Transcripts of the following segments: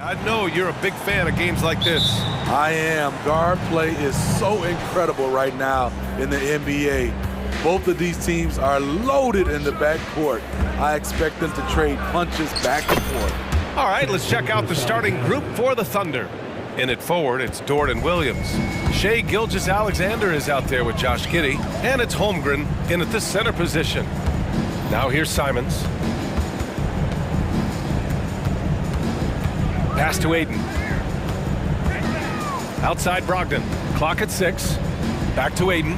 I know you're a big fan of games like this. I am. Guard play is so incredible right now in the NBA. Both of these teams are loaded in the backcourt. I expect them to trade punches back and forth. All right, let's check out the starting group for the Thunder. In it forward, it's Dort and Williams. Shai Gilgeous-Alexander is out there with Josh Giddey, and it's Holmgren in at the center position. Now here's Simons. Pass to Aiden. Outside Brogdon. Clock at 6. Back to Aiden.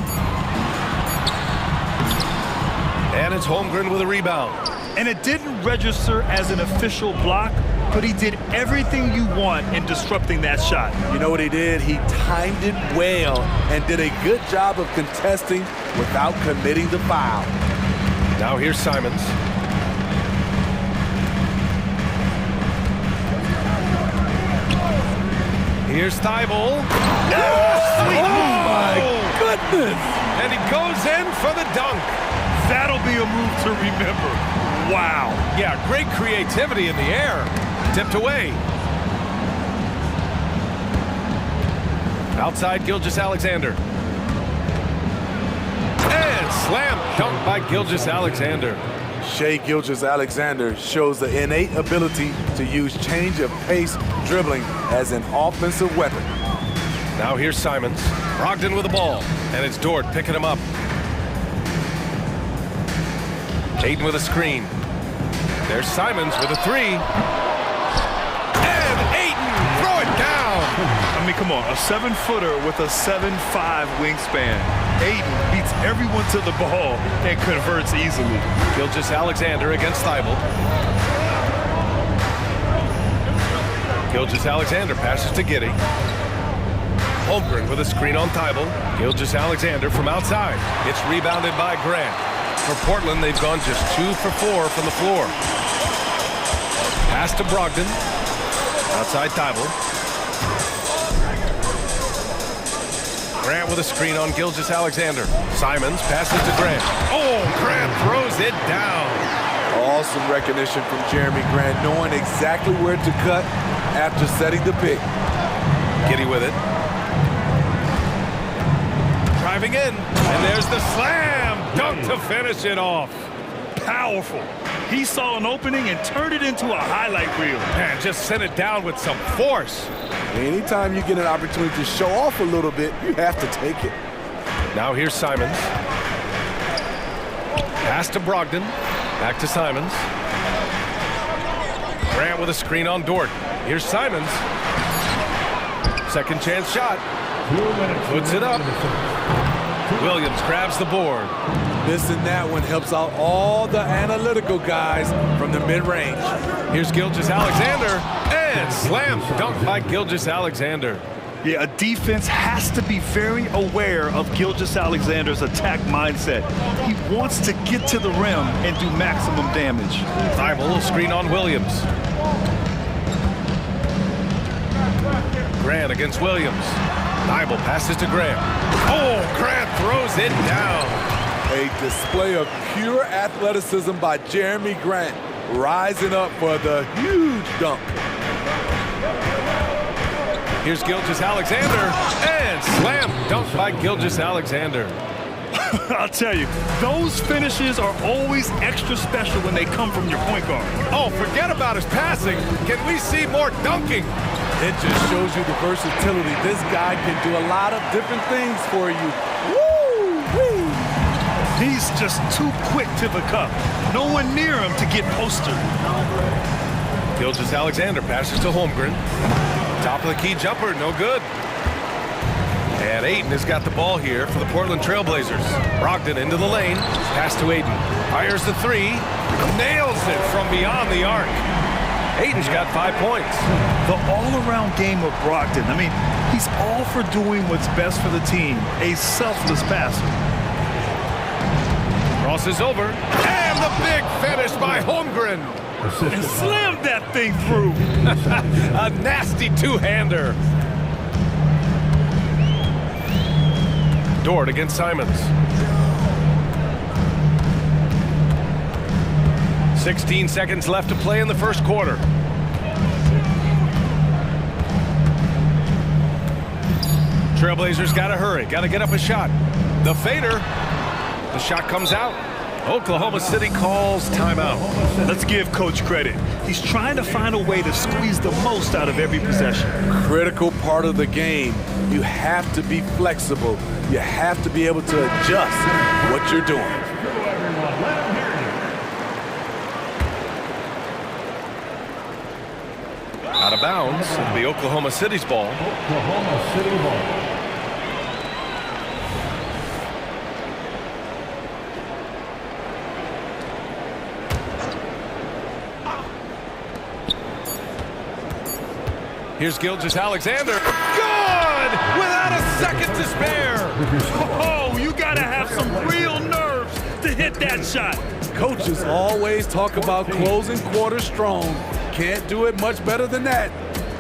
And it's Holmgren with a rebound. And it didn't register as an official block, but he did everything you want in disrupting that shot. You know what he did? He timed it well and did a good job of contesting without committing the foul. Now here's Simons. Here's Thibault. Oh, my goodness! And he goes in for the dunk. That'll be a move to remember. Wow. Yeah, great creativity in the air. Tipped away. Outside Gilgeous-Alexander. And slam dunk by Gilgeous-Alexander. Shai Gilgeous-Alexander shows the innate ability to use change of pace dribbling as an offensive weapon. Now here's Simons. Brogdon with the ball. And it's Dort picking him up. Aiden with a screen. There's Simons with a three. And Aiden, throw it down. I mean, come on, a 7-footer with a 7'5" wingspan. Aiden beats everyone to the ball and converts easily. Gilgeous-Alexander against Thibault. Gilgeous-Alexander passes to Giddey. Holmgren with a screen on Thibault. Gilgeous-Alexander from outside. It's rebounded by Grant. For Portland, they've gone just 2 for 4 from the floor. Pass to Brogdon. Outside Thibault. Grant with a screen on Gilgeous-Alexander. Simons passes to Grant. Oh, Grant throws it down. Awesome recognition from Jeremy Grant, knowing exactly where to cut after setting the pick. Giddey with it. Driving in, and there's the slam dunk to finish it off. Powerful. He saw an opening and turned it into a highlight reel. Man, just sent it down with some force. Anytime you get an opportunity to show off a little bit, you have to take it. Now here's Simons. Pass to Brogdon. Back to Simons. Grant with a screen on Dort. Here's Simons. Second chance shot. Puts it up. Williams grabs the board. Missing that one helps out all the analytical guys from the mid-range. Here's Gilgeous-Alexander. And slam dunk by Gilgeous-Alexander. Yeah, a defense has to be very aware of Gilgeous-Alexander's attack mindset. He wants to get to the rim and do maximum damage. Thibault screen on Williams. Grant against Williams. Thibault passes to Grant. Oh, Grant throws it down. A display of pure athleticism by Jeremy Grant, rising up for the huge dunk. Here's Gilgeous-Alexander, and slam dunk by Gilgeous-Alexander. I'll tell you, those finishes are always extra special when they come from your point guard. Oh, forget about his passing. Can we see more dunking? It just shows you the versatility. This guy can do a lot of different things for you. Woo-wee! He's just too quick to the cup. No one near him to get postered. Gilgeous-Alexander passes to Holmgren. Top of the key jumper, no good. And Aiden has got the ball here for the Portland Trailblazers. Brogdon into the lane. Pass to Aiden. Fires the three. Nails it from beyond the arc. Aiden's got 5 points. The all-around game of Brogdon. I mean, he's all for doing what's best for the team. A selfless passer. Crosses over. And the big finish by Holmgren. And slammed that thing through. A nasty two-hander. Dort against Simons. 16 seconds left to play in the first quarter. Trailblazers got to hurry, got to get up a shot. The fader, the shot comes out. Oklahoma City calls timeout. Let's give Coach credit. He's trying to find a way to squeeze the most out of every possession. Critical part of the game. You have to be flexible. You have to be able to adjust what you're doing. Out of bounds, it'll be Oklahoma City's ball. Oklahoma City ball. Here's Gilgeous-Alexander. Good! Without a second to spare. Oh, you gotta have some real nerves to hit that shot. Coaches always talk about closing quarters strong. Can't do it much better than that.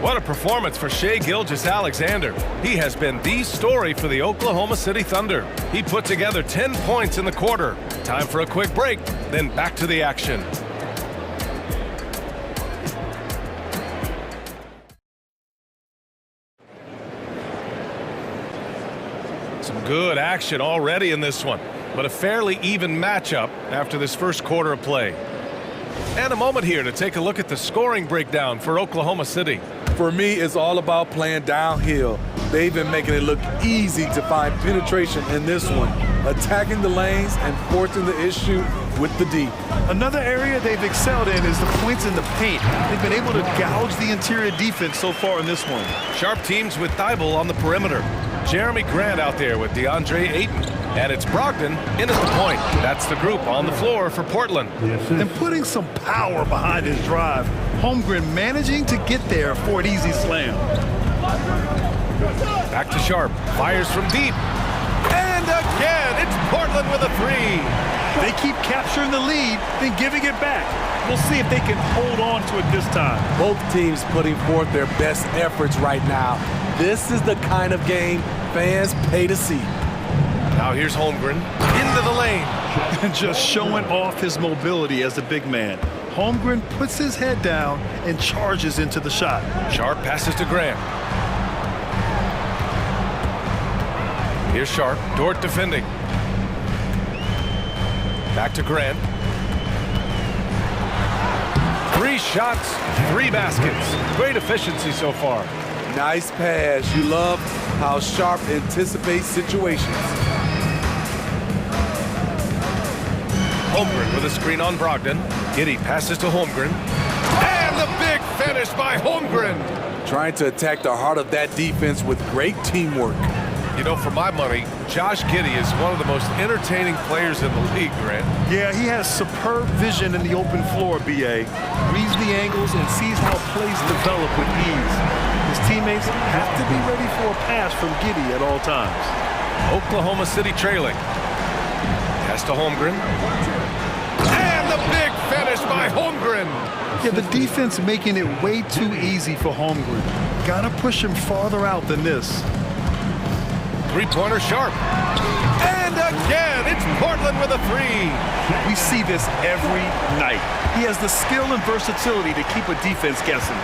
What a performance for Shai Gilgeous-Alexander. He has been the story for the Oklahoma City Thunder. He put together 10 points in the quarter. Time for a quick break, then back to the action. Some good action already in this one, but a fairly even matchup after this first quarter of play. And a moment here to take a look at the scoring breakdown for Oklahoma City. For me, it's all about playing downhill. They've been making it look easy to find penetration in this one, attacking the lanes and forcing the issue with the D. Another area they've excelled in is the points in the paint. They've been able to gouge the interior defense so far in this one. Sharp teams with Thibault on the perimeter. Jeremy Grant out there with DeAndre Ayton. And it's Brogdon in at the point. That's the group on the floor for Portland. And putting some power behind his drive. Holmgren managing to get there for an easy slam. Back to Sharp. Fires from deep. And again, it's Portland with a three. They keep capturing the lead, then giving it back. We'll see if they can hold on to it this time. Both teams putting forth their best efforts right now. This is the kind of game fans pay to see. Now here's Holmgren into the lane. And just showing off his mobility as a big man. Holmgren puts his head down and charges into the shot. Sharp passes to Grant. Here's Sharp. Dort defending. Back to Grant. 3 shots, 3 baskets. Great efficiency so far. Nice pass. You love how Sharp anticipates situations. Holmgren with a screen on Brogdon. Giddey passes to Holmgren. And the big finish by Holmgren. Trying to attack the heart of that defense with great teamwork. You know, for my money, Josh Giddey is one of the most entertaining players in the league, Grant. Yeah, he has superb vision in the open floor, B.A. Reads the angles and sees how plays develop with ease. His teammates have to be ready for a pass from Giddey at all times. Oklahoma City trailing. Pass to Holmgren. And the big finish by Holmgren. Yeah, the defense making it way too easy for Holmgren. Gotta push him farther out than this. Three-pointer Sharp. And again, it's Portland with a three. We see this every night. He has the skill and versatility to keep a defense guessing.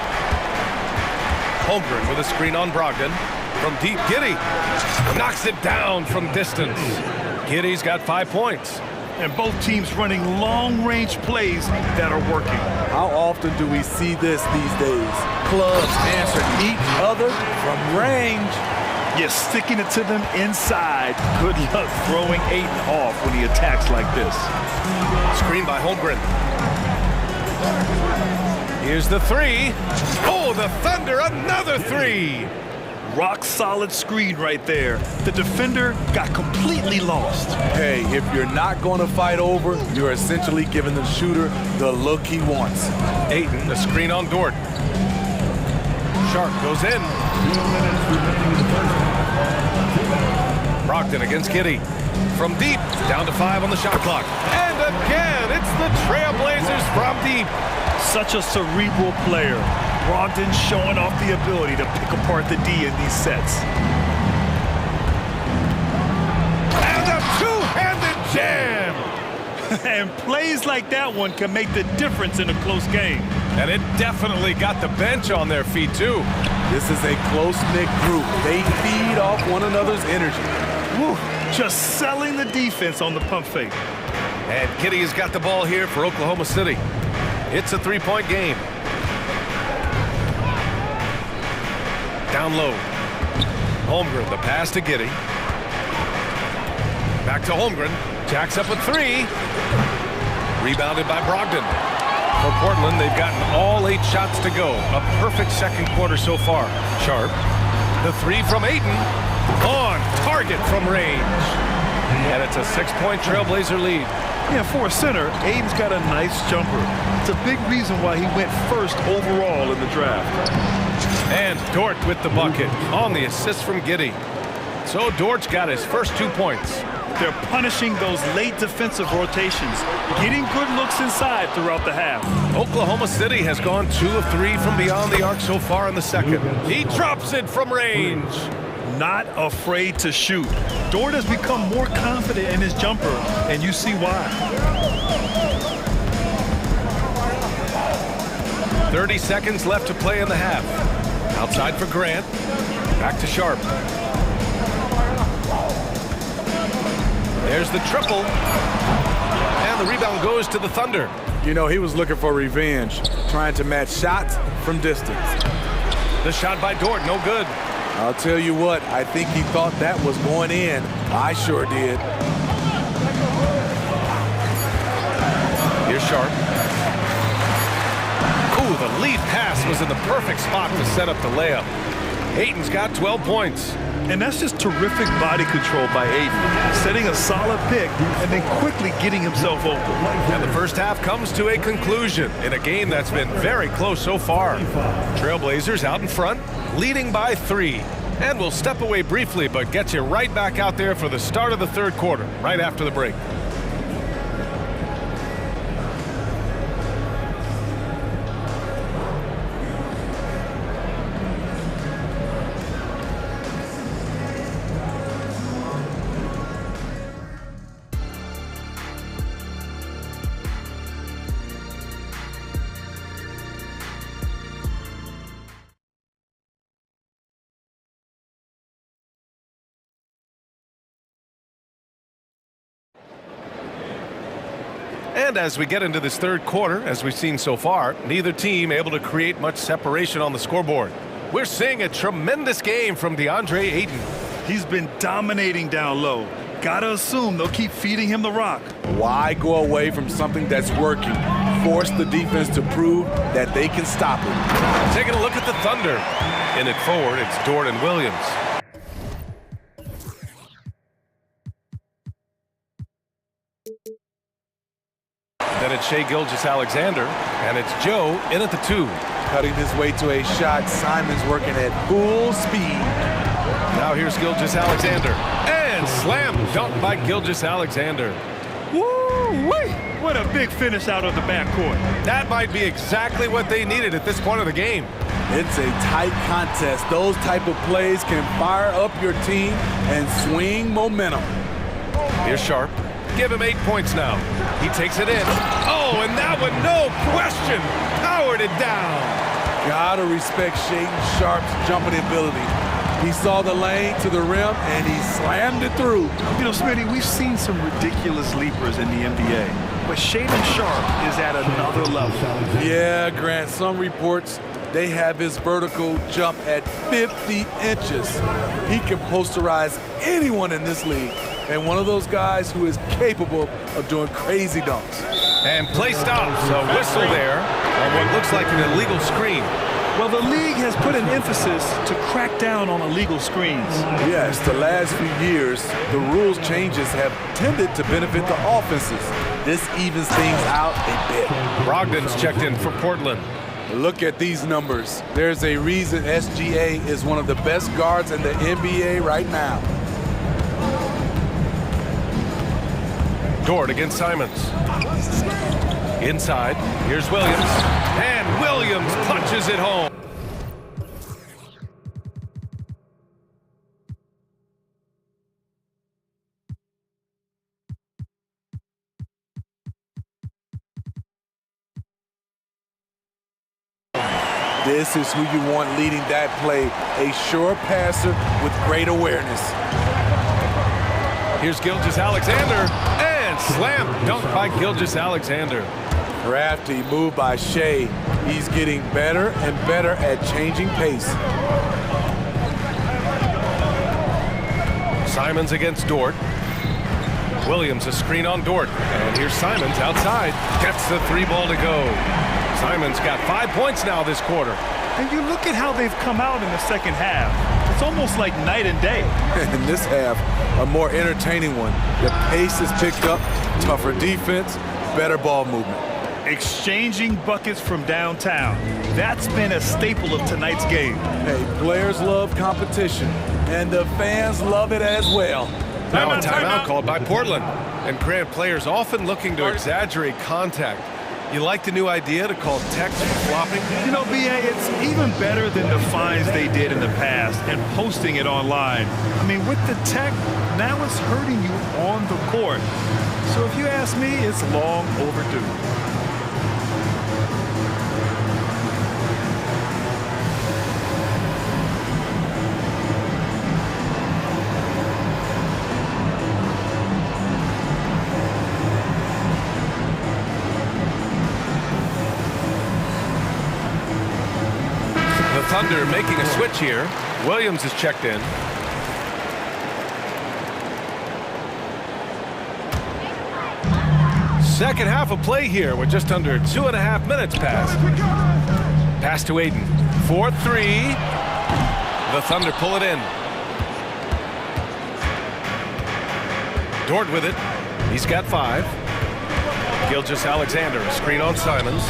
Holmgren with a screen on Brogdon. From deep, Giddey knocks it down from distance. Giddey's got 5 points. And both teams running long-range plays that are working. How often do we see this these days? Clubs answer each other from range. You're sticking it to them inside. Good luck throwing Ayton off when he attacks like this. Screen by Holmgren. Here's the three. Oh, the Thunder, another three. Rock solid screen right there. The defender got completely lost. Hey, if you're not going to fight over, you're essentially giving the shooter the look he wants. Ayton, the screen on Dort. Sharp goes in. Brogdon against Giddey. From deep, down to 5 on the shot clock. And again, it's the Trailblazers from deep. Such a cerebral player. Brogdon showing off the ability to pick apart the D in these sets. And a two-handed jam! And plays like that one can make the difference in a close game. And it definitely got the bench on their feet, too. This is a close-knit group. They feed off one another's energy. Woo, just selling the defense on the pump fake. And Kitty has got the ball here for Oklahoma City. It's a three-point game. Down low. Holmgren, the pass to Giddy. Back to Holmgren. Jacks up a three. Rebounded by Brogdon. For Portland, they've gotten all 8 shots to go. A perfect second quarter so far. Sharp. The three from Ayton. On target from range. And it's a 6-point Trailblazer lead. Yeah, for a center, Ayton's got a nice jumper. It's a big reason why he went first overall in the draft. And Dort with the bucket on the assist from Giddy. So Dort's got his first 2 points. They're punishing those late defensive rotations, getting good looks inside throughout the half. Oklahoma City has gone 2 of 3 from beyond the arc so far in the second. He drops it from range. Not afraid to shoot. Dort has become more confident in his jumper, and you see why. 30 seconds left to play in the half. Outside for Grant. Back to Sharp. There's the triple. And the rebound goes to the Thunder. You know, he was looking for revenge, trying to match shots from distance. The shot by Dort, no good. I'll tell you what, I think he thought that was going in. I sure did. Here's Sharp. Ooh, the lead pass was in the perfect spot to set up the layup. Ayton's got 12 points. And that's just terrific body control by Ayton, setting a solid pick and then quickly getting himself open. And the first half comes to a conclusion in a game that's been very close so far. Trailblazers out in front, leading by 3. And we'll step away briefly, but get you right back out there for the start of the third quarter, right after the break. And as we get into this third quarter, as we've seen so far, neither team able to create much separation on the scoreboard. We're seeing a tremendous game from DeAndre Ayton. He's been dominating down low. Gotta assume they'll keep feeding him the rock. Why go away from something that's working? Force the defense to prove that they can stop it. Taking a look at the Thunder. In it forward, it's Dort and Williams. Then it's Shai Gilgeous-Alexander, and it's Joe in at the 2. Cutting his way to a shot. Simon's working at full speed. Now here's Gilgeous-Alexander. And slam dunk by Gilgeous-Alexander. Woo-wee! What a big finish out of the backcourt. That might be exactly what they needed at this point of the game. It's a tight contest. Those type of plays can fire up your team and swing momentum. Here's Sharp. Give him 8 points now. He takes it in. Oh, and that one, no question, powered it down. Gotta respect Shaedon Sharp's jumping ability. He saw the lane to the rim, and he slammed it through. You know, Smitty, we've seen some ridiculous leapers in the NBA, but Shaedon Sharp is at another level. Yeah, Grant, some reports, they have his vertical jump at 50 inches. He can posterize anyone in this league, and one of those guys who is capable of doing crazy dunks. And play stops. A whistle there on what looks like an illegal screen. Well, the league has put an emphasis to crack down on illegal screens. Yes, the last few years, the rules changes have tended to benefit the offenses. This evens things out a bit. Brogdon's checked in for Portland. Look at these numbers. There's a reason SGA is one of the best guards in the NBA right now. Dort against Simons. Inside, here's Williams. And Williams punches it home. This is who you want leading that play, a sure passer with great awareness. Here's Gilgeous-Alexander, and slam dunk by Gilgeous-Alexander. Crafty move by Shea. He's getting better and better at changing pace. Simons against Dort. Williams a screen on Dort. And here's Simons outside. Gets the three ball to go. Simons got 5 points now this quarter. And you look at how they've come out in the second half. It's almost like night and day. In this half, a more entertaining one. The pace is picked up, tougher defense, better ball movement. Exchanging buckets from downtown. That's been a staple of tonight's game. Hey, players love competition, and the fans love it as well. Now a timeout called by Portland. And Grant, players often looking to exaggerate contact. You like the new idea to call text flopping? You know, B.A., it's even better than the fines they did in the past and posting it online. I mean, with the tech, now it's hurting you on the court. So if you ask me, it's long overdue. Thunder making a switch here. Williams is checked in. Second half of play here with just under 2.5 minutes passed. Pass to Aiden. 4-3. The Thunder pull it in. Dort with it. He's got 5. Gilgeous-Alexander, a screen on Simons.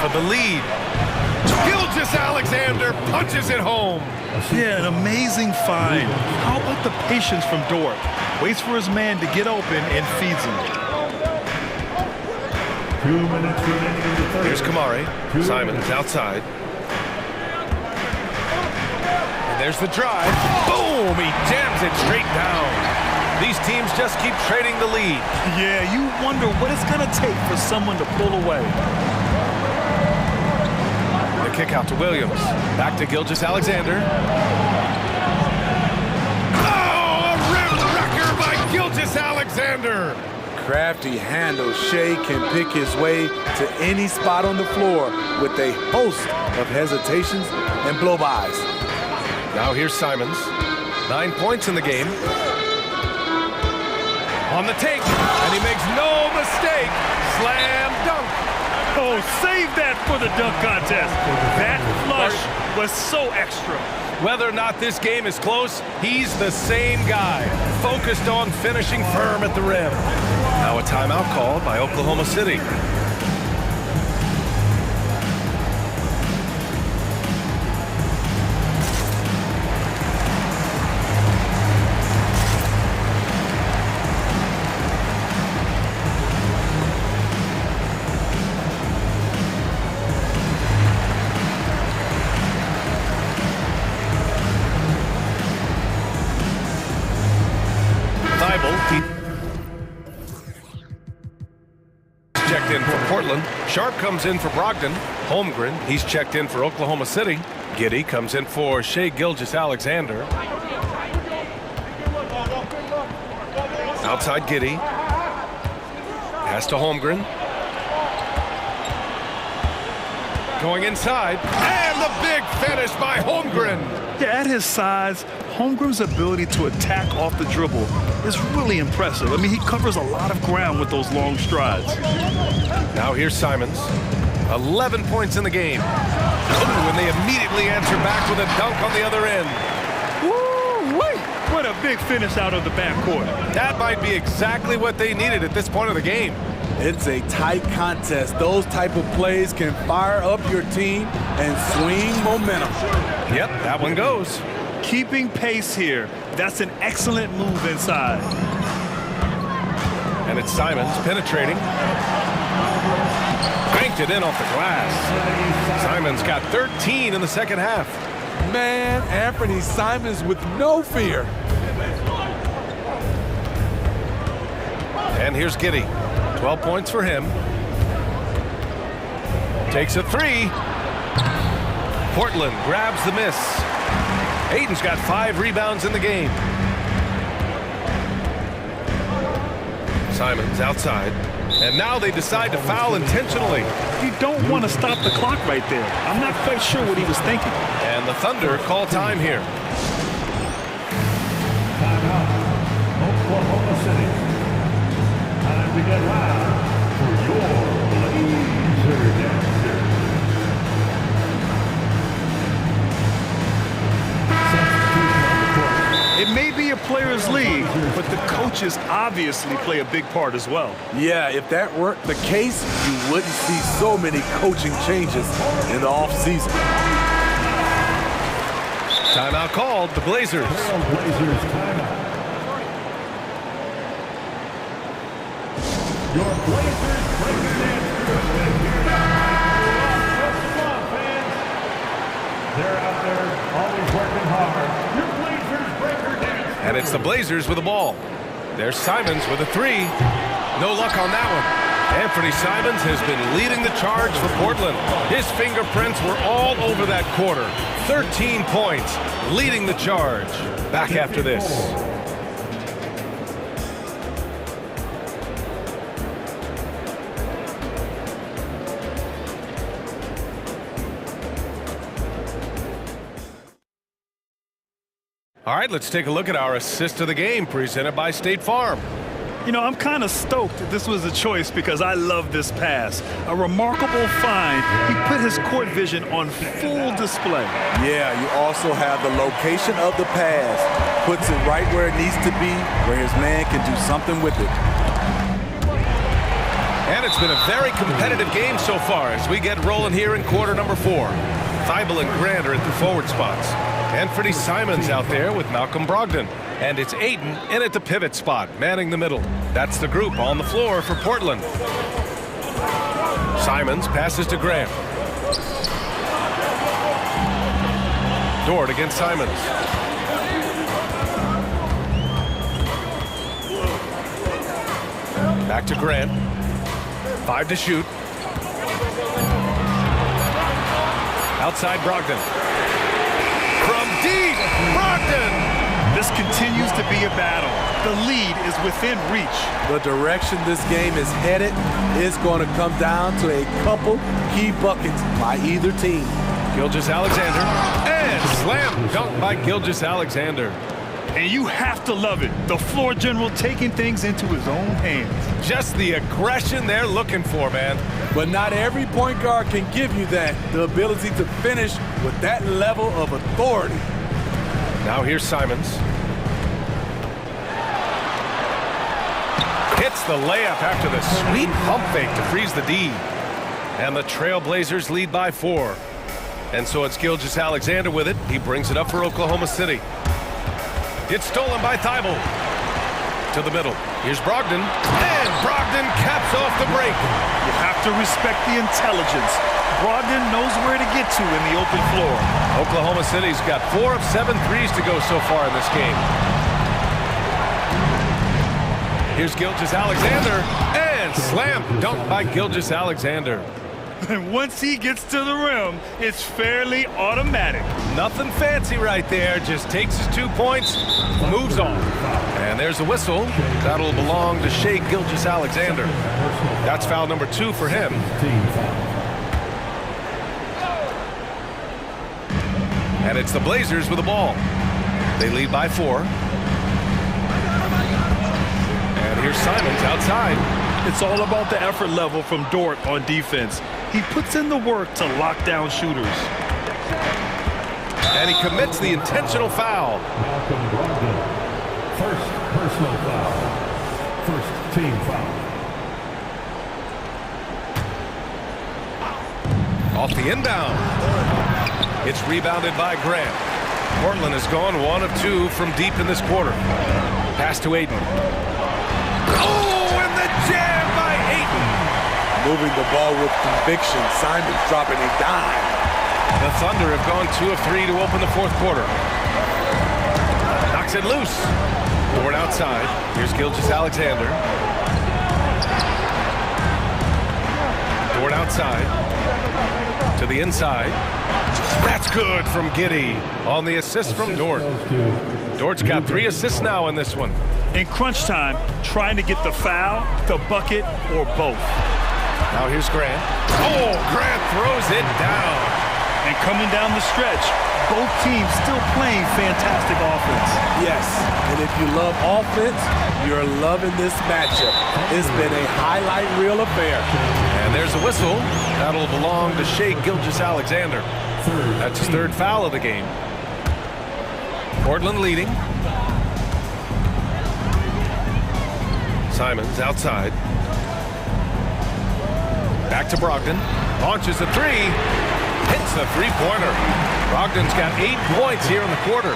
For the lead. Gilgeous-Alexander punches it home. Yeah, an amazing find. How about the patience from Dort? Waits for his man to get open and feeds him. 2 minutes remaining in the third. Here's Kamari. Simons outside. And there's the drive. Boom! He jams it straight down. These teams just keep trading the lead. Yeah, you wonder what it's going to take for someone to pull away. Kick out to Williams. Back to Gilgeous-Alexander. Oh, a rim wrecker by Gilgeous-Alexander. Crafty handle. Shea can pick his way to any spot on the floor with a host of hesitations and blow-bys. Now here's Simons. 9 points in the game. On the take, and he makes no mistake. Slam dunk. Oh, save that for the dunk contest. That flush was so extra. Whether or not this game is close, he's the same guy, focused on finishing firm at the rim. Now a timeout called by Oklahoma City. Checked in for Portland. Sharp comes in for Brogdon. Holmgren, he's checked in for Oklahoma City. Giddey comes in for Shea Gilgeous-Alexander. Outside Giddey. Pass to Holmgren. Going inside. And the big finish by Holmgren. Yeah, at his size, Holmgren's ability to attack off the dribble is really impressive. I mean, he covers a lot of ground with those long strides. Now here's Simons. 11 points in the game. Ooh, and they immediately answer back with a dunk on the other end. Woo-wee! What a big finish out of the backcourt. That might be exactly what they needed at this point of the game. It's a tight contest. Those type of plays can fire up your team and swing momentum. Yep, that one goes. Keeping pace here. That's an excellent move inside. And it's Simons penetrating. Banked it in off the glass. Simons got 13 in the second half. Man, Anthony Simons with no fear. And here's Giddey. 12 points for him. Takes a three. Portland grabs the miss. Aiden's got 5 rebounds in the game. Simons outside. And now they decide to foul intentionally. You don't want to stop the clock right there. I'm not quite sure what he was thinking. And the Thunder call time here. Timeout. Oklahoma City. Time to get loud for your laser dancer. It may be a players' league, but the coaches obviously play a big part as well. Yeah, if that weren't the case, you wouldn't see so many coaching changes in the offseason. Timeout called, the Blazers. Blazers timeout. Your Blazers breaker dance group is here now. Come on, fans. They're out there always working hard. Your Blazers breaker dance. And it's the Blazers with the ball. There's Simons with a 3. No luck on that one. Anthony Simons has been leading the charge for Portland. His fingerprints were all over that quarter. 13 points, leading the charge. Back after this. All right, let's take a look at our assist of the game presented by State Farm. You know, I'm kind of stoked that this was a choice because I love this pass. A remarkable find. He put his court vision on full display. Yeah, you also have the location of the pass. Puts it right where it needs to be, where his man can do something with it. And it's been a very competitive game so far as we get rolling here in quarter number 4. Thibault and Grant are at the forward spots. Anthony Simons out there with Malcolm Brogdon. And it's Aiden in at the pivot spot, manning the middle. That's the group on the floor for Portland. Simons passes to Grant. Dort against Simons. Back to Grant. 5 to shoot. Outside Brogdon. From deep, Brogdon! This continues to be a battle. The lead is within reach. The direction this game is headed is going to come down to a couple key buckets by either team. Gilgeous-Alexander, and slam dunk by Gilgeous-Alexander. And you have to love it. The floor general taking things into his own hands. Just the aggression they're looking for, man. But not every point guard can give you that, the ability to finish with that level of authority. Now here's Simons. Hits the layup after the sweet pump fake to freeze the D. And the Trailblazers lead by 4. And so it's Gilgeous-Alexander with it. He brings it up for Oklahoma City. It's stolen by Thibault. To the middle. Here's Brogdon. And Brogdon caps off the break. You have to respect the intelligence. Brogdon knows where to get to in the open floor. Oklahoma City's got 4 of 7 threes to go so far in this game. Here's Gilgeous-Alexander. And slam dunk by Gilgeous-Alexander. And once he gets to the rim, it's fairly automatic. Nothing fancy right there. Just takes his 2 points, moves on. And there's a whistle. That'll belong to Shai Gilgeous-Alexander. That's foul number 2 for him. And it's the Blazers with the ball. They lead by 4. And here's Simons outside. It's all about the effort level from Dort on defense. He puts in the work to lock down shooters. And he commits the intentional foul. Malcolm Brogdon. First personal foul. First team foul. Off the inbound. It's rebounded by Grant. Portland has gone 1 of 2 from deep in this quarter. Pass to Aiden. Oh, and the jam by Aiden. Moving the ball with conviction. Simons dropping a dime. The Thunder have gone 2 of 3 to open the 4th quarter. Knocks it loose. Dort outside. Here's Gilgeous-Alexander. Dort outside. To the inside. That's good from Giddey on the assist from Dort. Dort's got 3 assists now in this one. In crunch time, trying to get the foul, the bucket, or both. Now here's Grant. Oh, Grant throws it down. And coming down the stretch, both teams still playing fantastic offense. Yes, and if you love offense, you're loving this matchup. It's been a highlight reel affair. And there's a whistle. That'll belong to Shai Gilgeous-Alexander. That's his 3rd foul of the game. Portland leading. Simons outside. Back to Brogdon. Launches a 3. Hits the 3-pointer. Brogdon's got 8 points here in the quarter.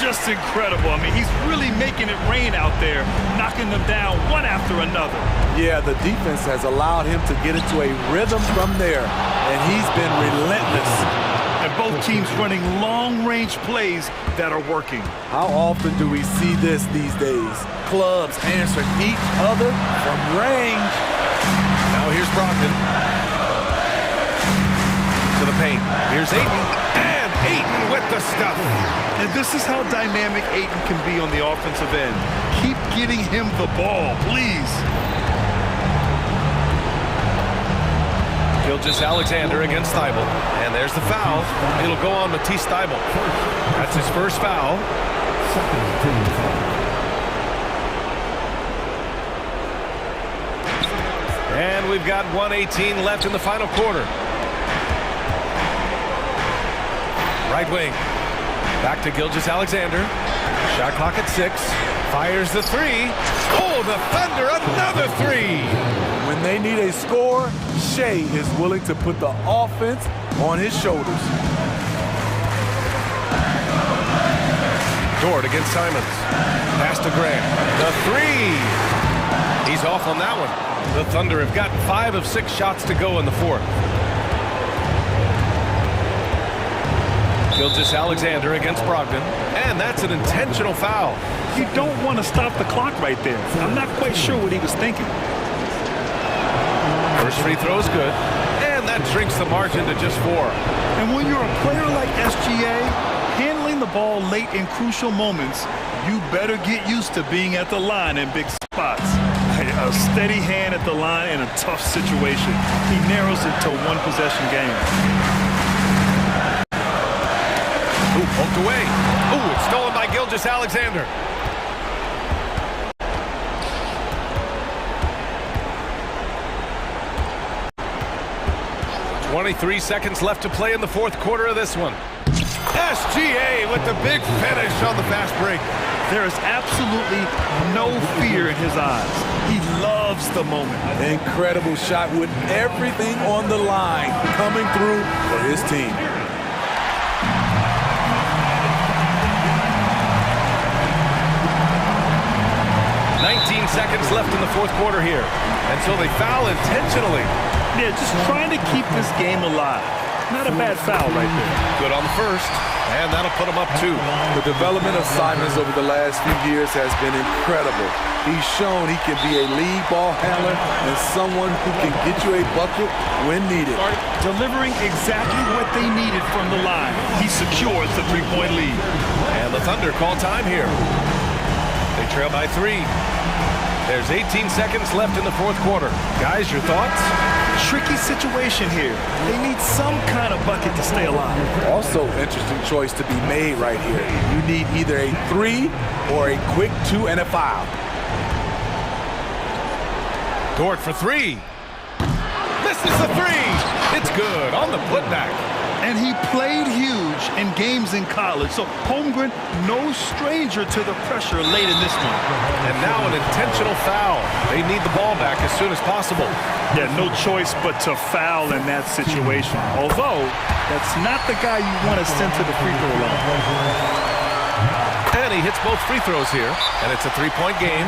Just incredible. I mean, he's really making it rain out there, knocking them down one after another. Yeah, the defense has allowed him to get into a rhythm from there, and he's been relentless. And both teams running long-range plays that are working. How often do we see this these days? Clubs answering each other from range. Now here's Brogdon. To the paint. Here's Ayton. And Ayton with the stuff. And this is how dynamic Ayton can be on the offensive end. Keep getting him the ball, please. Gilgeous-Alexander against Thibault. And there's the foul. It'll go on Matisse Thibault. That's his 1st foul. And we've got 1:18 left in the final quarter. Right wing. Back to Gilgeous-Alexander. Shot clock at 6. Fires the 3. Oh, the Thunder, another 3. When they need a score, Shai is willing to put the offense on his shoulders. Dort against Simons. Pass to Grant. The 3. He's off on that one. The Thunder have gotten 5 of 6 shots to go in the 4th. Gilgeous-Alexander against Brogdon. And that's an intentional foul. You don't want to stop the clock right there. I'm not quite sure what he was thinking. First free throw is good. And that shrinks the margin to just 4. And when you're a player like SGA, handling the ball late in crucial moments, you better get used to being at the line in big spots. A steady hand at the line in a tough situation. He narrows it to a 1-possession game. Ooh, poked away. Ooh, it's stolen by Gilgeous-Alexander. .23 seconds left to play in the 4th quarter of this one. SGA with the big finish on the fast break. There is absolutely no fear in his eyes. He loves the moment. Incredible shot with everything on the line coming through for his team. Seconds left in the 4th quarter here. And so they foul intentionally. Yeah, just trying to keep this game alive. Not a bad foul right there. Good on the first. And that'll put him up 2. The development of Simons over the last few years has been incredible. He's shown he can be a lead ball handler and someone who can get you a bucket when needed. Delivering exactly what they needed from the line. He secures the 3-point lead. And the Thunder call time here. They trail by 3. There's 18 seconds left in the 4th quarter. Guys, your thoughts? Tricky situation here. They need some kind of bucket to stay alive. Also, interesting choice to be made right here. You need either a 3 or a quick 2 and a foul. Dort for 3. Misses the 3. It's good on the putback. And he played huge in games in college, so Holmgren, no stranger to the pressure late in this one. And now an intentional foul. They need the ball back as soon as possible. Yeah, no choice but to foul in that situation. Although, that's not the guy you want to send to the free throw line. And he hits both free throws here, and it's a 3-point game.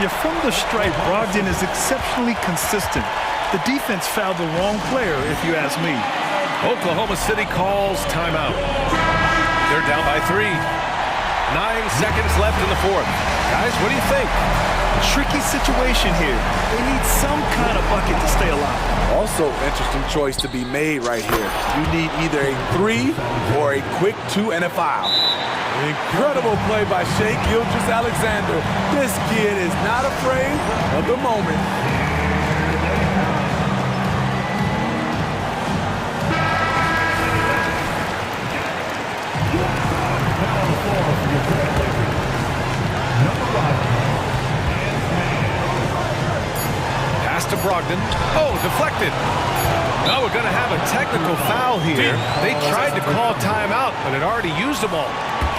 Yeah, from the stripe, Brogdon is exceptionally consistent. The defense fouled the wrong player, if you ask me. Oklahoma City calls timeout. They're down by 3. 9 seconds left in the 4th. Guys, what do you think? Tricky situation here. They need some kind of bucket to stay alive. Also, interesting choice to be made right here. You need either a 3 or a quick 2 and a foul. Incredible play by Shea Gilgeous-Alexander. This kid is not afraid of the moment. Pass to Brogdon. Oh, deflected. No, we're going to have a technical foul here. They tried to call timeout, but had already used them all.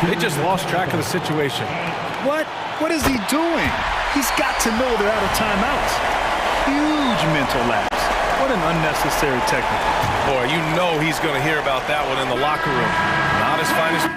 They just lost track of the situation. What? What is he doing? He's got to know they're out of timeouts. Huge mental lapse. What an unnecessary technical. Boy, you know he's going to hear about that one in the locker room. Not his finest.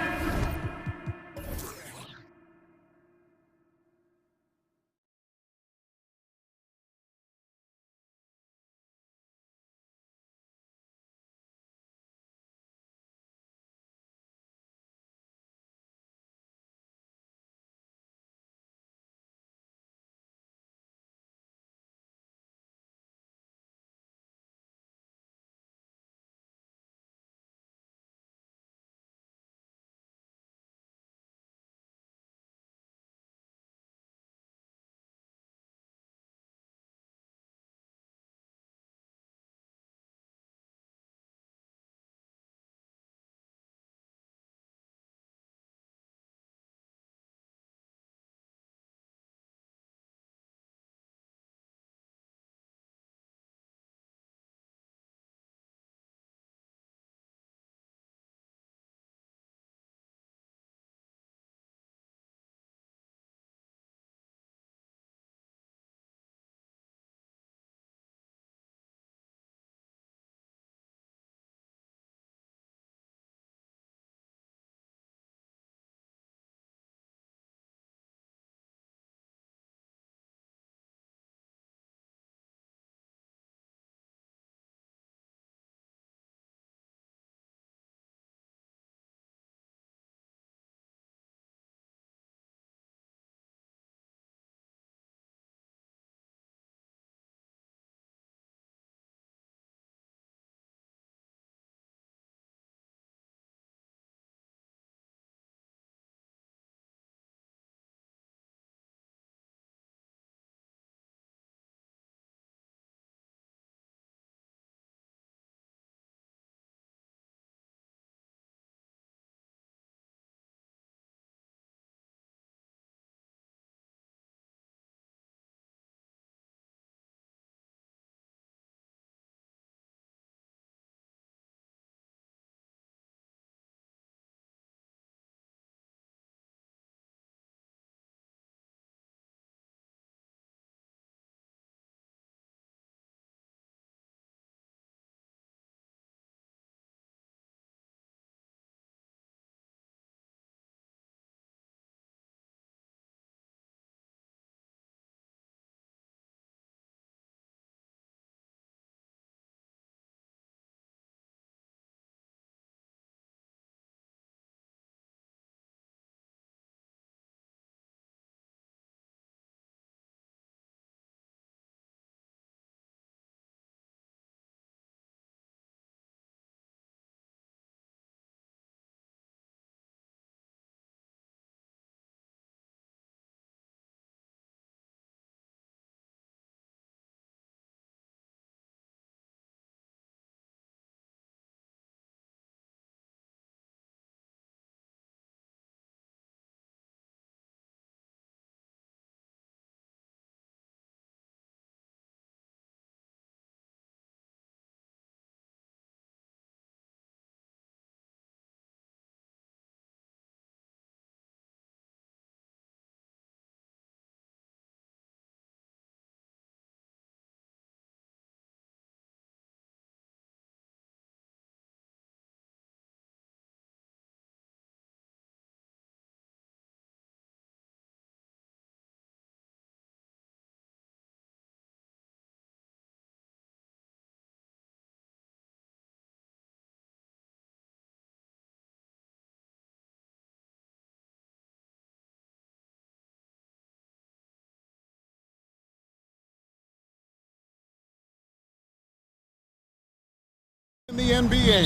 in the NBA.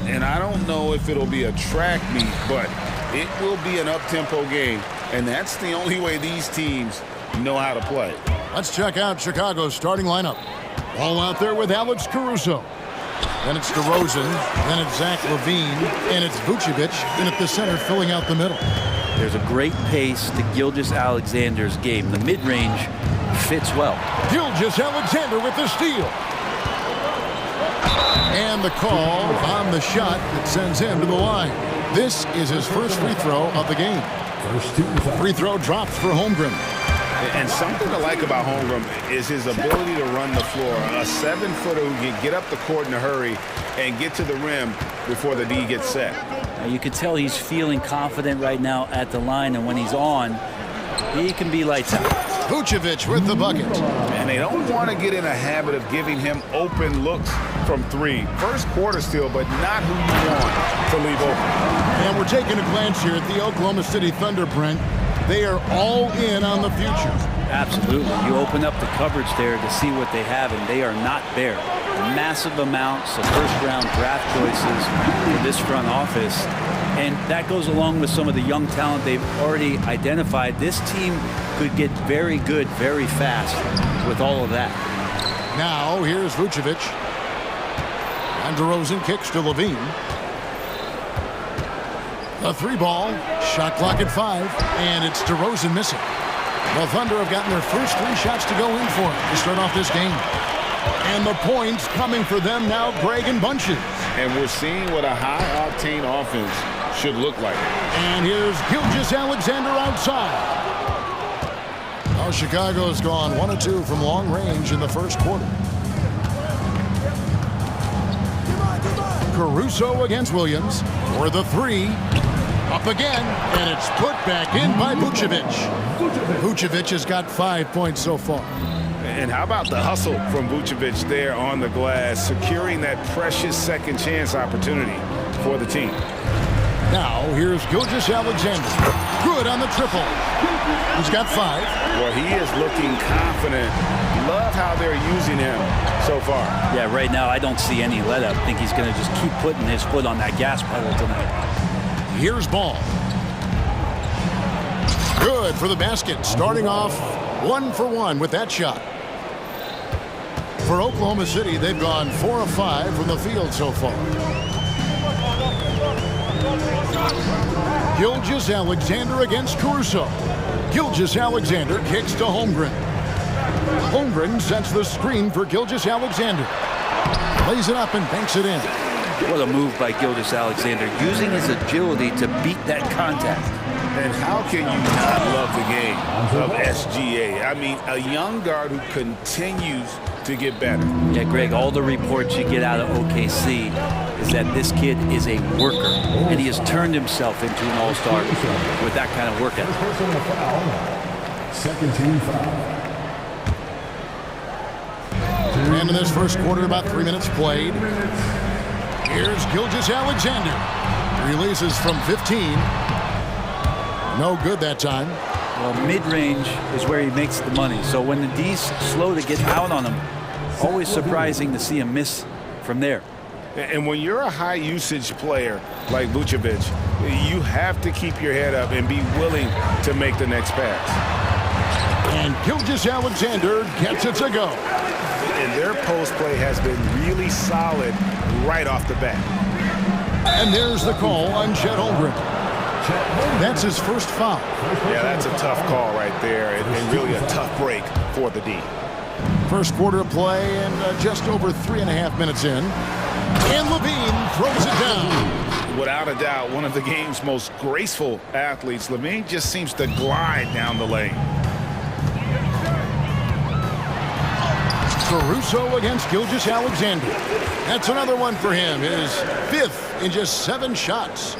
And I don't know if it'll be a track meet, but it will be an up-tempo game. And that's the only way these teams know how to play. Let's check out Chicago's starting lineup. All out there with Alex Caruso. Then it's DeRozan, then it's Zach LaVine, and it's Vucevic in at the center filling out the middle. There's a great pace to Gilgeous-Alexander's game. The mid-range fits well. Gilgeous-Alexander with the steal. And the call on the shot that sends him to the line. This is his first free throw of the game. Free throw dropped for Holmgren. And something to like about Holmgren is his ability to run the floor. A 7-footer who can get up the court in a hurry and get to the rim before the D gets set. You can tell he's feeling confident right now at the line, and when he's on, he can be lights out. Vucevic with the bucket. And they don't want to get in a habit of giving him open looks from three. First quarter still, but not who you want to leave open. And we're taking a glance here at the Oklahoma City Thunder, Brent. They are all in on the future. Absolutely. You open up the coverage there to see what they have, and they are not bare. Massive amounts of first-round draft choices for this front office. And that goes along with some of the young talent they've already identified. This team could get very good very fast with all of that. Now, here's Vucevic. And DeRozan kicks to LaVine. A 3-ball, shot clock at 5, and it's DeRozan missing. The Thunder have gotten their first 3 shots to go in for to start off this game. And the points coming for them now, Greg, in bunches. And we're seeing what a high-octane offense should look like. And here's Gilgeous-Alexander outside. Oh, Chicago's gone 1 of 2 from long range in the first quarter. Caruso against Williams for the 3. Up again, and it's put back in by Vucevic. Vucevic has got 5 points so far. And how about the hustle from Vucevic there on the glass, securing that precious second chance opportunity for the team. Now, here's Gilgeous-Alexander. Good on the triple. He's got 5. Well, he is looking confident. Love how they're using him so far. Yeah, right now I don't see any let-up. I think he's going to just keep putting his foot on that gas pedal tonight. Here's Ball. Good for the basket. Starting off 1 for 1 with that shot. For Oklahoma City, they've gone 4 of 5 from the field so far. Gilgeous-Alexander against Caruso. Gilgeous-Alexander kicks to Holmgren. Holmgren sets the screen for Gilgeous-Alexander. Lays it up and banks it in. What a move by Gilgeous-Alexander, using his agility to beat that contact. And how can you not love the game of SGA? I mean, a young guard who continues to get better. Yeah, Greg, all the reports you get out of OKC is that this kid is a worker, and he has turned himself into an all-star with that kind of work ethic. Second team foul. And in this first quarter, about 3 minutes played. Here's Gilgeous-Alexander. Releases from 15. No good that time. Well, mid-range is where he makes the money. So when the D's slow to get out on him, always surprising to see him miss from there. And when you're a high-usage player like Vucevic, you have to keep your head up and be willing to make the next pass. And Gilgeous-Alexander gets it to go. And their post play has been really solid right off the bat. And there's the call on Chet Holmgren. That's his first foul. Yeah, that's a tough call right there, and really a tough break for the D. First quarter of play and just over 3.5 minutes in. And LaVine throws it down. Without a doubt, one of the game's most graceful athletes. LaVine just seems to glide down the lane. Caruso against Gilgeous-Alexander. That's another one for him. His 5th in just 7 shots.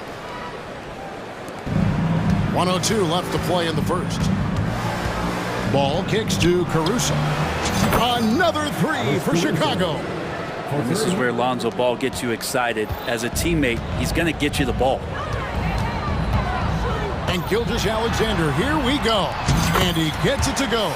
1:02 left to play in the first. Ball kicks to Caruso. Another 3 for Chicago. This is where Lonzo Ball gets you excited. As a teammate, he's going to get you the ball. And Gilgeous-Alexander, here we go. And he gets it to go.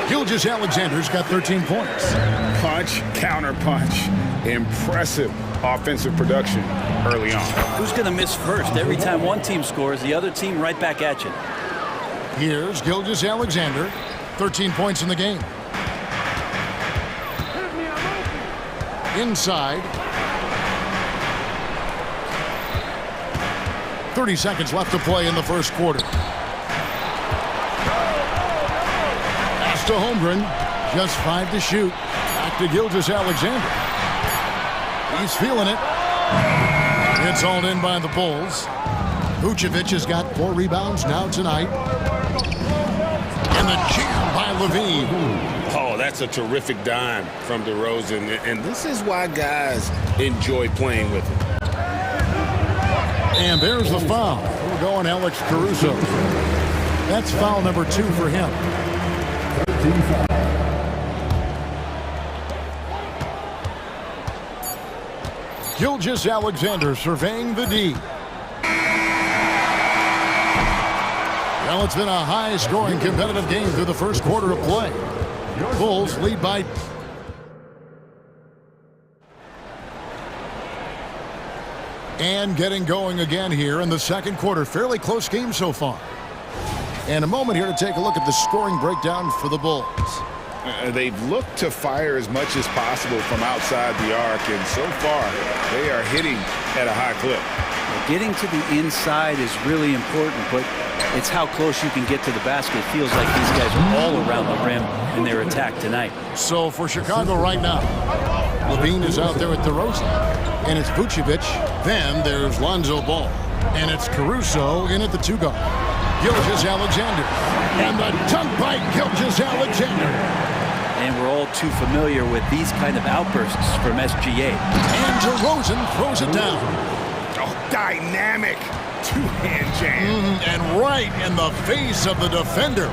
Gilgeous-Alexander's got 13 points. Punch, counter punch. Impressive offensive production early on. Who's going to miss first? Every time one team scores, the other team right back at you. Here's Gilgeous-Alexander, 13 points in the game. Inside. 30 seconds left to play in the first quarter. Pass to Holmgren. Just 5 to shoot. Back to Gilgeous-Alexander. He's feeling it. It's hauled in by the Bulls. Vucevic has got 4 rebounds now tonight. And the jam by Levine. Oh, that's a terrific dime from DeRozan. And this is why guys enjoy playing with him. And there's the foul. We're going Alex Caruso. That's foul number 2 for him. Gilgeous-Alexander surveying the D. Well, it's been a high-scoring competitive game through the first quarter of play. Bulls lead by... And getting going again here in the second quarter. Fairly close game so far. And a moment here to take a look at the scoring breakdown for the Bulls. They've looked to fire as much as possible from outside the arc, and so far they are hitting at a high clip. Getting to the inside is really important, but it's how close you can get to the basket. It feels like these guys are all around the rim in their attack tonight. So for Chicago right now, Levine is out there with DeRozan, and it's Vucevic. Then there's Lonzo Ball, and it's Caruso in at the 2 guard. Gilgeous-Alexander, and the dunk by Gilgeous-Alexander. And we're all too familiar with these kind of outbursts from SGA. And DeRozan throws it down. Oh, dynamic two-hand jam. And right in the face of the defender.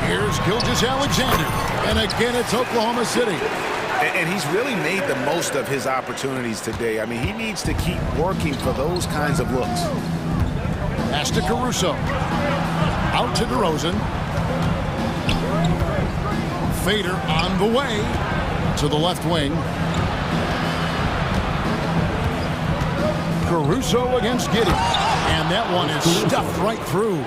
Here's Gilgeous-Alexander. And again, it's Oklahoma City. And he's really made the most of his opportunities today. I mean, he needs to keep working for those kinds of looks. Pass to Caruso. Out to DeRozan. Fader on the way to the left wing. Caruso against Giddey. And that one is stuffed right through.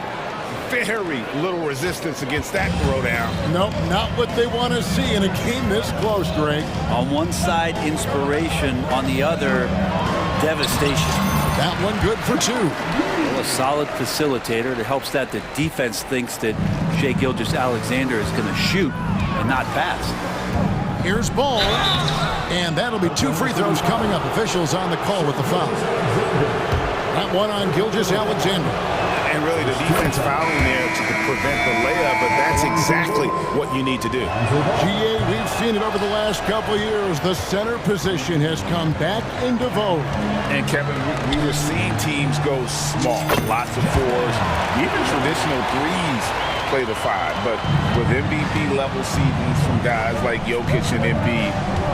Very little resistance against that throwdown. Nope, not what they want to see in a game this close, Greg. On one side, inspiration. On the other, devastation. That one good for 2. Well, a solid facilitator. It helps that the defense thinks that Shai Gilgeous-Alexander is going to shoot and not pass. Here's Ball. And that'll be 2 free throws coming up. Officials on the call with the foul. That one on Gilgeous-Alexander. And really the defense fouling there to prevent the layup, but that's exactly what you need to do. GA, we've seen it over the last couple years. The center position has come back into vogue. And Kevin, we were seeing teams go small, lots of 4s, even traditional 3s play the 5. But with MVP level seasons from guys like Jokic and Embiid,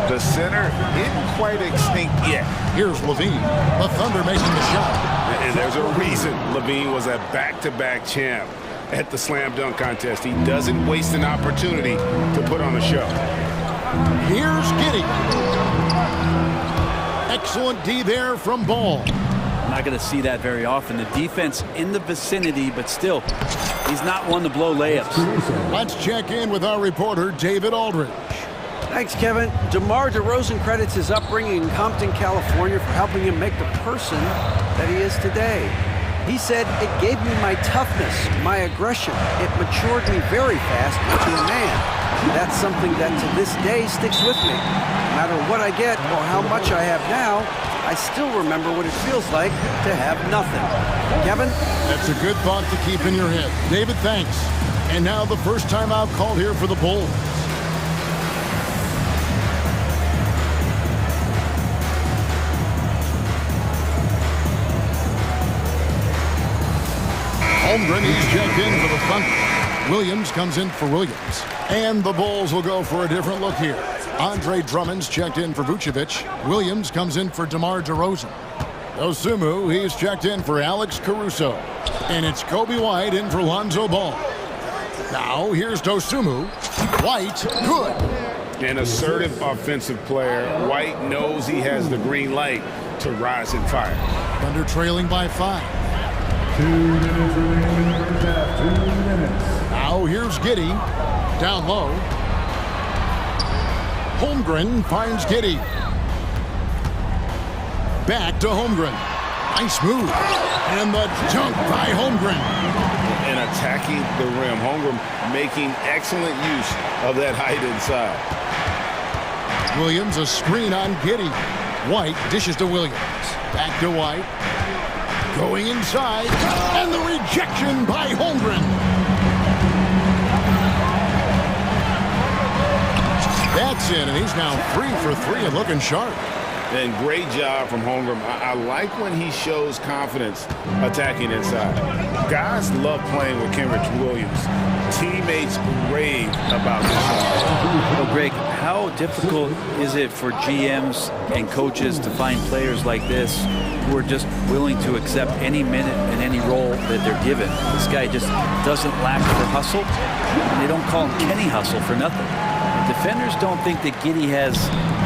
the center isn't quite extinct yet. Here's Levine, the Thunder making the shot. And there's a reason Levine was a back-to-back champ at the slam dunk contest. He doesn't waste an opportunity to put on a show. Here's Giddey. Excellent D there from Ball. Not going to see that very often. The defense in the vicinity, but still, he's not one to blow layups. Let's check in with our reporter, David Aldridge. Thanks, Kevin. DeMar DeRozan credits his upbringing in Compton, California for helping him make the person that he is today. He said, "It gave me my toughness, my aggression. It matured me very fast into a man. That's something that to this day sticks with me. No matter what I get or how much I have now, I still remember what it feels like to have nothing." Kevin? That's a good thought to keep in your head. David, thanks. And now the first timeout called here for the Bulls. Holmgren, he's checked in for the Thunder. Williams comes in for Williams. And the Bulls will go for a different look here. Andre Drummond's checked in for Vucevic. Williams comes in for DeMar DeRozan. Dosunmu, he's checked in for Alex Caruso. And it's Kobe White in for Lonzo Ball. Now, here's Dosunmu. White, good. An assertive offensive player. White knows he has the green light to rise and fire. Thunder trailing by 5. 2 minutes remaining in the first half. 2 minutes. Now here's Giddey. Down low. Holmgren finds Giddey. Back to Holmgren. Nice move. And the dunk by Holmgren. And attacking the rim. Holmgren making excellent use of that height inside. Williams, a screen on Giddey. White dishes to Williams. Back to White. Going inside. And the rejection by Holmgren. That's in, and he's now 3 for 3 and looking sharp. And great job from Holmgren. I like when he shows confidence attacking inside. Guys love playing with Kenrich Williams. Teammates rave about this one. Well, Greg, how difficult is it for GMs and coaches to find players like this who are just willing to accept any minute and any role that they're given? This guy just doesn't lack for hustle, and they don't call him Kenny Hustle for nothing. Defenders don't think that Giddey has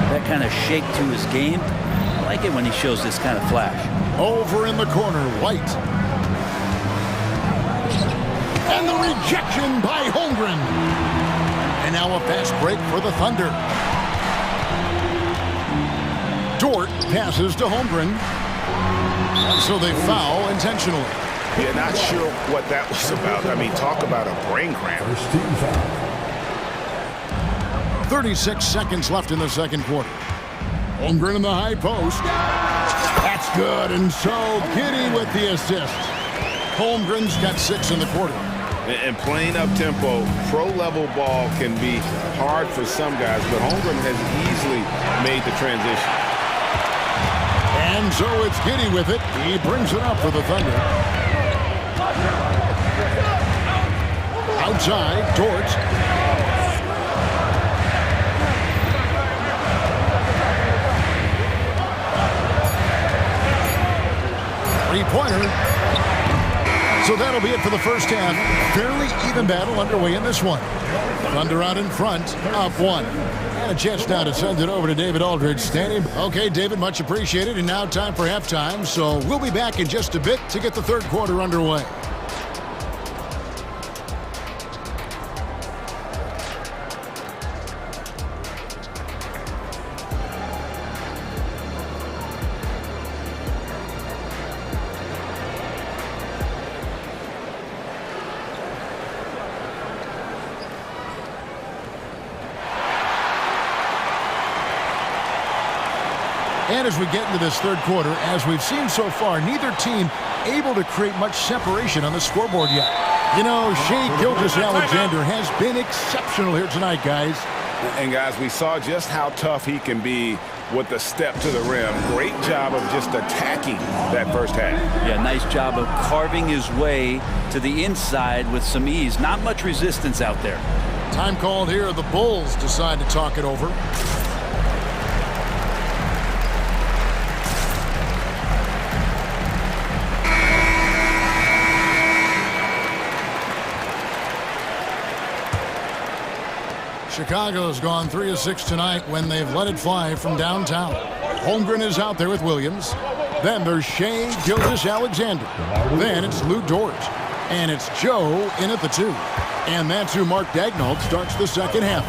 that kind of shake to his game. I like it when he shows this kind of flash. Over in the corner, White. And the rejection by Holmgren. And now a fast break for the Thunder. Dort passes to Holmgren. So they foul intentionally. Yeah, not sure what that was about. I mean, talk about a brain cramp. First team foul. 36 seconds left in the second quarter. Holmgren in the high post. That's good, and so Giddey with the assist. Holmgren's got 6 in the quarter. And playing up-tempo, pro-level ball can be hard for some guys, but Holmgren has easily made the transition. And so it's Giddey with it. He brings it up for the Thunder. Outside, Dort. Three-pointer. So that'll be it for the first half. Fairly even battle underway in this one. Thunder out in front, up 1. And a chance now to send it over to David Aldridge. Standing. Okay, David, much appreciated. And now time for halftime. So we'll be back in just a bit to get the third quarter underway. And as we get into this third quarter, as we've seen so far, neither team able to create much separation on the scoreboard yet. You know, Shai Gilgeous-Alexander has been exceptional here tonight, guys. And guys, we saw just how tough he can be with the step to the rim. Great job of just attacking that first half. Yeah, nice job of carving his way to the inside with some ease. Not much resistance out there. Time called here. The Bulls decide to talk it over. Chicago's gone 3 of 6 tonight when they've let it fly from downtown. Holmgren is out there with Williams. Then there's Shai Gilgeous-Alexander. Then it's Lou Dort. And it's Joe in at the 2. And that's who Mark Daigneault starts the second half.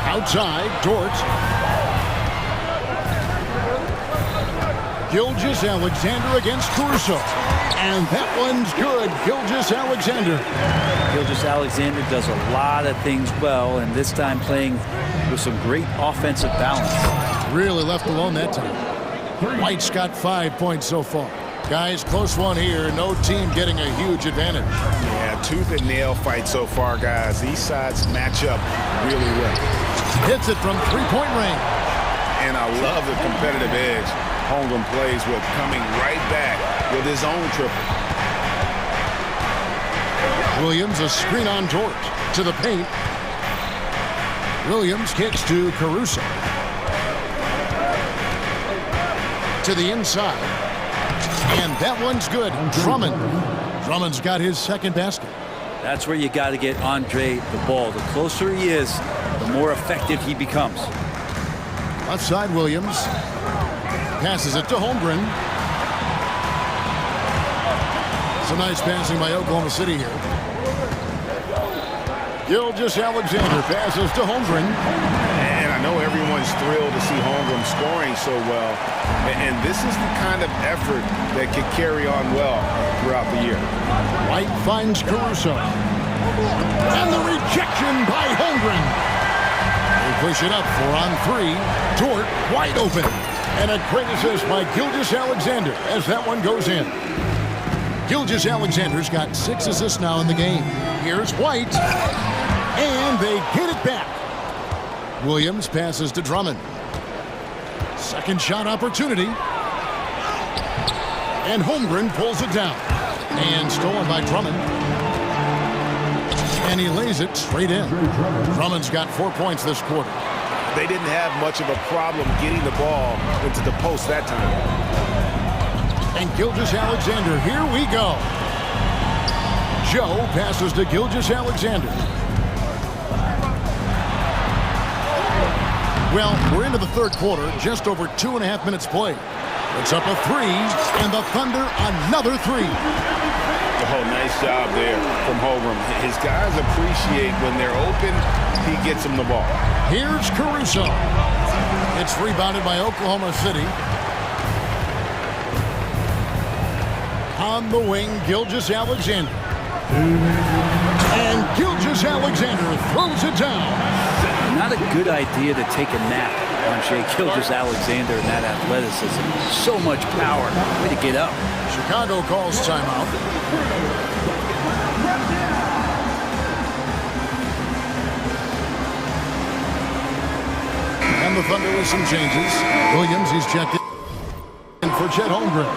Outside, Dort. Gilgeous-Alexander against Caruso. And that one's good. Gilgeous-Alexander. Gilgeous-Alexander does a lot of things well, and this time playing with some great offensive balance. Really left alone that time. White's got 5 points so far. Guys, close one here. No team getting a huge advantage. Yeah, tooth and nail fight so far, guys. These sides match up really well. Hits it from three-point range. And I love the competitive edge Holmgren plays with, coming right back with his own triple. Williams, a screen on Dort to the paint. Williams kicks to Caruso. To the inside. And that one's good. Drummond's got his second basket. That's where you got to get Andre the ball. The closer he is, the more effective he becomes. Left side, Williams passes it to Holmgren. Some nice passing by Oklahoma City here. Gilgeous-Alexander passes to Holmgren. And I know everyone's thrilled to see Holmgren scoring so well. And this is the kind of effort that can carry on well throughout the year. White finds Caruso. And the rejection by Holmgren. They push it up 4-on-3. Dort wide open. And a great assist by Gilgeous-Alexander as that one goes in. Gilgeous-Alexander's got 6 assists now in the game. Here's White. And they get it back. Williams passes to Drummond. Second shot opportunity. And Holmgren pulls it down. And stolen by Drummond. And he lays it straight in. Drummond's got 4 points this quarter. They didn't have much of a problem getting the ball into the post that time. And Gilgeous-Alexander, here we go. Joe passes to Gilgeous-Alexander. Well, we're into the third quarter, just over 2.5 minutes played. It's up a 3, and the Thunder another 3. Oh, nice job there from Holmgren. His guys appreciate when they're open, he gets them the ball. Here's Caruso. It's rebounded by Oklahoma City. On the wing, Gilgeous-Alexander. And Gilgeous-Alexander throws it down. Not a good idea to take a nap on Shai Gilgeous-Alexander and that athleticism. So much power. Way to get up. Chicago calls timeout. And the Thunder with some changes. Williams, he's checked in for Chet Holmgren.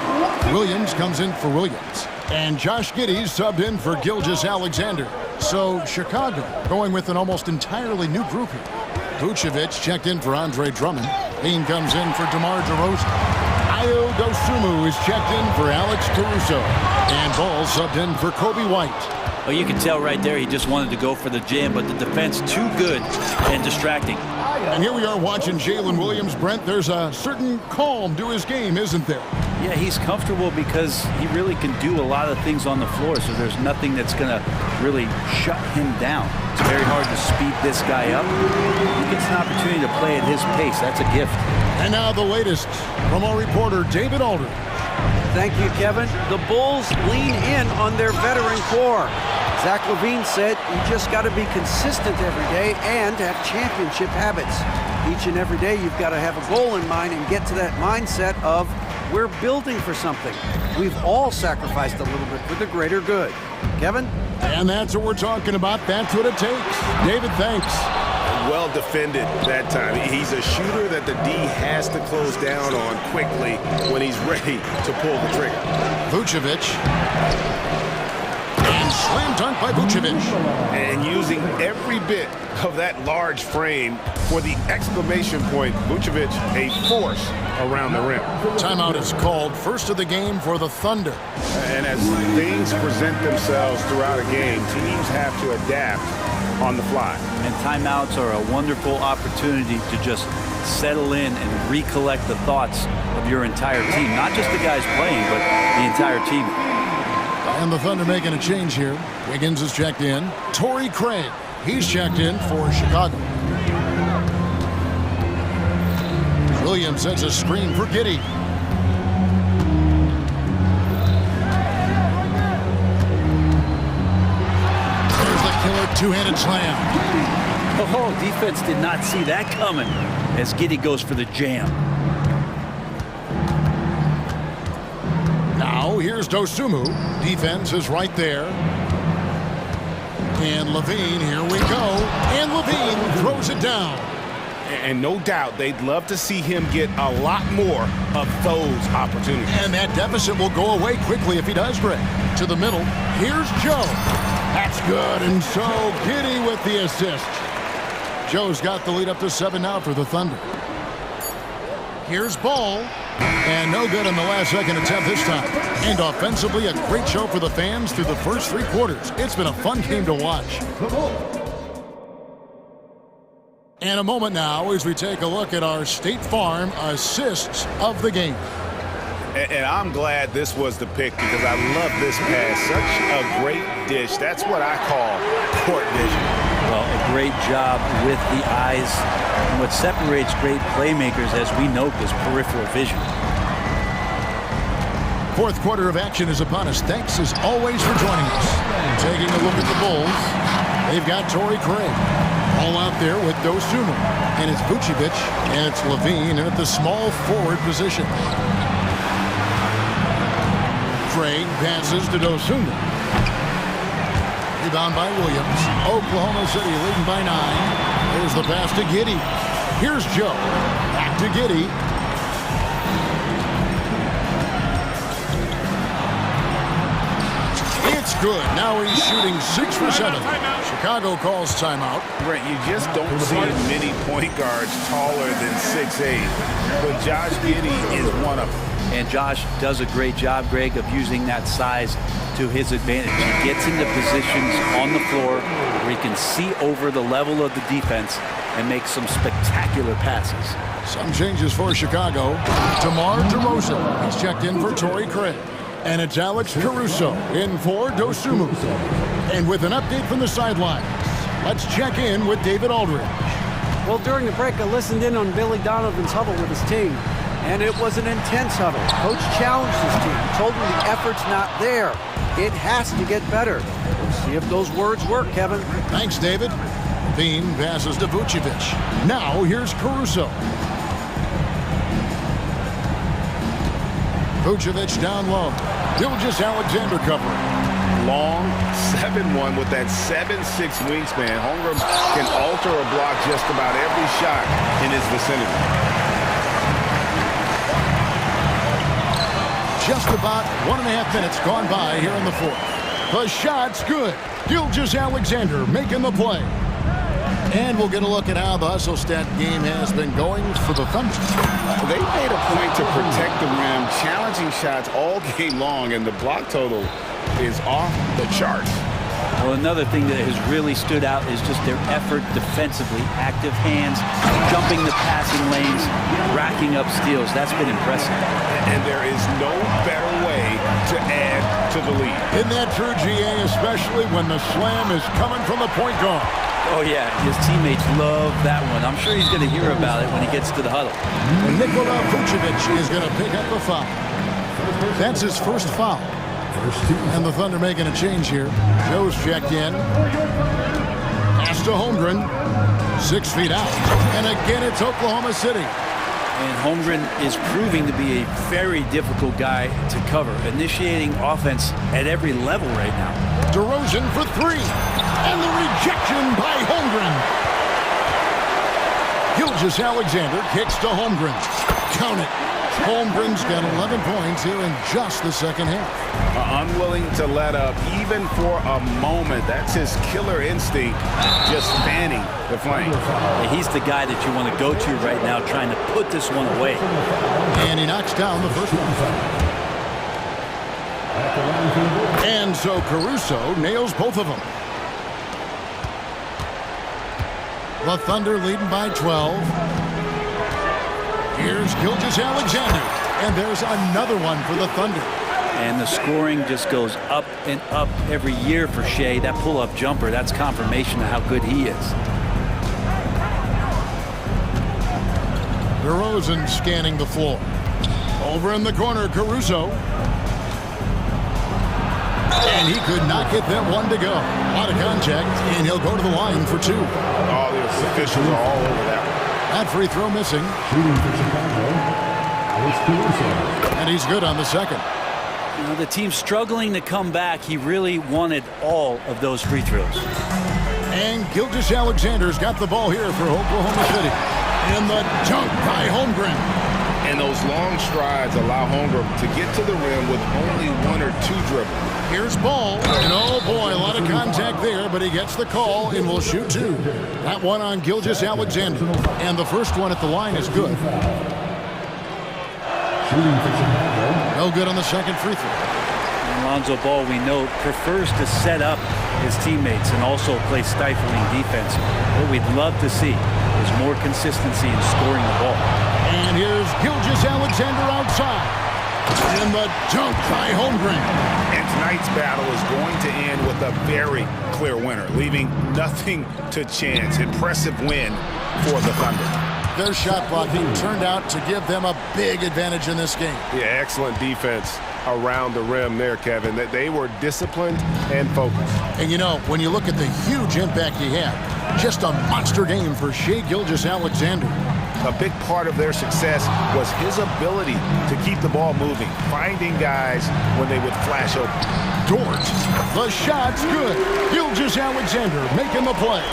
Williams comes in for Williams. And Josh Giddey's subbed in for Gilgeous-Alexander. So Chicago going with an almost entirely new group here. Vucevic checked in for Andre Drummond. Bean comes in for DeMar DeRozan. Ayo Dosunmu is checked in for Alex Caruso. And Ball subbed in for Kobe White. Well, you can tell right there he just wanted to go for the jam, but the defense too good and distracting. And here we are watching Jalen Williams. Brent, there's a certain calm to his game, isn't there? Yeah, he's comfortable because he really can do a lot of things on the floor, so there's nothing that's going to really shut him down. It's very hard to speed this guy up. He gets an opportunity to play at his pace. That's a gift. And now the latest from our reporter, David Aldridge. Thank you, Kevin. The Bulls lean in on their veteran core. Zach LaVine said you just got to be consistent every day and have championship habits. Each and every day you've got to have a goal in mind and get to that mindset of we're building for something. We've all sacrificed a little bit for the greater good. Kevin? And that's what we're talking about. That's what it takes. David, thanks. Well defended that time. He's a shooter that the D has to close down on quickly when he's ready to pull the trigger. Vucevic. And slam dunk by Vucevic. And using every bit of that large frame for the exclamation point. Vucevic, a force around the rim. Timeout is called. First of the game for the Thunder. And as things present themselves throughout a game, teams have to adapt on the fly. And timeouts are a wonderful opportunity to just settle in and recollect the thoughts of your entire team. Not just the guys playing, but the entire team. And the Thunder making a change here. Wiggins is checked in. Torrey Craig, he's checked in for Chicago. Williams sends a screen for Giddey. There's the killer two-handed slam. Oh, defense did not see that coming as Giddey goes for the jam. Now here's Dosunmu. Defense is right there. And LaVine, here we go. And LaVine throws it down. And no doubt they'd love to see him get a lot more of those opportunities. And that deficit will go away quickly if he does, Greg. To the middle. Here's Joe. That's good. And so Giddey with the assist. Joe's got the lead up to 7 now for the Thunder. Here's Ball. And no good in the last second attempt this time. And offensively, a great show for the fans through the first 3 quarters. It's been a fun game to watch. And a moment now as we take a look at our State Farm assists of the game. And I'm glad this was the pick because I love this pass. Such a great dish. That's what I call court vision. Well, a great job with the eyes. And what separates great playmakers, as we note, is peripheral vision. Fourth quarter of action is upon us. Thanks as always for joining us. Taking a look at the Bulls, they've got Torrey Craig all out there with Dosunmu. And it's Vucevic, and it's Levine, and at the small forward position. Craig passes to Dosunmu. Rebound by Williams. Oklahoma City leading by 9. There's the pass to Giddey. Here's Joe. Back to Giddey. It's good. Now he's shooting 6 for 7. Chicago calls timeout. Right, you just don't see as many point guards taller than 6'8". But Josh Giddey is one of them. And Josh does a great job, Greg, of using that size to his advantage. He gets into positions on the floor where he can see over the level of the defense and make some spectacular passes. Some changes for Chicago. DeMar DeRozan. He's checked in for Torrey Craig. And it's Alex Caruso in for Dosunmu. And with an update from the sidelines, let's check in with David Aldridge. Well, during the break, I listened in on Billy Donovan's huddle with his team. And it was an intense huddle. Coach challenged his team, told him the effort's not there. It has to get better. We'll see if those words work, Kevin. Thanks, David. Bean passes to Vucevic. Now here's Caruso. Vucevic down low. Gilgeous Alexander covering. Long 7'1" with that 7'6" wingspan. Holmgren can alter or block just about every shot in his vicinity. Just about 1.5 minutes gone by here in the fourth. The shot's good. Gilgeous Alexander making the play. And we'll get a look at how the hustle stat game has been going for the Thunder. They made a point to protect the rim, challenging shots all game long, and the block total is off the charts. Well, another thing that has really stood out is just their effort defensively. Active hands, jumping the passing lanes, racking up steals. That's been impressive. And there is no better way to add to the lead. Isn't that true, GA, especially when the slam is coming from the point guard? Oh, yeah. His teammates love that one. I'm sure he's going to hear about it when he gets to the huddle. And Nikola Vucevic is going to pick up the foul. That's his first foul. And the Thunder making a change here. Joe's checked in. Pass to Holmgren. 6 feet out. And again, it's Oklahoma City. And Holmgren is proving to be a very difficult guy to cover, initiating offense at every level right now. DeRozan for 3. And the rejection by Holmgren. Gilgeous Alexander kicks to Holmgren. Count it. Holmgren's got 11 points here in just the second half. Unwilling to let up even for a moment. That's his killer instinct, just fanning the flame. He's the guy that you want to go to right now, trying to put this one away. And he knocks down the first one. And so Caruso nails both of them. The Thunder leading by 12. Here's Gilgeous Alexander, and there's another one for the Thunder. And the scoring just goes up and up every year for Shea. That pull-up jumper, that's confirmation of how good he is. DeRozan scanning the floor. Over in the corner, Caruso. And he could not get that one to go. Out of contact, and he'll go to the line for 2. All the officials are all over that one. That free throw missing. And he's good on the second. You know, the team's struggling to come back. He really wanted all of those free throws. And Gilgeous Alexander's got the ball here for Oklahoma City. And the dunk by Holmgren. And those long strides allow Holmgren to get to the rim with only 1 or 2 dribbles. Here's Ball. And oh boy, a lot of contact there, but he gets the call and will shoot 2. That one on Gilgeous Alexander. And the first one at the line is good. Shooting for Chicago. No good on the second free throw. Lonzo Ball, we know, prefers to set up his teammates and also play stifling defense. What we'd love to see is more consistency in scoring the ball. And here's Gilgeous-Alexander outside. And the dunk by Holmgren. And tonight's battle is going to end with a very clear winner, leaving nothing to chance. Impressive win for the Thunder. Their shot blocking turned out to give them a big advantage in this game. Yeah, excellent defense around the rim there, Kevin. That they were disciplined and focused. And you know, when you look at the huge impact he had, just a monster game for Shai Gilgeous-Alexander. A big part of their success was his ability to keep the ball moving, finding guys when they would flash open. Dort, the shot's good. Gilgeous-Alexander making the play.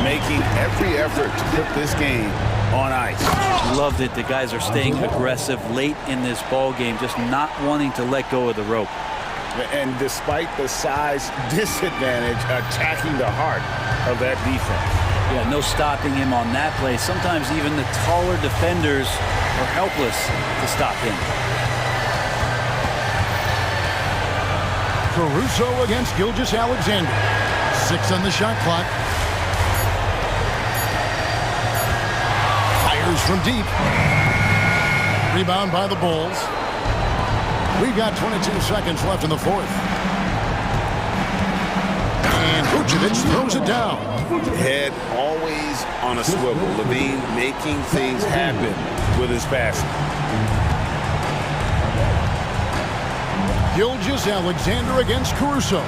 Making every effort to put this game on ice. Loved it. The guys are staying aggressive late in this ball game, just not wanting to let go of the rope. And despite the size disadvantage, attacking the heart of that defense. Yeah, no stopping him on that play. Sometimes even the taller defenders are helpless to stop him. Caruso against Gilgeous-Alexander. 6 on the shot clock. Fires from deep. Rebound by the Bulls. We've got 22 seconds left in the fourth. And Vucevic throws it down. Head always on a swivel. Levine making things happen with his passing. Gilgeous-Alexander against Caruso.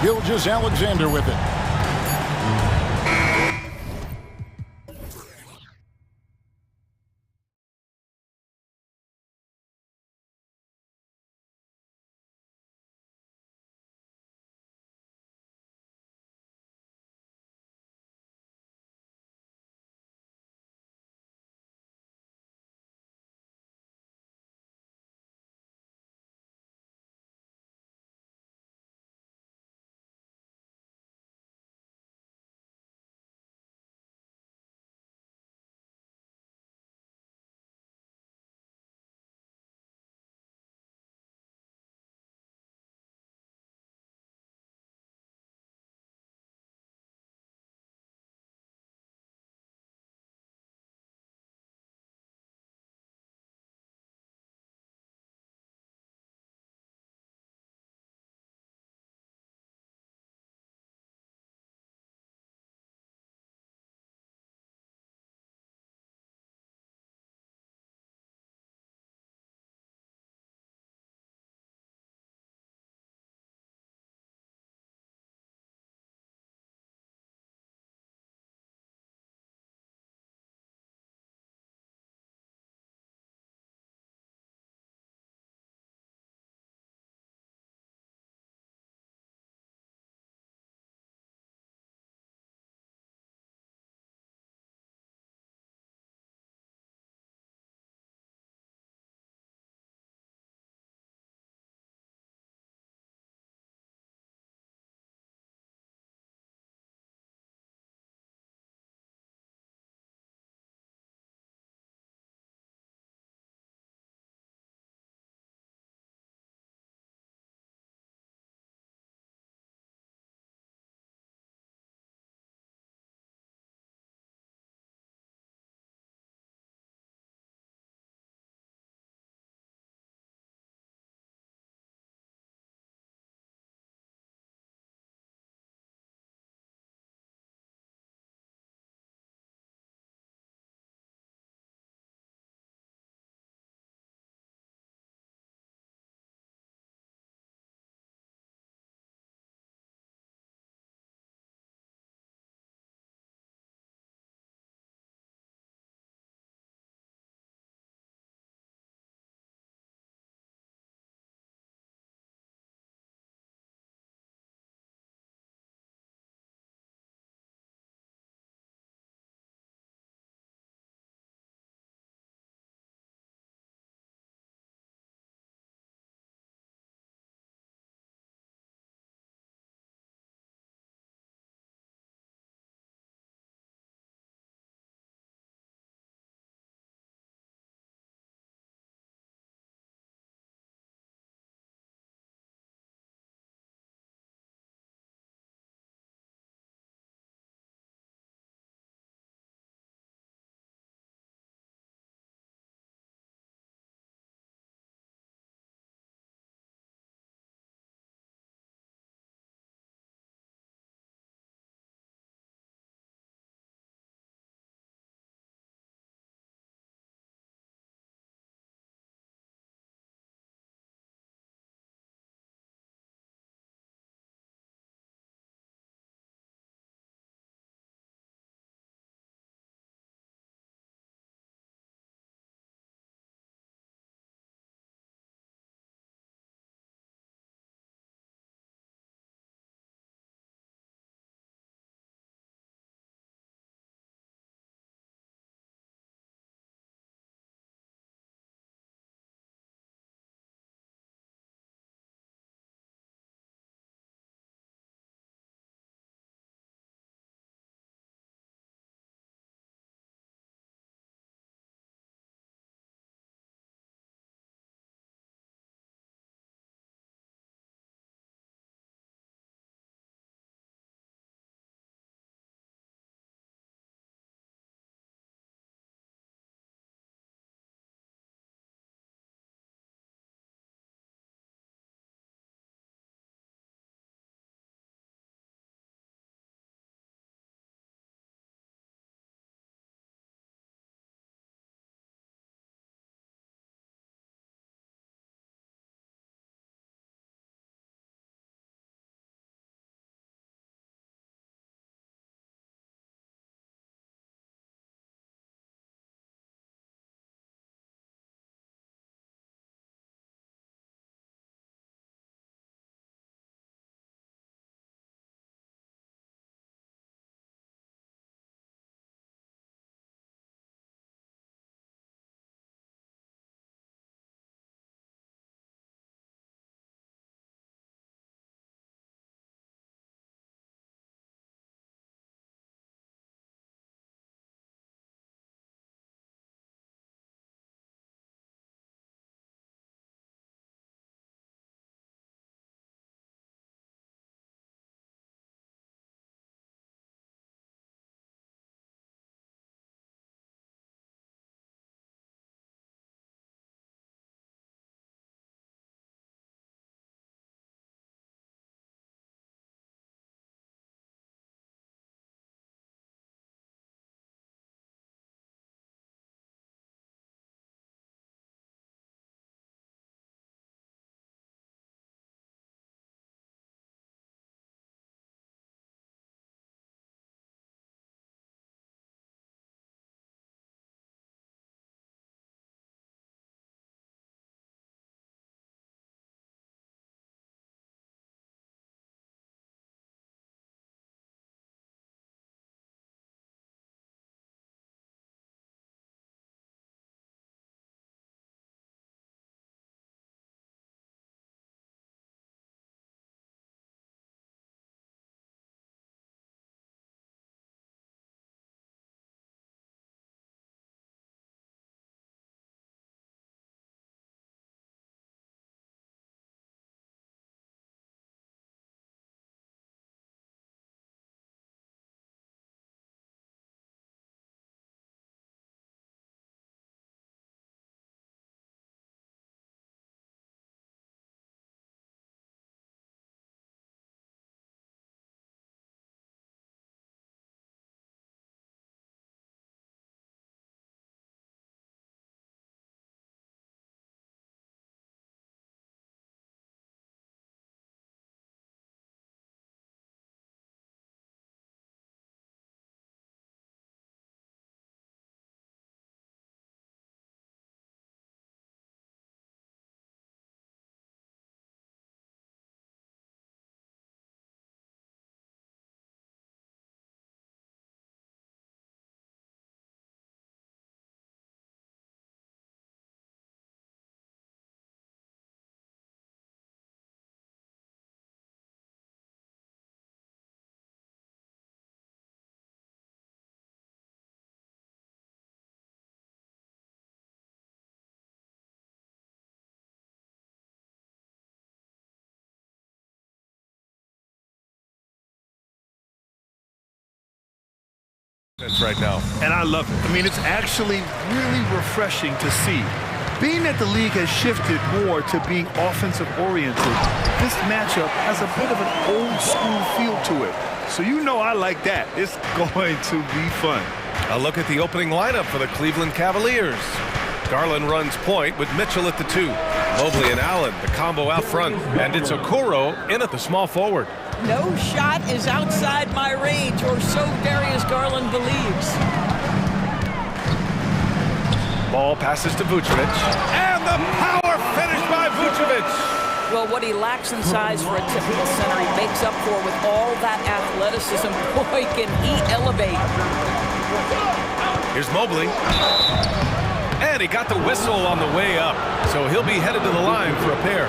Gilgeous-Alexander with it. offense right now. And I love it. I mean, it's actually really refreshing to see. Being that the league has shifted more to being offensive-oriented, this matchup has a bit of an old-school feel to it. So you know I like that. It's going to be fun. A look at the opening lineup for the Cleveland Cavaliers. Garland runs point with Mitchell at the 2. Mobley and Allen, the combo out front. And it's Okoro in at the small forward. No shot is outside my range, or so Darius Garland believes. Ball passes to Vucevic. And the power finish by Vucevic. Well, what he lacks in size for a typical center, he makes up for with all that athleticism. Boy, can he elevate. Here's Mobley. And he got the whistle on the way up. So he'll be headed to the line for a pair.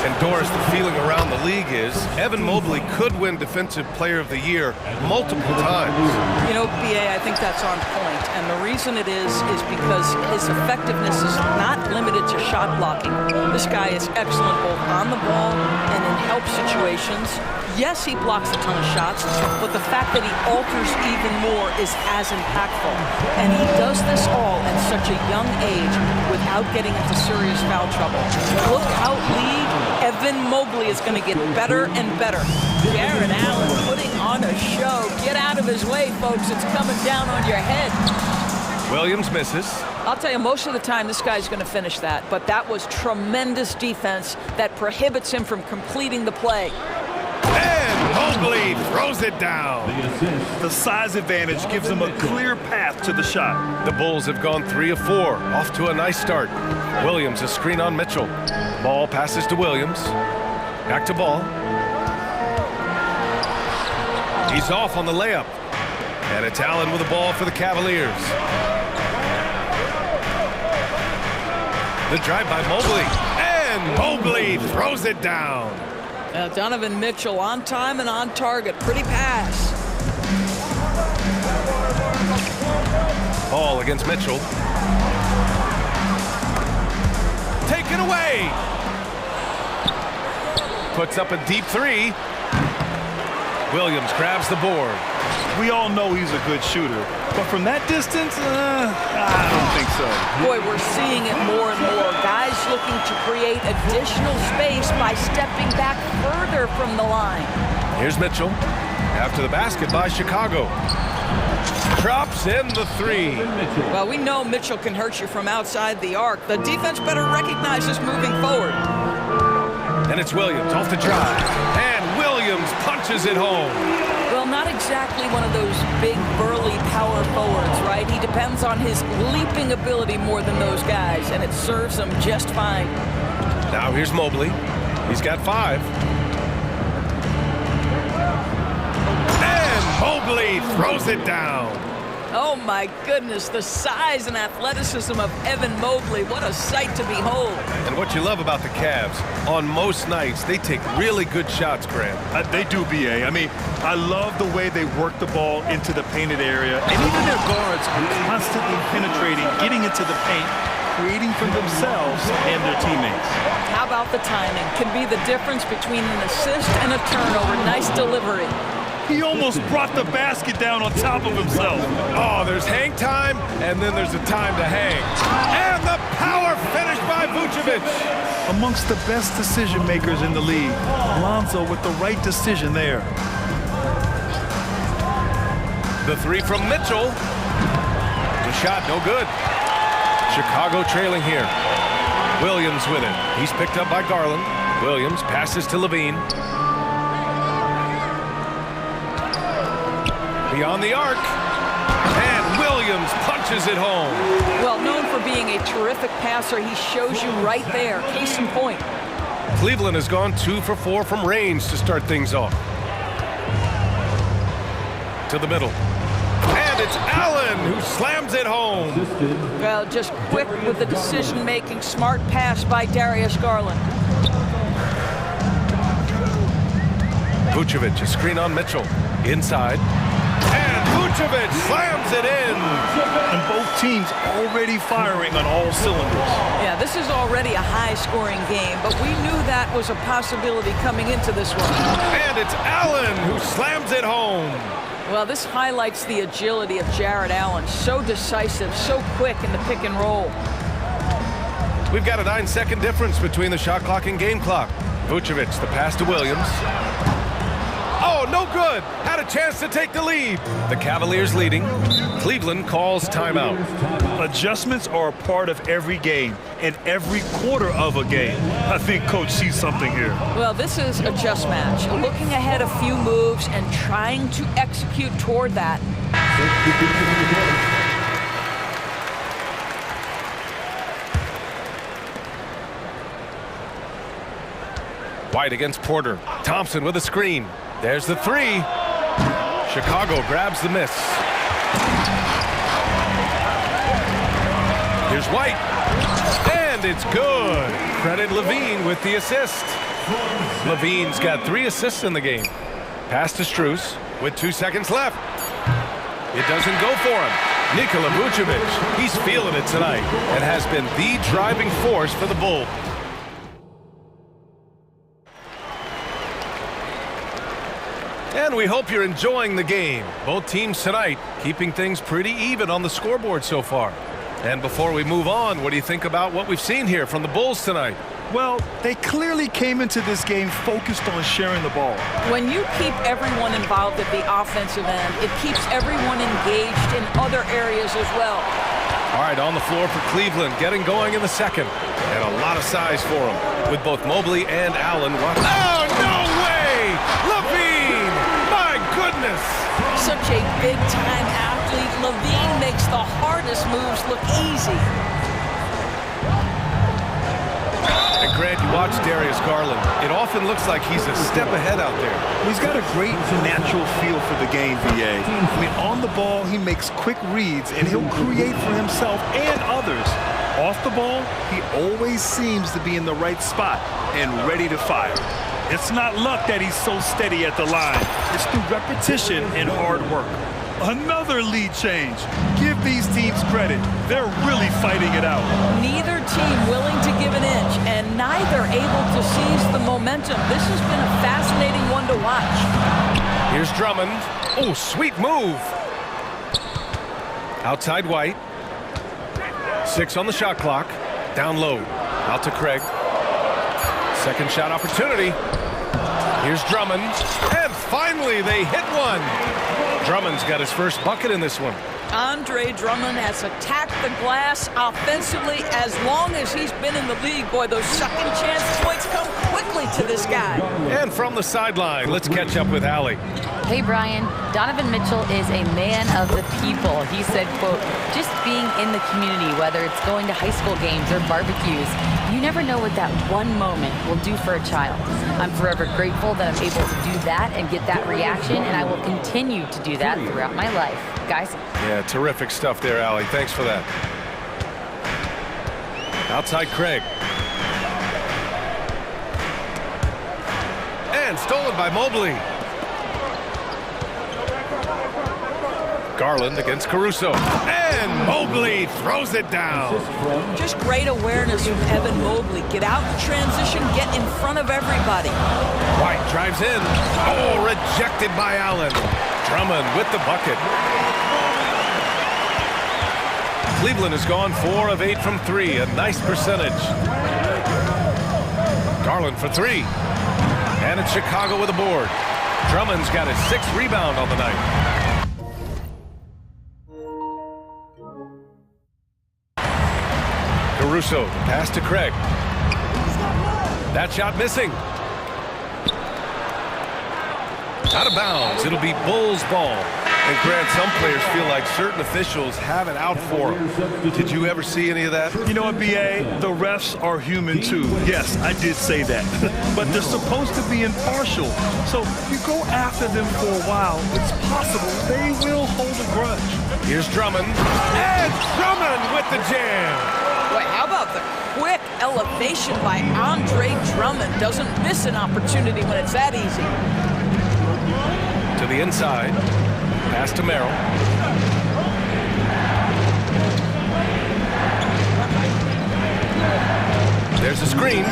And Doris, the feeling around the league is Evan Mobley could win Defensive Player of the Year multiple times. You know, BA, I think that's on point. And the reason it is because his effectiveness is not limited to shot blocking. This guy is excellent both on the ball and in help situations. Yes, he blocks a ton of shots, but the fact that he alters even more is as impactful. And he does this all at such a young age without getting into serious foul trouble. Look how Evan Mobley is going to get better and better. Jared Allen putting on a show. Get out of his way, folks. It's coming down on your head. Williams misses. I'll tell you, most of the time this guy's going to finish that, but that was tremendous defense that prohibits him from completing the play. And Mobley throws it down. The size advantage gives him a clear path to the shot. The Bulls have gone 3 of 4, off to a nice start. Williams, a screen on Mitchell. Ball passes to Williams. Back to Ball. He's off on the layup. And it's Allen with the ball for the Cavaliers. The drive by Mobley. And Mobley throws it down. Donovan Mitchell on time and on target. Pretty pass. Ball against Mitchell. Taken away. Puts up a deep 3. Williams grabs the board. We all know he's a good shooter, but from that distance, I don't think so. Boy, we're seeing it more and more. Guys looking to create additional space by stepping back further from the line. Here's Mitchell. After the basket by Chicago. Drops in the 3. Well, we know Mitchell can hurt you from outside the arc. The defense better recognize this moving forward. And it's Williams off the drive. And Williams punches it home. Well, not exactly one of those big, burly power forwards, right? He depends on his leaping ability more than those guys, and it serves him just fine. Now here's Mobley. He's got 5. And Mobley throws it down. Oh, my goodness, the size and athleticism of Evan Mobley. What a sight to behold. And what you love about the Cavs, on most nights, they take really good shots, Grant. They do, BA. I mean, I love the way they work the ball into the painted area. And even their guards are constantly penetrating, getting into the paint, creating for themselves and their teammates. How about the timing? Can be the difference between an assist and a turnover. Nice delivery. He almost brought the basket down on top of himself. Oh, there's hang time, and then there's a time to hang. And the power finish by Vucevic. Amongst the best decision makers in the league, Lonzo with the right decision there. The 3 from Mitchell. The shot, no good. Chicago trailing here. Williams with it. He's picked up by Garland. Williams passes to Levine. Beyond the arc. And Williams punches it home. Well, known for being a terrific passer, he shows you right there. Case in point. Cleveland has gone 2 for 4 from range to start things off. To the middle. And it's Allen who slams it home. Well, just quick with the decision-making. Smart pass by Darius Garland. Vucevic, a screen on Mitchell. Inside. And Vucevic slams it in. And both teams already firing on all cylinders. Yeah, this is already a high-scoring game, but we knew that was a possibility coming into this one. And it's Allen who slams it home. Well, this highlights the agility of Jared Allen. So decisive, so quick in the pick and roll. We've got a 9-second difference between the shot clock and game clock. Vucevic, the pass to Williams. Oh, no good. Had a chance to take the lead. The Cavaliers leading. Cleveland calls timeout. Adjustments are a part of every game and every quarter of a game. I think Coach sees something here. Well, this is a just match. Looking ahead a few moves and trying to execute toward that. White against Porter. Thompson with a screen. There's the three. Chicago grabs the miss. Here's White. And it's good. Credit Levine with the assist. Levine's got 3 assists in the game. Pass to Strus with 2 seconds left. It doesn't go for him. Nikola Vucevic, he's feeling it tonight and has been the driving force for the Bulls. And we hope you're enjoying the game. Both teams tonight keeping things pretty even on the scoreboard so far. And before we move on, what do you think about what we've seen here from the Bulls tonight? Well, they clearly came into this game focused on sharing the ball. When you keep everyone involved at the offensive end, it keeps everyone engaged in other areas as well. All right, on the floor for Cleveland, getting going in the second. And a lot of size for them, with both Mobley and Allen. Oh, no way! Levine! My goodness! Such a big-time athlete. Levine makes the hardest moves look easy. And Grant, you watch Darius Garland. It often looks like he's a step ahead out there. He's got a great natural feel for the game, VA. I mean, on the ball, he makes quick reads, and he'll create for himself and others. Off the ball, he always seems to be in the right spot and ready to fire. It's not luck that he's so steady at the line. It's through repetition and hard work. Another lead change. Give these teams credit. They're really fighting it out. Neither team willing to give an inch, and neither able to seize the momentum. This has been a fascinating one to watch. Here's Drummond. Oh, sweet move. Outside White. 6 on the shot clock. Down low. Out to Craig. Second shot opportunity. Here's Drummond. And finally, they hit one. Drummond's got his first bucket in this one. Andre Drummond has attacked the glass offensively as long as he's been in the league. Boy, those second chance points come quickly to this guy. And from the sideline, let's catch up with Allie. Hey, Brian. Donovan Mitchell is a man of the people. He said, quote, just being in the community, whether it's going to high school games or barbecues, you never know what that one moment will do for a child. I'm forever grateful that I'm able to do that and get that reaction, and I will continue to do that throughout my life. Guys? Yeah, terrific stuff there, Allie. Thanks for that. Outside Craig. And stolen by Mobley. Garland against Caruso. And Mobley throws it down. Just great awareness from Evan Mobley. Get out in transition, get in front of everybody. White drives in. Oh, rejected by Allen. Drummond with the bucket. Cleveland has gone 4 of 8 from 3, a nice percentage. Garland for 3. And it's Chicago with a board. Drummond's got his 6th rebound on the night. Caruso, pass to Craig. That shot missing. Out of bounds. It'll be Bulls ball. And Grant, some players feel like certain officials have it out for them. Did you ever see any of that? You know what, BA? The refs are human too. Yes, I did say that. But they're supposed to be impartial. So if you go after them for a while, it's possible they will hold a grudge. Here's Drummond. And Drummond with the jam. Wait, how about the quick elevation by Andre Drummond? Doesn't miss an opportunity when it's that easy. To the inside. Pass to Merrill. There's a screen.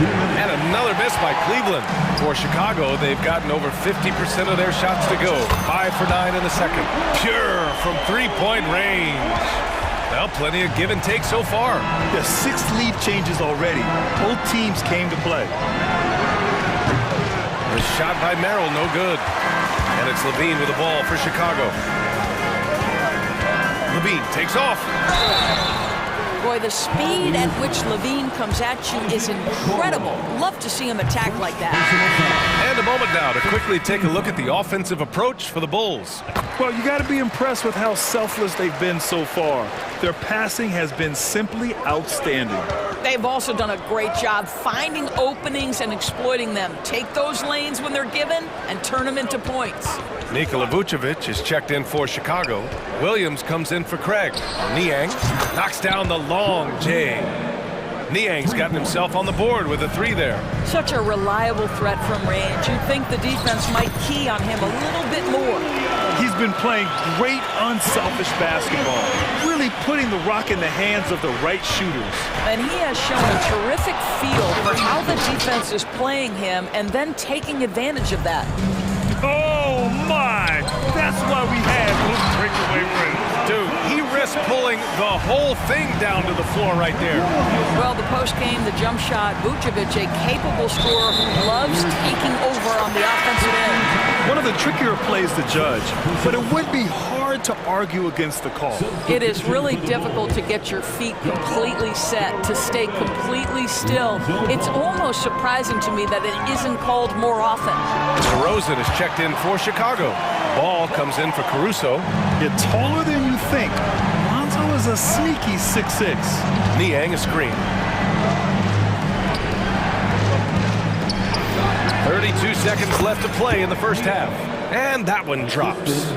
And another miss by Cleveland. For Chicago, they've gotten over 50% of their shots to go. 5 for 9 in the second. Pure from three-point range. Well, plenty of give and take so far. There's 6 lead changes already. Both teams came to play. The shot by Merrill, no good. And it's Levine with the ball for Chicago. Levine takes off. Boy, the speed at which Levine comes at you is incredible. Love to see him attack like that. And a moment now to quickly take a look at the offensive approach for the Bulls. Well, you got to be impressed with how selfless they've been so far. Their passing has been simply outstanding. They've also done a great job finding openings and exploiting them. Take those lanes when they're given and turn them into points. Nikola Vucevic is checked in for Chicago. Williams comes in for Craig. Niang knocks down the long J. Niang's gotten himself on the board with a 3 there. Such a reliable threat from range. You'd think the defense might key on him a little bit more. He's been playing great unselfish basketball, really putting the rock in the hands of the right shooters. And he has shown a terrific feel for how the defense is playing him and then taking advantage of that. Oh my! That's why we had those breakaway runs. Dude, he risked pulling the whole thing down to the floor right there. Well, the post game, the jump shot, Vucevic, a capable scorer who loves taking over on the offensive end. One of the trickier plays to judge, but it would be hard to argue against the call. It is really difficult to get your feet completely set, to stay completely still. It's almost surprising to me that it isn't called more often. DeRozan is checked in for Chicago. Ball comes in for Caruso. You're taller than you think. Lonzo is a sneaky 6'6". Niang a screen. 32 seconds left to play in the first half. And that one drops.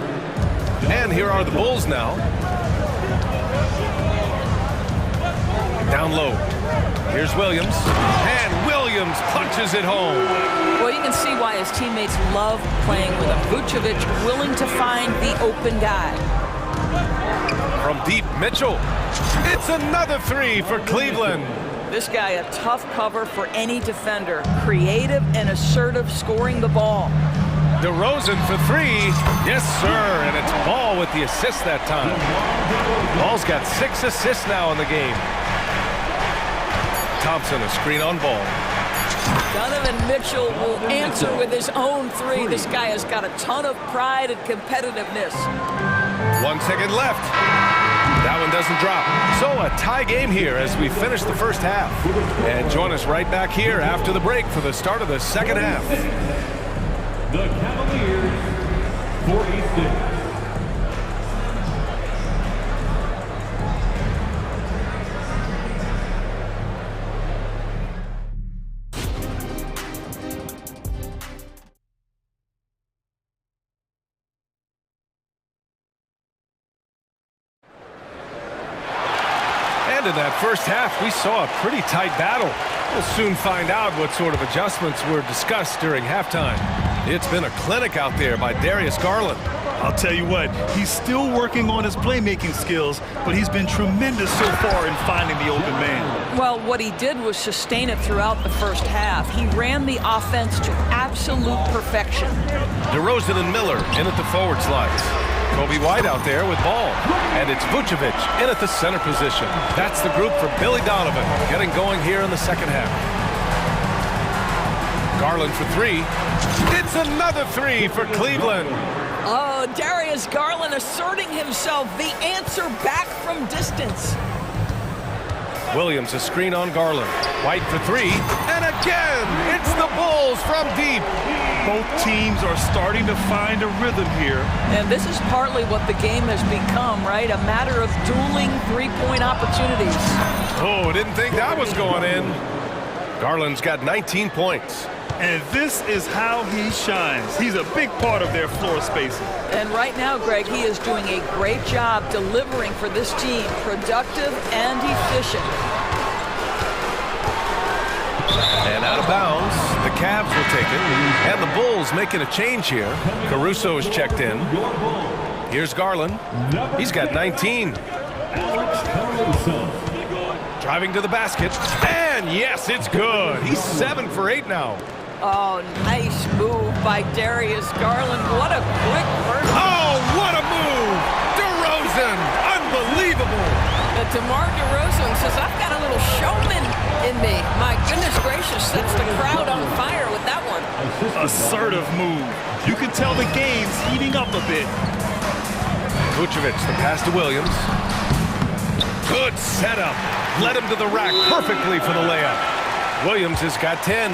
And here are the Bulls now. Down low. Here's Williams. And Williams punches it home. Well, you can see why his teammates love playing with him. Vucevic willing to find the open guy. From deep, Mitchell. It's another 3 for Cleveland. This guy a tough cover for any defender. Creative and assertive scoring the ball. DeRozan for 3. Yes, sir. And it's Ball with the assist that time. Ball's got 6 assists now in the game. Thompson a screen on Ball. Donovan Mitchell will answer with his own 3. This guy has got a ton of pride and competitiveness. 1 second left. That one doesn't drop. So a tie game here as we finish the first half. And join us right back here after the break for the start of the second half. The Cavaliers, 46. In that first half, we saw a pretty tight battle. We'll soon find out what sort of adjustments were discussed during halftime. It's been a clinic out there by Darius Garland. I'll tell you what, he's still working on his playmaking skills, but he's been tremendous so far in finding the open man. Well, what he did was sustain it throughout the first half. He ran the offense to absolute perfection. DeRozan and Miller in at the forward slides. Kobe White out there with Ball. And it's Vucevic in at the center position. That's the group for Billy Donovan getting going here in the second half. Garland for 3. It's another 3 for Cleveland. Oh, Darius Garland asserting himself, the answer back from distance. Williams a screen on Garland. White for 3. And again, it's the Bulls from deep. Both teams are starting to find a rhythm here. And this is partly what the game has become, right? A matter of dueling three-point opportunities. Oh, didn't think that was going in. Garland's got 19 points. And this is how he shines. He's a big part of their floor spacing. And right now, Greg, he is doing a great job delivering for this team, productive and efficient. And out of bounds, the Cavs will take it. And the Bulls making a change here. Caruso is checked in. Here's Garland. He's got 19. Driving to the basket. And yes, it's good. He's 7 for 8 now. Oh, nice move by Darius Garland. What a quick burst. Oh, what a move! DeRozan, unbelievable. DeMar DeRozan says, I've got a little showman in me. My goodness gracious, sets the crowd on fire with that one. Assertive move. You can tell the game's heating up a bit. Vucevic, the pass to Williams. Good setup. Led him to the rack perfectly for the layup. Williams has got 10.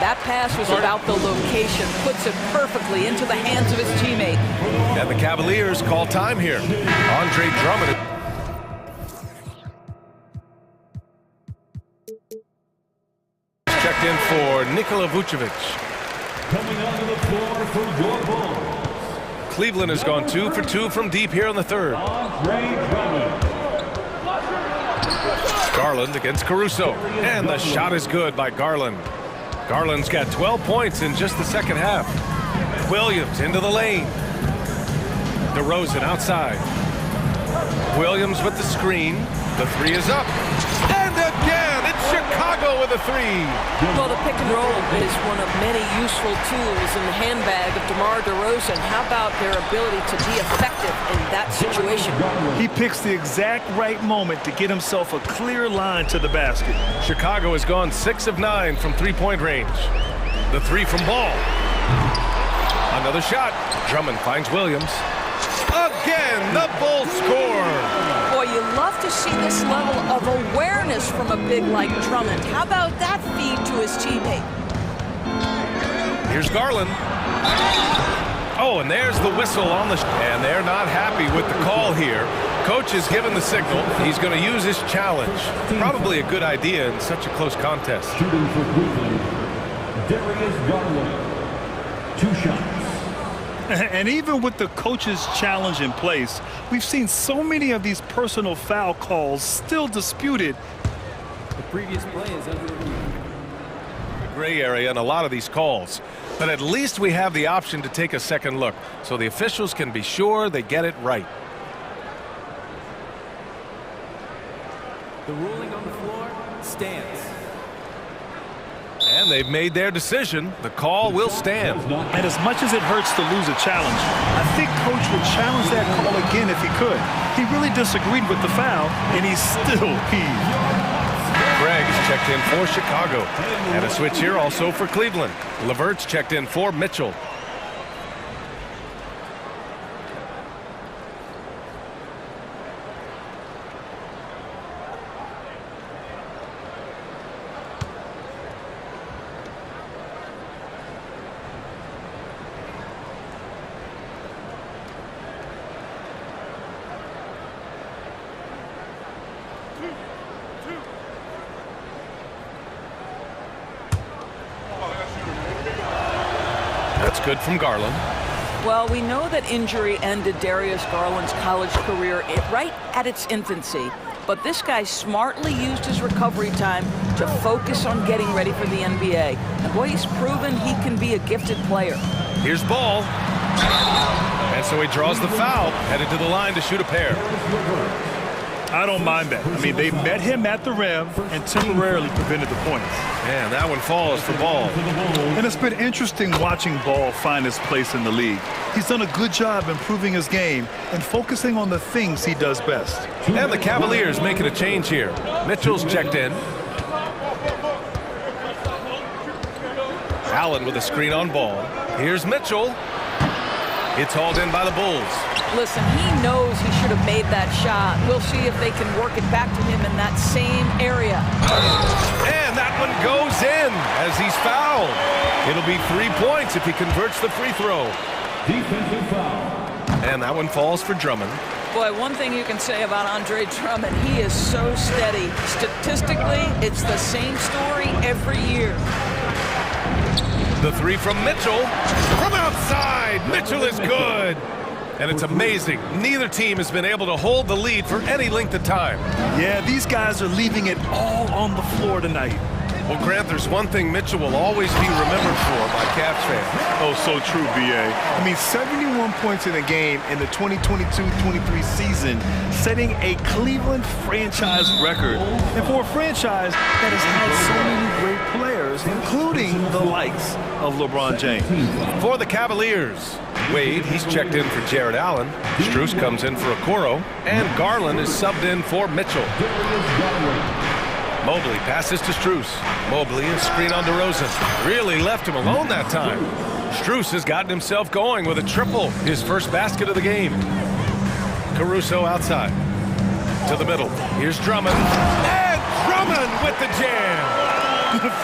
That pass was about the location. Puts it perfectly into the hands of his teammate. And the Cavaliers call time here. Andre Drummond. Checked in for Nikola Vucevic. Coming onto the floor for your Bulls, Cleveland has gone 2 for 2 from deep here in the third. Andre Drummond. Garland against Caruso. And the shot is good by Garland. Garland's got 12 points in just the second half. Williams into the lane. DeRozan outside. Williams with the screen. The three is up. And again, it's Chicago with a three. Well, the pick and roll is one of many useful tools in the handbag of DeMar DeRozan. How about their ability to be effective in that situation? He picks the exact right moment to get himself a clear line to the basket. Chicago has gone 6 of 9 from three-point range. The three from Ball. Another shot. Drummond finds Williams. Again, the Bulls score. Boy, you love to see this level of awareness from a big like Drummond. How about that feed to his teammate? Here's Garland. Oh, and there's the whistle on the... And they're not happy with the call here. Coach has given the signal. He's going to use his challenge. Probably a good idea in such a close contest. Shooting for Cleveland, Darius Garland. 2 shots. And even with the coach's challenge in place, we've seen so many of these personal foul calls still disputed. The previous play is under review. Gray area in a lot of these calls. But at least we have the option to take a second look, so the officials can be sure they get it right. The ruling on the floor stands. And they've made their decision. The call will stand. And as much as it hurts to lose a challenge, I think Coach would challenge that call again if he could. He really disagreed with the foul, and he's still peeved. Gregg's checked in for Chicago. And a switch here also for Cleveland. LeVert's checked in for Mitchell. That's good from Garland. Well, we know that injury ended Darius Garland's college career right at its infancy. But this guy smartly used his recovery time to focus on getting ready for the NBA. And boy, he's proven he can be a gifted player. Here's Ball. And so he draws the foul, headed to the line to shoot a pair. I don't mind that. I mean, they met him at the rim and temporarily prevented the points. And that one falls for Ball. And it's been interesting watching Ball find his place in the league. He's done a good job improving his game and focusing on the things he does best. And the Cavaliers making a change here. Mitchell's checked in. Allen with a screen on Ball. Here's Mitchell. It's hauled in by the Bulls. Listen, he knows he should have made that shot. We'll see if they can work it back to him in that same area. And that one goes in as he's fouled. It'll be 3 points if he converts the free throw. Defensive foul. And that one falls for Drummond. Boy, one thing you can say about Andre Drummond, he is so steady. Statistically, it's the same story every year. The three from Mitchell. From outside, Mitchell is good. And it's amazing. Neither team has been able to hold the lead for any length of time. Yeah, these guys are leaving it all on the floor tonight. Well, Grant, there's one thing Mitchell will always be remembered for by Cavs fans. Oh, so true, B.A. I mean, 71 points in a game in the 2022-23 season, setting a Cleveland franchise record. And for a franchise that has had so many great players, including the likes of LeBron James. For the Cavaliers, Wade, he's checked in for Jared Allen. Strus comes in for Okoro. And Garland is subbed in for Mitchell. Mobley passes to Strus. Mobley is screen on DeRozan. Really left him alone that time. Strus has gotten himself going with a triple, his first basket of the game. Caruso outside. To the middle. Here's Drummond. And Drummond with the jam.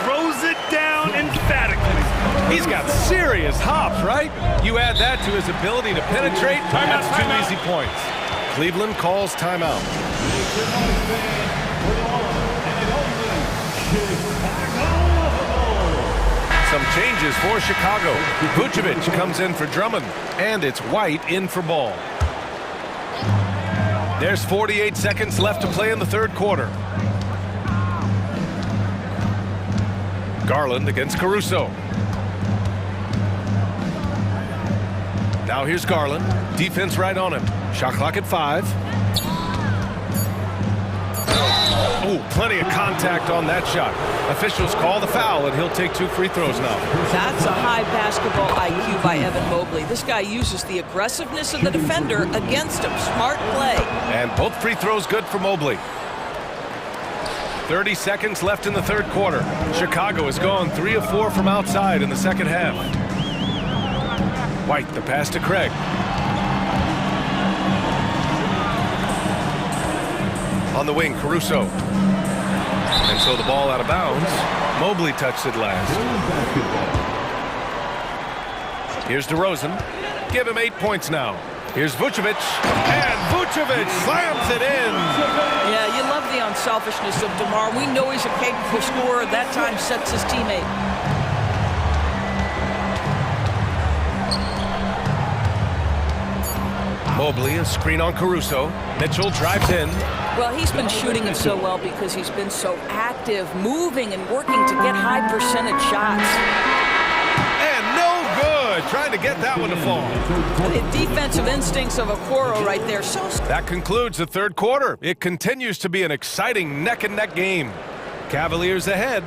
Throws it down emphatically. He's got serious hops, right? You add that to his ability to penetrate, that's two easy points. Cleveland calls timeout. Some changes for Chicago. Vucevic comes in for Drummond, and it's White in for Ball. There's 48 seconds left to play in the third quarter. Garland against Caruso. Now here's Garland. Defense right on him. Shot clock at 5. Oh, plenty of contact on that shot. Officials call the foul, and he'll take 2 free throws now. That's a high basketball IQ by Evan Mobley. This guy uses the aggressiveness of the defender against him. Smart play. And both free throws good for Mobley. 30 seconds left in the third quarter. Chicago has gone 3 of 4 from outside in the second half. White, the pass to Craig. On the wing, Caruso. And so the ball out of bounds. Mobley touched it last. Here's DeRozan. Give him 8 points now. Here's Vucevic. And Vucevic slams it in. Yeah, you love the unselfishness of DeMar. We know he's a capable scorer. That time sets his teammate. Mobley, a screen on Caruso. Mitchell drives in. Well, he's been shooting it so well because he's been so active, moving and working to get high percentage shots. And no good. Trying to get that one to fall. The defensive instincts of Okoro right there. That concludes the third quarter. It continues to be an exciting neck-and-neck game. Cavaliers ahead,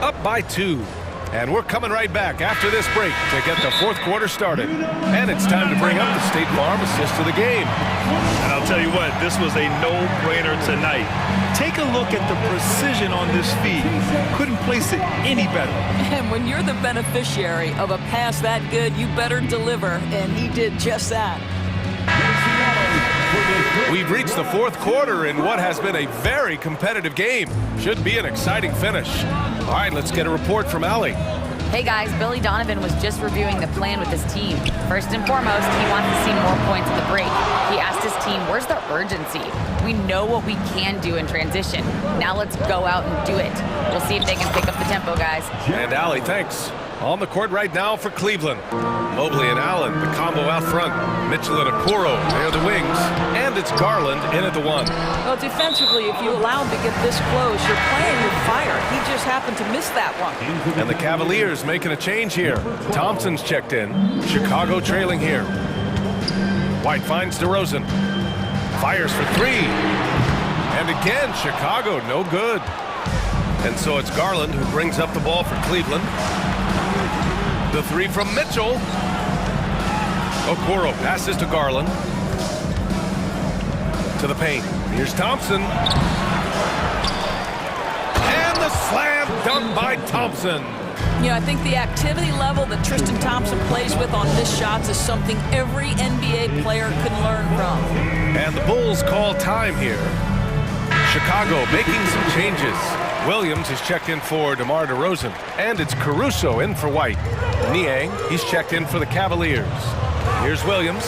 up by 2. And we're coming right back after this break to get the fourth quarter started. And it's time to bring up the State Farm assist of the game. And I'll tell you what, this was a no-brainer tonight. Take a look at the precision on this feed. Couldn't place it any better. And when you're the beneficiary of a pass that good, you better deliver. And he did just that. We've reached the fourth quarter in what has been a very competitive game. Should be an exciting finish. All right, let's get a report from Allie. Hey guys, Billy Donovan was just reviewing the plan with his team. First and foremost, he wants to see more points at the break. He asked his team, where's the urgency? We know what we can do in transition. Now let's go out and do it. We'll see if they can pick up the tempo, guys. And Allie, thanks. On the court right now for Cleveland. Mobley and Allen, the combo out front. Mitchell and Okoro, they're the wings. And it's Garland in at the 1. Well, defensively, if you allow him to get this close, you're playing with fire. He just happened to miss that one. And the Cavaliers making a change here. Thompson's checked in. Chicago trailing here. White finds DeRozan. Fires for 3. And again, Chicago, no good. And so it's Garland who brings up the ball for Cleveland. The 3 from Mitchell. Okoro passes to Garland. To the paint. Here's Thompson. And the slam dunk by Thompson. You know, I think the activity level that Tristan Thompson plays with on missed shots is something every NBA player can learn from. And the Bulls call time here. Chicago making some changes. Williams is checked in for DeMar DeRozan. And it's Caruso in for White. Niang, he's checked in for the Cavaliers. Here's Williams.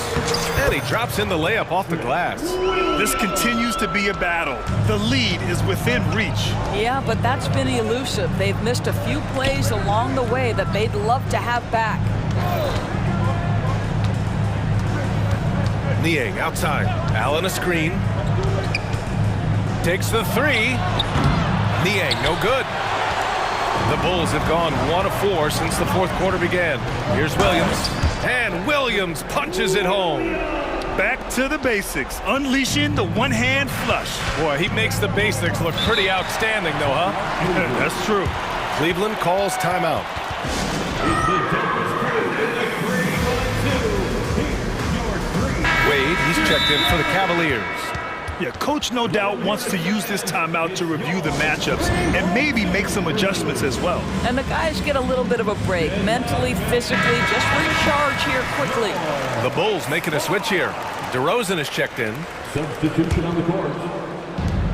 And he drops in the layup off the glass. This continues to be a battle. The lead is within reach. Yeah, but that's been elusive. They've missed a few plays along the way that they'd love to have back. Niang outside. Allen a screen. Takes the 3. Niang, no good. The Bulls have gone 1 of 4 since the fourth quarter began. Here's Williams, and Williams punches it home. Back to the basics, unleashing the one-hand flush. Boy, he makes the basics look pretty outstanding, though, huh? That's true. Cleveland calls timeout. Wade, he's checked in for the Cavaliers. Yeah, coach no doubt wants to use this timeout to review the matchups and maybe make some adjustments as well. And the guys get a little bit of a break, mentally, physically, just recharge here quickly. The Bulls making a switch here. DeRozan is checked in. Substitution on the court.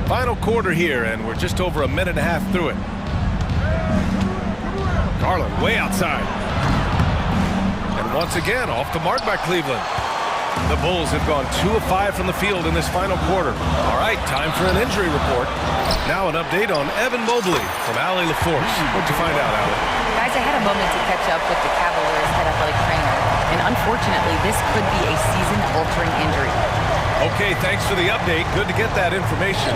Final quarter here, and we're just over a minute and a half through it. Garland way outside. And once again, off the mark by Cleveland. The Bulls have gone 2 of 5 from the field in this final quarter. All right, time for an injury report. Now an update on Evan Mobley from Allie LaForce. What'd you find out, Allie? Guys, I had a moment to catch up with the Cavaliers head athletic trainer, and unfortunately, this could be a season-altering injury. Okay, thanks for the update. Good to get that information.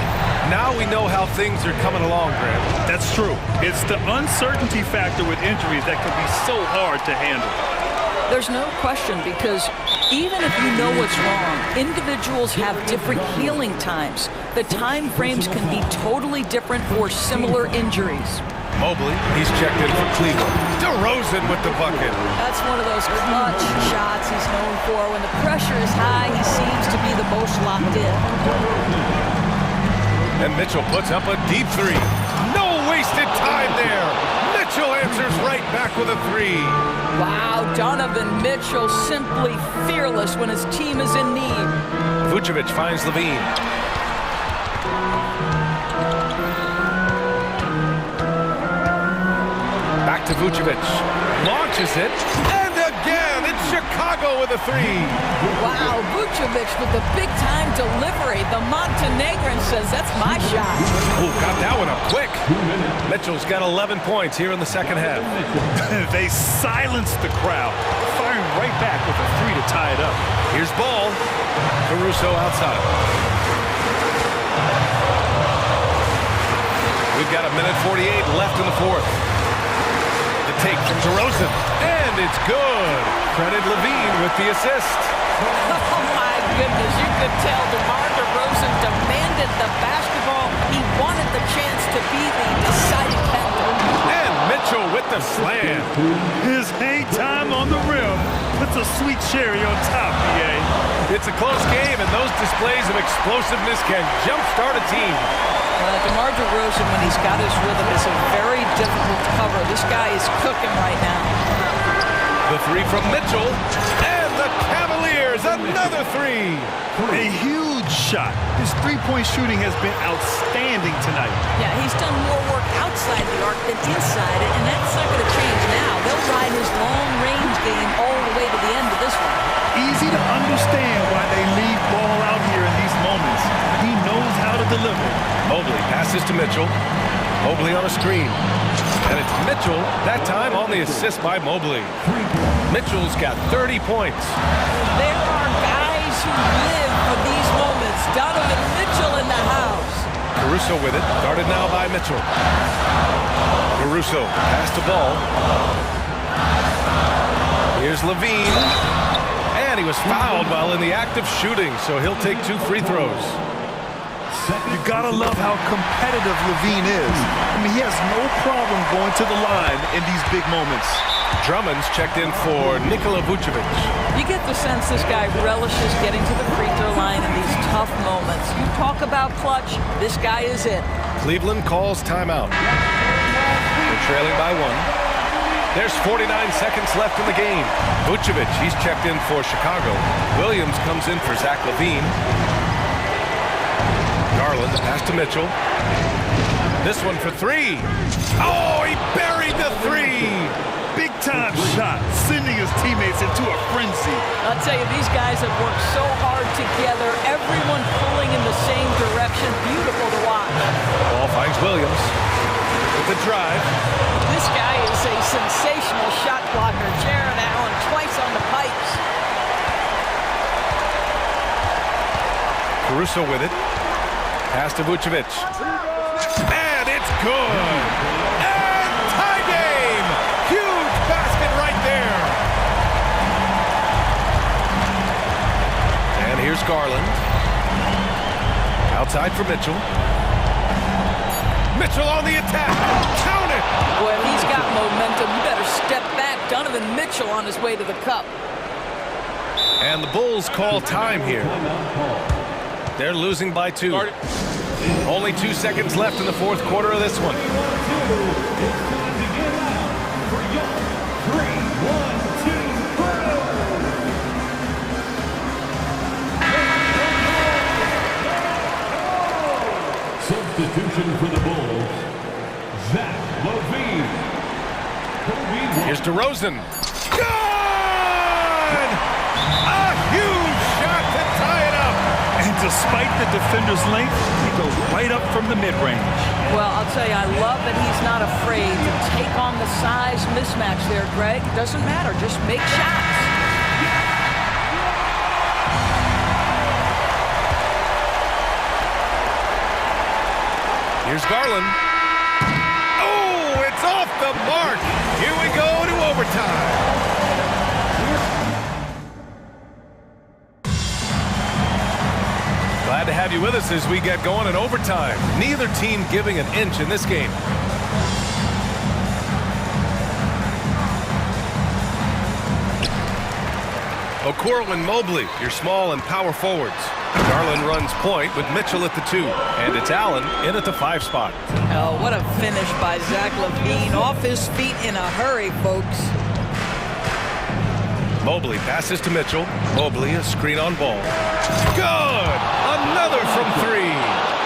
Now we know how things are coming along, Grant. That's true. It's the uncertainty factor with injuries that can be so hard to handle. There's no question, because even if you know what's wrong, individuals have different healing times. The time frames can be totally different for similar injuries. Mobley, he's checked in for Cleveland. DeRozan with the bucket. That's one of those clutch shots he's known for. When the pressure is high, he seems to be the most locked in. And Mitchell puts up a deep three. No wasted time there. Mitchell answers right back with a three. Wow, Donovan Mitchell simply fearless when his team is in need. Vucevic finds Levine. Back to Vucevic. Launches it. And again, it's Chicago with a three. Wow, Vucevic with the big-time delivery. The Montenegrin says, that's my shot. Oh, got that one up quick. Mitchell's got 11 points here in the second half. They silenced the crowd, firing right back with a three to tie it up. Here's Ball. Caruso outside. We've got a minute 48 left in the fourth. The take from DeRozan, and it's good. Credit Levine with the assist. Oh my goodness, you could tell DeMar DeRozan demanded the basketball. He wanted the chance to be the deciding factor. And Mitchell with the slam. His hang time on the rim puts a sweet cherry on top, PA. It's a close game, and those displays of explosiveness can jumpstart a team. DeMar DeRozan, when he's got his rhythm, is a very difficult cover. This guy is cooking right now. The three from Mitchell, and the Cavaliers, another three. A huge shot. His three-point shooting has been outstanding tonight. Yeah, he's done more work outside the arc than inside it, and that's not going to change now. They'll ride his long-range game all the way to the end of this one. Easy to understand why they leave Ball out here in these moments. He knows how to deliver. Mobley passes to Mitchell. Mobley on a screen. And it's Mitchell, that time on the assist by Mobley. Mitchell's got 30 points. There are guys who live for these moments. Donovan Mitchell in the house. Caruso with it, guarded now by Mitchell. Caruso pass the ball. Here's Levine. And he was fouled while in the act of shooting, so he'll take 2 free throws. You gotta love how competitive Levine is. I mean, he has no problem going to the line in these big moments. Drummond's checked in for Nikola Vucevic. You get the sense this guy relishes getting to the free throw line in these tough moments. You talk about clutch, this guy is it. Cleveland calls timeout. They're trailing by 1. There's 49 seconds left in the game. Vucevic, he's checked in for Chicago. Williams comes in for Zach LaVine. Garland, pass to Mitchell. This one for 3. Oh, he buried the 3. Big-time shot, sending his teammates into a frenzy. I'll tell you, these guys have worked so hard together. Everyone pulling in the same direction. Beautiful to watch. Ball finds Williams with the drive. This guy is a sensational shot blocker. Jared Allen twice on the pipes. Caruso with it. Pass to Vucevic. And it's good. And Garland. Outside for Mitchell. Mitchell on the attack. Count it! Boy, if he's got momentum, you better step back. Donovan Mitchell on his way to the cup. And the Bulls call time here. They're losing by 2. Only 2 seconds left in the fourth quarter of this one. Substitution for the Bulls, Zach LaVine. Here's DeRozan. Good! A huge shot to tie it up. And despite the defender's length, he goes right up from the mid-range. Well, I'll tell you, I love that he's not afraid to take on the size mismatch there, Greg. Doesn't matter, just make shots. Here's Garland. Oh, it's off the mark. Here we go to overtime. Glad to have you with us as we get going in overtime. Neither team giving an inch in this game. Okoro and Mobley, your small and power forwards. Garland runs point with Mitchell at the 2, and it's Allen in at the 5 spot. Oh, what a finish by Zach LaVine. Off his feet in a hurry, folks. Mobley passes to Mitchell. Mobley, a screen on ball. Good! Another from 3.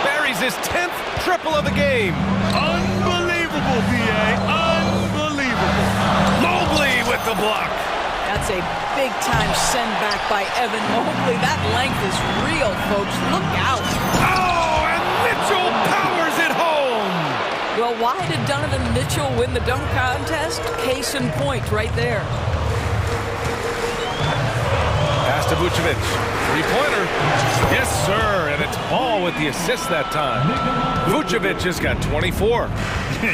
Buries his 10th triple of the game. Unbelievable, B.A. Unbelievable. Mobley with the block. That's a big-time send back by Evan Mobley. That length is real, folks. Look out. Oh, and Mitchell powers it home. Well, why did Donovan Mitchell win the dunk contest? Case in point right there. Pass to Vucevic. Three-pointer. Yes, sir. And it's Ball with the assist that time. Vucevic has got 24.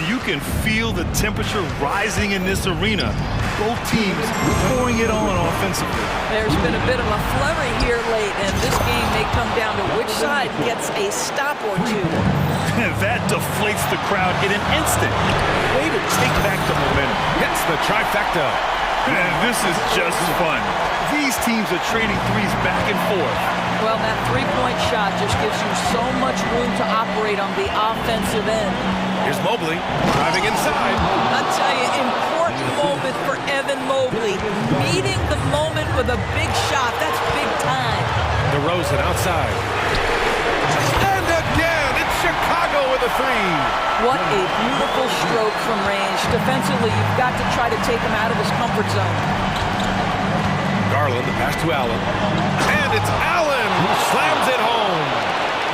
You can feel the temperature rising in this arena. Both teams pouring it on offensively. There's been a bit of a flurry here late, and this game may come down to which side gets a stop or two. That deflates the crowd in an instant. Way to take back the momentum. Hits the trifecta. Man, this is just fun. These teams are trading threes back and forth. Well, that three-point shot just gives you so much room to operate on the offensive end. Here's Mobley driving inside. I'll tell you, important moment for Evan Mobley. Meeting the moment with a big shot. That's big time. DeRozan outside. And again, it's Chicago with a 3. What a beautiful stroke from range. Defensively, you've got to try to take him out of his comfort zone. Garland, the pass to Allen. And it's Allen who slams it home.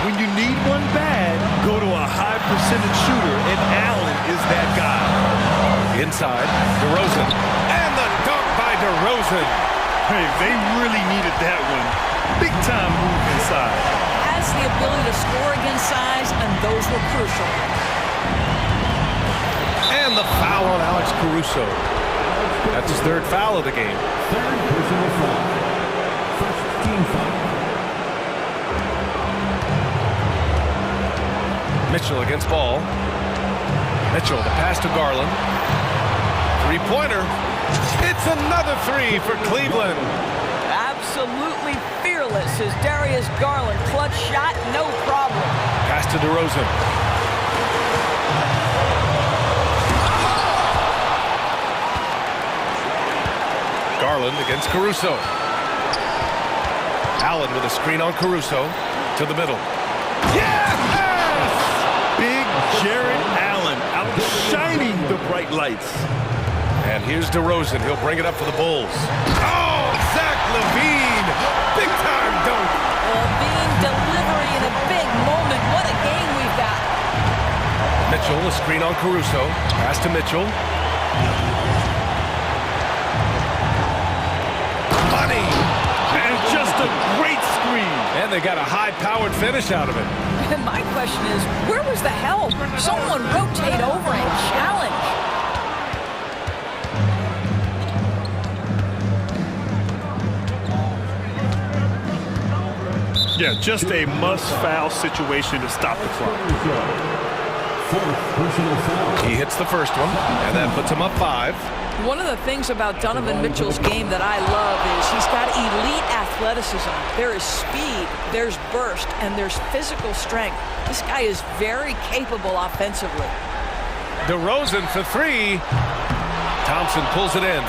When you need one bad, go to a high percentage shooter, and Allen is that guy. Inside, DeRozan. And the dunk by DeRozan. Hey, they really needed that one. Big time move inside. Has the ability to score against size, and those were crucial. And the foul on Alex Caruso. That's his 3rd foul of the game. 3rd personal foul. 1st team foul. Mitchell against Ball. Mitchell, the pass to Garland. Three-pointer. It's another 3 for Cleveland. Absolutely fearless is Darius Garland. Clutch shot, no problem. Pass to DeRozan. Garland against Caruso. Allen with a screen on Caruso to the middle. Yes! Big Jared Allen outshining the bright lights. And here's DeRozan. He'll bring it up for the Bulls. Oh, Zach LaVine! Big-time dunk! LaVine delivery in a big moment. What a game we've got. Mitchell, a screen on Caruso. Pass to Mitchell. Money! And just a great screen. And they got a high-powered finish out of it. And my question is, where was the help? Someone rotate over and challenge. Yeah, just a must-foul situation to stop the clock. He hits the first one, and that puts him up 5. One of the things about Donovan Mitchell's game that I love is he's got elite athleticism. There is speed, there's burst, and there's physical strength. This guy is very capable offensively. DeRozan for 3. Thompson pulls it in.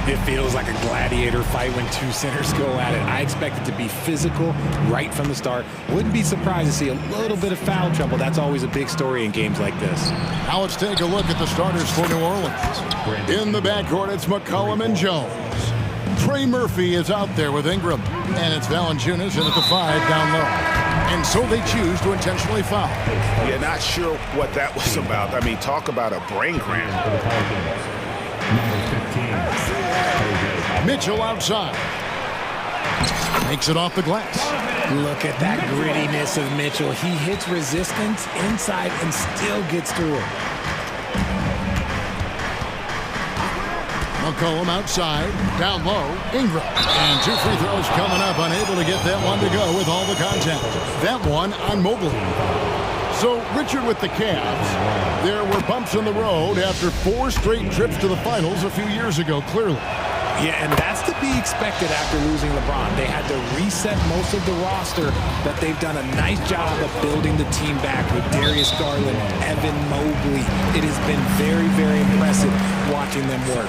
It feels like a gladiator fight when two centers go at it. I expect it to be physical right from the start. Wouldn't be surprised to see a little bit of foul trouble. That's always a big story in games like this. Now let's take a look at the starters for New Orleans. In the backcourt, it's McCollum and Jones. Trey Murphy is out there with Ingram. And it's Valanciunas in at the 5 down low. And so they choose to intentionally foul. Yeah, not sure what that was about. I mean, talk about a brain cramp. Mitchell outside. Makes it off the glass. Look at that grittiness of Mitchell. He hits resistance inside and still gets through it. McCollum outside, down low, Ingram. And 2 free throws coming up, unable to get that one to go with all the contact. That one on Mobley. So, Richard with the Cavs, there were bumps in the road after 4 straight trips to the finals a few years ago, clearly. Yeah, and that's to be expected after losing LeBron. They had to reset most of the roster, but they've done a nice job of building the team back with Darius Garland, Evan Mobley. It has been very, very impressive watching them work.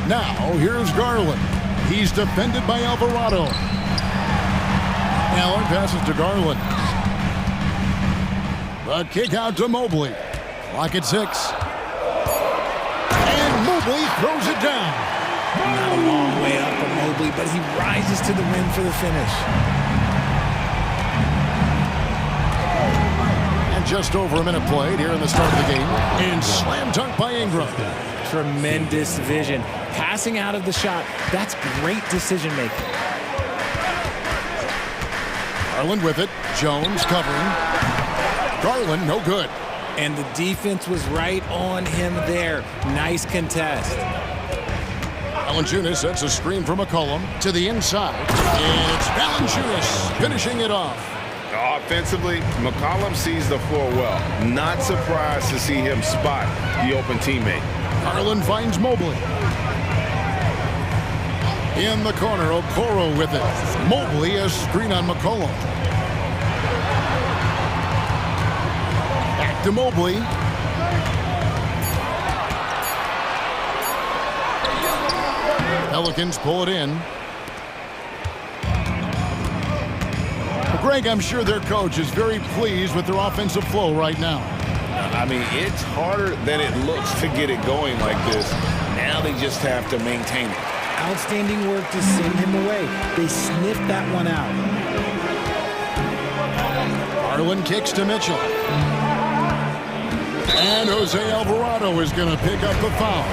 Now, here's Garland. He's defended by Alvarado. Allen passes to Garland. The kick out to Mobley. Clock at 6. And Mobley throws it down. Not a long way up for Mobley, but he rises to the rim for the finish. And just over a minute played here in the start of the game. And slam dunk by Ingram. Tremendous vision. Passing out of the shot, that's great decision making. Garland with it. Jones covering. Garland, no good. And the defense was right on him there. Nice contest. Valanciunas sets a screen from McCollum to the inside. And it's Valanciunas finishing it off. Offensively, McCollum sees the floor well. Not surprised to see him spot the open teammate. Garland finds Mobley. In the corner, Okoro with it. Mobley a screen on McCollum. Back to Mobley. Pelicans pull it in. Greg, I'm sure their coach is very pleased with their offensive flow right now. I mean, it's harder than it looks to get it going like this. Now they just have to maintain it. Outstanding work to send him away. They sniffed that one out. Garland kicks to Mitchell. And Jose Alvarado is going to pick up the foul.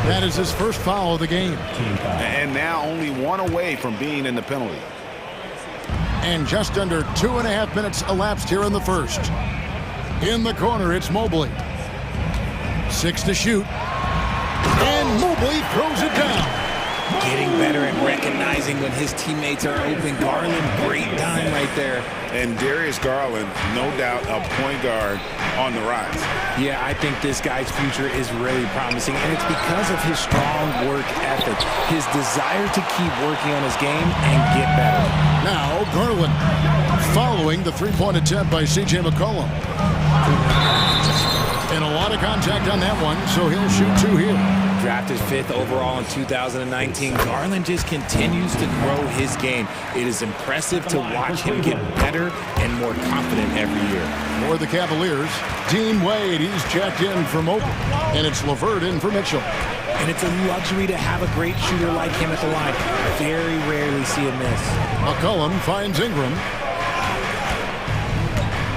That is his first foul of the game. And now only one away from being in the penalty. And just under 2.5 minutes elapsed here in the first. In the corner, it's Mobley. 6 to shoot. And Mobley throws it down. Getting better at recognizing when his teammates are open. Garland, great dime right there. And Darius Garland, no doubt a point guard on the rise. Yeah, I think this guy's future is really promising, and it's because of his strong work ethic, his desire to keep working on his game and get better. Now, Garland following the three-point attempt by C.J. McCollum. And a lot of contact on that one, so he'll shoot 2 here. Drafted 5th overall in 2019, Garland just continues to grow his game. It is impressive to watch him get better and more confident every year. For the Cavaliers, Dean Wade, he's checked in from Oakland, and it's LeVert in for Mitchell. And it's a luxury to have a great shooter like him at the line. Very rarely see a miss. McCollum finds Ingram.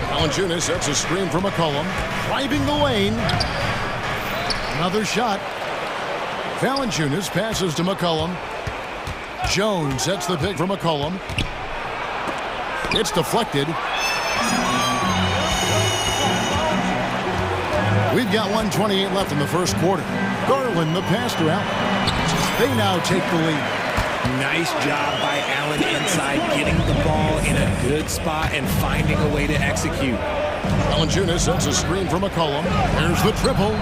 Valanciunas sets a screen for McCollum, driving the lane. Another shot. Valanciunas passes to McCollum. Jones sets the pick for McCollum. It's deflected. We've got 1:28 left in the first quarter. Garland, the pass to Allen. They now take the lead. Nice job by Allen inside, getting the ball in a good spot and finding a way to execute. Valanciunas sets a screen for McCollum. There's the triple.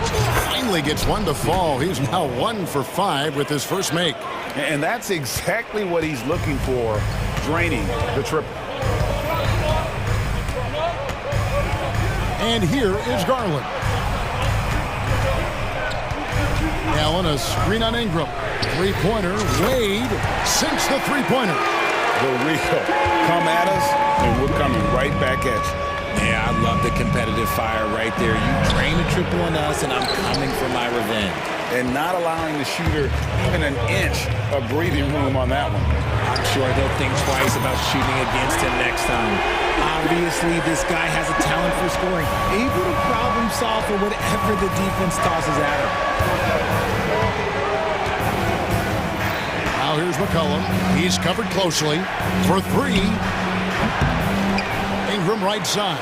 Finally gets one to fall. He's now 1 for 5 with his first make. And that's exactly what he's looking for, draining the triple. And here is Garland. Allen, a screen on Ingram. Three-pointer. Wade sinks the three-pointer. The real. Come at us, and we're coming right back at you. Yeah, I love the competitive fire right there. You drain a triple on us, and I'm coming for my revenge. And not allowing the shooter even an inch of breathing room on that one. I'm sure they'll think twice about shooting against him next time. Obviously, this guy has a talent for scoring, able to problem solve for whatever the defense tosses at him. Now here's McCollum. He's covered closely for 3. Ingram right side.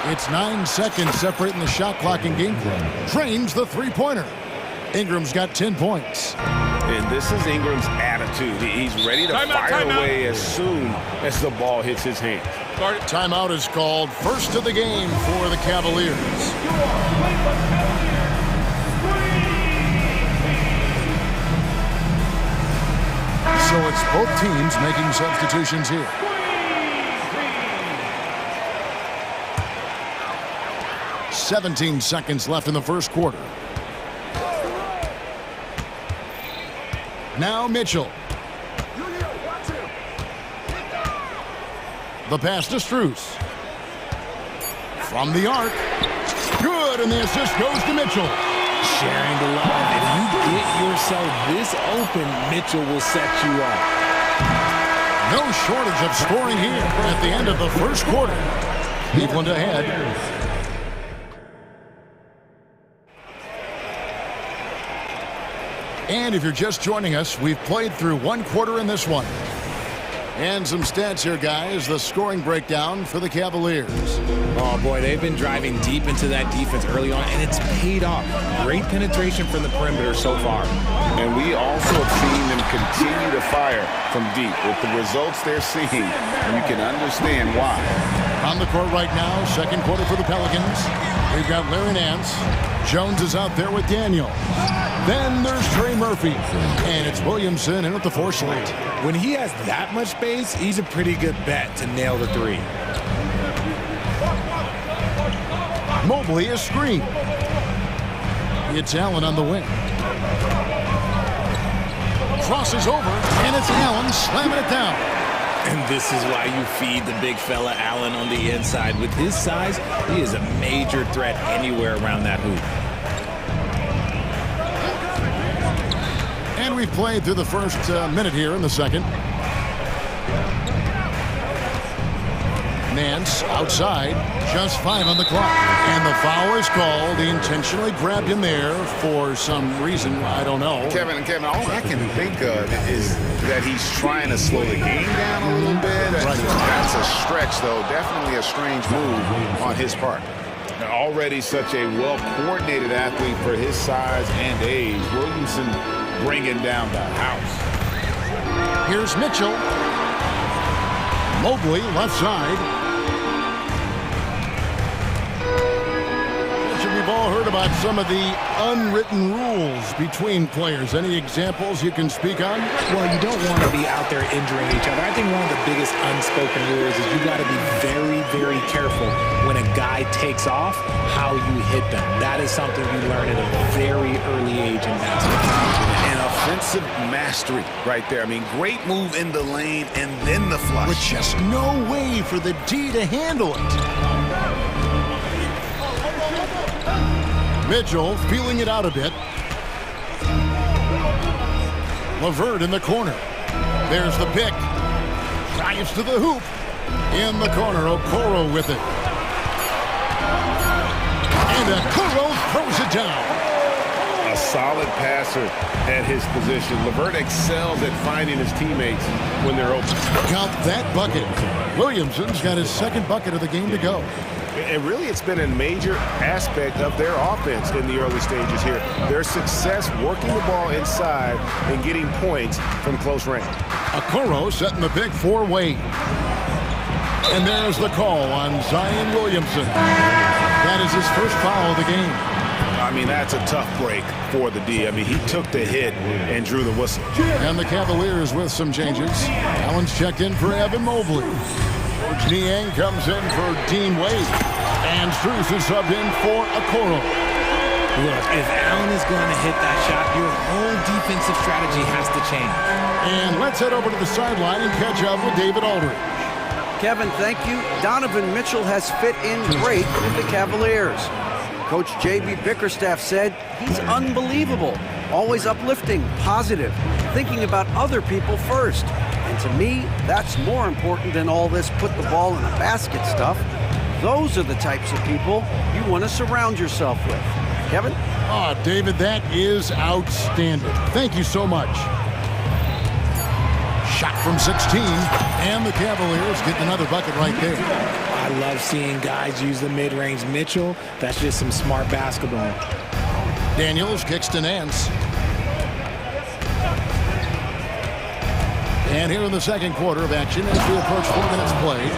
It's 9 seconds separating the shot clock and game clock. Drains the three-pointer. Ingram's got 10 points. And this is Ingram's attitude. He's ready to fire away as soon as the ball hits his hands. Timeout is called. First of the game for the Cavaliers. So it's both teams making substitutions here. "17 seconds left in the first quarter. Now Mitchell. The pass to Strus. From the arc. Good, and the assist goes to Mitchell. Sharing the love. If you get yourself this open, Mitchell will set you up. No shortage of scoring here at the end of the first quarter. Cleveland ahead And if you're just joining us, we've played through one quarter in this one. And some stats here, guys. The scoring breakdown for the Cavaliers. Oh, boy, they've been driving deep into that defense early on, and it's paid off. Great penetration from the perimeter so far. And we also have seen them continue to fire from deep. With the results they're seeing, you can understand why. On the court right now, second quarter for the Pelicans. We've got Larry Nance. Jones is out there with Daniel. Then there's Trey Murphy. And it's Williamson in at the 4 slot. When he has that much space, he's a pretty good bet to nail the 3. Mobley is screen. It's Allen on the wing. Crosses over, and it's Allen slamming it down. And this is why you feed the big fella Allen on the inside. With his size, he is a major threat anywhere around that hoop. And we've played through the first minute here in the second. Nance outside, just 5 on the clock. And the foul is called. He intentionally grabbed him there for some reason, I don't know. Kevin, all I can think of is that he's trying to slow the game down a little bit. That's a stretch, though. Definitely a strange move on his part. Already such a well-coordinated athlete for his size and age. Williamson bringing down the house. Here's Mitchell. Mobley, left side. We've all heard about some of the unwritten rules between players. Any examples you can speak on? Well, you don't want to be out there injuring each other. I think one of the biggest unspoken rules is you got to be very, very careful when a guy takes off, how you hit them. That is something you learn at a very early age in basketball. And offensive mastery right there. I mean, great move in the lane and then the flush. With just no way for the D to handle it. Mitchell feeling it out a bit. LeVert in the corner. There's the pick. Drives to the hoop. In the corner, Okoro with it. And Okoro throws it down. A solid passer at his position. LeVert excels at finding his teammates when they're open. Count that bucket. Williamson's got his second bucket of the game to go. And really, it's been a major aspect of their offense in the early stages here. Their success working the ball inside and getting points from close range. Okoro setting the pick for Wade. And there's the call on Zion Williamson. That is his first foul of the game. I mean, that's a tough break for the D. I mean, he took the hit and drew the whistle. And the Cavaliers with some changes. Allen's checked in for Evan Mobley. Niang comes in for Dean Wade. And Strus is subbed in for Okoro. Look, if Allen is going to hit that shot, your whole defensive strategy has to change. And let's head over to the sideline and catch up with David Aldridge. Kevin, thank you. Donovan Mitchell has fit in great with the Cavaliers. Coach J.B. Bickerstaff said he's unbelievable, always uplifting, positive, thinking about other people first. And to me, that's more important than all this put the ball in a basket stuff. Those are the types of people you want to surround yourself with. Kevin? Oh, David, that is outstanding. Thank you so much. Shot from 16, and the Cavaliers get another bucket right there. I love seeing guys use the mid-range. Mitchell, that's just some smart basketball. Daniels kicks to Nance. And here in the second quarter of action as we approach 4 minutes played.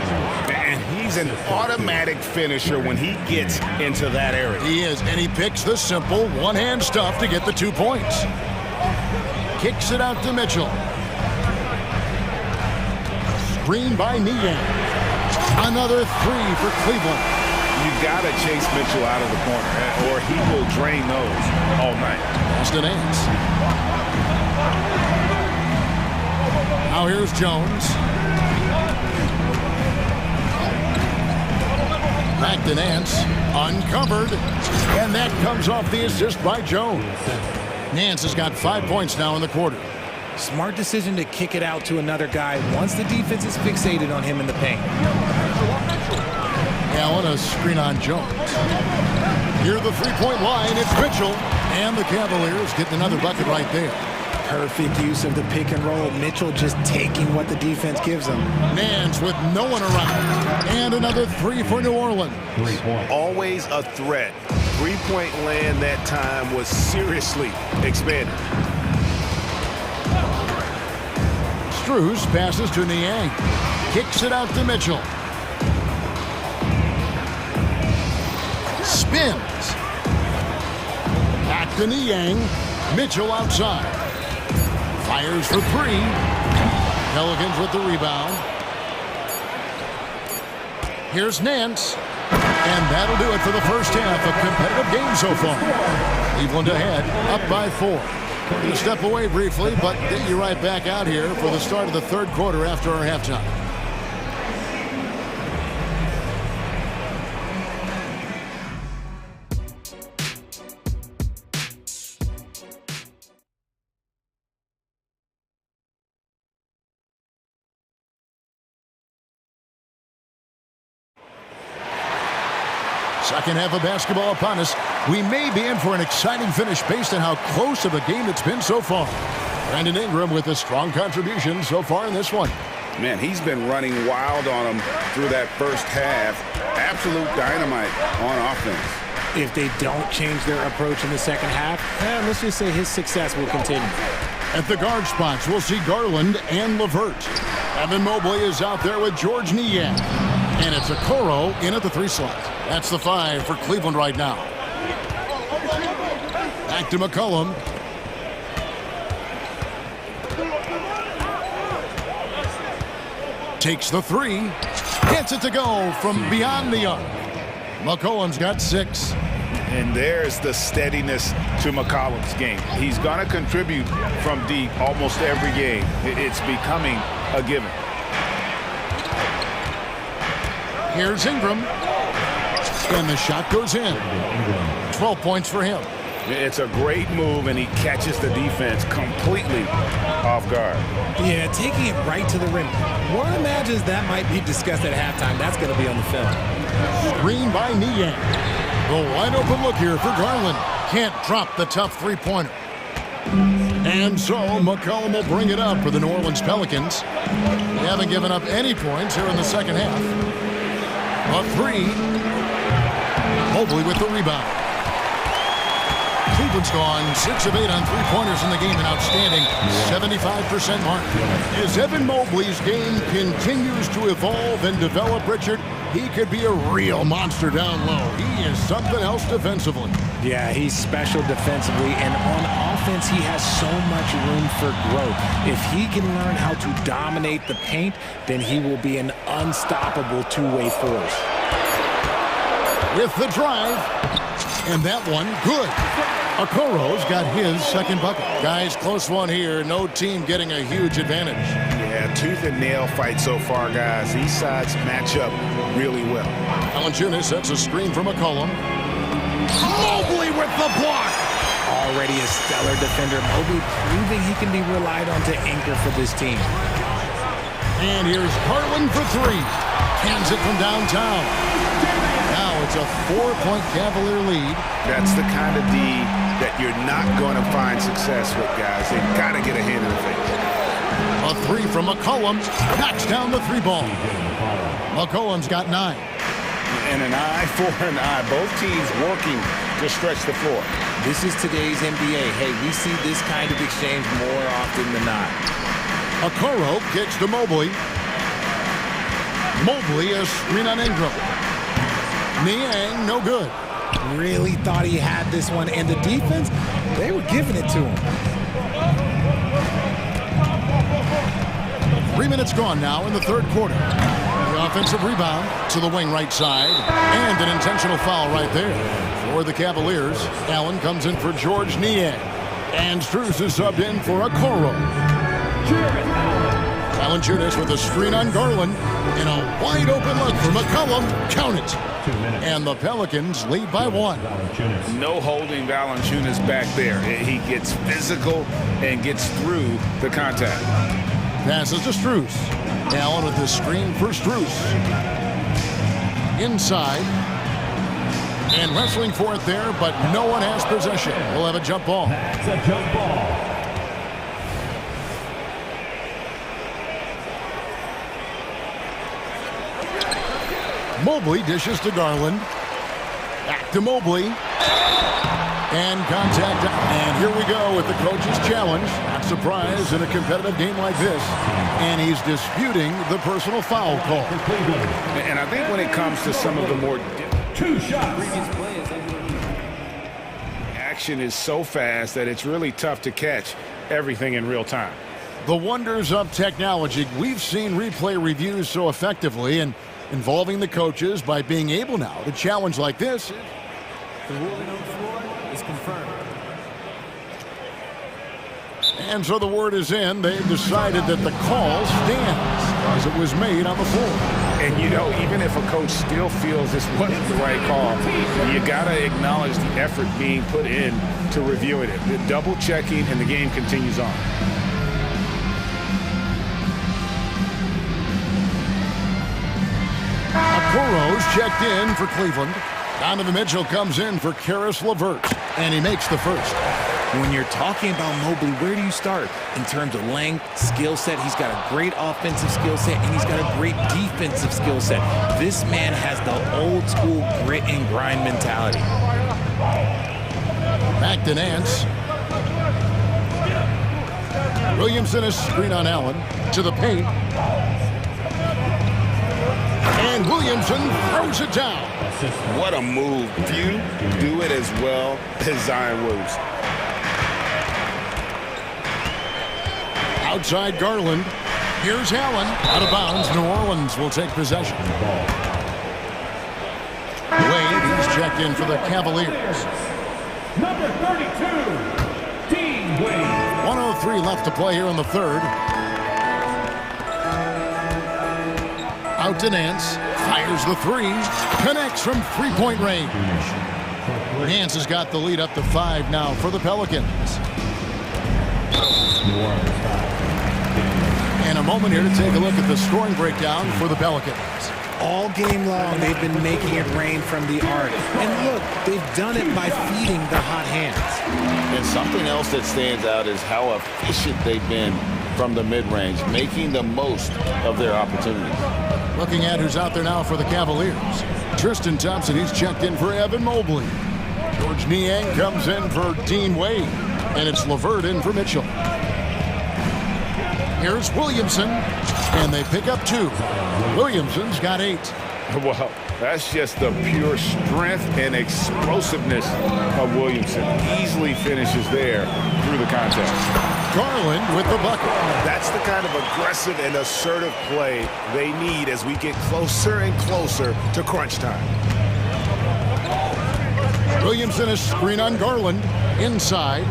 And he's an automatic finisher when he gets into that area. He is, and he picks the simple one-hand stuff to get the 2 points. Kicks it out to Mitchell. Screen by Niang. Another 3 for Cleveland. You got to chase Mitchell out of the corner, or he will drain those all night. Pass to Nance. Now here's Jones. Back to Nance. Uncovered. And that comes off the assist by Jones. Nance has got 5 points now in the quarter. Smart decision to kick it out to another guy once the defense is fixated on him in the paint. Allen, a screen on Jones. Near the three-point line, it's Mitchell. And the Cavaliers getting another bucket right there. Perfect use of the pick and roll. Mitchell just taking what the defense gives him. Nance with no one around. And another three for New Orleans. Always a threat. Three-point land that time was seriously expanded. Strus passes to Niang. Kicks it out to Mitchell. Spins. Back to Niang. Mitchell outside. Fires for three. Pelicans with the rebound. Here's Nance. And that'll do it for the first half. A competitive game so far. Cleveland ahead, up by 4. We're going to step away briefly, but get you right back out here for the start of the third quarter after our halftime. Second half of basketball upon us. We may be in for an exciting finish based on how close of a game it's been so far. Brandon Ingram with a strong contribution so far in this one. Man, he's been running wild on him through that first half. Absolute dynamite on offense. If they don't change their approach in the second half, let's just say his success will continue. At the guard spots, we'll see Garland and LeVert. Evan Mobley is out there with George Niang. And it's Okoro in at the 3 slot. That's the 5 for Cleveland right now. Back to McCollum. Takes the 3. Gets it to go from beyond the arc. McCollum's got 6. And there's the steadiness to McCollum's game. He's going to contribute from deep almost every game. It's becoming a given. Here's Ingram. And the shot goes in. 12 points for him. It's a great move, and he catches the defense completely off guard. Yeah, taking it right to the rim. One imagines that might be discussed at halftime. That's going to be on the film. Screen by Niang. The wide open look here for Garland. Can't drop the tough three-pointer. And so McCollum will bring it up for the New Orleans Pelicans. They haven't given up any points here in the second half. A 3. Mobley with the rebound. Cleveland's gone 6 of 8 on three-pointers in the game, an outstanding 75% mark. As Evan Mobley's game continues to evolve and develop, Richard, he could be a real monster down low. He is something else defensively. Yeah, he's special defensively, and on offense, he has so much room for growth. If he can learn how to dominate the paint, then he will be an unstoppable two-way force. With the drive, and that one, good. Okoro's got his second bucket. Guys, close one here. No team getting a huge advantage. Yeah, tooth and nail fight so far, guys. These sides match up really well. Valanciunas sets a screen for McCollum. Mobley with the block. Already a stellar defender. Mobley proving he can be relied on to anchor for this team. And here's Garland for 3. Hands it from downtown. Now it's a 4-point Cavalier lead. That's the kind of D that you're not going to find success with, guys. They've got to get a hand in the face. A 3 from McCollum. Knocks down the 3 ball. McCollum's got 9. And an eye for an eye. Both teams working to stretch the floor. This is today's NBA. Hey, we see this kind of exchange more often than not. Okoro kicks to Mobley. Mobley a screen on Ingram. Niang, no good. Really thought he had this one, and the defense, they were giving it to him. 3 minutes gone now in the third quarter. The offensive rebound to the wing right side, and an intentional foul right there for the Cavaliers. Allen comes in for George Niang, and Strus is subbed in for Okoro. Valanciunas with a screen on Garland, and a wide open look for McCollum. Count it. And the Pelicans lead by 1. No holding Valanciunas back there. He gets physical and gets through the contact. Passes to Strus. Allen with the screen for Strus. Inside. And wrestling for it there, but no one has possession. We'll have a jump ball. That's a jump ball. Mobley dishes to Garland. Back to Mobley. And contact. And here we go with the coach's challenge. Not surprised in a competitive game like this. And he's disputing the personal foul call. And I think when it comes to some of the more 2 shots. action is so fast that it's really tough to catch everything in real time. The wonders of technology. We've seen replay reviews so effectively and involving the coaches by being able now to challenge like this. The ruling on the floor is confirmed. And so the word is in. They've decided that the call stands as it was made on the floor. And you know, even if a coach still feels this wasn't the right call, you gotta acknowledge the effort being put in to reviewing it. The double checking, and the game continues on. Burroughs checked in for Cleveland. Donovan Mitchell comes in for Karis LeVert, and he makes the first. When you're talking about Mobley, where do you start? In terms of length, skill set, he's got a great offensive skill set, and he's got a great defensive skill set. This man has the old school grit and grind mentality. Back to Nance. Williamson is screen on Allen. To the paint. And Williamson throws it down. What a move. Few do it as well as Zion Williams. Outside Garland. Here's Allen. Out of bounds. New Orleans will take possession. Wade, he's checked in for the Cavaliers. Number 32, Dean Wade. 1:03 left to play here in the third. Out to Nance. Fires the three. Connects from three-point range. Nance has got the lead up to 5 now for the Pelicans. And a moment here to take a look at the scoring breakdown for the Pelicans. All game long, they've been making it rain from the arc. And look, they've done it by feeding the hot hands. And something else that stands out is how efficient they've been from the mid-range, making the most of their opportunities. Looking at who's out there now for the Cavaliers. Tristan Thompson, he's checked in for Evan Mobley. George Niang comes in for Dean Wade. And it's LeVert in for Mitchell. Here's Williamson. And they pick up 2. Williamson's got 8. Well, that's just the pure strength and explosiveness of Williamson. Easily finishes there through the contest. Garland with the bucket. That's the kind of aggressive and assertive play they need as we get closer and closer to crunch time. Williamson is screen on Garland. Inside.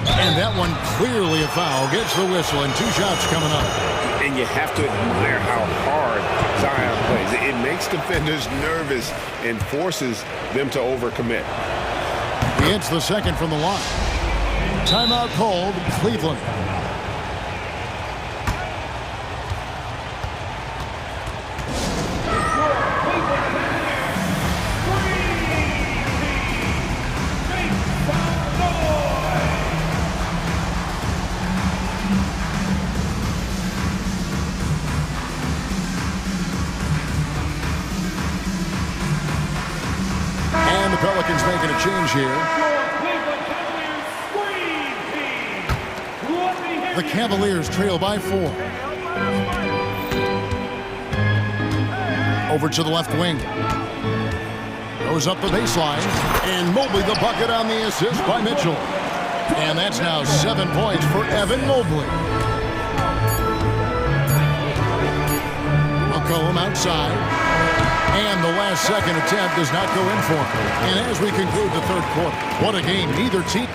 And that one clearly a foul. Gets the whistle and 2 shots coming up. And you have to admire how hard Zion plays. It makes defenders nervous and forces them to overcommit. He hits the second from the line. Timeout called, Cleveland. And the Pelicans making a change here. The Cavaliers trail by 4. Over to the left wing. Goes up the baseline. And Mobley the bucket on the assist by Mitchell. And that's now 7 points for Evan Mobley. McCollum outside. And the last second attempt does not go in for him. And as we conclude the third quarter, what a game. Neither team.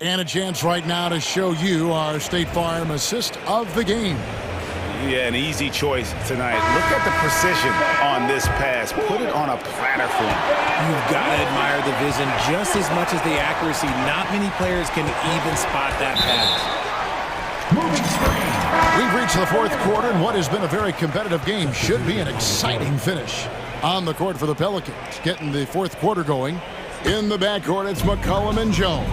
And a chance right now to show you our State Farm assist of the game. Yeah, an easy choice tonight. Look at the precision on this pass. Put it on a platter for him. You've got to admire the vision just as much as the accuracy. Not many players can even spot that pass. We've reached the fourth quarter, and what has been a very competitive game should be an exciting finish. On the court for the Pelicans, getting the fourth quarter going. In the backcourt, it's McCollum and Jones.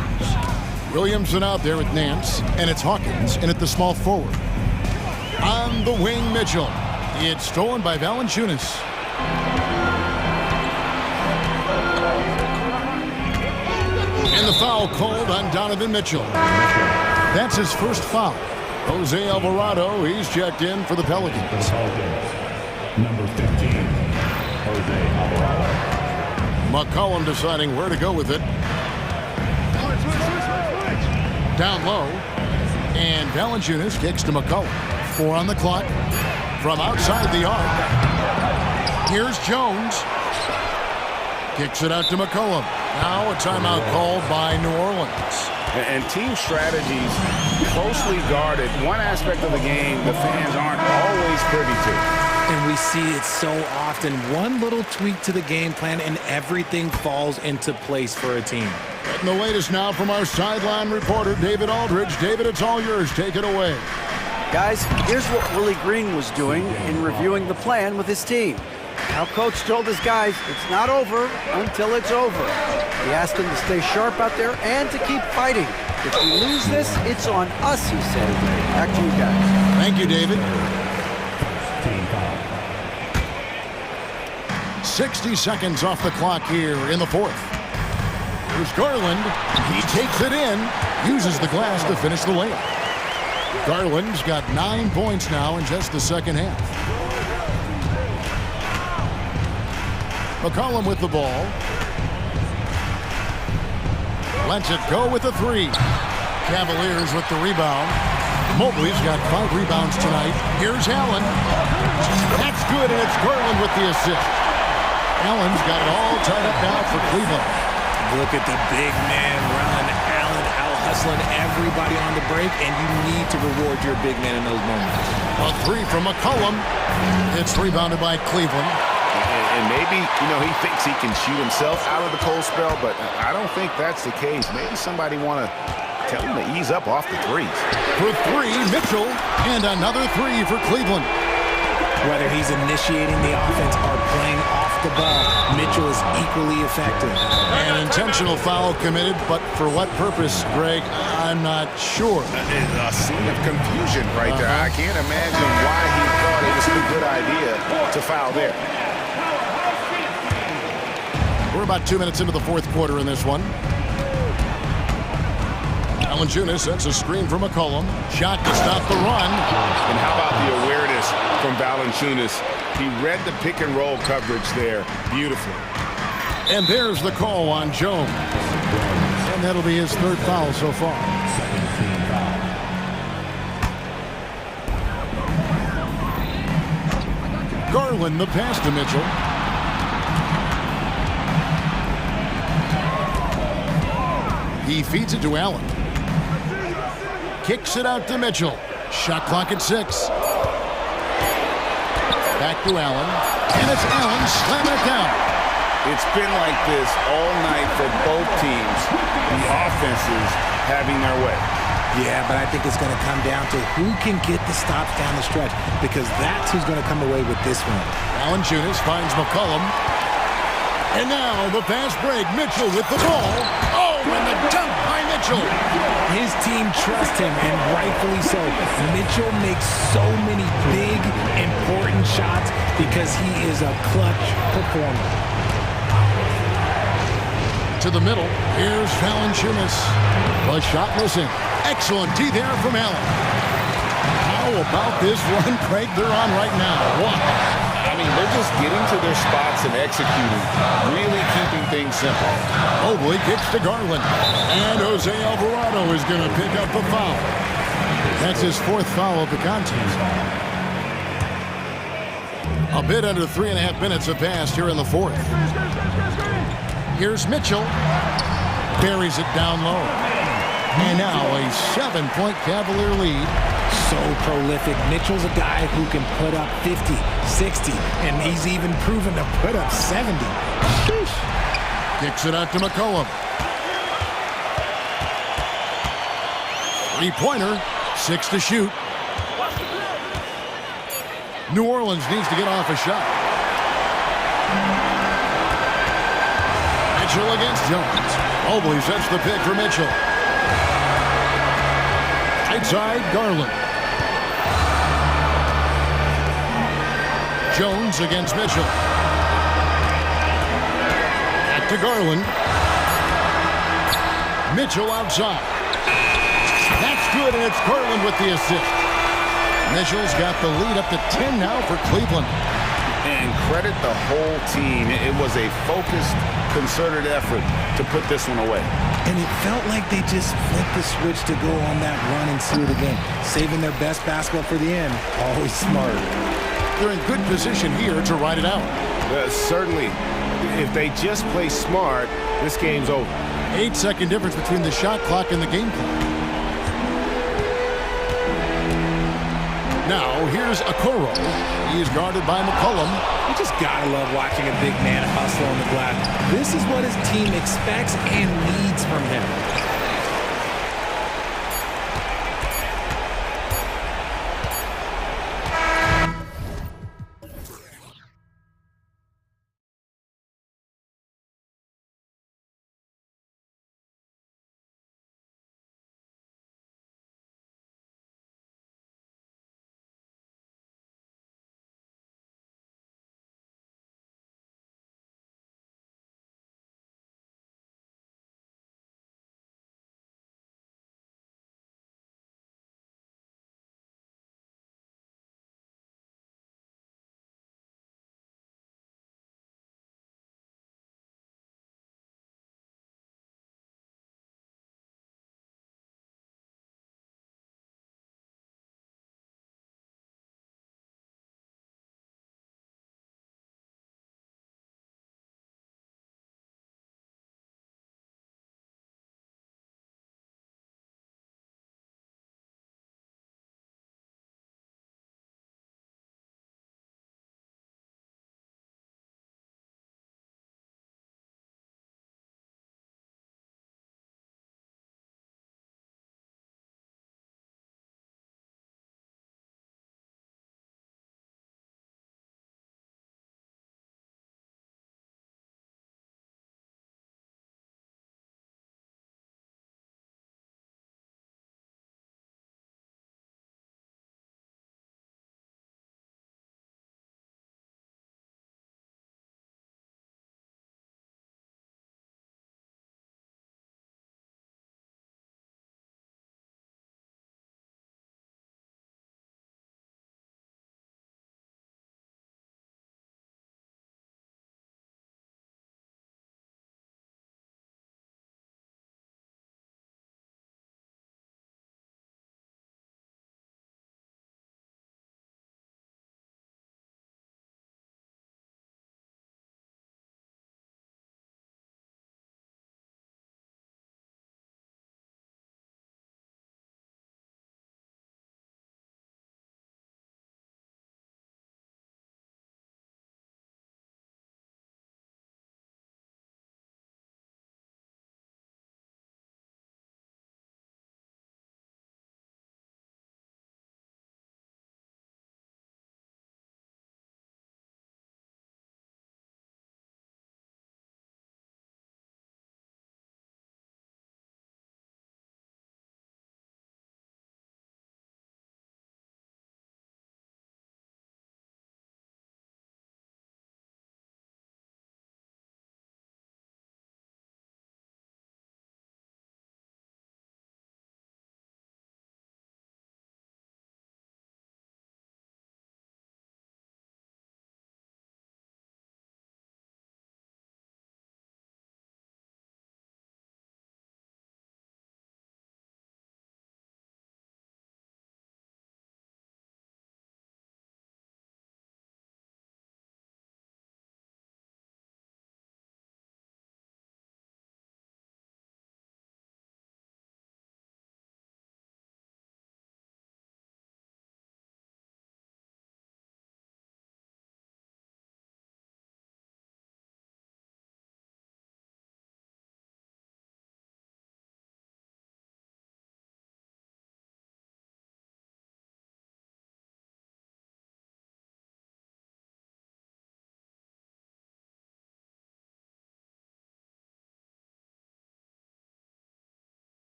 Williamson out there with Nance, and it's Hawkins in at the small forward. On the wing, Mitchell. It's stolen by Valanciunas. And the foul called on Donovan Mitchell. That's his first foul. Jose Alvarado, he's checked in for the Pelicans. Number 15, Jose Alvarado. McCollum deciding where to go with it. Down low. And Valanciunas kicks to McCollum. 4 on the clock. From outside the arc. Here's Jones. Kicks it out to McCollum. Now a timeout called by New Orleans. And team strategies closely guarded. One aspect of the game the fans aren't always privy to. And we see it so often. One little tweak to the game plan and everything falls into place for a team. And the latest now from our sideline reporter, David Aldridge. David, it's all yours. Take it away. Guys, here's what Willie Green was doing in reviewing the plan with his team. Our coach told his guys it's not over until it's over. He asked them to stay sharp out there and to keep fighting. If we lose this, it's on us, he said. Back to you guys. Thank you, David. 60 seconds off the clock here in the fourth. Here's Garland. He takes it in, uses the glass to finish the layup. Garland's got 9 points now in just the second half. McCollum with the ball. Lets it go with a 3. Cavaliers with the rebound. Mobley's got 5 rebounds tonight. Here's Allen. That's good, and it's Garland with the assist. Allen's got it all tied up now for Cleveland. Look at the big man run. Allen out-hustling everybody on the break, and you need to reward your big man in those moments. A 3 from McCollum. It's rebounded by Cleveland. And maybe, he thinks he can shoot himself out of the cold spell, but I don't think that's the case. Maybe somebody want to tell him to ease up off the threes. For 3, Mitchell, and another 3 for Cleveland. Whether he's initiating the offense or playing off the ball, Mitchell is equally effective. An intentional foul committed, but for what purpose, Greg? I'm not sure. A scene of confusion right there. I can't imagine why he thought it was a good idea to foul there. We're about 2 minutes into the fourth quarter in this one. Valanciunas sets a screen for McCollum. Shot to stop the run. And how about the awareness from Valanciunas? He read the pick and roll coverage there beautifully. And there's the call on Jones. And that'll be his 3rd foul so far. Garland the pass to Mitchell. He feeds it to Allen. Kicks it out to Mitchell. Shot clock at 6. Back to Allen. And it's Allen slamming it down. It's been like this all night for both teams. The offenses having their way. Yeah, but I think it's going to come down to who can get the stops down the stretch, because that's who's going to come away with this one. Valanciunas finds McCollum. And now the fast break. Mitchell with the ball. Oh, and the dunk by Mitchell. His team trusts him, and rightfully so. Mitchell makes so many big, important shots because he is a clutch performer. To the middle. Here's Valanciunas. The shot missing. Excellent D there from Allen. How about this run, Craig, they're on right now? Wow. I mean, they're just getting to their spots and executing, really keeping things simple. Mobley kicks to Garland. And Jose Alvarado is going to pick up the foul. That's his 4th foul of the contest. A bit under 3.5 minutes have passed here in the 4th. Here's Mitchell. Buries it down low. And now a 7-point Cavalier lead. So prolific. Mitchell's a guy who can put up 50, 60, and he's even proven to put up 70. Kicks it out to McCollum. 3-pointer, 6 to shoot. New Orleans needs to get off a shot. Mitchell against Jones. Mobley sets the pick for Mitchell. Right side, Garland. Jones against Mitchell. Back to Garland. Mitchell outside. That's good, and it's Garland with the assist. Mitchell's got the lead up to 10 now for Cleveland. And credit the whole team. It was a focused, concerted effort to put this one away. And it felt like they just flipped the switch to go on that run and seal it again. Saving their best basketball for the end. Always smart. They're in good position here to ride it out. Certainly. If they just play smart, this game's over. 8-second difference between the shot clock and the game clock. Now, here's Okoro. He is guarded by McCollum. You just gotta love watching a big man hustle on the glass. This is what his team expects and needs from him.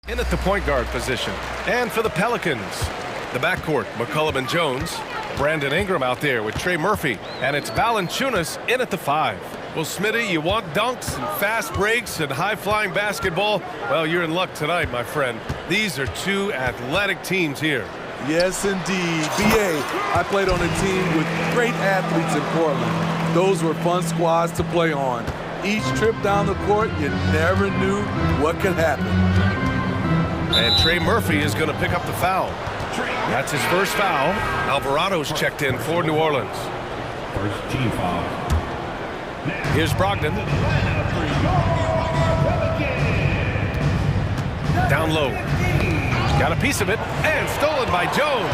In at the point guard position. And for the Pelicans, the backcourt, McCollum and Jones. Brandon Ingram out there with Trey Murphy. And it's Valanciunas in at the 5. Well, Smitty, you want dunks and fast breaks and high-flying basketball? Well, you're in luck tonight, my friend. These are two athletic teams here. Yes, indeed. BA, I played on a team with great athletes in Portland. Those were fun squads to play on. Each trip down the court, you never knew what could happen. And Trey Murphy is going to pick up the foul. That's his first foul. Alvarado's checked in for New Orleans. First team foul. Here's Brogdon. Down low. Got a piece of it, and stolen by Jones.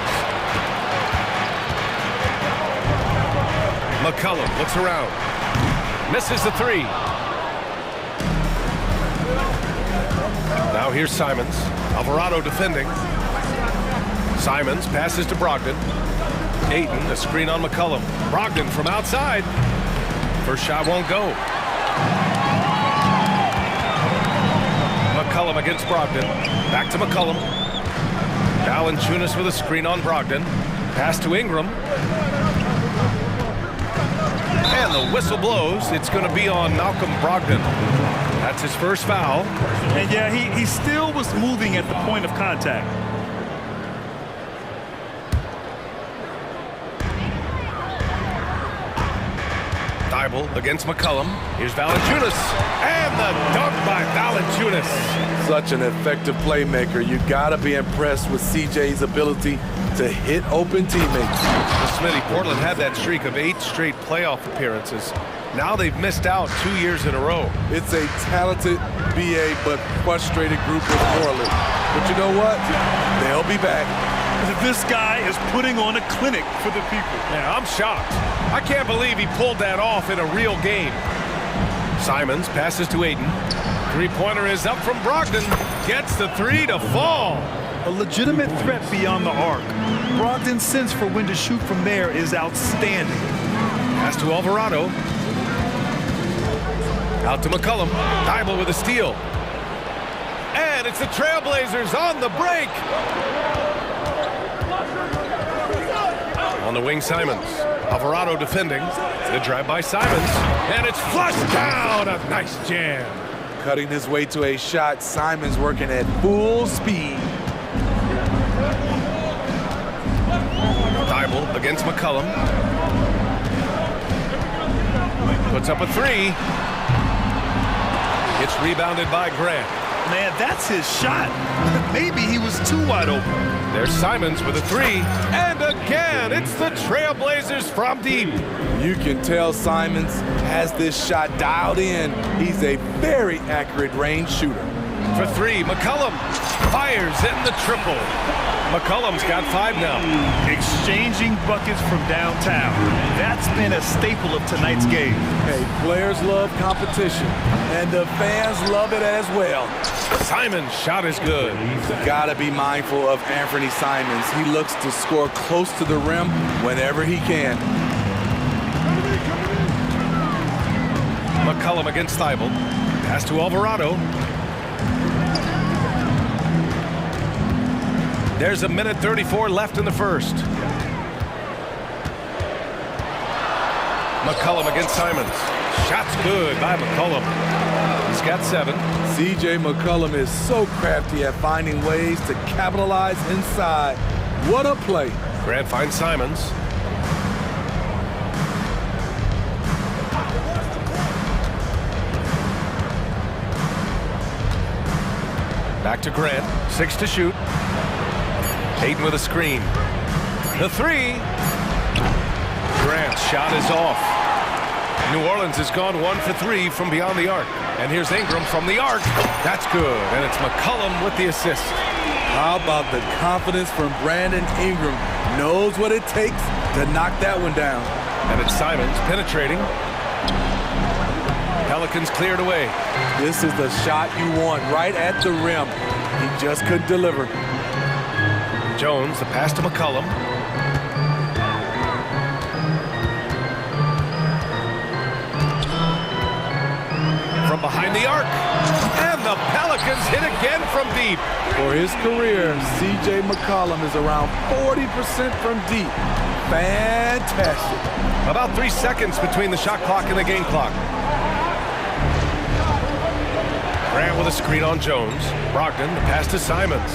McCollum looks around. Misses the 3. Now here's Simons. Alvarado defending. Simons passes to Brogdon. Ayton, a screen on McCollum. Brogdon from outside. First shot won't go. McCollum against Brogdon. Back to McCollum. Valanciunas with a screen on Brogdon. Pass to Ingram. And the whistle blows. It's going to be on Malcolm Brogdon. That's his first foul. And yeah, he still was moving at the point of contact. Thibault against McCollum. Here's Valanciunas. And the dunk by Valanciunas. Such an effective playmaker. You got to be impressed with CJ's ability to hit open teammates. Well, Smitty, Portland had that streak of 8 straight playoff appearances. Now they've missed out 2 years in a row. It's a talented BA but frustrated group with Portland. But you know what? They'll be back. This guy is putting on a clinic for the people. Yeah, I'm shocked. I can't believe he pulled that off in a real game. Simons passes to Ayton. Three-pointer is up from Brogdon. Gets the 3 to fall. A legitimate threat beyond the arc. Brogdon's sense for when to shoot from there is outstanding. Pass to Alvarado. Out to McCollum. Thibault with a steal. And it's the Trailblazers on the break. On the wing, Simons. Alvarado defending. The drive by Simons. And it's flushed down. A nice jam. Cutting his way to a shot. Simons working at full speed. Thibault against McCollum. Puts up a 3. It's rebounded by Grant. Man, that's his shot. Maybe he was too wide open. There's Simons with a 3. And again, it's the Trailblazers from deep. You can tell Simons has this shot dialed in. He's a very accurate range shooter. For 3, McCollum fires in the triple. McCollum's got 5 now. Exchanging buckets from downtown. That's been a staple of tonight's game. Hey, players love competition, and the fans love it as well. Simon's shot is good. Gotta be mindful of Anthony Simons. He looks to score close to the rim whenever he can. McCollum against Thibault. Pass to Alvarado. There's 1:34 left in the first. McCollum against Simons. Shot's good by McCollum. He's got 7. CJ McCollum is so crafty at finding ways to capitalize inside. What a play. Grant finds Simons. Back to Grant. 6 to shoot. Ayton with a screen. The 3. Grant's shot is off. New Orleans has gone 1 for 3 from beyond the arc. And here's Ingram from the arc. That's good. And it's McCollum with the assist. How about the confidence from Brandon Ingram? Knows what it takes to knock that one down. And it's Simons penetrating. Pelicans cleared away. This is the shot you want right at the rim. He just couldn't deliver. Jones, the pass to McCollum. From behind the arc. And the Pelicans hit again from from deep. For his career, C.J. McCollum is around 40% from deep. Fantastic. About 3 seconds between the shot clock and the game clock. Grant with a screen on Jones. Brogdon, the pass to Simons.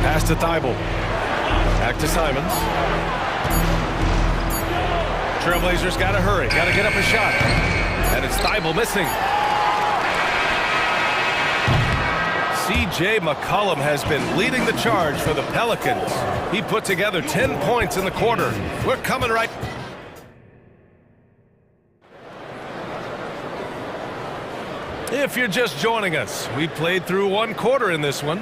Pass to Thibault. Back to Simons. Trailblazers got to hurry. Got to get up a shot. And it's Thibault missing. C.J. McCollum has been leading the charge for the Pelicans. He put together 10 points in the quarter. We're coming right... If you're just joining us, we played through one quarter in this one.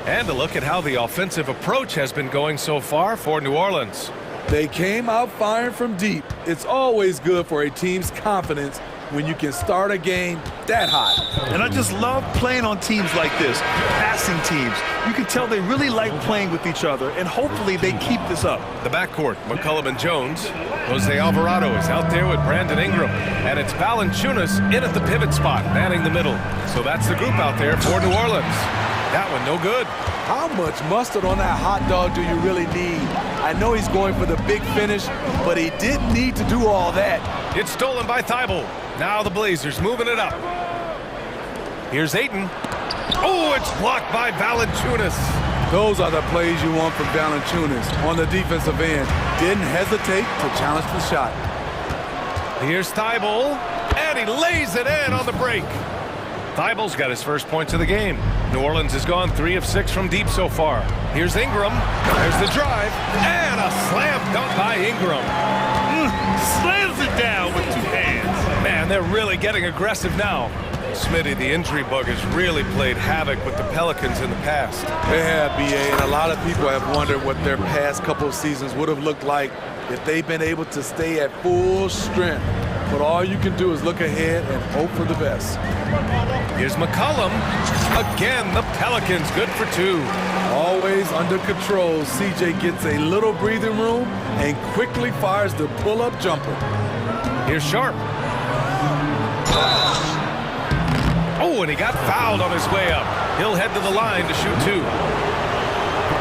And a look at how the offensive approach has been going so far for New Orleans. They came out firing from deep. It's always good for a team's confidence when you can start a game that hot. And I just love playing on teams like this, passing teams. You can tell they really like playing with each other, and hopefully they keep this up. The backcourt, McCollum and Jones. Jose Alvarado is out there with Brandon Ingram. And it's Valanciunas in at the pivot spot, manning the middle. So that's the group out there for New Orleans. That one no good. How much mustard on that hot dog do you really need? I know he's going for the big finish, but he didn't need to do all that. It's stolen by Thibault. Now the Blazers moving it up. Here's Ayton. Oh, it's blocked by Valanciunas. Those are the plays you want from Valanciunas on the defensive end. Didn't hesitate to challenge the shot. Here's Thibault, and he lays it in on the break. Thibault's got his first points of the game. New Orleans has gone 3 of 6 from deep so far. Here's Ingram. There's the drive, and a slam dunk by Ingram. Slams it down with 2 hands. Man, they're really getting aggressive now. Smitty, the injury bug has really played havoc with the Pelicans in the past. They have, BA, and a lot of people have wondered what their past couple of seasons would have looked like if they've been able to stay at full strength. But all you can do is look ahead and hope for the best. Here's McCollum. Again, the Pelicans good for 2. Always under control, CJ gets a little breathing room and quickly fires the pull-up jumper. Here's Sharp. Oh, and he got fouled on his way up. He'll head to the line to shoot 2.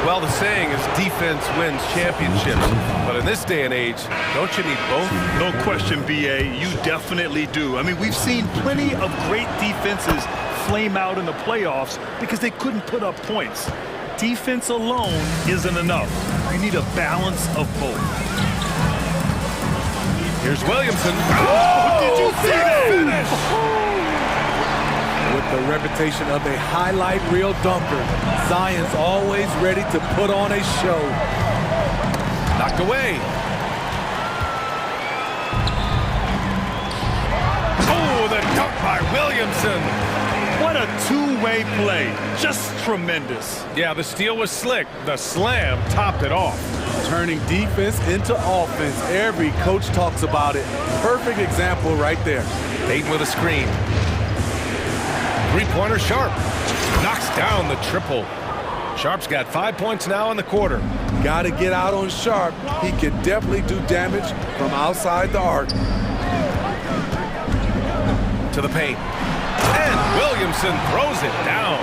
Well, the saying is defense wins championships. But in this day and age, don't you need both? No question, BA. You definitely do. I mean, we've seen plenty of great defenses flame out in the playoffs because they couldn't put up points. Defense alone isn't enough. You need a balance of both. Here's Williamson. Oh, did you see that finish? With the reputation of a highlight reel dunker, Zion's always ready to put on a show. Knocked away. Oh, the dunk by Williamson. What a two-way play. Just tremendous. Yeah, the steal was slick. The slam topped it off. Turning defense into offense. Every coach talks about it. Perfect example right there. Ayton with a screen. Three-pointer Sharp. Knocks down the triple. Sharp's got 5 points now in the quarter. Got to get out on Sharp. He can definitely do damage from outside the arc. To the paint. And Williamson throws it down.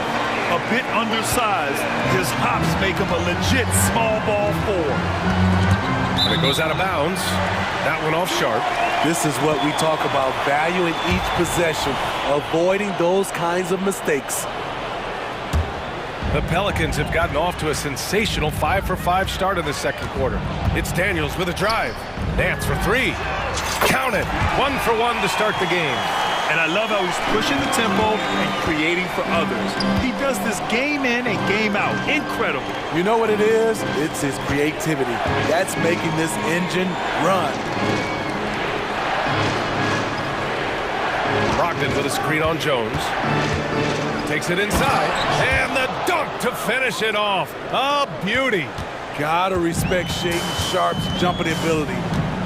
A bit undersized. His hops make him a legit small ball 4. And it goes out of bounds. That one off Sharp. This is what we talk about, valuing each possession, avoiding those kinds of mistakes. The Pelicans have gotten off to a sensational 5-for-5 start in the second quarter. It's Daniels with a drive. Nance for 3. Count it. 1 for 1 to start the game. And I love how he's pushing the tempo and creating for others. He does this game in and game out. Incredible. You know what it is? It's his creativity. That's making this engine run. Brogdon with a screen on Jones. Takes it inside. And the dunk to finish it off. A beauty. Gotta respect Shaedon Sharp's jumping ability.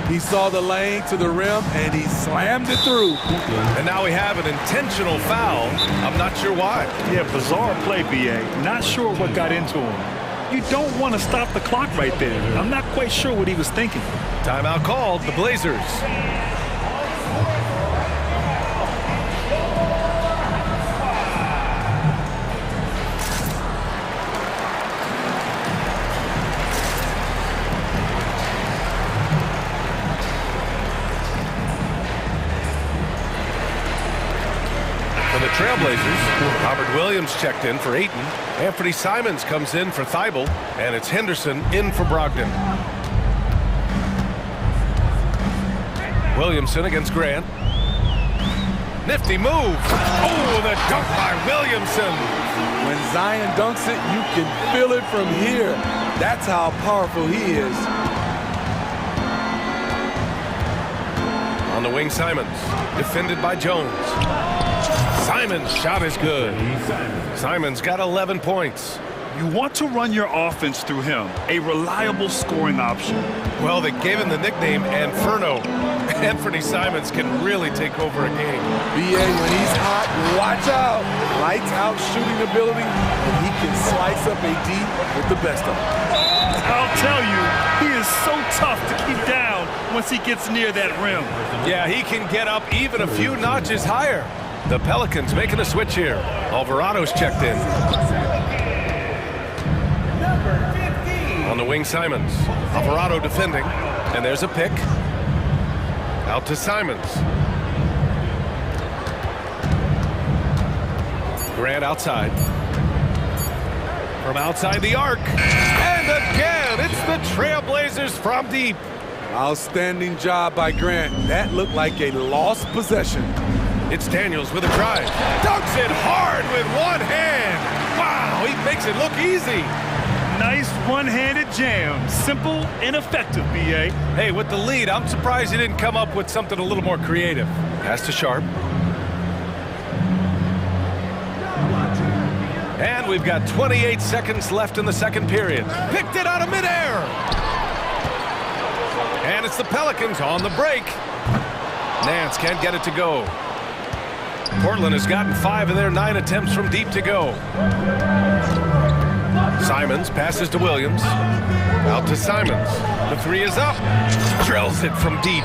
He saw the lane to the rim, and he slammed it through. And now we have an intentional foul. I'm not sure why. Yeah, bizarre play, BA. Not sure what got into him. You don't want to stop the clock right there. I'm not quite sure what he was thinking. Timeout called, the Blazers. For the Trailblazers, Robert Williams checked in for Ayton. Anthony Simons comes in for Thibault, and it's Henderson in for Brogdon. Williamson against Grant. Nifty move. Oh, the dunk by Williamson. When Zion dunks it, you can feel it from here. That's how powerful he is. On the wing, Simons. Defended by Jones. Simons' shot is good. Simons got 11 points. You want to run your offense through him, a reliable scoring option. Well, they gave him the nickname Inferno. Anthony Simons can really take over a game. BA, when he's hot, watch out. Lights out shooting ability, and he can slice up a D with the best of them. I'll tell you, he is so tough to keep down once he gets near that rim. Yeah, he can get up even a few notches higher. The Pelicans making a switch here. Alvarado's checked in. On the wing, Simons. Alvarado defending, and there's a pick. Out to Simons. Grant outside. From outside the arc. And again, it's the Trailblazers from deep. Outstanding job by Grant. That looked like a lost possession. It's Daniels with a drive. Dunks it hard with one hand. Wow, he makes it look easy. Nice one-handed jam. Simple and effective, B.A. Hey, with the lead, I'm surprised he didn't come up with something a little more creative. Pass to Sharp. And we've got 28 seconds left in the second period. Picked it out of midair. And it's the Pelicans on the break. Nance can't get it to go. Portland has gotten 5 of their 9 attempts from deep to go. Simons passes to Williams. Out to Simons. The three is up. Drills it from deep.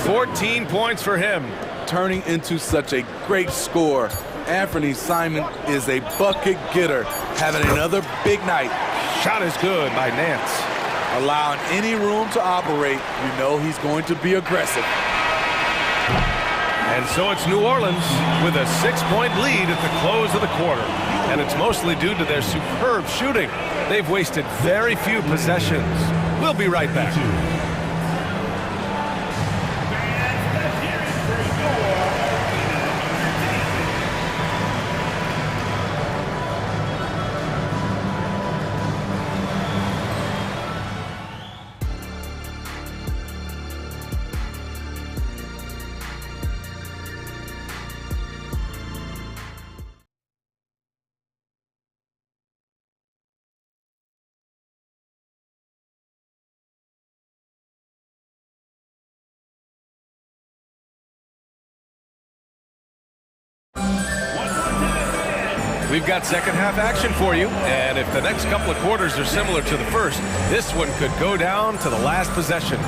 14 points for him. Turning into such a great score. Anthony Simons is a bucket getter, having another big night. Shot is good by Nance. Allowing any room to operate, you know he's going to be aggressive. And so it's New Orleans with a 6-point lead at the close of the quarter. And it's mostly due to their superb shooting. They've wasted very few possessions. We'll be right back. We've got second half action for you, and if the next couple of quarters are similar to the first, this one could go down to the last possession.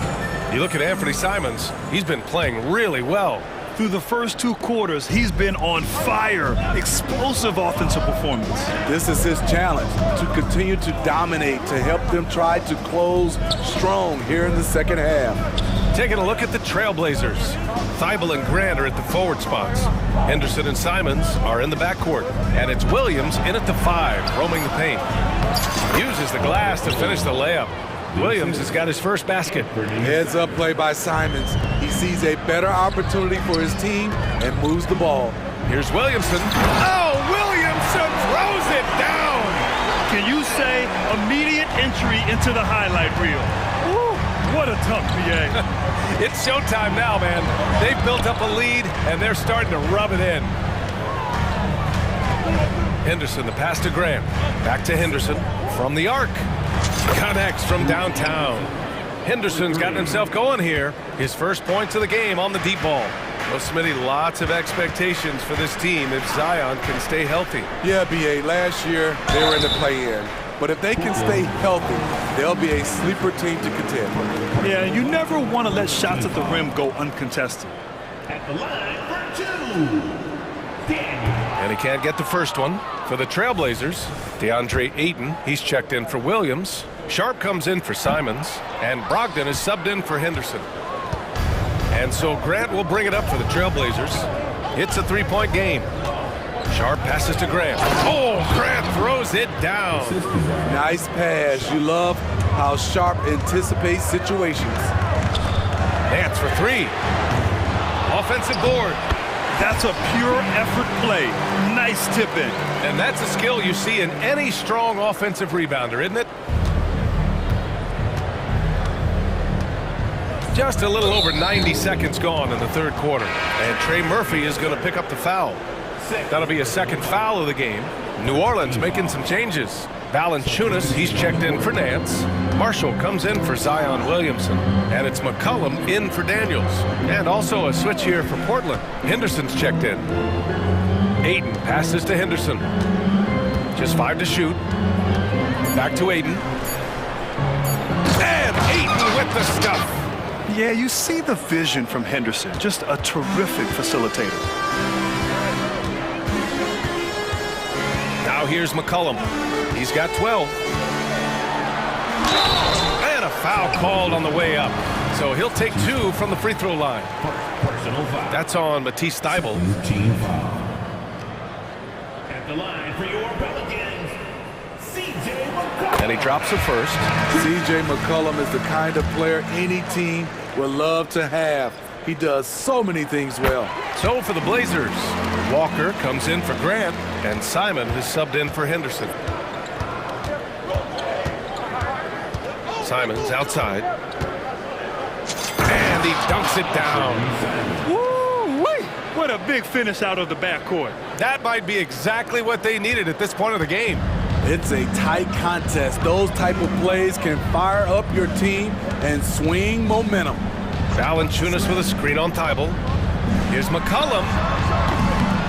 You look at Anthony Simons, he's been playing really well. Through the first 2 quarters, he's been on fire. Explosive offensive performance. This is his challenge, to continue to dominate, to help them try to close strong here in the second half. Taking a look at the Trailblazers. Thibault and Grant are at the forward spots. Henderson and Simons are in the backcourt. And it's Williams in at the 5, roaming the paint. Uses the glass to finish the layup. Williams has got his first basket. Heads up play by Simons. He sees a better opportunity for his team and moves the ball. Here's Williamson. Oh, Williamson throws it down. Can you say immediate entry into the highlight reel? Woo, what a tough BA. It's showtime now, man. They've built up a lead, and they're starting to rub it in. Henderson, the pass to Grant. Back to Henderson from the arc. Connects from downtown. Henderson's gotten himself going here. His first points of the game on the deep ball. Well, Smitty, lots of expectations for this team if Zion can stay healthy. Yeah, BA, last year they were in the play-in. But if they can stay healthy, they'll be a sleeper team to contend. Yeah, you never want to let shots at the rim go uncontested. At the line for 2, Daniel. And he can't get the first one. For the Trailblazers, DeAndre Ayton, he's checked in for Williams. Sharp comes in for Simons. And Brogdon is subbed in for Henderson. And so Grant will bring it up for the Trailblazers. It's a 3-point game. Sharp passes to Grant. Oh, Grant throws it down. Nice pass. You love how Sharp anticipates situations. Nance for three. Offensive board. That's a pure effort play. Nice tip in. And that's a skill you see in any strong offensive rebounder, isn't it? Just a little over 90 seconds gone in the third quarter. And Trey Murphy is going to pick up the foul. That'll be a second foul of the game. New Orleans making some changes. Valanciunas, he's checked in for Nance. Marshall comes in for Zion Williamson. And it's McCollum in for Daniels. And also a switch here for Portland. Henderson's checked in. Ayton passes to Henderson. Just 5 to shoot. Back to Ayton. And Ayton with the stuff. Yeah, you see the vision from Henderson. Just a terrific facilitator. Now here's McCollum. He's got 12. And a foul called on the way up. So he'll take 2 from the free throw line. That's on Matisse Thybulle. Team foul. At the line for your Pelicans, C.J. McCollum. And he drops it first. C.J. McCollum is the kind of player any team would love to have. He does so many things well. So for the Blazers, Walker comes in for Grant, and Simon is subbed in for Henderson. Simon's outside. And he dunks it down. Woo-wee! What a big finish out of the backcourt. That might be exactly what they needed at this point of the game. It's a tight contest. Those type of plays can fire up your team and swing momentum. Valanciunas with a screen on Thybulle. Here's McCollum.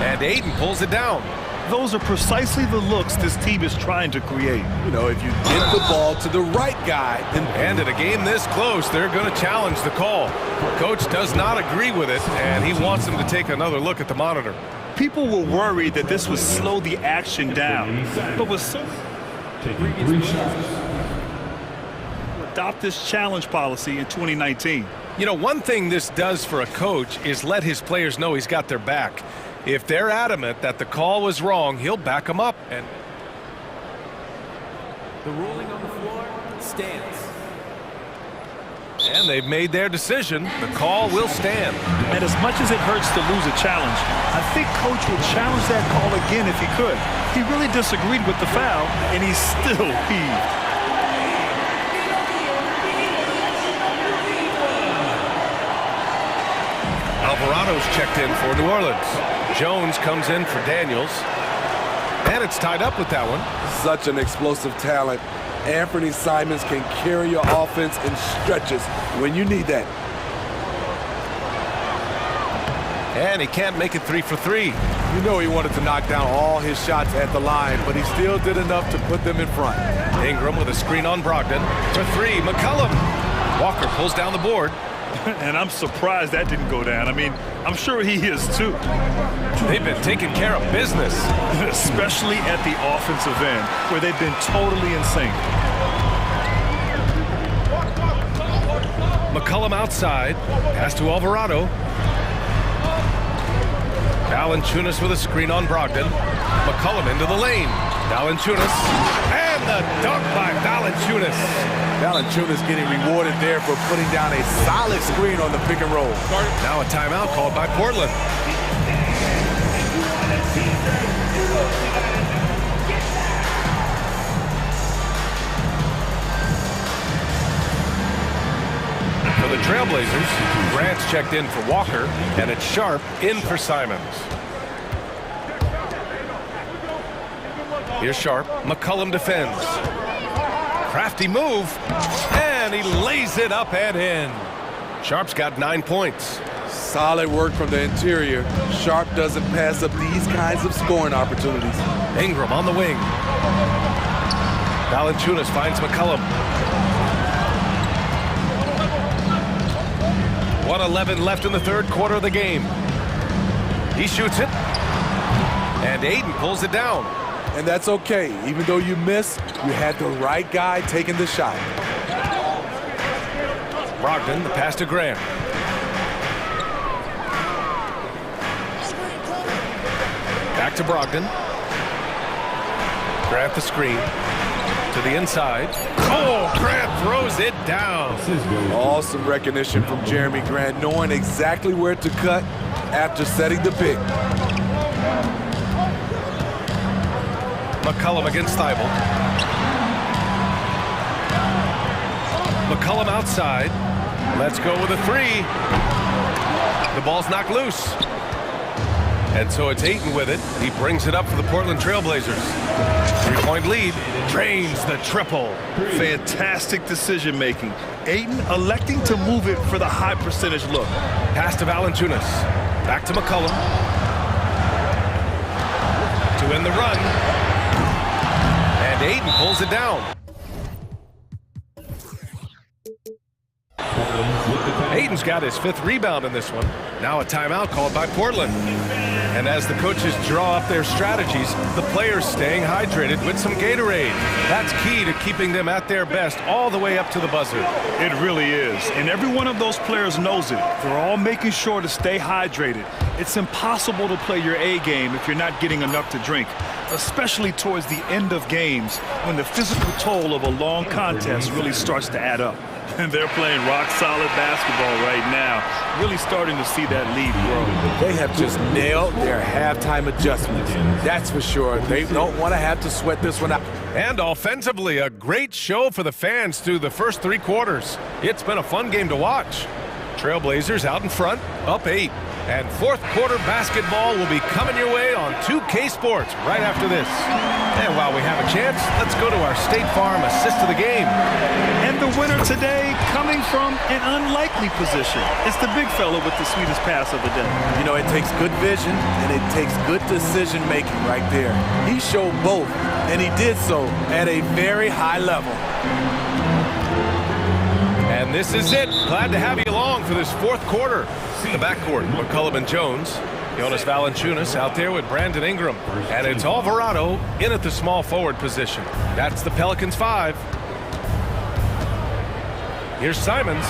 And Ayton pulls it down. Those are precisely the looks this team is trying to create. You know, if you get the ball to the right guy. And in a game this close, they're going to challenge the call. Coach does not agree with it, and he wants them to take another look at the monitor. People were worried that this would slow the action down. But with so Taking 3 shots. adopt this challenge policy in 2019. You know, one thing this does for a coach is let his players know he's got their back. If they're adamant that the call was wrong, he'll back them up. And The ruling on the floor stands. they've made their decision. The call will stand. And as much as it hurts to lose a challenge, I think Coach would challenge that call again if he could. He really disagreed with the foul, and he's still peeved. Alvarado's checked in for New Orleans. Jones comes in for Daniels. And it's tied up with that one. Such an explosive talent. Anthony Simons can carry your offense in stretches when you need that. And he can't make it 3 for 3. You know he wanted to knock down all his shots at the line, but he still did enough to put them in front. Ingram with a screen on Brogdon. For 3, McCollum. Walker pulls down the board. And I'm surprised that didn't go down. I mean, I'm sure he is too. They've been taking care of business. Especially at the offensive end, where they've been totally in sync. McCollum outside. Pass to Alvarado. Valanciunas with a screen on Brogdon. McCollum into the lane. Valanciunas. And the dunk by Valanciunas. Valanciunas getting rewarded there for putting down a solid screen on the pick and roll. Now a timeout called by Portland. For the Trailblazers, Grant's checked in for Walker, and it's Sharp in for Simons. Here's Sharp. McCollum defends. Crafty move, and he lays it up and in. Sharp's got 9 points. Solid work from the interior. Sharp doesn't pass up these kinds of scoring opportunities. Ingram on the wing. Valanciunas finds McCollum. 1:11 left in the third quarter of the game. He shoots it, and Ayton pulls it down. And that's okay. Even though you missed, you had the right guy taking the shot. Brogdon, the pass to Grant. Back to Brogdon. Grant the screen. To the inside. Oh, Grant throws it down. Awesome recognition from Jeremy Grant, knowing exactly where to cut after setting the pick. McCollum against Thibault. McCollum outside. Let's go with a three. The ball's knocked loose. And so it's Ayton with it. He brings it up for the Portland Trailblazers. 3-point lead. Drains the triple. Fantastic decision making. Ayton electing to move it for the high percentage look. Pass to Valanciunas. Back to McCollum. To end the run. And Ayton pulls it down. Ayton's got his 5th rebound in this one. Now a timeout called by Portland. And as the coaches draw up their strategies, the players staying hydrated with some Gatorade. That's key to keeping them at their best all the way up to the buzzer. It really is. And every one of those players knows it. They're all making sure to stay hydrated. It's impossible to play your A game if you're not getting enough to drink, especially towards the end of games when the physical toll of a long contest really starts to add up. And they're playing rock-solid basketball right now, really starting to see that lead grow. They have just nailed their halftime adjustments. That's for sure. They don't want to have to sweat this one out. And offensively, a great show for the fans through the first 3 quarters. It's been a fun game to watch. Trailblazers out in front, up 8. And 4th quarter basketball will be coming your way on 2K Sports right after this. And while we have a chance, let's go to our State Farm assist of the game. And the winner today coming from an unlikely position. It's the big fella with the sweetest pass of the day. You know, it takes good vision and it takes good decision making right there. He showed both, and he did so at a very high level. And this is it. Glad to have you along for this 4th quarter. The backcourt, McCollum and Jones. Jonas Valanciunas out there with Brandon Ingram. And it's Alvarado in at the small forward position. That's the Pelicans 5. Here's Simons.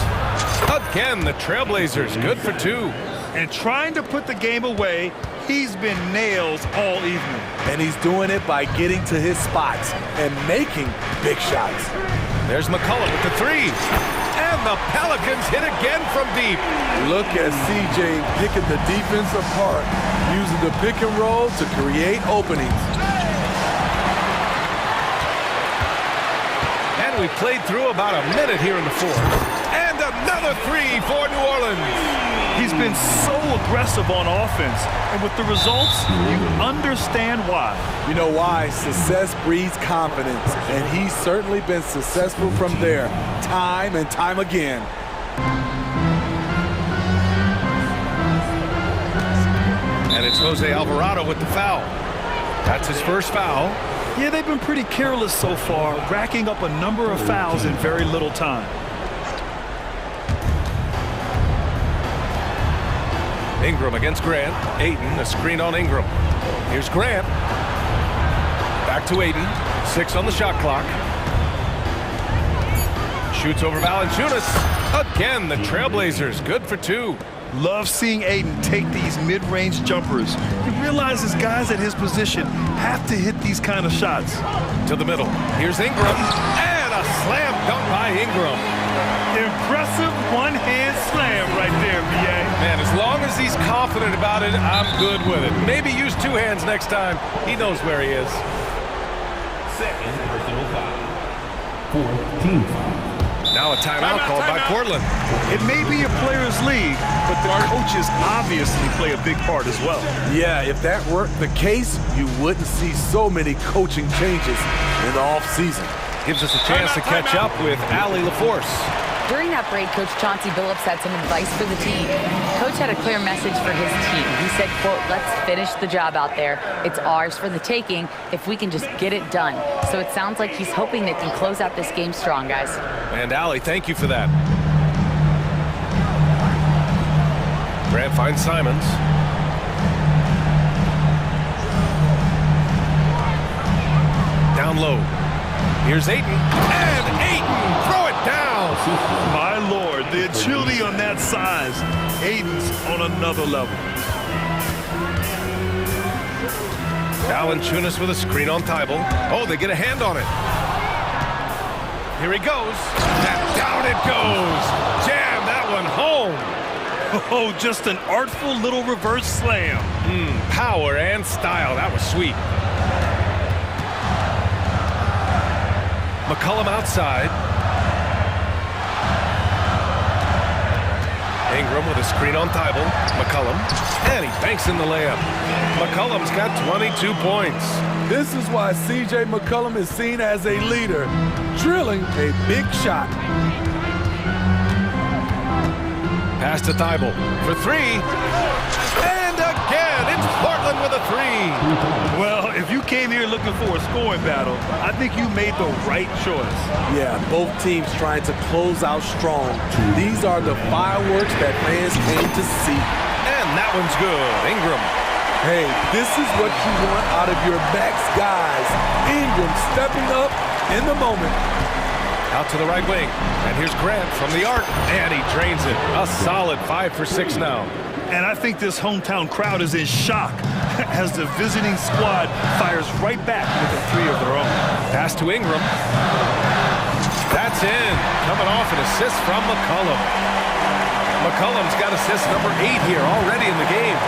Again, the Trailblazers, good for 2. And trying to put the game away, he's been nails all evening. And he's doing it by getting to his spots and making big shots. There's McCollum with the 3. And the Pelicans hit again from deep. Look at CJ picking the defense apart, using the pick and roll to create openings. And we played through about a minute here in the 4th. And another 3 for New Orleans. He's been so aggressive on offense, and with the results, you understand why. You know why? Success breeds confidence, and he's certainly been successful from there, time and time again. And it's Jose Alvarado with the foul. That's his first foul. Yeah, they've been pretty careless so far, racking up a number of fouls in very little time. Ingram against Grant. Ayton, a screen on Ingram. Here's Grant. Back to Ayton. 6 on the shot clock. Shoots over Valanciunas. Again, the Trailblazers, good for 2. Love seeing Ayton take these mid-range jumpers. He realizes guys at his position have to hit these kind of shots. To the middle. Here's Ingram. And a slam dunk by Ingram. Impressive one-hand slam right there, B.A. Man, as long as he's confident about it, I'm good with it. Maybe use 2 hands next time. He knows where he is. 2nd personal foul. 4th team foul. Now a timeout called by Portland. It may be a players' league, but the coaches obviously play a big part as well. Yeah, if that were the case, you wouldn't see so many coaching changes in the offseason. Gives us a chance to catch up with Allie LaForce. During that break, Coach Chauncey Billups had some advice for the team. Coach had a clear message for his team. He said, quote, let's finish the job out there. It's ours for the taking if we can just get it done. So it sounds like he's hoping they can close out this game strong, guys. And Allie, thank you for that. Grant finds Simons. Down low. Here's Ayton. And Ayton, throw it down. My Lord, the agility on that size. Ayton's on another level. Valanciunas with a screen on Tybal. Oh, they get a hand on it. Here he goes. And down it goes. Jam that one home. Oh, just an artful little reverse slam. Power and style. That was sweet. McCollum outside. Ingram with a screen on Tybal. McCollum. And he banks in the layup. McCollum's got 22 points. This is why C.J. McCollum is seen as a leader, drilling a big shot. Pass to Tybal for three. And again, it's Portland with a three. Well, if you came here looking for a scoring battle, I think you made the right choice. Yeah, both teams trying to close out strong. These are the fireworks that fans came to see. And that one's good. Ingram. Hey, this is what you want out of your max guys. Ingram stepping up in the moment. Out to the right wing. And here's Grant from the arc. And he drains it. A solid 5 for 6 now. And I think this hometown crowd is in shock as the visiting squad fires right back with a three of their own. Pass to Ingram. That's in. Coming off an assist from McCollum. McCollum's got assist number 8 here already in the game.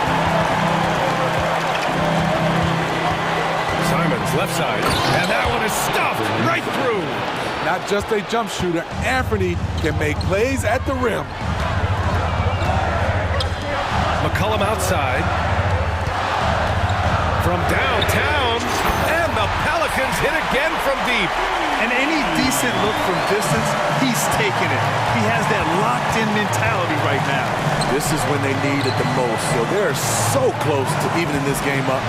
Simons left side. And that one is stuffed right through. Not just a jump shooter, Anthony can make plays at the rim. McCollum outside. From downtown. And the Pelicans hit again from deep. And any decent look from distance, he's taking it. He has that locked-in mentality right now. This is when they need it the most, so they're so close to evening this game up.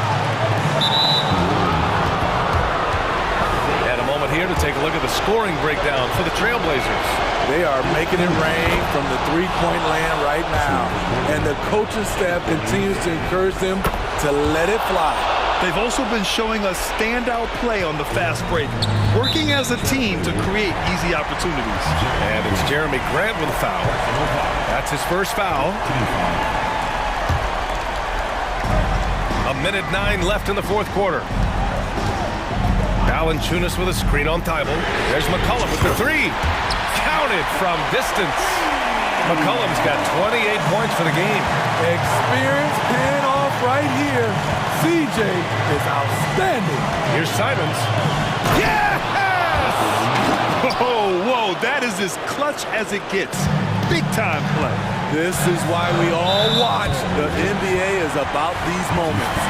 And a moment here to take a look at the scoring breakdown for the Trailblazers. They are making it rain from the three-point land right now. And the coaching staff continues to encourage them to let it fly. They've also been showing us standout play on the fast break, working as a team to create easy opportunities. And it's Jeremy Grant with a foul. That's his first foul. 1:09 left in the fourth quarter. Valanciunas with a screen on Tybal. There's McCollum with the three. Counted from distance. McCollum's got 28 points for the game. Experience paying off right here. CJ is outstanding. Here's Simons. Yes! Whoa, that is as clutch as it gets. Big time play. This is why we all watch. The NBA is about these moments.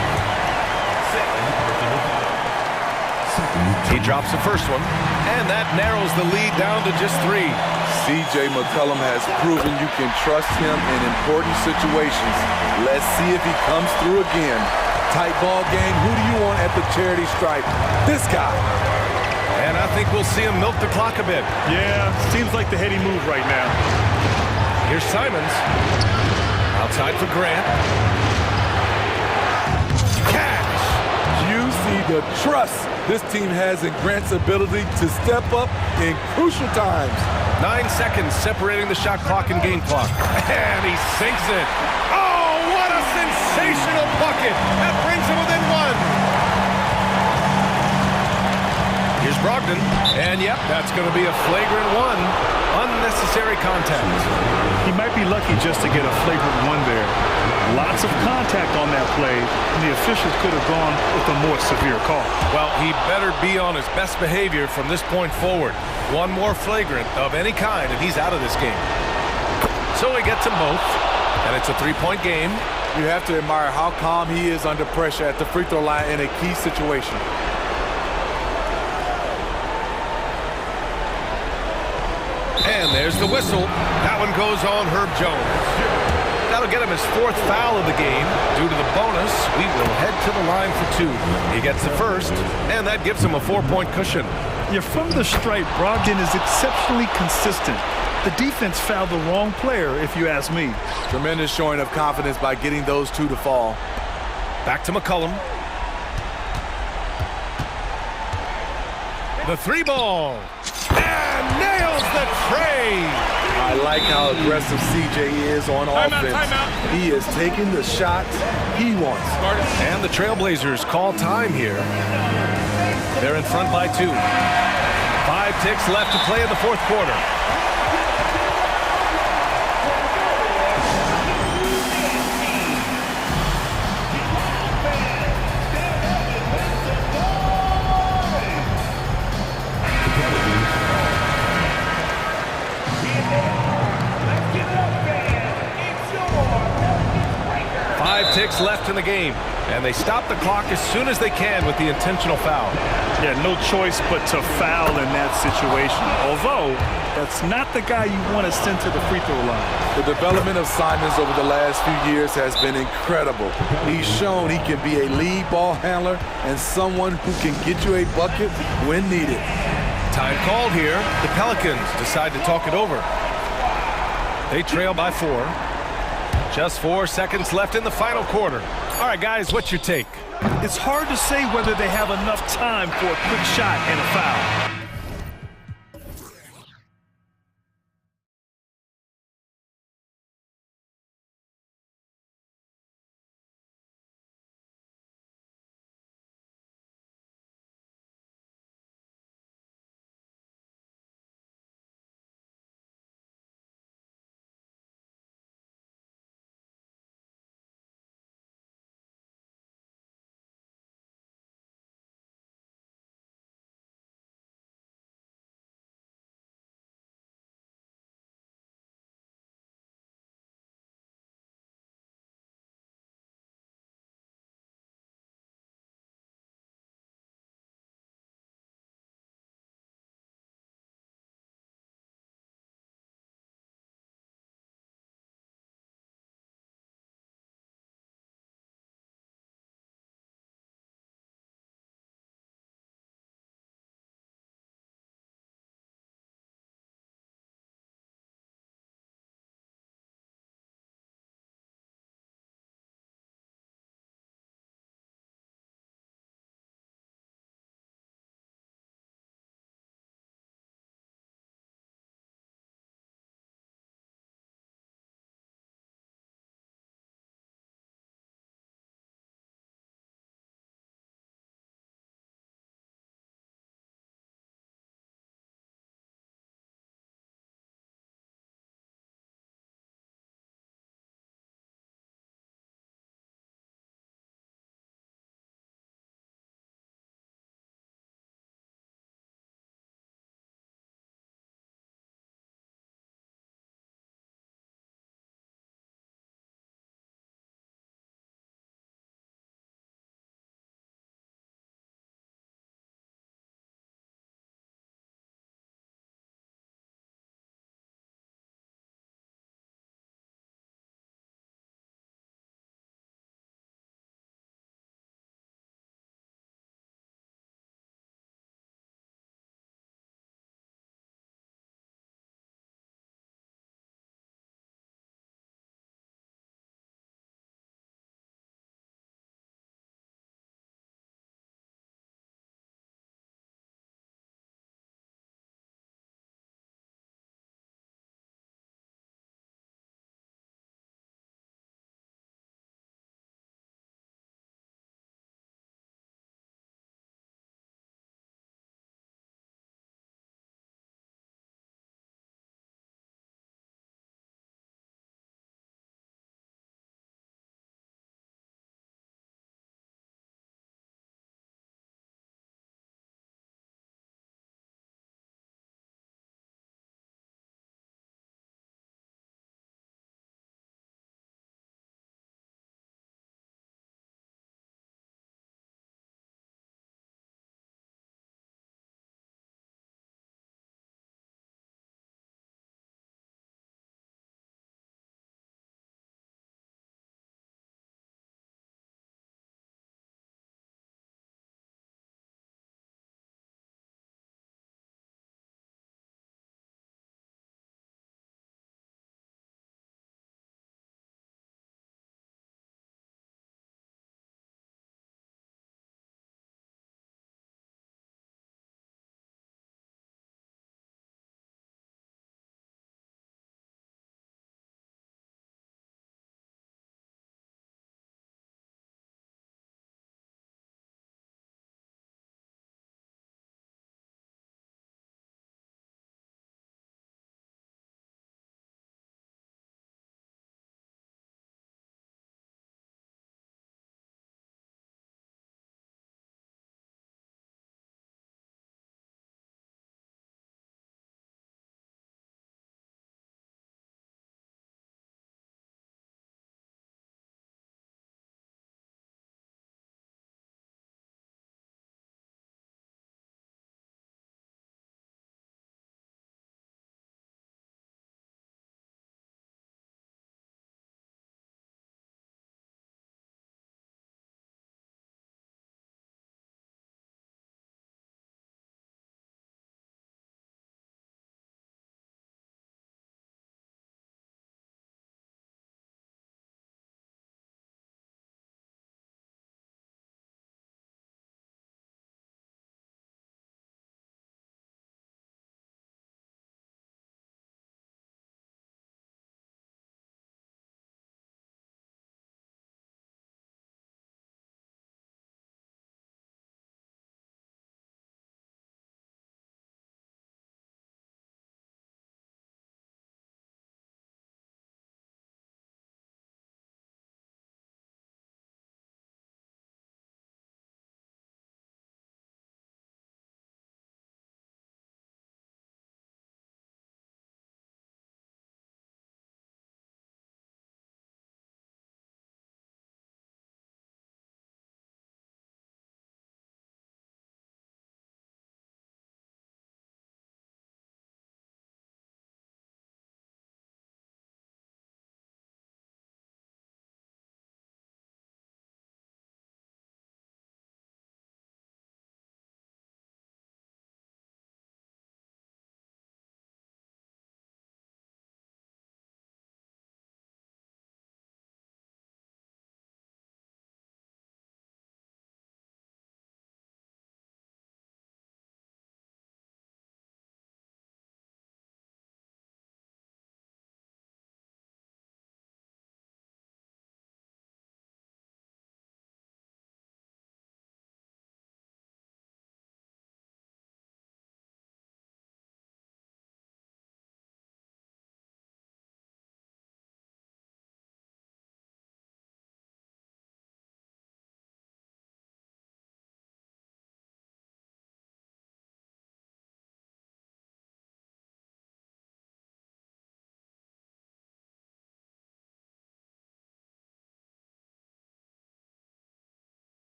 He drops the first one, and that narrows the lead down to just 3. C.J. McCollum has proven you can trust him in important situations. Let's see if he comes through again. Tight ball game. Who do you want at the charity stripe? This guy. And I think we'll see him milk the clock a bit. Yeah, seems like the heady move right now. Here's Simons. Outside for Grant. Cash. You see the trust this team has in Grant's ability to step up in crucial times. 9 seconds separating the shot clock and game clock. And he sinks it. Oh, what a sensational bucket. That brings him within 1. Here's Brogdon. And yep, that's going to be a flagrant 1. Unnecessary contact. He might be lucky just to get a flagrant 1 there. Lots of contact on that play, and the officials could have gone with a more severe call. Well, he better be on his best behavior from this point forward. 1 more flagrant of any kind, and he's out of this game. So he gets them both, and it's a 3-point game. You have to admire how calm he is under pressure at the free throw line in a key situation. And there's the whistle. That one goes on Herb Jones. That'll get him his 4th foul of the game. Due to the bonus, we will head to the line for 2. He gets the first, and that gives him a 4-point cushion. Yeah, from the stripe, Brogdon is exceptionally consistent. The defense fouled the wrong player, if you ask me. Tremendous showing of confidence by getting those 2 to fall. Back to McCollum. The 3 ball. And nails the tray. I like how aggressive CJ is on offense. Timeout. He is taking the shots. he wants. And the Trailblazers call time here. They're in front by 2. 5 ticks left to play in the fourth quarter. Ticks left in the game, and they stop the clock as soon as they can with the intentional foul. Yeah, no choice but to foul in that situation. Although, that's not the guy you want to send to the free throw line. The development of Simons over the last few years has been incredible. He's shown he can be a lead ball handler and someone who can get you a bucket when needed. Time called here. The Pelicans decide to talk it over. They trail by 4. Just 4 seconds left in the final quarter. All right, guys, what's your take? It's hard to say whether they have enough time for a quick shot and a foul.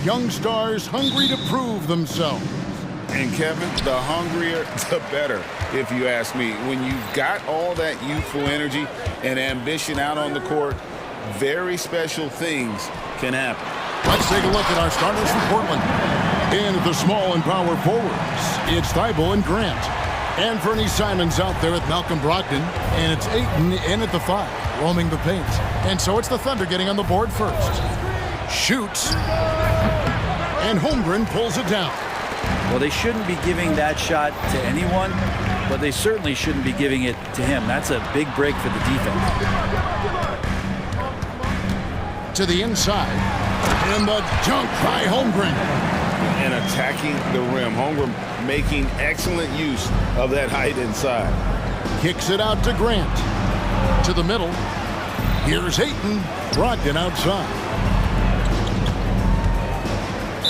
Young stars hungry to prove themselves. And Kevin, the hungrier, the better, if you ask me. When you've got all that youthful energy and ambition out on the court, very special things can happen. Let's take a look at our starters from Portland. In at the small and power forwards, it's Thibault and Grant. And Fernie Simons out there with Malcolm Brogdon. And it's Ayton in at the 5, roaming the paint. And so it's the Thunder getting on the board first. Shoots. And Holmgren pulls it down. Well, they shouldn't be giving that shot to anyone, but they certainly shouldn't be giving it to him. That's a big break for the defense. To the inside. And the dunk by Holmgren. And attacking the rim. Holmgren making excellent use of that height inside. Kicks it out to Grant. To the middle. Here's Ayton. Brogdon outside.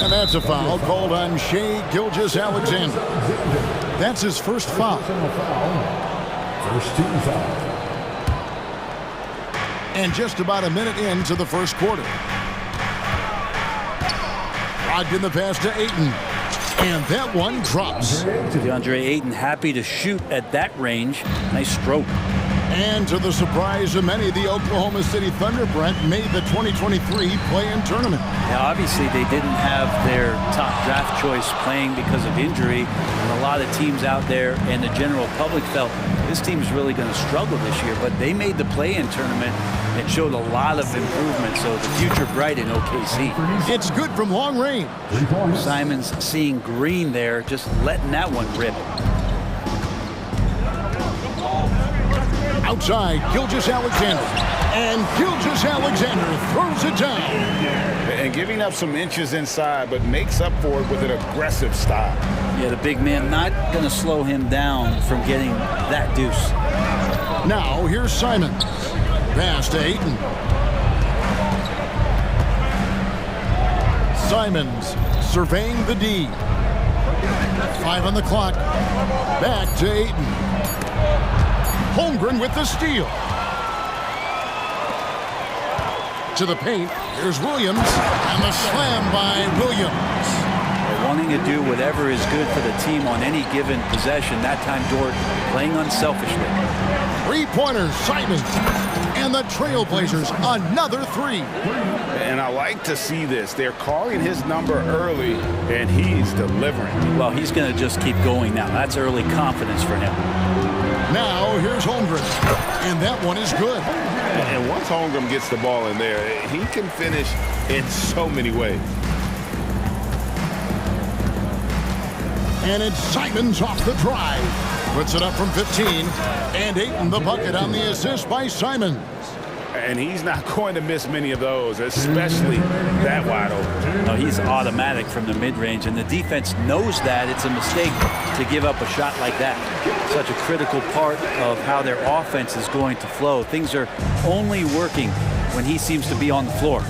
And that's a foul called on Shai Gilgeous-Alexander. That's his first foul. First team foul. And just about a minute into the first quarter. Brogdon the pass to Ayton. And that one drops. DeAndre Ayton happy to shoot at that range. Nice stroke. And to the surprise of many, the Oklahoma City Thunder, Brent, made the 2023 play-in tournament. Now, obviously, they didn't have their top draft choice playing because of injury. And a lot of teams out there and the general public felt this team's really going to struggle this year. But they made the play-in tournament and showed a lot of improvement. So the future bright in OKC. It's good from long range. Simons seeing green there, just letting that one rip. Outside, Gilgeous-Alexander. And Gilgeous-Alexander throws it down. And giving up some inches inside, but makes up for it with an aggressive style. Yeah, the big man not going to slow him down from getting that deuce. Now, here's Simons. Pass to Ayton. Simons surveying the D. 5 on the clock. Back to Ayton. Holmgren with the steal. To the paint. Here's Williams. And the slam by Williams. Wanting to do whatever is good for the team on any given possession. That time, Dort playing unselfishly. 3-pointers, Simons. And the Trailblazers, another 3. And I like to see this. They're calling his number early, and he's delivering. Well, he's going to just keep going now. That's early confidence for him. Now, here's Holmgren. And that one is good. And once Holmgren gets the ball in there, he can finish in so many ways. And it's Simons off the drive. Puts it up from 15. And Ayton the bucket on the assist by Simons. And he's not going to miss many of those, especially that wide open. No, he's automatic from the mid-range, and the defense knows that. It's a mistake to give up a shot like that. Such a critical part of how their offense is going to flow. Things are only working when he seems to be on the floor.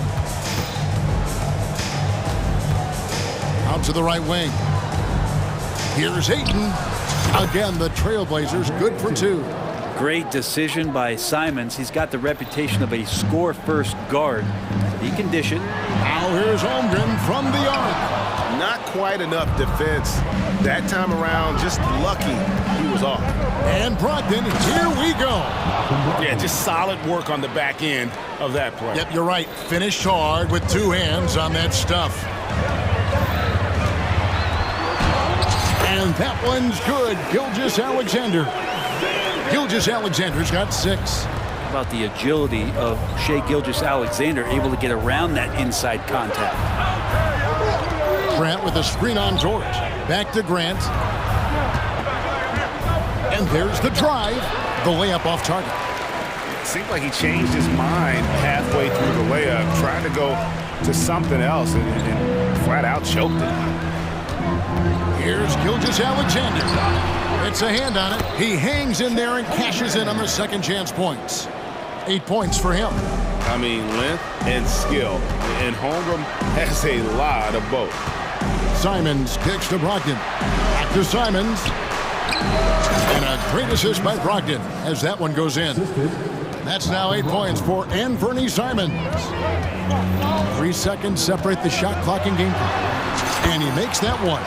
Out to the right wing. Here's Ayton. Again, the Trailblazers good for 2. Great decision by Simons. He's got the reputation of a score-first guard. He can dish it. Now here's Holmgren from the arc. Not quite enough defense that time around. Just lucky he was off. And Brogdon, here we go. Yeah, just solid work on the back end of that play. Yep, you're right. Finished hard with 2 hands on that stuff. And that one's good. Gilgeous-Alexander. Gilgeous-Alexander's got 6. How about the agility of Shai Gilgeous-Alexander, able to get around that inside contact. Grant with a screen on George. Back to Grant. And there's the drive. The layup off target. It seemed like he changed his mind halfway through the layup, trying to go to something else, and flat out choked it. Here's Gilgeous-Alexander. It's a hand on it. He hangs in there and cashes in on the second chance points. 8 points for him. I mean, length and skill. And Holmgren has a lot of both. Simons kicks to Brogdon. Back to Simons. And a great assist by Brogdon as that one goes in. That's now 8 points for Anthony Simons. 3 seconds separate the shot clock and game clock. And he makes that one.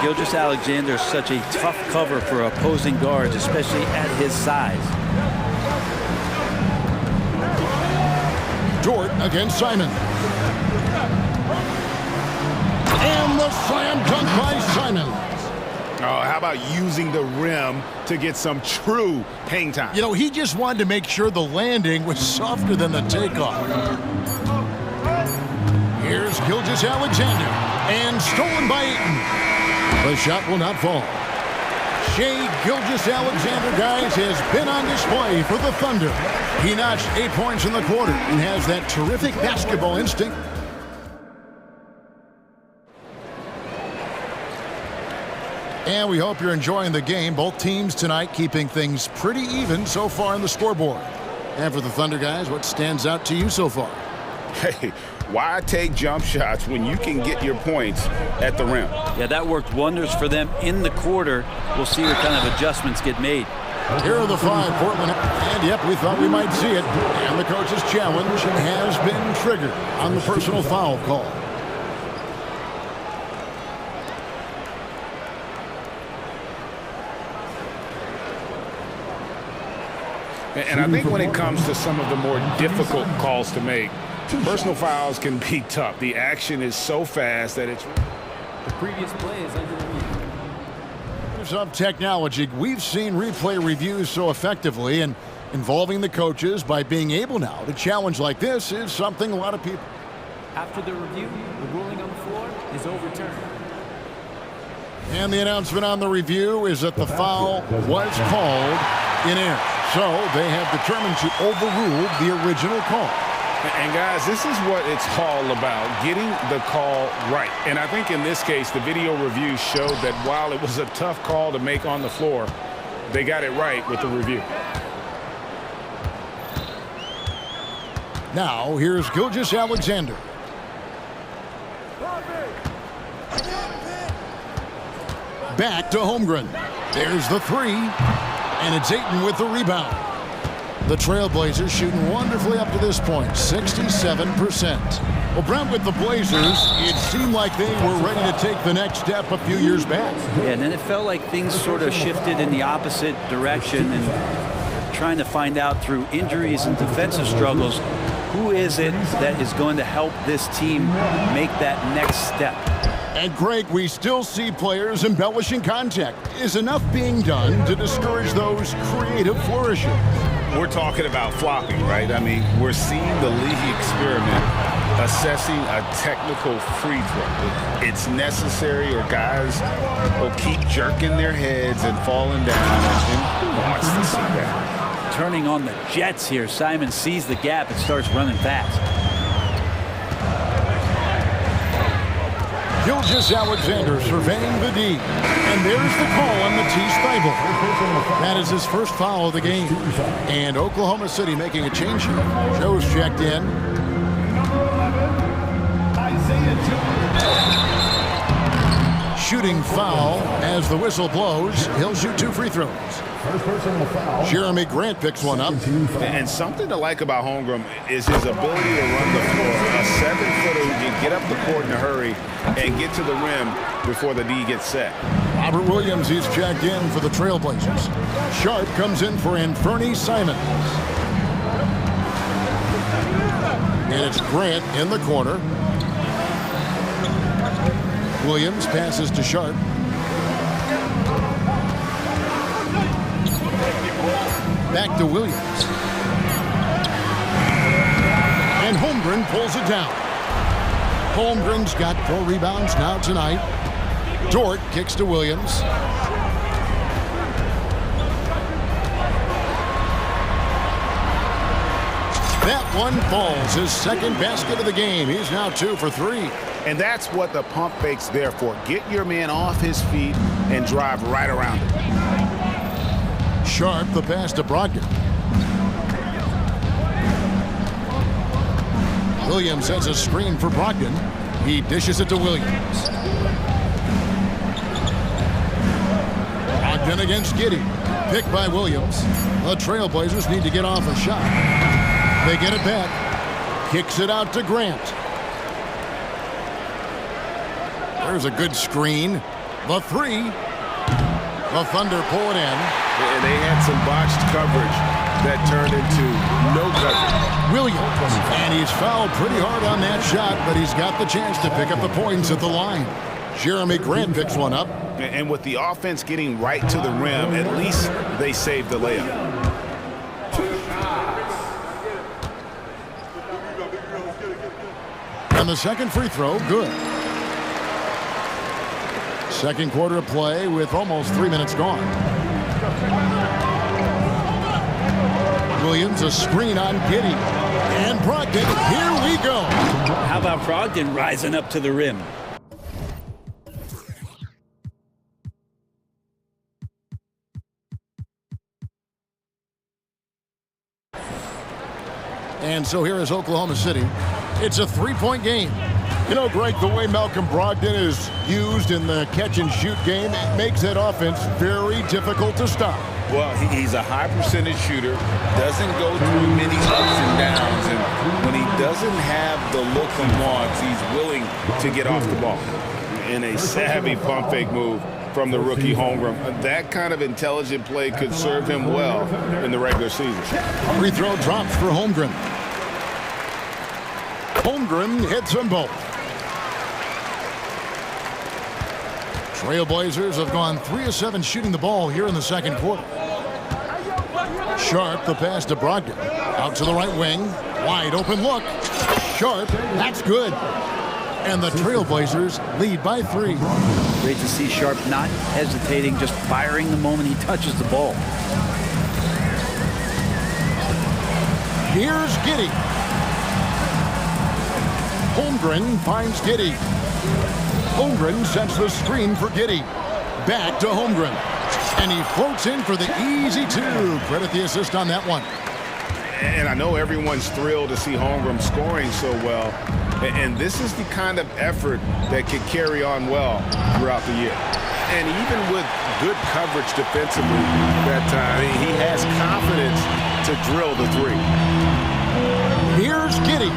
Gilgeous-Alexander is such a tough cover for opposing guards, especially at his size. Dort against Simon. And the slam dunk by Simon. Oh, how about using the rim to get some true hang time? You know, he just wanted to make sure the landing was softer than the takeoff. Here's Gilgeous-Alexander, and stolen by Ayton. The shot will not fall. Shai Gilgeous-Alexander, guys, has been on display for the Thunder. He notched 8 points in the quarter and has that terrific basketball instinct. And we hope you're enjoying the game. Both teams tonight keeping things pretty even so far on the scoreboard. And for the Thunder, guys, what stands out to you so far? Hey, why take jump shots when you can get your points at the rim? Yeah, that worked wonders for them in the quarter. We'll see what kind of adjustments get made. Here are the 5, Portland. And yep, we thought we might see it. And the coach's challenge has been triggered on the personal foul call. And I think when it comes to some of the more difficult calls to make, personal fouls can be tough. The action is so fast that it's... The previous play is under review. Of technology, we've seen replay reviews so effectively, and involving the coaches by being able now to challenge like this is something a lot of people... After the review, the ruling on the floor is overturned. And the announcement on the review is that the foul was called in air. So they have determined to overrule the original call. And guys, this is what it's all about, getting the call right. And I think in this case, the video review showed that while it was a tough call to make on the floor, they got it right with the review. Now, here's Gilgeous-Alexander. Back to Holmgren. There's the 3. And it's Ayton with the rebound. The Trailblazers shooting wonderfully up to this point, 67%. Well, Brent, with the Blazers, it seemed like they were ready to take the next step a few years back. Yeah, and then it felt like things sort of shifted in the opposite direction, and trying to find out through injuries and defensive struggles, who is it that is going to help this team make that next step? And Greg, we still see players embellishing contact. Is enough being done to discourage those creative flourishes? We're talking about flopping, right? I mean, we're seeing the league experiment assessing a technical free throw. It's necessary, or guys will keep jerking their heads and falling down. And who wants to see that? Turning on the Jets here. Simon sees the gap and starts running fast. Gilgeous-Alexander surveying the D. And there's the call on Matisse Thybulle. That is his first foul of the game. And Oklahoma City making a change here. Joe's checked in. Shooting foul as the whistle blows. He'll shoot 2 free throws. Jeremy Grant picks one up. And something to like about Holmgren is his ability to run the floor. A 7-footer who can get up the court in a hurry and get to the rim before the D gets set. Robert Williams, he's checked in for the Trailblazers. Sharp comes in for Anthony Simons. And it's Grant in the corner. Williams passes to Sharp. Back to Williams. And Holmgren pulls it down. Holmgren's got 4 rebounds now tonight. Dort kicks to Williams. That one falls, his second basket of the game. He's now 2 for 3. And that's what the pump fake's there for. Get your man off his feet and drive right around him. Sharp, the pass to Brogdon. Williams has a screen for Brogdon. He dishes it to Williams. Brogdon against Giddey. Picked by Williams. The Trailblazers need to get off a shot. They get it back. Kicks it out to Grant. There's a good screen. The three. The Thunder pull it in. And they had some botched coverage that turned into no coverage. Williams. And he's fouled pretty hard on that shot, but he's got the chance to pick up the points at the line. Jeremy Grant picks one up. And with the offense getting right to the rim, at least they saved the layup. And the second free throw, good. Second quarter of play with almost 3 minutes gone. Williams, a screen on Giddey. And Brogdon, here we go. How about Brogdon rising up to the rim? And so here is Oklahoma City. It's a three-point game. You know, Greg, the way Malcolm Brogdon is used in the catch-and-shoot game, it makes that offense very difficult to stop. Well, he's a high percentage shooter, doesn't go through many ups and downs, and when he doesn't have the look he wants, he's willing to get off the ball. In a savvy pump fake move from the rookie Holmgren. That kind of intelligent play could serve him well in the regular season. Free throw drops for Holmgren. Holmgren hits them both. Trailblazers have gone 3 of 7 shooting the ball here in the second quarter. Sharp, the pass to Brogdon. Out to the right wing. Wide open look. Sharp, that's good. And the Trailblazers lead by 3. Great to see Sharp not hesitating, just firing the moment he touches the ball. Here's Giddey. Holmgren finds Giddey. Holmgren sets the screen for Giddey. Back to Holmgren. And he floats in for the easy 2. Credit the assist on that one. And I know everyone's thrilled to see Holmgren scoring so well. And this is the kind of effort that can carry on well throughout the year. And even with good coverage defensively that time, he has confidence to drill the 3. Here's Giddey.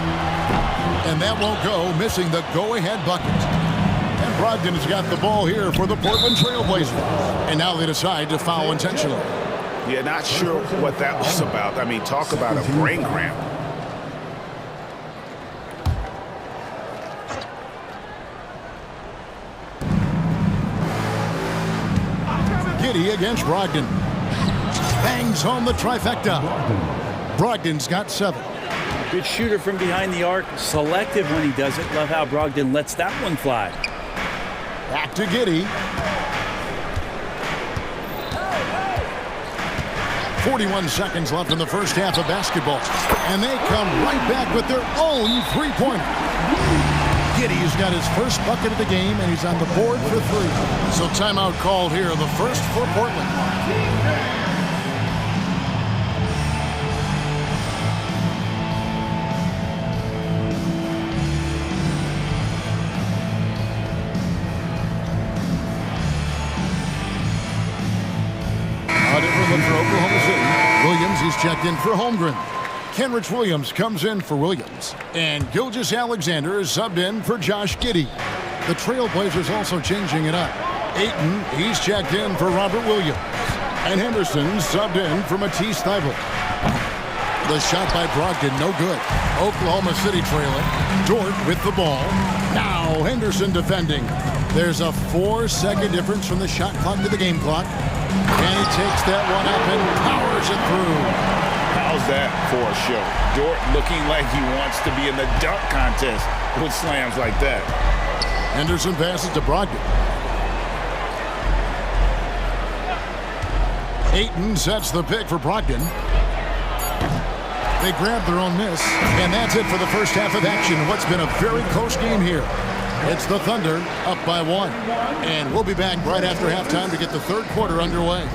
And that won't go, missing the go-ahead bucket. And Brogdon has got the ball here for the Portland Trailblazers. And now they decide to foul intentionally. Yeah, not sure what that was about. I mean, talk about a brain cramp. Giddey against Brogdon. Bangs home the trifecta. Brogdon's got 7. Good shooter from behind the arc. Selective when he does it. Love how Brogdon lets that one fly. Back to Giddey. 41 seconds left in the first half of basketball. And they come right back with their own three-pointer. Giddey's got his first bucket of the game, and he's on the board for 3. So timeout called here, the first for Portland. A different look for Oklahoma City. Williams, he's checked in for Holmgren. Kenrich Williams comes in for Williams. And Gilgeous-Alexander is subbed in for Josh Giddey. The Trailblazers also changing it up. Ayton, he's checked in for Robert Williams. And Henderson subbed in for Matisse Thybulle. The shot by Brogdon, no good. Oklahoma City trailing. Dort with the ball. Now Henderson defending. There's a 4-second difference from the shot clock to the game clock. And he takes that one up and powers it through. How's that for a show? Dort looking like he wants to be in the dunk contest with slams like that. Henderson passes to Brogdon. Ayton sets the pick for Brogdon. They grab their own miss, and that's it for the first half of action. What's been a very close game here. It's the Thunder up by 1. And we'll be back right after halftime to get the third quarter underway.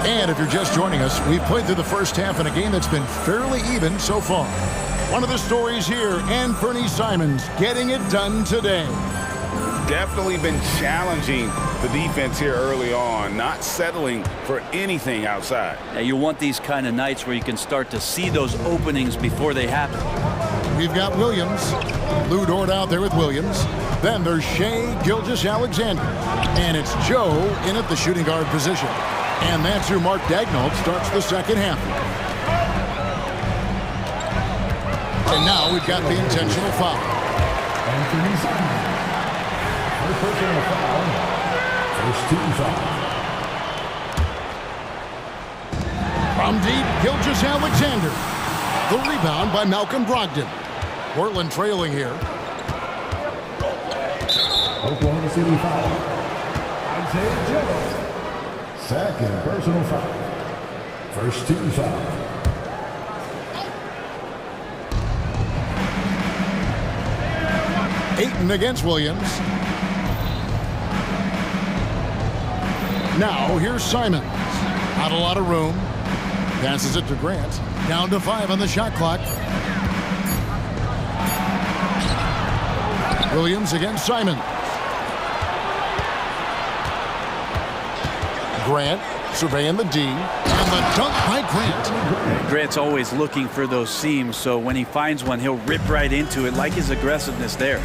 And if you're just joining us, we've played through the first half in a game that's been fairly even so far. One of the stories here, Anthony Simons getting it done today. Definitely been challenging the defense here early on, not settling for anything outside. Now you want these kind of nights where you can start to see those openings before they happen. We've got Williams. Lou Dort out there with Williams. Then there's Shea Gilgeous-Alexander. And it's Joe in at the shooting guard position. And that's who Mark Daignault starts the second half. And now we've got the intentional foul. Anthony Simons. First personal foul. First team foul. From deep, Gilgeous-Alexander. The rebound by Malcolm Brogdon. Portland trailing here. Oklahoma City foul. Isaiah Joe. Second personal foul. First team foul. Ayton against Williams. Now here's Simons. Not a lot of room. Passes it to Grant. Down to 5 on the shot clock. Williams against Simons. Grant surveying the D. And the dunk by Grant. Grant's always looking for those seams, so when he finds one, he'll rip right into it, like his aggressiveness there.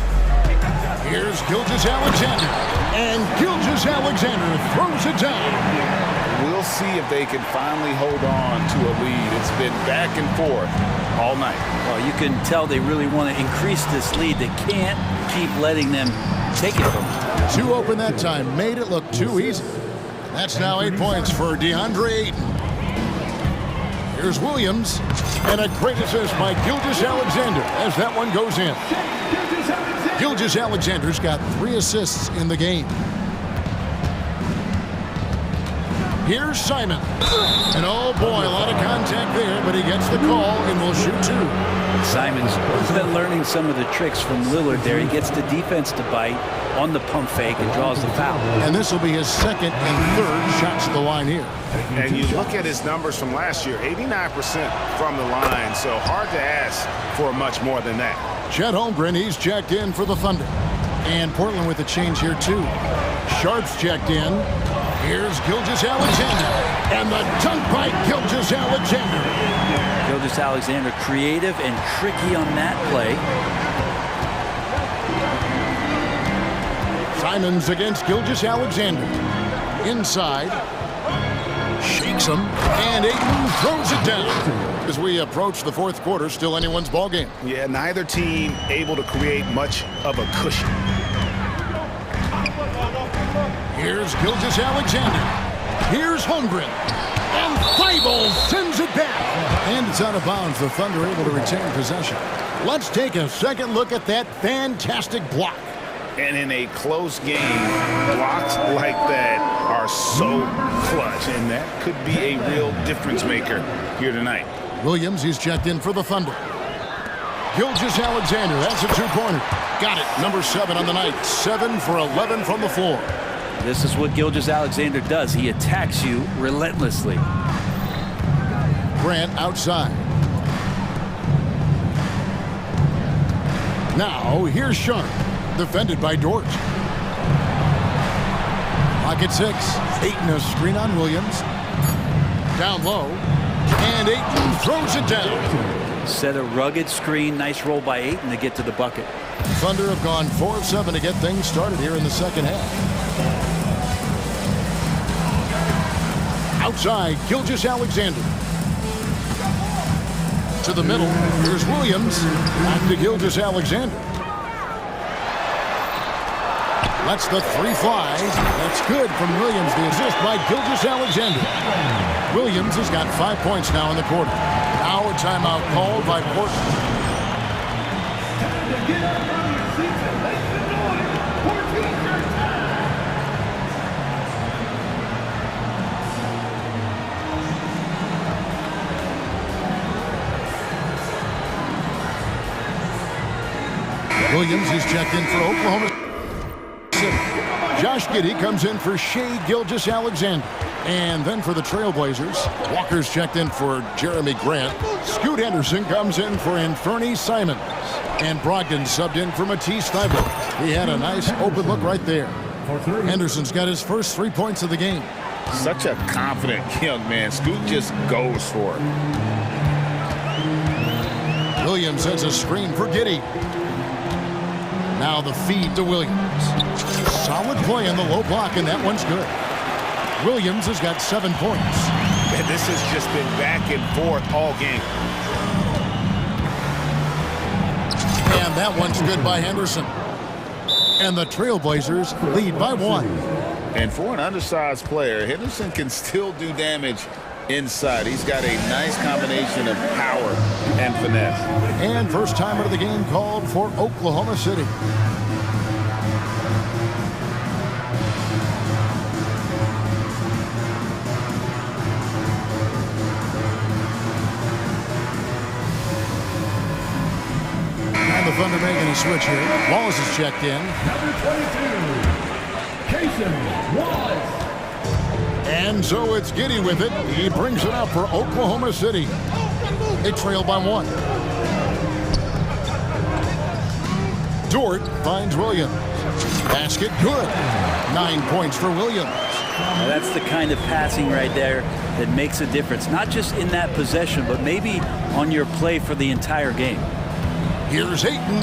Here's Gilgeous-Alexander. And Gilgeous-Alexander throws it down. We'll see if they can finally hold on to a lead. It's been back and forth all night. Well, you can tell they really want to increase this lead. They can't keep letting them take it from them. Too open that time. Made it look too easy. That's now 8 points for DeAndre Ayton. Here's Williams. And a great assist by Gilgeous-Alexander as that one goes in. Gilgeous-Alexander's got 3 assists in the game. Here's Simon. And oh boy, a lot of contact there, but he gets the call and will shoot 2. Simons has been learning some of the tricks from Lillard there. He gets the defense to bite on the pump fake and draws the foul. And this will be his second and third shots at the line here. And you look at his numbers from last year, 89% from the line, so hard to ask for much more than that. Chet Holmgren, he's checked in for the Thunder. And Portland with a change here too. Sharp's checked in. Here's Gilgeous-Alexander. And the dunk by Gilgeous-Alexander. Gilgeous-Alexander creative and tricky on that play. Simons against Gilgeous-Alexander. Inside. Shakes him. And Ayton throws it down. As we approach the fourth quarter, still anyone's ball game. Yeah, neither team able to create much of a cushion. Here's Gilgeous-Alexander. Here's Holmgren. And Thibault sends it back. And it's out of bounds. The Thunder able to retain possession. Let's take a second look at that fantastic block. And in a close game, blocks like that are so clutch, and that could be a real difference maker here tonight. Williams, he's checked in for the Thunder. Gilgeous-Alexander, that's a 2-pointer. Got it, number 7 on the night. 7 for 11 from the floor. This is what Gilgeous-Alexander does. He attacks you relentlessly. Grant outside. Now, here's Sharp. Defended by Dort. Pocket 6. Ayton a screen on Williams. Down low. And Ayton throws it down. Set a rugged screen. Nice roll by Ayton to get to the bucket. Thunder have gone 4 of 7 to get things started here in the second half. Outside, Gilgeous-Alexander. To the middle. Here's Williams. Back to Gilgeous-Alexander. Lets the 3 fly. That's good from Williams. The assist by Gilgeous-Alexander. Williams has got 5 points now in the quarter. Now a timeout called by Portland. Williams is checked in for Oklahoma City. Josh Giddey comes in for Shea Gilgeous-Alexander. And then for the Trailblazers, Walker's checked in for Jeremy Grant. Scoot Henderson comes in for Anferny Simons. And Brogdon subbed in for Matisse Thybulle. He had a nice open look right there. Henderson's got his first 3 points of the game. Such a confident young man. Scoot just goes for it. Williams sends a screen for Giddey. Now the feed to Williams. Solid play in the low block, and that one's good. Williams has got 7 points. And this has just been back and forth all game. And that one's good by Henderson. And the Trailblazers lead by 1. And for an undersized player, Henderson can still do damage inside. He's got a nice combination of power and finesse. And first timer of the game called for Oklahoma City. And the Thunder making a switch here. Wallace is checked in. Number 22, Casey Wallace. And so it's Giddey with it. He brings it up for Oklahoma City. They trail by 1. Dort finds Williams. Basket good. 9 points for Williams. Now that's the kind of passing right there that makes a difference. Not just in that possession, but maybe on your play for the entire game. Here's Ayton.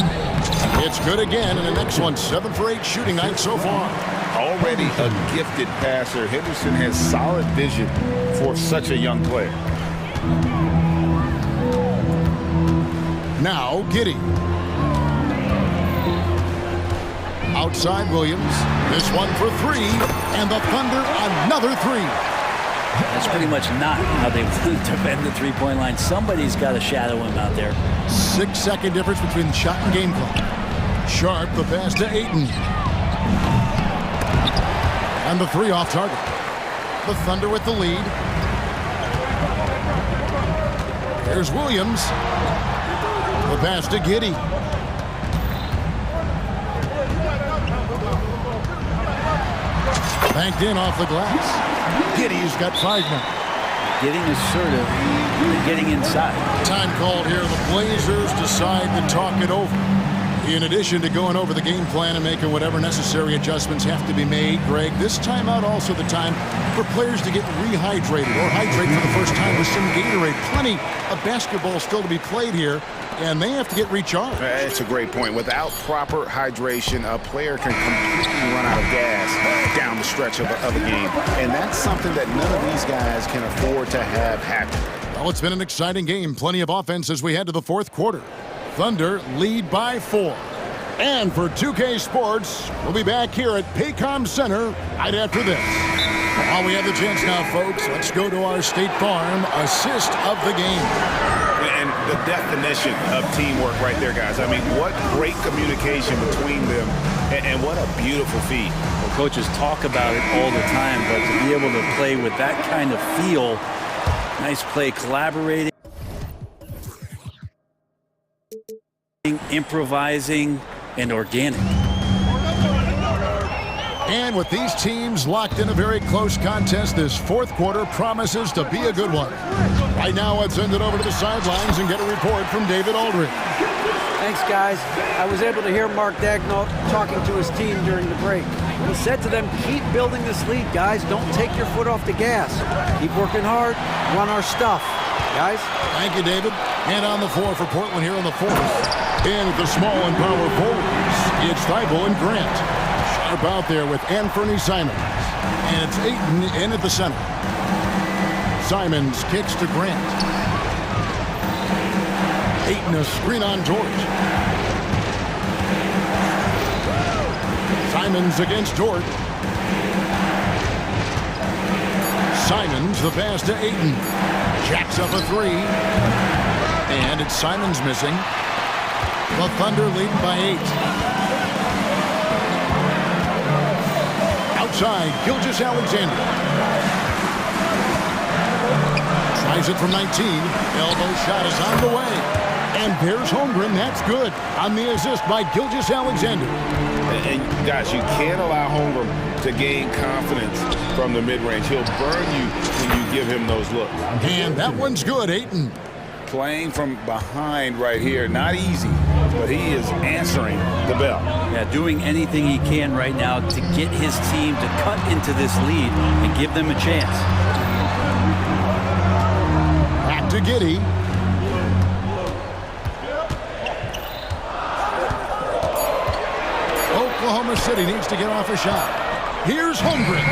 It's good again, and the next one 7 for 8 shooting night so far. Already a gifted passer, Henderson has solid vision for such a young player. Now Giddey. Outside Williams. This one for 3, and the Thunder another 3. That's pretty much not how they defend the three-point line. Somebody's got to shadow him out there. 6-second difference between shot and game clock. Sharp, the pass to Ayton. And the 3 off target. The Thunder with the lead. Here's Williams. The pass to Giddey. Banked in off the glass. Giddey's got 5 now. Getting assertive and getting inside. Time called here. The Blazers decide to talk it over. In addition to going over the game plan and making whatever necessary adjustments have to be made, Greg, this timeout also the time for players to get rehydrated or hydrate for the first time with some Gatorade. Plenty of basketball still to be played here, and they have to get recharged. That's a great point. Without proper hydration, a player can completely run out of gas down the stretch of a game. And that's something that none of these guys can afford to have happen. Well, it's been an exciting game. Plenty of offense as we head to the 4th quarter. Thunder lead by 4. And for 2K Sports, we'll be back here at Paycom Center right after this. While we have the chance now, folks, let's go to our State Farm assist of the game. And the definition of teamwork right there, guys. I mean, what great communication between them, and what a beautiful feat. Well, coaches talk about it all the time, but to be able to play with that kind of feel, nice play, collaborating, improvising, and organic. And with these teams locked in a very close contest, this 4th quarter promises to be a good one. Right now, let's send it over to the sidelines and get a report from David Aldridge. Thanks, guys. I was able to hear Mark Daigneault talking to his team during the break. He said to them, keep building this lead, guys. Don't take your foot off the gas. Keep working hard. Run our stuff. Guys? Thank you, David. And on the floor for Portland here in the 4th. And with the small and power forwards, it's Thybulle and Grant. Sharp out there with Anferny Simons. And it's Ayton in at the center. Simons kicks to Grant. Ayton a screen on Dort. Simons against Dort. Simons the pass to Ayton. Jacks up a 3. And it's Simons missing. The Thunder leading by 8. Outside, Gilgeous-Alexander. Tries it from 19. Elbow shot is on the way. And there's Holmgren. That's good on the assist by Gilgeous-Alexander. And guys, you can't allow Holmgren to gain confidence from the mid-range. He'll burn you when you give him those looks. And that one's good, Ayton. Playing from behind right here, not easy, but he is answering the bell. Yeah, doing anything he can right now to get his team to cut into this lead and give them a chance. Back to Giddey. Oklahoma City needs to get off a shot. Here's Holmgren.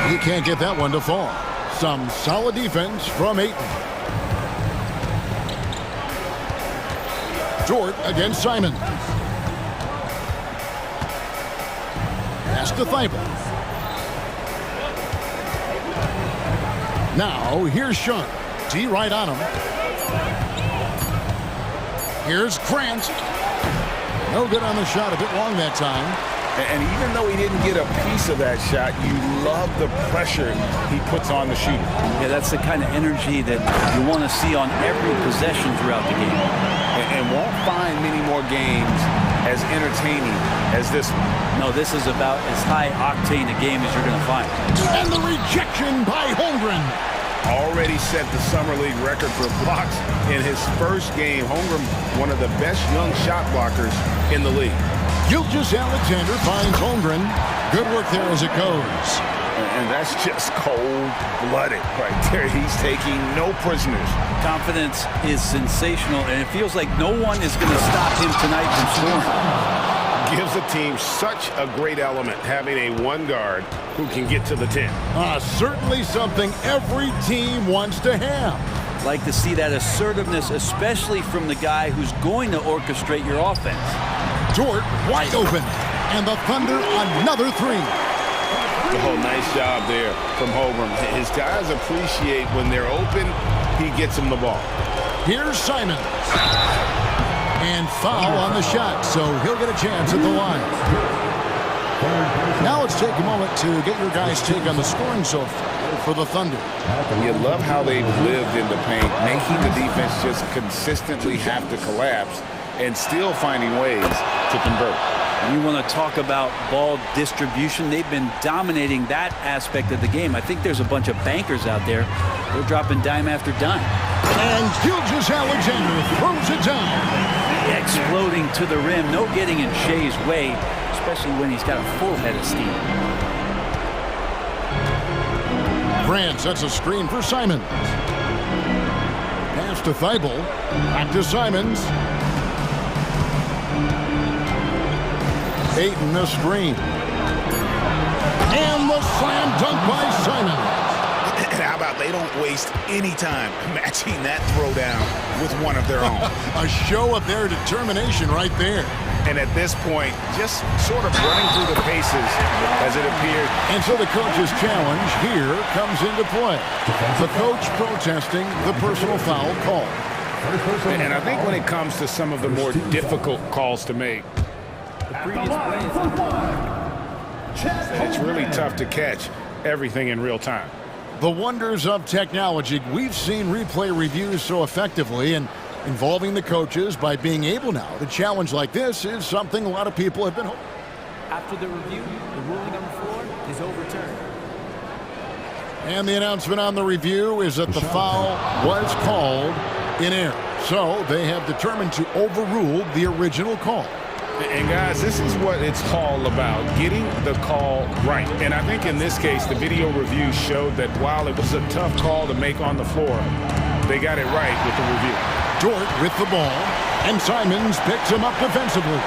He can't get that one to fall. Some solid defense from Ayton. Jort against Simon. Pass to Thibault. Now here's Sean. T right on him. Here's Grant. No good on the shot, a bit long that time. And even though he didn't get a piece of that shot, you love the pressure he puts on the shooter. Yeah, that's the kind of energy that you want to see on every possession throughout the game. And won't find many more games as entertaining as this one. No, this is about as high-octane a game as you're going to find. And the rejection by Holmgren. Already set the Summer League record for blocks in his first game. Holmgren, one of the best young shot blockers in the league. Gilgeous-Alexander finds Holmgren. Good work there as it goes. And that's just cold-blooded right there. He's taking no prisoners. Confidence is sensational, and it feels like no one is going to stop him tonight from scoring. Gives a team such a great element, having a one guard who can get to the 10. Certainly something every team wants to have. Like to see that assertiveness, especially from the guy who's going to orchestrate your offense. Jort wide open, and the Thunder another three. Oh, nice job there from Holmgren. His guys appreciate when they're open, he gets them the ball. Here's Simon. And foul on the shot, so he'll get a chance at the line. Now let's take a moment to get your guys' take on the scoring so far for the Thunder. You love how they've lived in the paint, making the defense just consistently have to collapse and still finding ways to convert. You want to talk about ball distribution. They've been dominating that aspect of the game. I think there's a bunch of bankers out there. They're dropping dime after dime. And Gilgeous-Alexander throws it down. Exploding to the rim. No getting in Shea's way, especially when he's got a full head of steam. Grant sets a screen for Simons. Pass to Thibault. Back to Simons. Ayton the screen. And the slam dunk by Simon. How about they don't waste any time matching that throwdown with one of their own. A show of their determination right there. And at this point, just sort of running through the paces as it appeared. And so the coach's challenge here comes into play. The coach protesting the personal foul call. And I think when it comes to some of the more difficult calls to make, it's really tough to catch everything in real time. The wonders of technology. We've seen replay reviews so effectively, and involving the coaches by being able now to challenge like this is something a lot of people have been hoping. After the review, the ruling on the floor is overturned. And the announcement on the review is that the foul was called in error. So they have determined to overrule the original call. And guys, this is what it's all about, getting the call right. And I think in this case, the video review showed that while it was a tough call to make on the floor, they got it right with the review. Jort with the ball, and Simons picks him up defensively.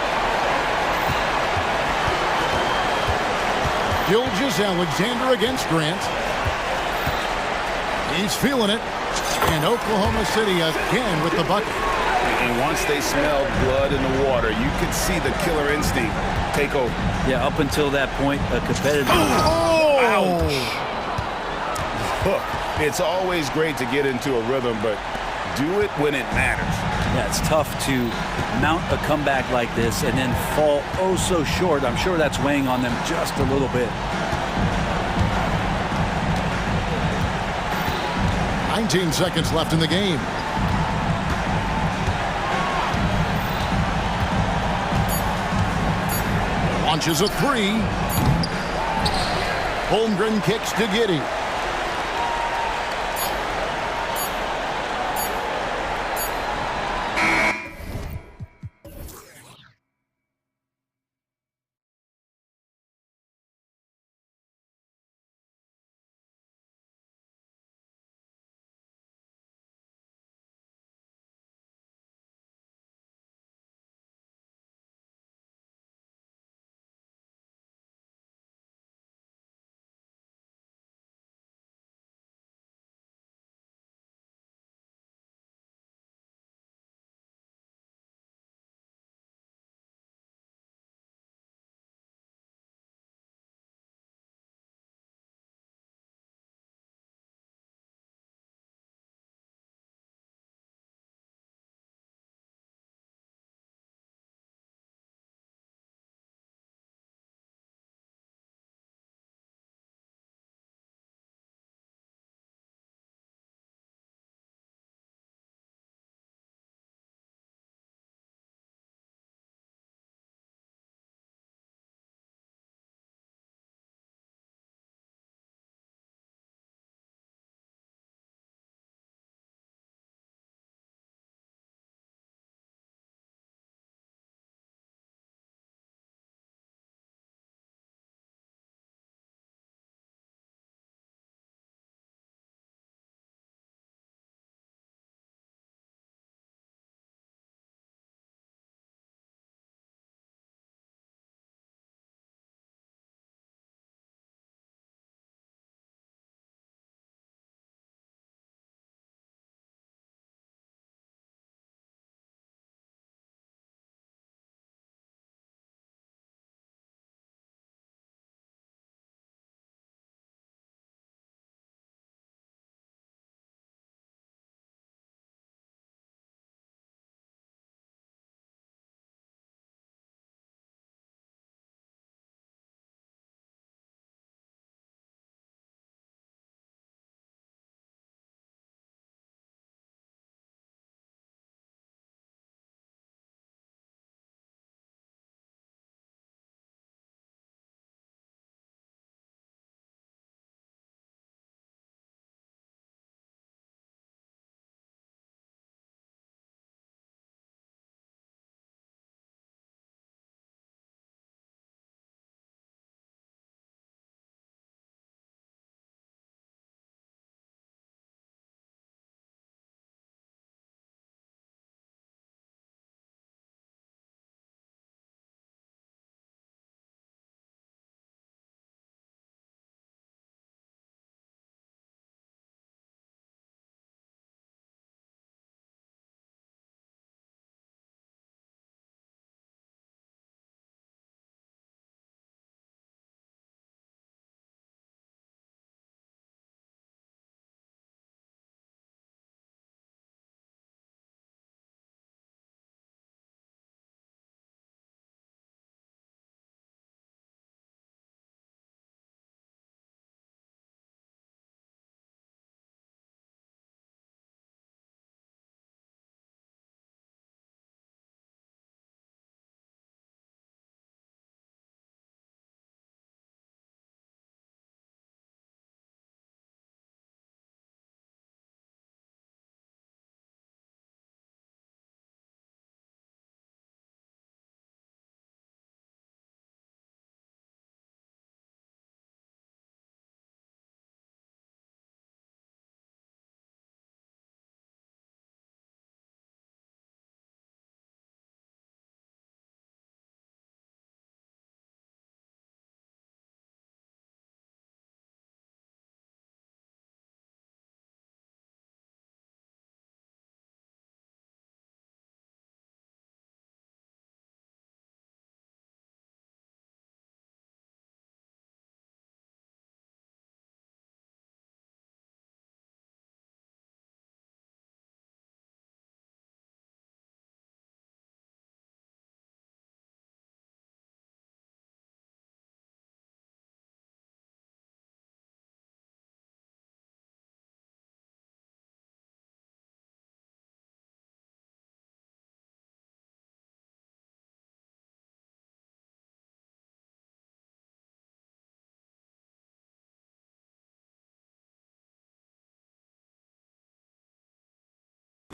Gilgeous-Alexander against Grant. He's feeling it. And Oklahoma City again with the bucket. And once they smelled blood in the water, you could see the killer instinct take over. Yeah, up until that point, a competitive. Oh! Ouch! Look, it's always great to get into a rhythm, but do it when it matters. Yeah, it's tough to mount a comeback like this and then fall oh so short. I'm sure that's weighing on them just a little bit. 19 seconds left in the game. Launches a three. Holmgren kicks to Giddey.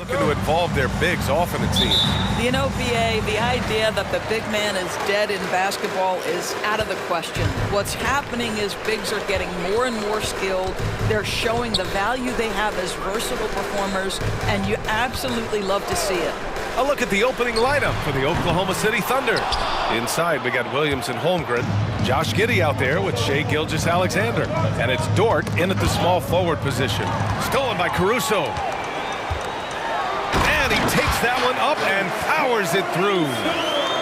Looking to involve their bigs often, it seems. You know, BA, the idea that the big man is dead in basketball is out of the question. What's happening is bigs are getting more and more skilled. They're showing the value they have as versatile performers, and you absolutely love to see it. A look at the opening lineup for the Oklahoma City Thunder. Inside, we got Williams and Holmgren. Josh Giddey out there with Shai Gilgeous-Alexander. And it's Dort in at the small forward position. Stolen by Caruso. And he takes that one up and powers it through.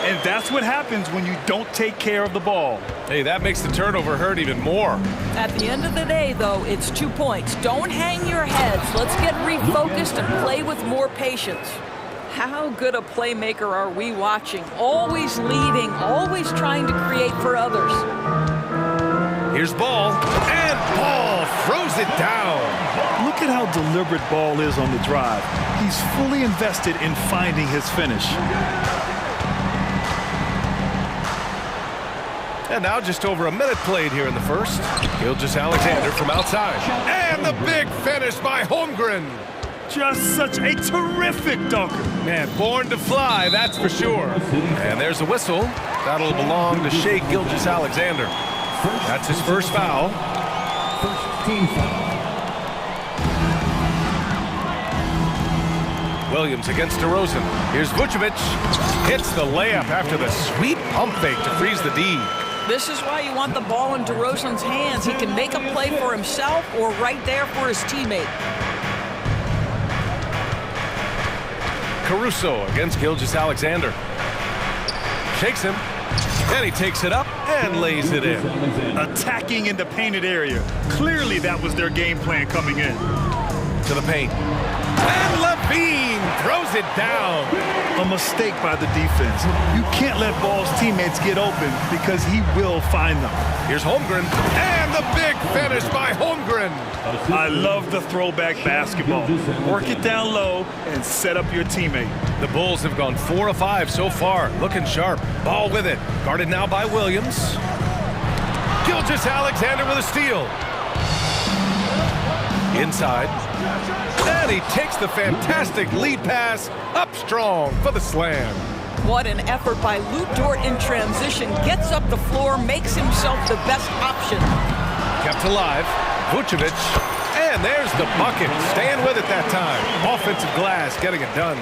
And that's what happens when you don't take care of the ball. Hey, that makes the turnover hurt even more. At the end of the day, though, it's 2 points. Don't hang your heads. Let's get refocused and play with more patience. How good a playmaker are we watching? Always leading, always trying to create for others. Here's Ball, and Ball throws it down. Look at how deliberate Ball is on the drive. He's fully invested in finding his finish. And now just over a minute played here in the first. Gilgeous-Alexander from outside. And the big finish by Holmgren. Just such a terrific dunker. Man, born to fly, that's for sure. And there's a whistle. That'll belong to Shai Gilgeous-Alexander. That's his first foul. First team foul. Williams against DeRozan. Here's Vucevic. Hits the layup after the sweet pump fake to freeze the D. This is why you want the ball in DeRozan's hands. He can make a play for himself or right there for his teammate. Caruso against Gilgeous-Alexander. Shakes him, and he takes it up and lays it in. Attacking in the painted area. Clearly that was their game plan coming in. To the paint. And Levine throws it down. A mistake by the defense. You can't let Ball's teammates get open because he will find them. Here's Holmgren, and the big finish by Holmgren. I love the throwback basketball. Work it down low and set up your teammate. The Bulls have gone 4 of 5 so far, looking sharp. Ball with it, guarded now by Williams. Gilgeous-Alexander with a steal. Inside. And he takes the fantastic lead pass up strong for the slam. What an effort by Lou Dort in transition. Gets up the floor, makes himself the best option. Kept alive. Vucevic. And there's the bucket. Staying with it that time. Offensive glass getting it done.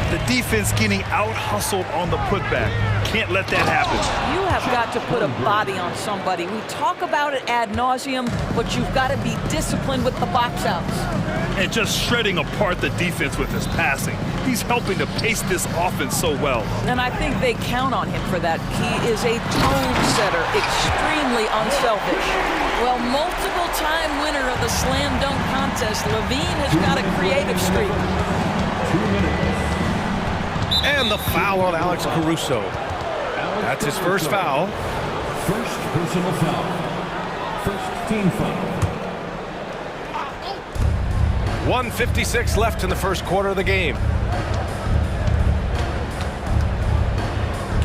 The defense getting out-hustled on the putback. Can't let that happen. You have got to put a body on somebody. We talk about it ad nauseum, but you've got to be disciplined with the box outs. And just shredding apart the defense with his passing. He's helping to pace this offense so well. And I think they count on him for that. He is a tone setter, extremely unselfish. Well, multiple-time winner of the slam dunk contest, Levine has got a creative streak. 2 minutes. And the foul on Alex Caruso. That's his first foul. First personal foul. First team foul. 1:56 left in the first quarter of the game.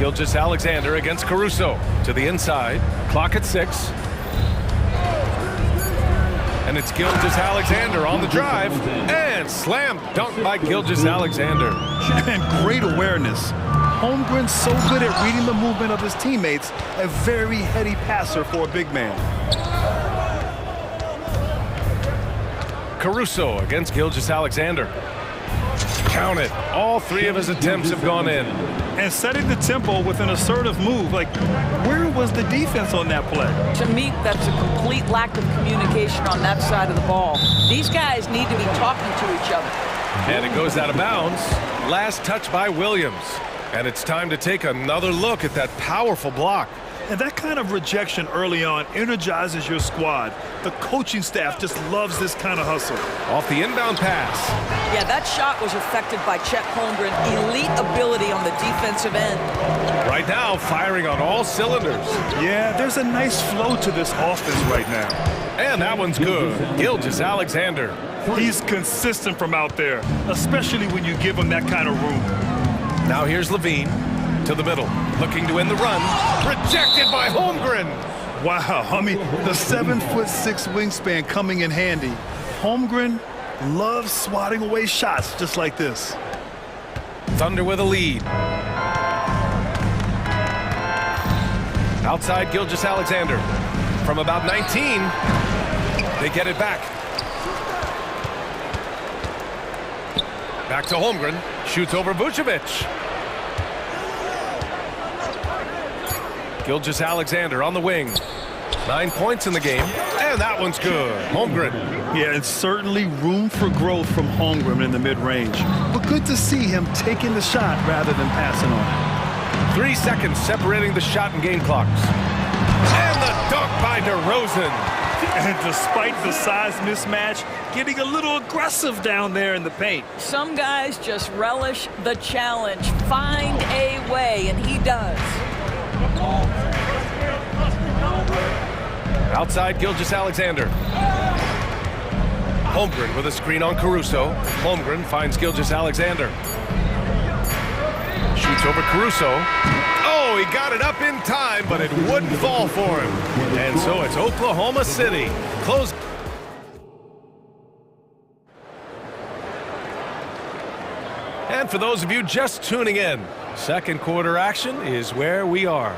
Gilgeous-Alexander against Caruso. To the inside. Clock at 6. And it's Gilgeous-Alexander on the drive. And slam dunk by Gilgeous-Alexander. And great awareness. Holmgren's so good at reading the movement of his teammates. A very heady passer for a big man. Caruso against Gilgeous-Alexander. Count it. All 3 of his attempts have gone in. And setting the tempo with an assertive move. Like, where was the defense on that play? To me, that's a complete lack of communication on that side of the ball. These guys need to be talking to each other. And it goes out of bounds. Last touch by Williams. And it's time to take another look at that powerful block. And that kind of rejection early on energizes your squad. The coaching staff just loves this kind of hustle. Off the inbound pass. Yeah, that shot was affected by Chet Holmgren. Elite ability on the defensive end. Right now, firing on all cylinders. Yeah, there's a nice flow to this offense right now. And that one's good. Gilgeous-Alexander. He's consistent from out there, especially when you give him that kind of room. Now here's Levine. To the middle, looking to end the run. Rejected by Holmgren. Wow, I mean, the 7'6" wingspan coming in handy. Holmgren loves swatting away shots just like this. Thunder with a lead. Outside Gilgeous-Alexander. From about 19, they get it back. Back to Holmgren. Shoots over Vucevic. Gilgeous-Alexander on the wing. 9 points in the game, and that one's good. Holmgren. Yeah, and certainly room for growth from Holmgren in the mid-range. But good to see him taking the shot rather than passing on. 3 seconds separating the shot and game clocks. And the dunk by DeRozan. And despite the size mismatch, getting a little aggressive down there in the paint. Some guys just relish the challenge. Find a way, and he does. Outside Gilgeous-Alexander. Holmgren with a screen on Caruso. Holmgren finds Gilgeous-Alexander. Shoots over Caruso. Oh, he got it up in time, but it wouldn't fall for him. And so it's Oklahoma City. Close. And for those of you just tuning in, second quarter action is where we are.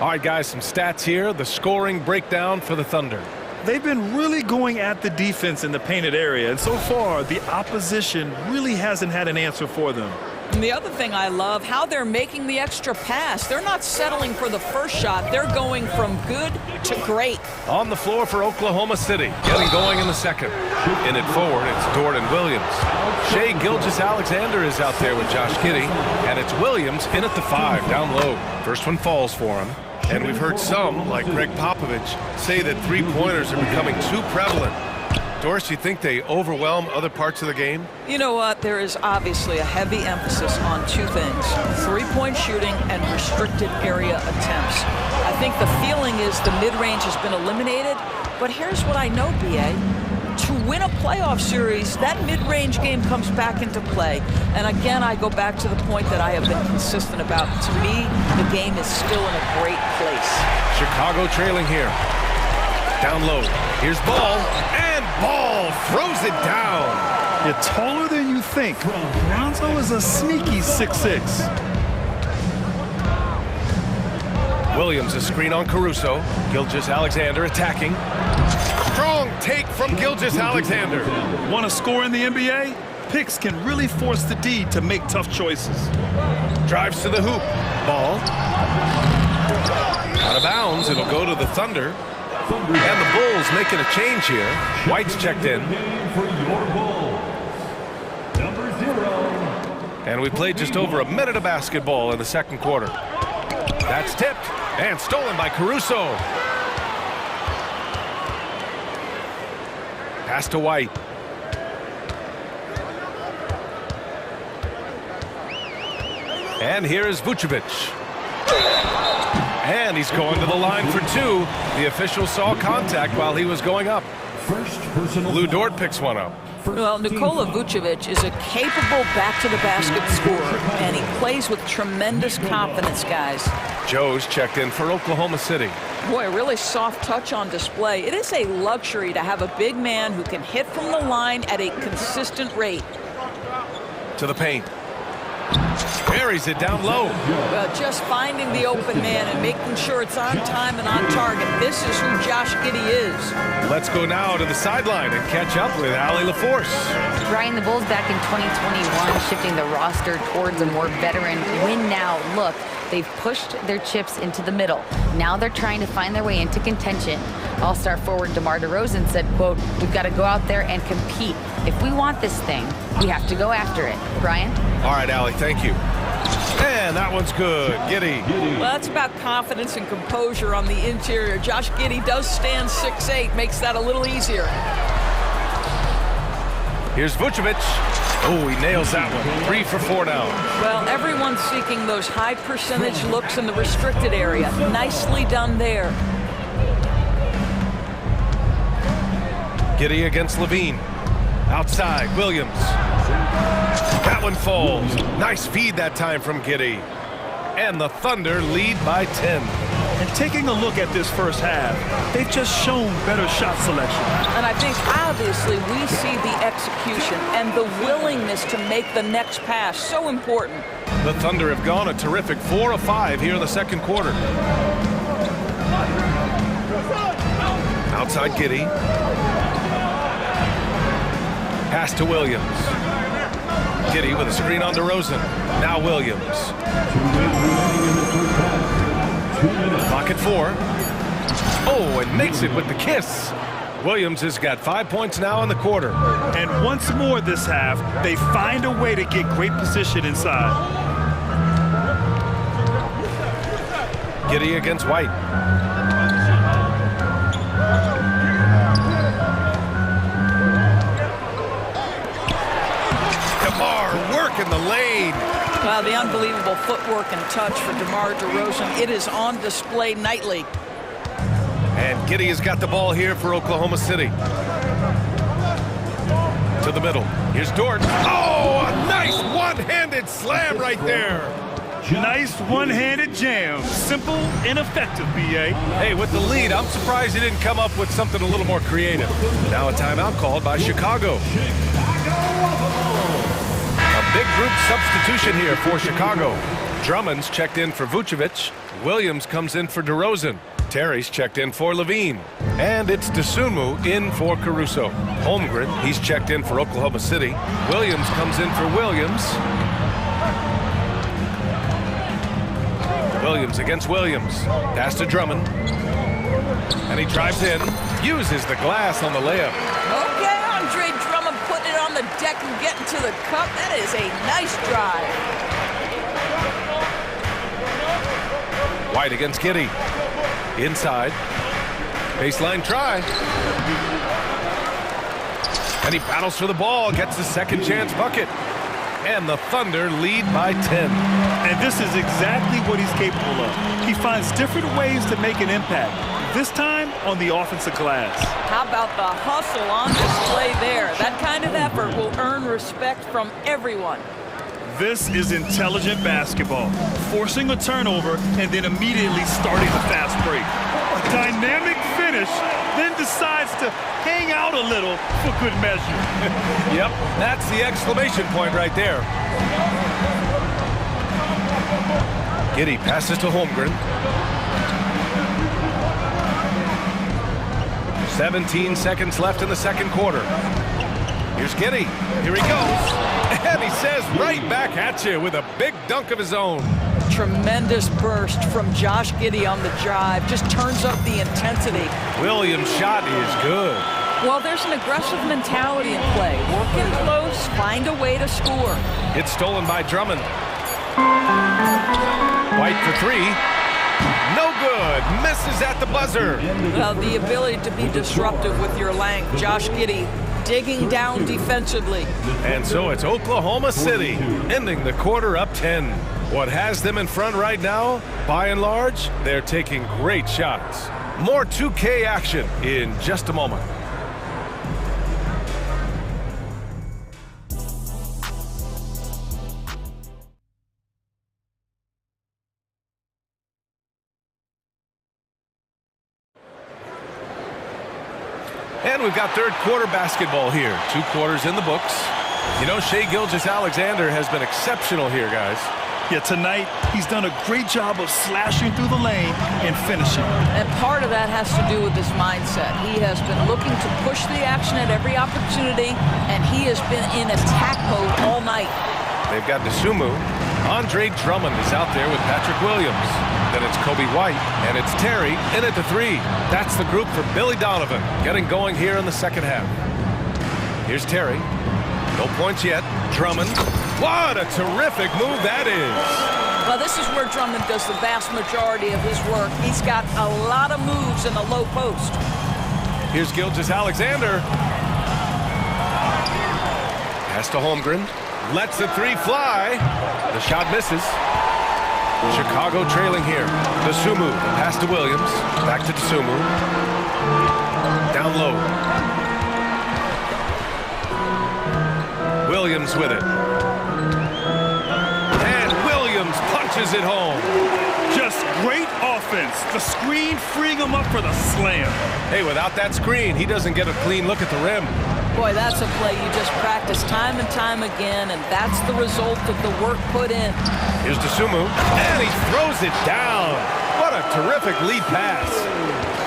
All right, guys, some stats here. The scoring breakdown for the Thunder. They've been really going at the defense in the painted area, and so far, the opposition really hasn't had an answer for them. And the other thing I love, how they're making the extra pass. They're not settling for the first shot. They're going from good to great. On the floor for Oklahoma City, getting going in the second. In it forward, it's Jordan Williams. Shai Gilgeous-Alexander is out there with Josh Giddey, and it's Williams in at the 5, down low. First one falls for him. And we've heard some, like Greg Popovich, say that three-pointers are becoming too prevalent. Doris, you think they overwhelm other parts of the game? You know what? There is obviously a heavy emphasis on two things: three-point shooting and restricted area attempts. I think the feeling is the mid-range has been eliminated, but here's what I know, B.A. To win a playoff series, that mid-range game comes back into play. And again, I go back to the point that I have been consistent about. To me, the game is still in a great place. Chicago trailing here. Down low. Here's Ball, and Ball throws it down. You're taller than you think. Lonzo is a sneaky 6'6". Williams, a screen on Caruso. Gilgeous-Alexander attacking. Strong take from Gilgeous-Alexander. Want to score in the NBA? Picks can really force the D to make tough choices. Drives to the hoop. Ball. Out of bounds. It'll go to the Thunder. And the Bulls making a change here. White's checked in. And we played just over a minute of basketball in the second quarter. That's tipped and stolen by Caruso. Pass to White. And here is Vucevic. And he's going to the line for two. The official saw contact while he was going up. Lou Dort picks one up. Well, Nikola Vucevic is a capable back-to-the-basket scorer, and he plays with tremendous confidence, guys. Joe's checked in for Oklahoma City. Boy, a really soft touch on display. It is a luxury to have a big man who can hit from the line at a consistent rate. To the paint. Buries it down low. Well, just finding the open man and making sure it's on time and on target. This is who Josh Giddey is. Let's go now to the sideline and catch up with Allie LaForce. Brian, the Bulls back in 2021 shifting the roster towards a more veteran win-now look. They've pushed their chips into the middle. Now they're trying to find their way into contention. All-star forward DeMar DeRozan said, quote, "We've got to go out there and compete. If we want this thing, we have to go after it." Brian? All right, Allie, thank you. And that one's good. Giddey. Well, that's about confidence and composure on the interior. Josh Giddey does stand 6'8", makes that a little easier. Here's Vucevic. Oh, he nails that one. 3 for 4 now. Well, everyone's seeking those high percentage looks in the restricted area. Nicely done there. Giddey against Levine. Outside, Williams. That one falls. Nice feed that time from Giddey. And the Thunder lead by 10. And taking a look at this first half, they've just shown better shot selection. And I think obviously we see the execution and the willingness to make the next pass so important. The Thunder have gone a terrific 4 of 5 here in the second quarter. Outside Giddy. Pass to Williams. Giddy with a screen on DeRozan. Now Williams. Clock at 4. Oh, and makes it with the kiss. Williams has got 5 points now in the quarter. And once more this half, they find a way to get great position inside. Giddy against White. DeMar working the lane. Wow, the unbelievable footwork and touch for DeMar DeRozan. It is on display nightly. And Giddy has got the ball here for Oklahoma City. To the middle. Here's Dort. Oh, a nice one-handed slam right there. Nice one-handed jam. Simple and effective, B.A. Hey, with the lead, I'm surprised he didn't come up with something a little more creative. Now a timeout called by Chicago. A big group substitution here for Chicago. Drummond's checked in for Vucevic. Williams comes in for DeRozan. Terry's checked in for Levine. And it's Dosunmu in for Caruso. Holmgren, he's checked in for Oklahoma City. Williams comes in for Williams. Williams against Williams. Pass to Drummond. And he drives in. Uses the glass on the layup. Okay, Andre Drummond putting it on the deck and getting to the cup. That is a nice drive. White against Giddy. Inside. Baseline try. And he battles for the ball. Gets the second chance bucket. And the Thunder lead by 10. And this is exactly what he's capable of. He finds different ways to make an impact. This time on the offensive glass. How about the hustle on display there? That kind of effort will earn respect from everyone. This is intelligent basketball. Forcing a turnover and then immediately starting the fast break. A dynamic finish, then decides to hang out a little for good measure. Yep, that's the exclamation point right there. Giddy passes to Holmgren. 17 seconds left in the second quarter. Here's Giddy. Here he goes. And he says right back at you with a big dunk of his own. Tremendous burst from Josh Giddy on the drive. Just turns up the intensity. Williams' shot is good. Well, there's an aggressive mentality in play. Work in close, find a way to score. It's stolen by Drummond. White for three. No good. Misses at the buzzer. Well, the ability to be disruptive with your length. Josh Giddy digging down defensively. And so it's Oklahoma City ending the quarter up 10. What has them in front right now, by and large, they're taking great shots. More 2K action in just a moment. And we've got third quarter basketball here. 2 quarters in the books. You know, Shai Gilgeous-Alexander has been exceptional here, guys. Yeah, tonight he's done a great job of slashing through the lane and finishing. And part of that has to do with his mindset. He has been looking to push the action at every opportunity, and he has been in attack mode all night. They've got Dosunmu. Andre Drummond is out there with Patrick Williams. Then it's Kobe White, and it's Terry in at the 3. That's the group for Billy Donovan, getting going here in the second half. Here's Terry. No points yet. Drummond. What a terrific move that is. Well, this is where Drummond does the vast majority of his work. He's got a lot of moves in the low post. Here's Gilgeous-Alexander. Pass to Holmgren. Lets the 3 fly. The shot misses. Chicago trailing here. Dosunmu. Pass to Williams. Back to Dosunmu. Down low. Williams with it. And Williams punches it home. Just great offense offense. The screen freeing him up for the slam. Hey, without that screen, he doesn't get a clean look at the rim. Boy, that's a play you just practice time and time again, and that's the result of the work put in. Here's Dosunmu, and he throws it down. What a terrific lead pass.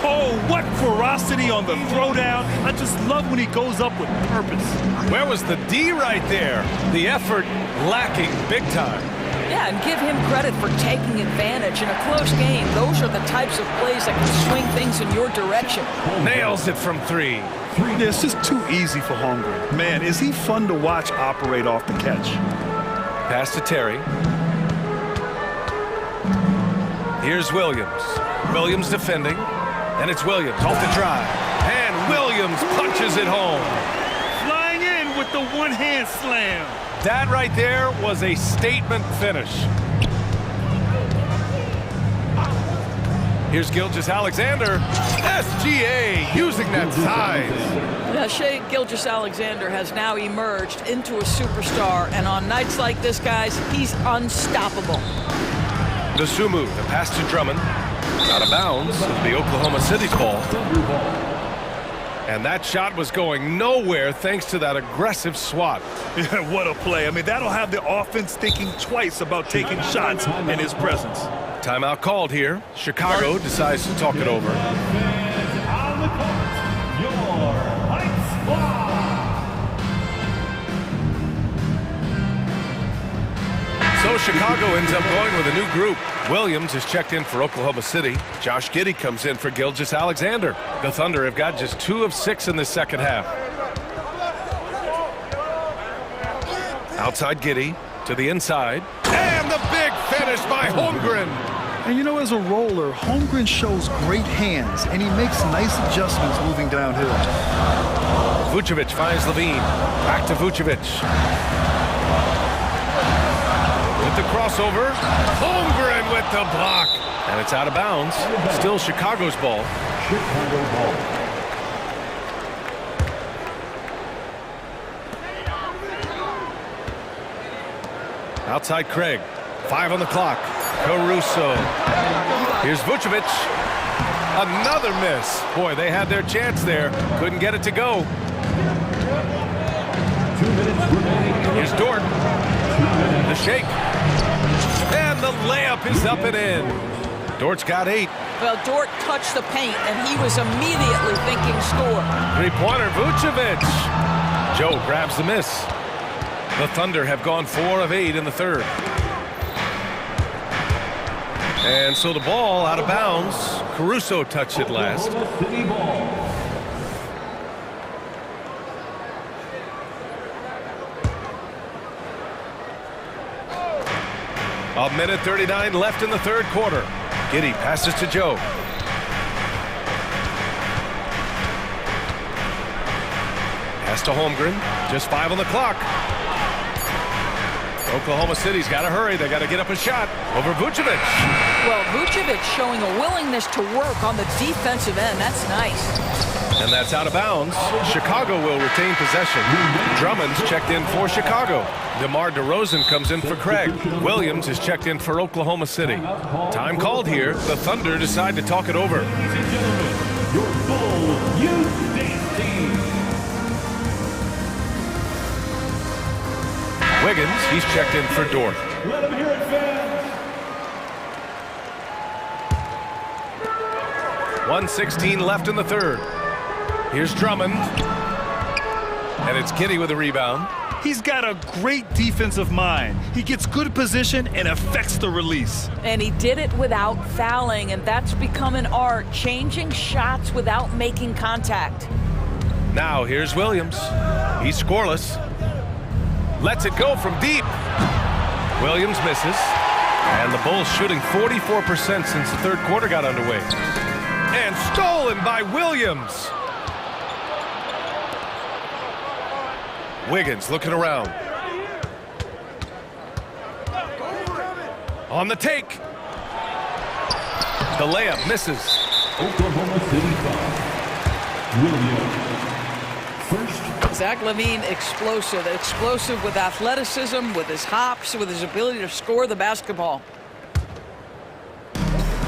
Oh, what ferocity on the throwdown. I just love when he goes up with purpose. Where was the D right there? The effort lacking big time. Yeah, and give him credit for taking advantage in a close game. Those are the types of plays that can swing things in your direction. Nails it from three. Yeah, it's just too easy for Holmgren. Man, is he fun to watch operate off the catch. Pass to Terry. Here's Williams. Williams defending. And it's Williams off the drive. And Williams punches it home. Flying in with the one-hand slam. That right there was a statement finish. Here's Gilgeous-Alexander. SGA using that size. Yeah, Shai Gilgeous-Alexander has now emerged into a superstar, and on nights like this, guys, he's unstoppable. Dosunmu, the pass to Drummond. Out of bounds, the Oklahoma City's ball. And that shot was going nowhere thanks to that aggressive swat. Yeah, what a play. I mean, that'll have the offense thinking twice about taking shots in his presence. Timeout called here. Chicago decides to talk it over. On the court, your Heights Squad. So Chicago ends up going with a new group. Williams is checked in for Oklahoma City. Josh Giddey comes in for Gilgeous-Alexander. The Thunder have got just 2 of 6 in the second half. Outside Giddey to the inside. And the big finish by Holmgren. And you know, as a roller, Holmgren shows great hands, and he makes nice adjustments moving downhill. Vucevic finds Levine. Back to Vucevic. With the crossover. Holmgren with the block. And it's out of bounds. Still Chicago's ball. Chicago ball. Outside Craig. 5 on the clock. Caruso. Here's Vucevic. Another miss. Boy, they had their chance there. Couldn't get it to go. 2 minutes remaining. Here's Dort. The shake. And the layup is up and in. Dort's got 8. Well, Dort touched the paint, and he was immediately thinking score. Three-pointer, Vucevic. Joe grabs the miss. The Thunder have gone 4 of 8 in the third. And so the ball out of bounds. Caruso touched it last. City ball. A minute 39 left in the third quarter. Giddey passes to Joe. Pass to Holmgren. Just 5 on the clock. Oklahoma City's got to hurry. They got to get up a shot over Vucevic. Well, Vucevic showing a willingness to work on the defensive end. That's nice. And that's out of bounds. Chicago will retain possession. Drummond's checked in for Chicago. DeMar DeRozan comes in for Craig. Williams is checked in for Oklahoma City. Time called here. The Thunder decide to talk it over. Ladies and gentlemen, your full youth dance team. Wiggins, he's checked in for Dort. Let them hear it, fans. 1:16 left in the third. Here's Drummond. And it's Giddey with a rebound. He's got a great defensive mind. He gets good position and affects the release. And he did it without fouling, and that's become an art, changing shots without making contact. Now here's Williams. He's scoreless. Lets it go from deep. Williams misses. And the Bulls shooting 44% since the third quarter got underway. And stolen by Williams. Wiggins looking around. On the take. The layup misses. Oklahoma City foul. Williams. First. Zach LaVine, explosive. Explosive with athleticism, with his hops, with his ability to score the basketball.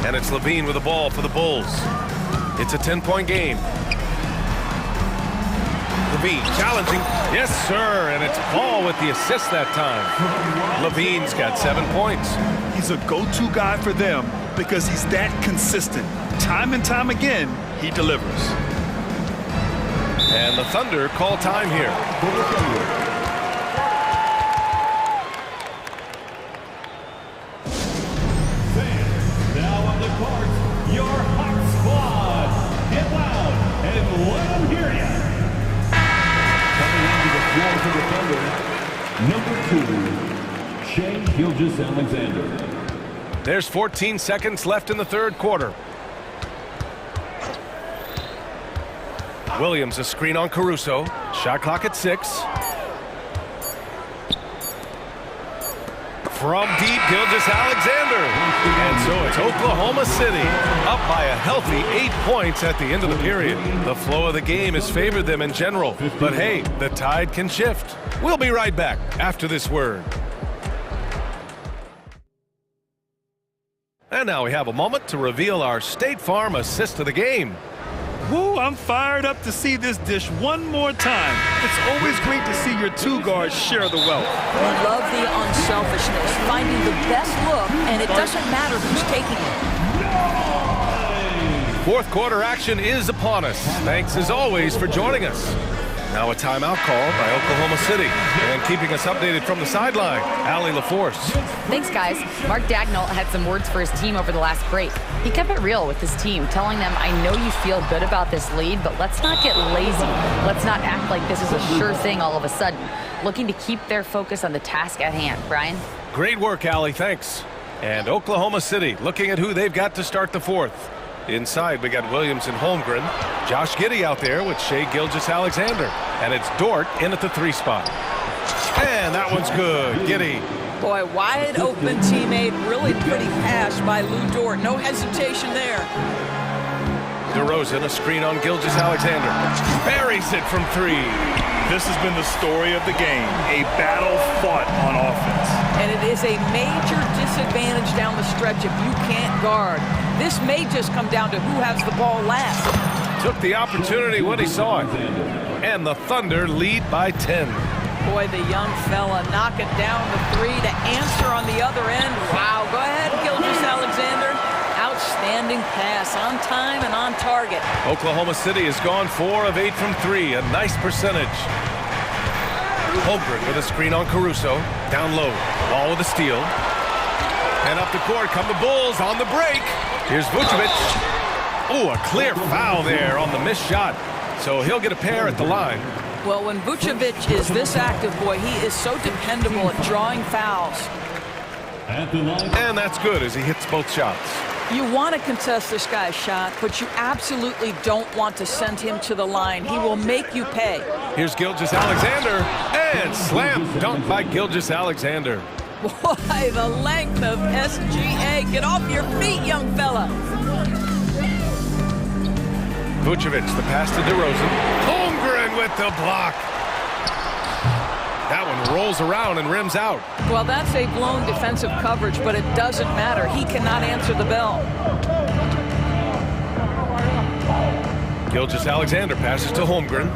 And it's Levine with the ball for the Bulls. It's a 10-point game. Levine challenging. Yes, sir. And it's Ball with the assist that time. Levine's got 7 points. He's a go-to guy for them because he's that consistent. Time and time again, he delivers. And the Thunder call time here. Now on the court, your hot squad. Get loud and let them hear you. Coming into the floor for the Thunder, number 2, Shai Gilgeous-Alexander. There's 14 seconds left in the third quarter. Williams, a screen on Caruso. Shot clock at 6. From deep, Gilgeous-Alexander. And so it's Oklahoma City up by a healthy 8 points at the end of the period. The flow of the game has favored them in general. But hey, the tide can shift. We'll be right back after this word. And now we have a moment to reveal our State Farm assist of the game. Woo, I'm fired up to see this dish one more time. It's always great to see your two guards share the wealth. We love the unselfishness, finding the best look, and it doesn't matter who's taking it. Fourth quarter action is upon us. Thanks as always for joining us. Now a timeout called by Oklahoma City. And keeping us updated from the sideline, Allie LaForce. Thanks, guys. Mark Dagnall had some words for his team over the last break. He kept it real with his team, telling them, I know you feel good about this lead, but let's not get lazy. Let's not act like this is a sure thing all of a sudden. Looking to keep their focus on the task at hand. Brian? Great work, Allie. Thanks. And Oklahoma City looking at who they've got to start the fourth. Inside, we got Williams and Holmgren. Josh Giddey out there with Shai Gilgeous-Alexander. And it's Dort in at the 3 spot. And that one's good. Giddey. Boy, wide open teammate, really pretty pass by Lou Dort. No hesitation there. DeRozan, a screen on Gilgeous-Alexander. Buries it from 3. This has been the story of the game, a battle fought on offense. And it is a major disadvantage down the stretch if you can't guard. This may just come down to who has the ball last. Took the opportunity when he saw it. And the Thunder lead by 10. Boy, the young fella knocking down the 3 to answer on the other end. Wow, go ahead, Gilgeous-Alexander. Outstanding pass, on time and on target. Oklahoma City has gone 4 of 8 from 3, a nice percentage. Holmgren with a screen on Caruso. Down low, ball with a steal. And up the court come the Bulls on the break. Here's Vucevic. Oh, a clear foul there on the missed shot. So he'll get a pair at the line. Well, when Vucevic is this active, boy, he is so dependable at drawing fouls. And that's good as he hits both shots. You want to contest this guy's shot, but you absolutely don't want to send him to the line. He will make you pay. Here's Gilgeous-Alexander, and slam dunk by Gilgeous-Alexander. Boy, the length of SGA. Get off your feet, young fella. Vucevic, the pass to DeRozan. Holmgren with the block. That one rolls around and rims out. Well, that's a blown defensive coverage, but it doesn't matter. He cannot answer the bell. Gilgeous-Alexander passes to Holmgren.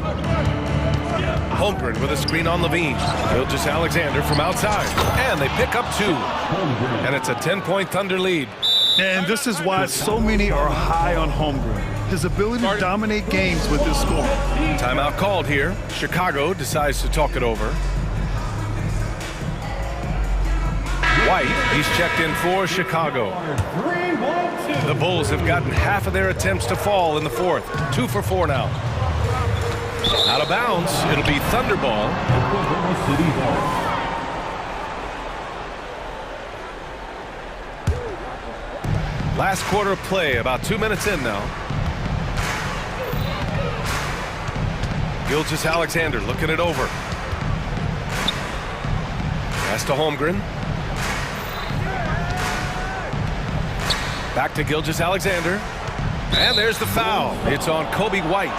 Holmgren with a screen on Levine. Gilgeous-Alexander from outside. And they pick up 2. And it's a 10-point Thunder lead. And this is why so many are high on Holmgren. His ability to dominate games with his scoring. Timeout called here. Chicago decides to talk it over. White, he's checked in for Chicago. The Bulls have gotten half of their attempts to fall in the fourth. 2 for 4 now. Out of bounds, it'll be Thunder ball. Last quarter of play, about 2 minutes in now. Gilgeous-Alexander looking it over. Pass to Holmgren. Back to Gilgeous-Alexander. And there's the foul. It's on Kobe White.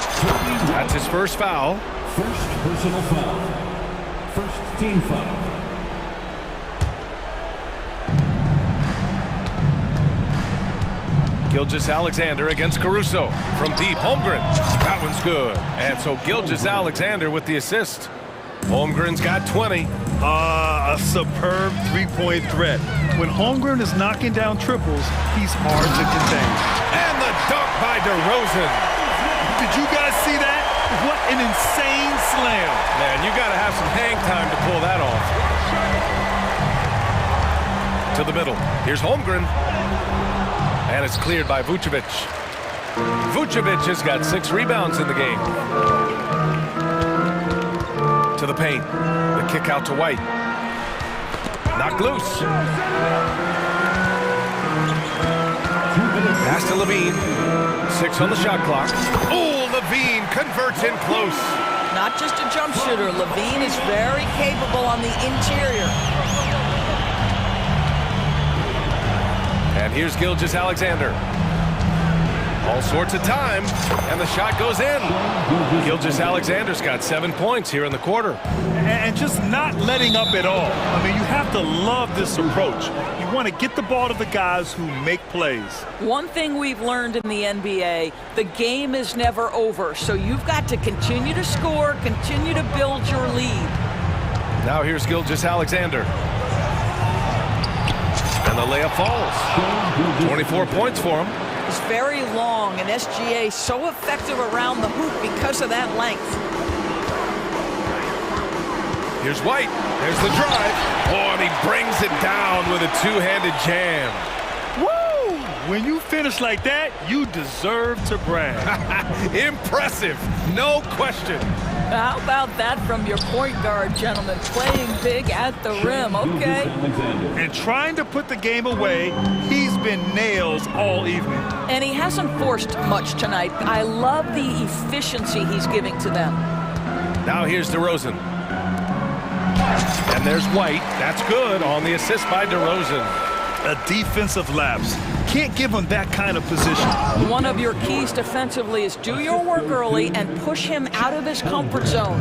That's his first foul. First personal foul. First team foul. Gilgeous-Alexander against Caruso. From deep, Holmgren. That one's good. And so Gilgeous-Alexander with the assist. Holmgren's got 20. A superb three-point threat. When Holmgren is knocking down triples, he's hard to contain. And the dunk by DeRozan. Did you guys see that? What an insane slam. Man, you got to have some hang time to pull that off. To the middle. Here's Holmgren. And it's cleared by Vucevic. Vucevic has got 6 rebounds in the game. To the paint. The kick out to White. Knocked loose. Pass to Levine. 6 on the shot clock. Oh, Levine converts in close. Not just a jump shooter. Levine is very capable on the interior. And here's Gilgeous-Alexander. All sorts of time, and the shot goes in. Gilgeous-Alexander's got 7 points here in the quarter. And just not letting up at all. I mean, you have to love this approach. You want to get the ball to the guys who make plays. One thing we've learned in the NBA, the game is never over. So you've got to continue to score, continue to build your lead. Now here's Gilgeous-Alexander. And the layup falls. 24 points for him. It's very long, and SGA so effective around the hoop because of that length. Here's White. There's the drive. Oh, and he brings it down with a two-handed jam. Woo! When you finish like that, you deserve to brag. Impressive. No question. How about that from your point guard, gentlemen? Playing big at the rim, okay? And trying to put the game away, he's been nails all evening. And he hasn't forced much tonight. I love the efficiency he's giving to them. Now here's DeRozan. And there's White. That's good on the assist by DeRozan. A defensive lapse. Can't give him that kind of position. One of your keys defensively is do your work early and push him out of his comfort zone.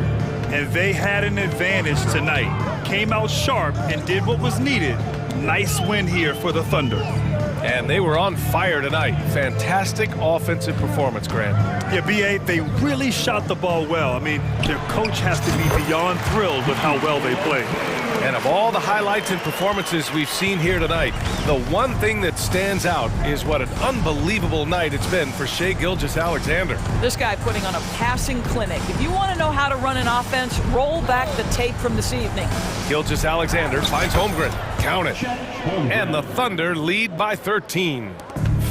And they had an advantage tonight. Came out sharp and did what was needed. Nice win here for the Thunder. And they were on fire tonight. Fantastic offensive performance, Grant. Yeah, B.A., they really shot the ball well. I mean, their coach has to be beyond thrilled with how well they played. And of all the highlights and performances we've seen here tonight, the one thing that stands out is what an unbelievable night it's been for Shai Gilgeous-Alexander. This guy putting on a passing clinic. If you want to know how to run an offense, roll back the tape from this evening. Gilgeous-Alexander finds Holmgren. Count it. And the Thunder lead by 13.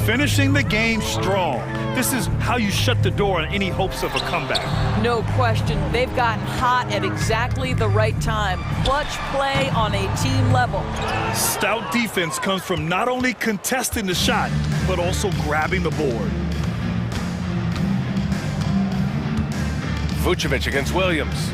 Finishing the game strong. This is how you shut the door on any hopes of a comeback. No question. They've gotten hot at exactly the right time. Clutch play on a team level. Stout defense comes from not only contesting the shot, but also grabbing the board. Vucevic against Williams.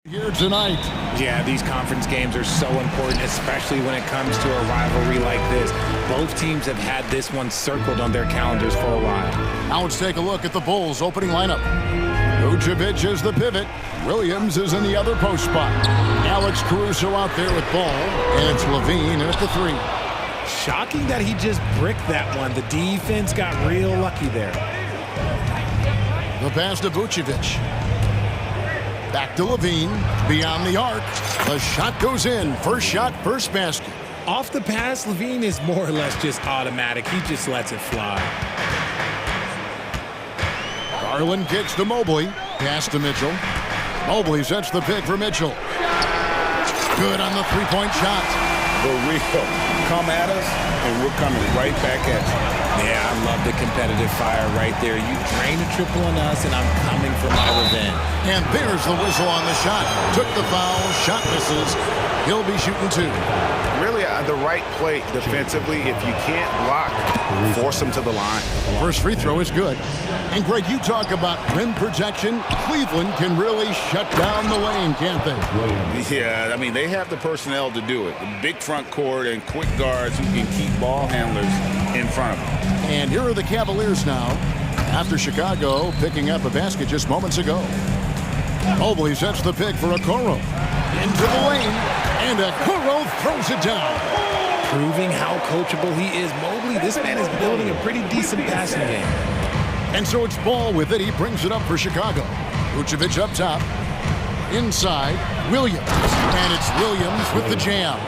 Here tonight. Yeah, these conference games are so important, especially when it comes to a rivalry like this. Both teams have had this one circled on their calendars for a while. Now let's take a look at the Bulls' opening lineup. Vucevic is the pivot. Williams is in the other post spot. Alex Caruso out there with ball. And it's Levine at the 3. Shocking that he just bricked that one. The defense got real lucky there. The pass to Vucevic. Back to Levine. Beyond the arc. The shot goes in. First shot, first basket. Off the pass, Levine is more or less just automatic. He just lets it fly. Garland kicks to Mobley. Pass to Mitchell. Mobley sets the pick for Mitchell. Good on the three-point shot. For real. Come at us, and we're coming right back at you. Yeah, I love the competitive fire right there. You drain a triple on us, and I'm coming for my revenge. And there's the whistle on the shot. Took the foul. Shot misses. He'll be shooting 2. Really, the right play defensively. If you can't block, force them to the line. First free throw is good. And Greg, you talk about rim protection. Cleveland can really shut down the lane, can't they? Yeah, I mean, they have the personnel to do it. The big front court and quick guards who can keep ball handlers in front of them. And here are the Cavaliers now, after Chicago picking up a basket just moments ago. Mobley sets the pick for Okoro. Into the lane, and Okoro throws it down. Proving how coachable he is. Mobley, this man is building a pretty decent passing game. And so it's Ball with it. He brings it up for Chicago. Vucevic up top. Inside, Williams. And it's Williams with the jam.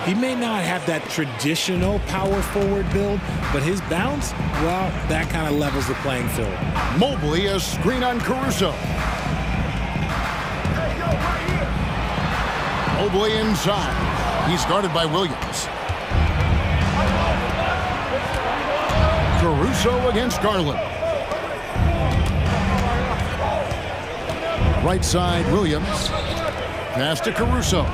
He may not have that traditional power forward build, but his bounce, well, that kind of levels the playing field. Mobley, a screen on Caruso. Mobley inside. He's guarded by Williams. Caruso against Garland. Right side, Williams. Pass to Caruso.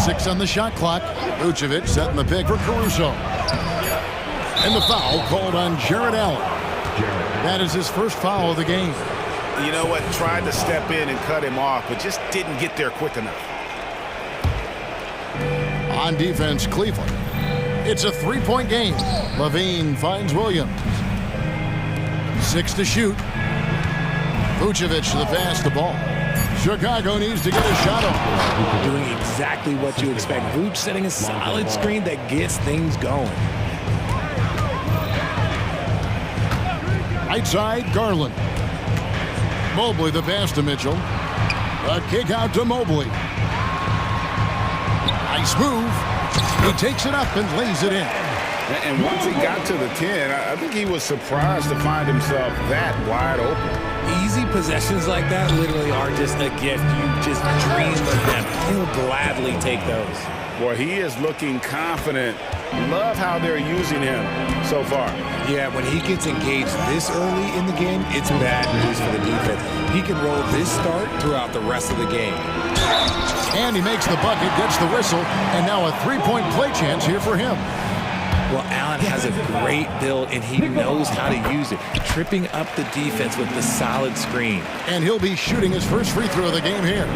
6 on the shot clock. Vucevic setting the pick for Caruso. And the foul called on Jared Allen. That is his first foul of the game. You know what? Tried to step in and cut him off, but just didn't get there quick enough. On defense, Cleveland. It's a 3-point game. Levine finds Williams. 6 to shoot. Vucevic the pass, the ball. Chicago needs to get a shot off. Doing exactly what you expect. Vuce setting a solid screen that gets things going. Right side, Garland. Mobley the pass to Mitchell. A kick out to Mobley. Nice move. He takes it up and lays it in. And once he got to the 10, I think he was surprised to find himself that wide open. Easy possessions like that literally are just a gift. You just dream of them. He'll gladly take those. Boy, he is looking confident. Love how they're using him so far. Yeah, when he gets engaged this early in the game, it's bad news for the defense. He can roll this start throughout the rest of the game. And he makes the bucket, gets the whistle, and now a 3-point play chance here for him. Well, Allen has a great build, and he knows how to use it, tripping up the defense with the solid screen. And he'll be shooting his first free throw of the game here.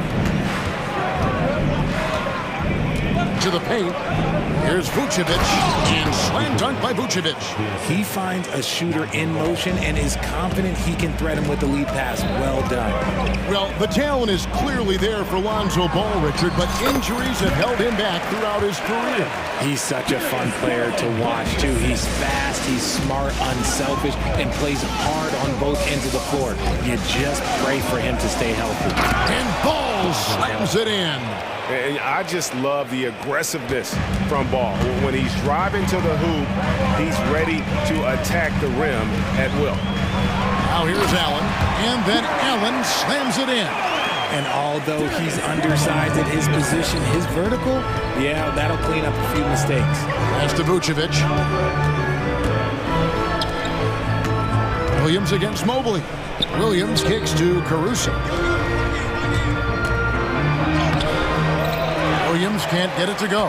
To the paint. Here's Vucevic, and slam dunk by Vucevic. He finds a shooter in motion and is confident he can thread him with the lead pass. Well done. Well, the talent is clearly there for Lonzo Ball, Richard, but injuries have held him back throughout his career. He's such a fun player to watch, too. He's fast, he's smart, unselfish, and plays hard on both ends of the floor. You just pray for him to stay healthy. And Ball slams it in. I just love the aggressiveness from Ball. When he's driving to the hoop, he's ready to attack the rim at will. Now here's Allen, and then Allen slams it in. And although he's undersized at his position, his vertical, yeah, that'll clean up a few mistakes. Pass to Vucevic. Williams against Mobley. Williams kicks to Caruso. Williams can't get it to go.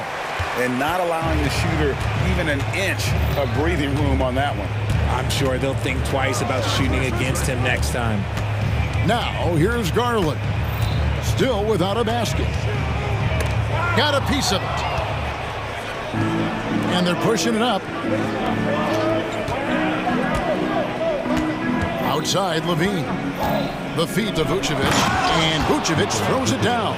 And not allowing the shooter even an inch of breathing room on that one. I'm sure they'll think twice about shooting against him next time. Now, here's Garland. Still without a basket. Got a piece of it. And they're pushing it up. Outside, Levine. The feed to Vucevic. And Vucevic throws it down.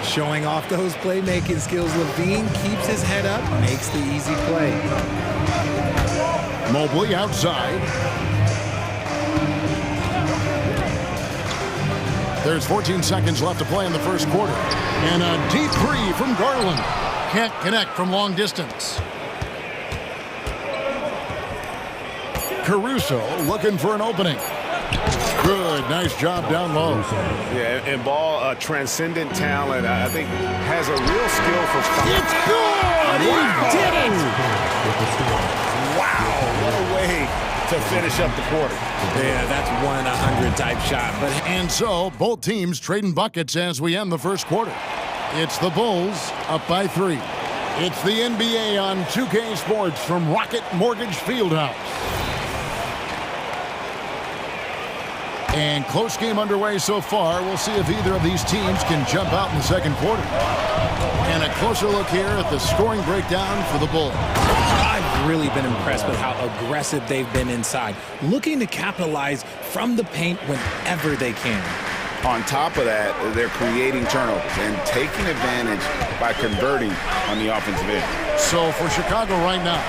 Showing off those playmaking skills, Levine keeps his head up, makes the easy play. Mobley outside. There's 14 seconds left to play in the first quarter. And a deep three from Garland. Can't connect from long distance. Caruso looking for an opening. Good, nice job down low. Yeah, and Ball, transcendent talent, I think, has a real skill for finding. It's good! He did it! Wow, what a way to finish up the quarter. Yeah, that's 1 in 100 type shot. And so, both teams trading buckets as we end the first quarter. It's the Bulls up by 3. It's the NBA on 2K Sports from Rocket Mortgage Fieldhouse. And close game underway so far. We'll see if either of these teams can jump out in the second quarter. And a closer look here at the scoring breakdown for the Bulls. I've really been impressed with how aggressive they've been inside, looking to capitalize from the paint whenever they can. On top of that, they're creating turnovers and taking advantage by converting on the offensive end. So for Chicago right now,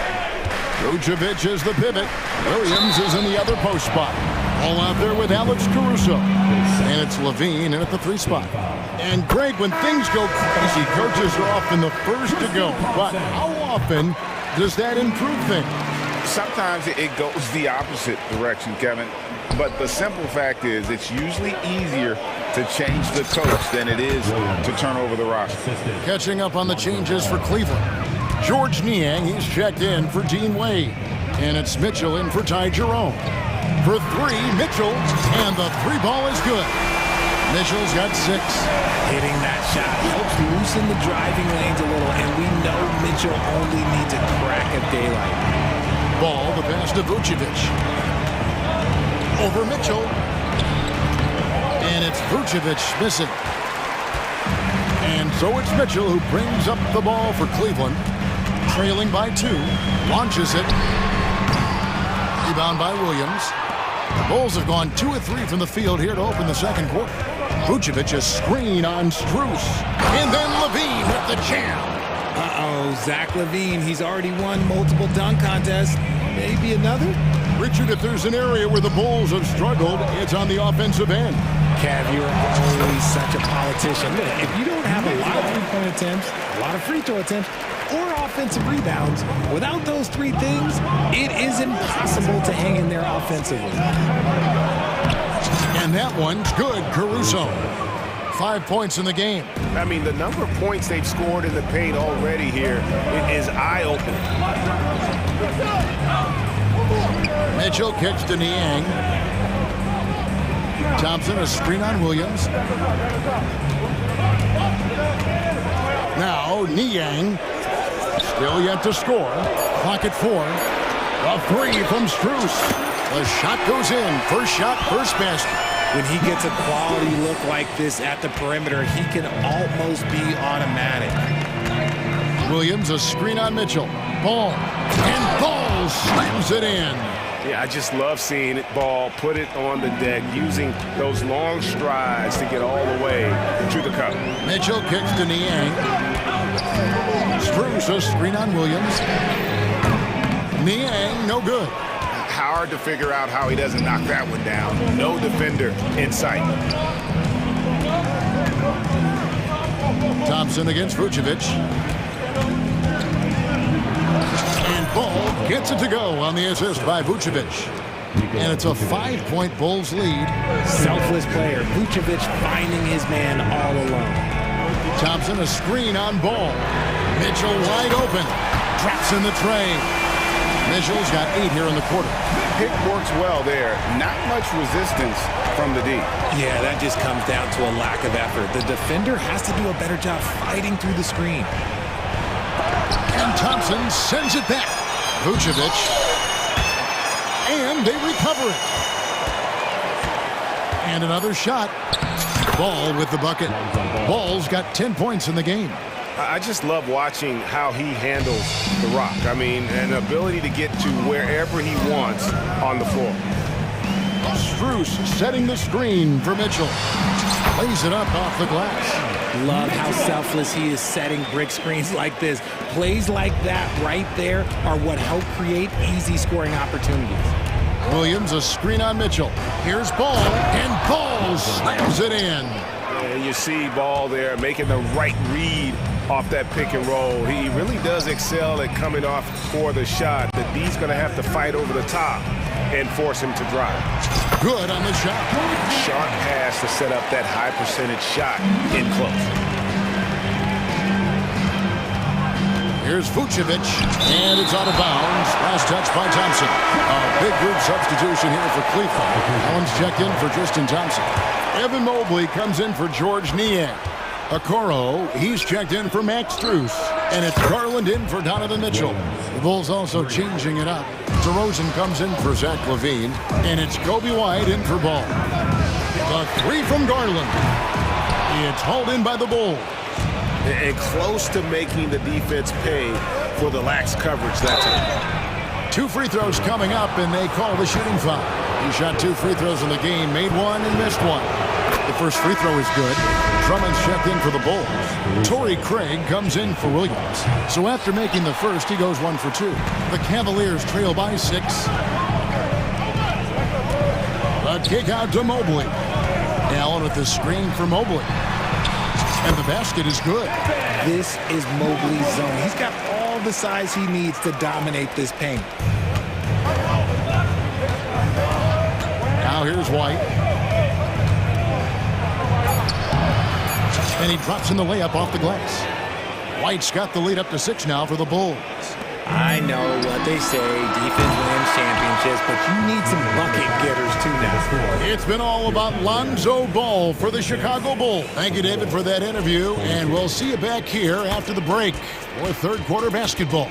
Vucevic is the pivot. Williams is in the other post spot. All out there with Alex Caruso. And it's Levine in at the 3 spot. And Greg, when things go crazy, coaches are often the first to go. But how often does that improve things? Sometimes it goes the opposite direction, Kevin. But the simple fact is it's usually easier to change the coach than it is to turn over the roster. Catching up on the changes for Cleveland. George Niang, he's checked in for Dean Wade. And it's Mitchell in for Ty Jerome. For 3, Mitchell, and the 3 ball is good. Mitchell's got 6. Hitting that shot helps loosen the driving lanes a little, and we know Mitchell only needs a crack at daylight. Ball, the pass to Vucevic. Over Mitchell. And it's Vucevic missing. And so it's Mitchell who brings up the ball for Cleveland. Trailing by 2. Launches it. Rebound by Williams. The Bulls have gone 2 of 3 from the field here to open the second quarter. Vucevic a screen on Strus. And then Levine with the jam. Uh-oh, Zach LaVine, he's already won multiple dunk contests. Maybe another? Richard, if there's an area where the Bulls have struggled, it's on the offensive end. Cav, you're always such a politician. Look, if you don't have a lot of three-point attempts, a lot of free throw attempts, or offensive rebounds, without those 3 things, it is impossible to hang in there offensively. And that one's good, Caruso. 5 points in the game. I mean, the number of points they've scored in the paint already here is eye-opening. Mitchell kicks to Niang. Thompson a screen on Williams. Now Niang. Still yet to score. Clock at 4. A 3 from Strus. The shot goes in. First shot, first basket. When he gets a quality look like this at the perimeter, he can almost be automatic. Williams a screen on Mitchell. Ball. And Ball slams it in. Yeah, I just love seeing it. Ball put it on the deck, using those long strides to get all the way to the cup. Mitchell kicks to Niang. Strus a screen on Williams. Niang, no good. Hard to figure out how he doesn't knock that one down. No defender in sight. Thompson against Vucevic. And Ball gets it to go on the assist by Vucevic. And it's a 5-point Bulls lead. Selfless player. Vucevic finding his man all alone. Thompson a screen on Ball. Mitchell wide open. Drops in the tray. Mitchell's got 8 here in the quarter. Pick works well there. Not much resistance from the D. Yeah, that just comes down to a lack of effort. The defender has to do a better job fighting through the screen. And Thompson sends it back. Vucevic. And they recover it. And another shot. Ball with the bucket. Ball's got 10 points in the game. I just love watching how he handles the rock. I mean, an ability to get to wherever he wants on the floor. Strus setting the screen for Mitchell. Lays it up off the glass. Love how selfless he is setting brick screens like this. Plays like that right there are what help create easy scoring opportunities. Williams, a screen on Mitchell. Here's Ball, and Ball slams it in. And you see Ball there making the right read off that pick and roll. He really does excel at coming off for the shot. The D's going to have to fight over the top and force him to drive. Good on the shot. Sharp pass to set up that high percentage shot in close. Here's Vucevic, and it's out of bounds. Last touch by Thompson. A big group substitution here for Cleveland. Allen's checked in for Tristan Thompson. Evan Mobley comes in for George Niang. Okoro, he's checked in for Max Strus. And it's Garland in for Donovan Mitchell. The Bulls also changing it up. DeRozan comes in for Zach LaVine. And it's Kobe White in for Ball. The three from Garland. It's hauled in by the Bulls. And close to making the defense pay for the lax coverage that time. 2 free throws coming up, and they call the shooting foul. He shot 2 free throws in the game, made one and missed one. The first free throw is good. Drummond's checked in for the Bulls. Torrey Craig comes in for Williams. So after making the first, he goes 1 for 2. The Cavaliers trail by 6. A kick out to Mobley. Allen with the screen for Mobley. And the basket is good. This is Mobley's zone. He's got all the size he needs to dominate this paint. Now here's White. And he drops in the layup off the glass. White's got the lead up to 6 now for the Bulls. I know what they say, defense wins championships, but you need some bucket getters too now. It's been all about Lonzo Ball for the Chicago Bulls. Thank you, David, for that interview, and we'll see you back here after the break for third quarter basketball.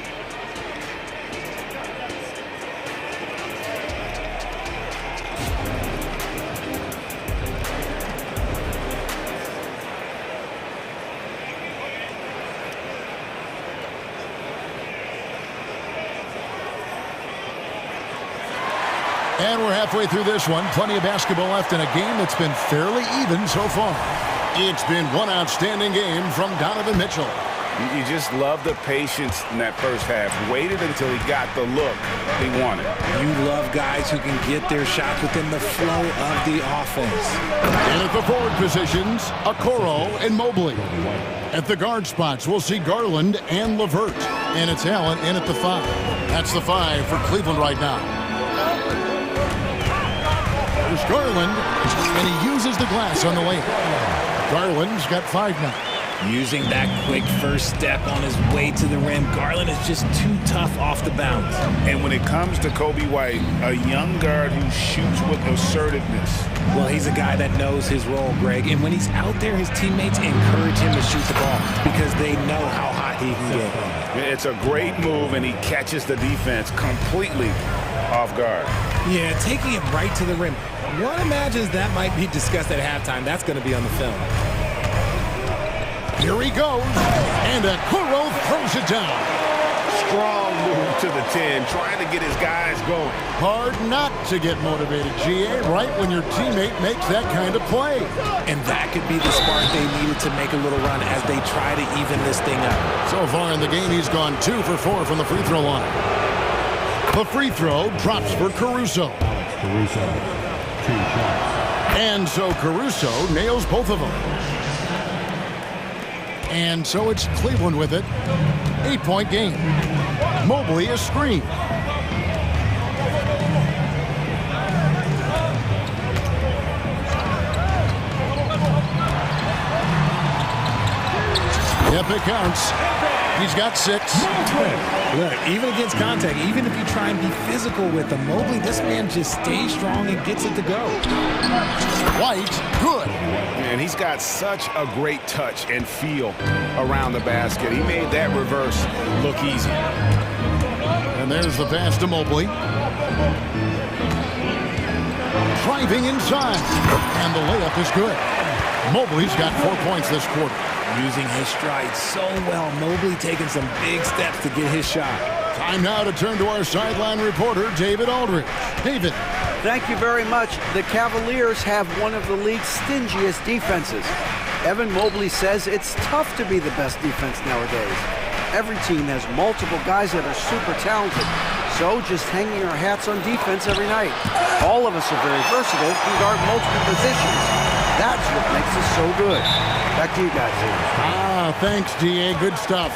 And we're halfway through this one. Plenty of basketball left in a game that's been fairly even so far. It's been one outstanding game from Donovan Mitchell. You just love the patience in that first half. Waited until he got the look he wanted. You love guys who can get their shots within the flow of the offense. And at the forward positions, Okoro and Mobley. At the guard spots, we'll see Garland and LeVert. And it's Allen in at the 5. That's the 5 for Cleveland right now. There's Garland, and he uses the glass on the layup. Garland's got 5 now. Using that quick first step on his way to the rim, Garland is just too tough off the bounce. And when it comes to Kobe White, a young guard who shoots with assertiveness. Well, he's a guy that knows his role, Greg. And when he's out there, his teammates encourage him to shoot the ball because they know how hot he can get. It's a great move, and he catches the defense completely off guard. Yeah, taking it right to the rim. One imagines that might be discussed at halftime. That's going to be on the film. Here he goes, and Okoro throws it down. Strong move to the 10, trying to get his guys going. Hard not to get motivated, GA, right when your teammate makes that kind of play. And that could be the spark they needed to make a little run as they try to even this thing up. So far in the game, he's gone 2 for 4 from the free throw line. The free throw drops for Caruso. Caruso, 2 shots. And so Caruso nails both of them. And so it's Cleveland with it. 8-point game. Mobley a screen. Yep, it counts. He's got 6. Look, even against contact, even if you try and be physical with him, Mobley, this man just stays strong and gets it to go. White, good. And he's got such a great touch and feel around the basket. He made that reverse look easy. And there's the pass to Mobley. driving inside. And the layup is good. Mobley's got 4 points this quarter. Using his stride so well. Mobley taking some big steps to get his shot. Time now to turn to our sideline reporter, David Aldridge. David. Thank you very much. The Cavaliers have one of the league's stingiest defenses. Evan Mobley says it's tough to be the best defense nowadays. Every team has multiple guys that are super talented. So just hanging our hats on defense every night. All of us are very versatile, can guard multiple positions. That's what makes us so good. Back to you guys. Thanks, DA. Good stuff.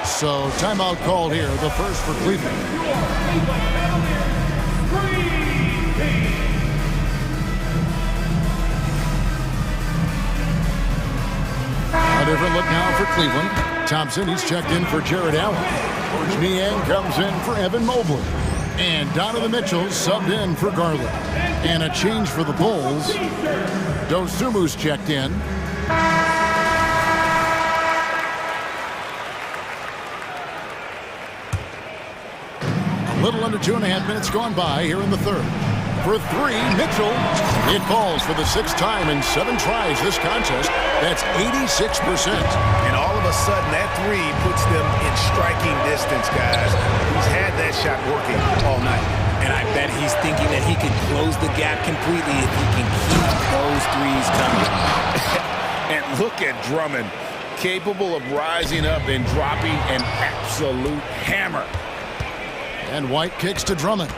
So, timeout called here, the first for Cleveland. A different look now for Cleveland. Thompson, he's checked in for Jared Allen. George Niang comes in for Evan Mobley. And Donovan Mitchell subbed in for Garland. And a change for the Bulls. Dosumu's checked in. A little under 2.5 minutes gone by here in the third. For three, Mitchell. It falls for the 6th time in 7 tries this contest. That's 86%. And all of a sudden, that three puts them in striking distance, guys. He's had that shot working all night. And I bet he's thinking that he can close the gap completely if he can keep those threes coming. And look at Drummond, capable of rising up and dropping an absolute hammer. And White kicks to Drummond.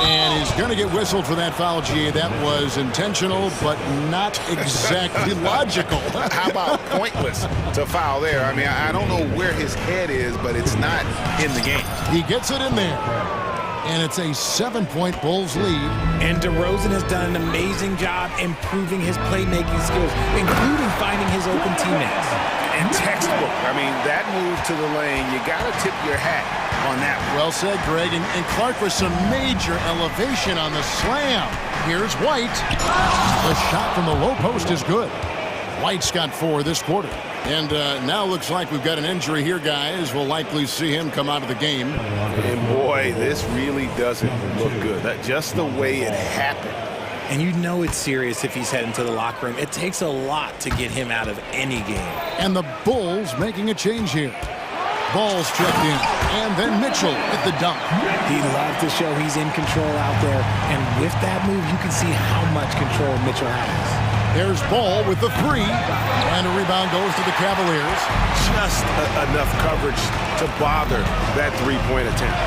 And he's going to get whistled for that foul, G. That was intentional, but not exactly logical. How about pointless to foul there? I mean, I don't know where his head is, but it's not in the game. He gets it in there. And it's a 7-point Bulls lead. And DeRozan has done an amazing job improving his playmaking skills, including finding his open teammates. And textbook. I mean, that move to the lane, you got to tip your hat on that one. Well said, Greg. And Clark with some major elevation on the slam. Here's White. The shot from the low post is good. White's got 4 this quarter. And now looks like we've got an injury here, guys. We'll likely see him come out of the game. And boy, this really doesn't look good. Just the way it happened. And you know it's serious if he's heading to the locker room. It takes a lot to get him out of any game. And the Bulls making a change here. Ball's checked in. And then Mitchell at the dunk. He loves to show he's in control out there. And with that move, you can see how much control Mitchell has. There's Ball with the 3. And a rebound goes to the Cavaliers. Just enough coverage to bother that three-point attempt.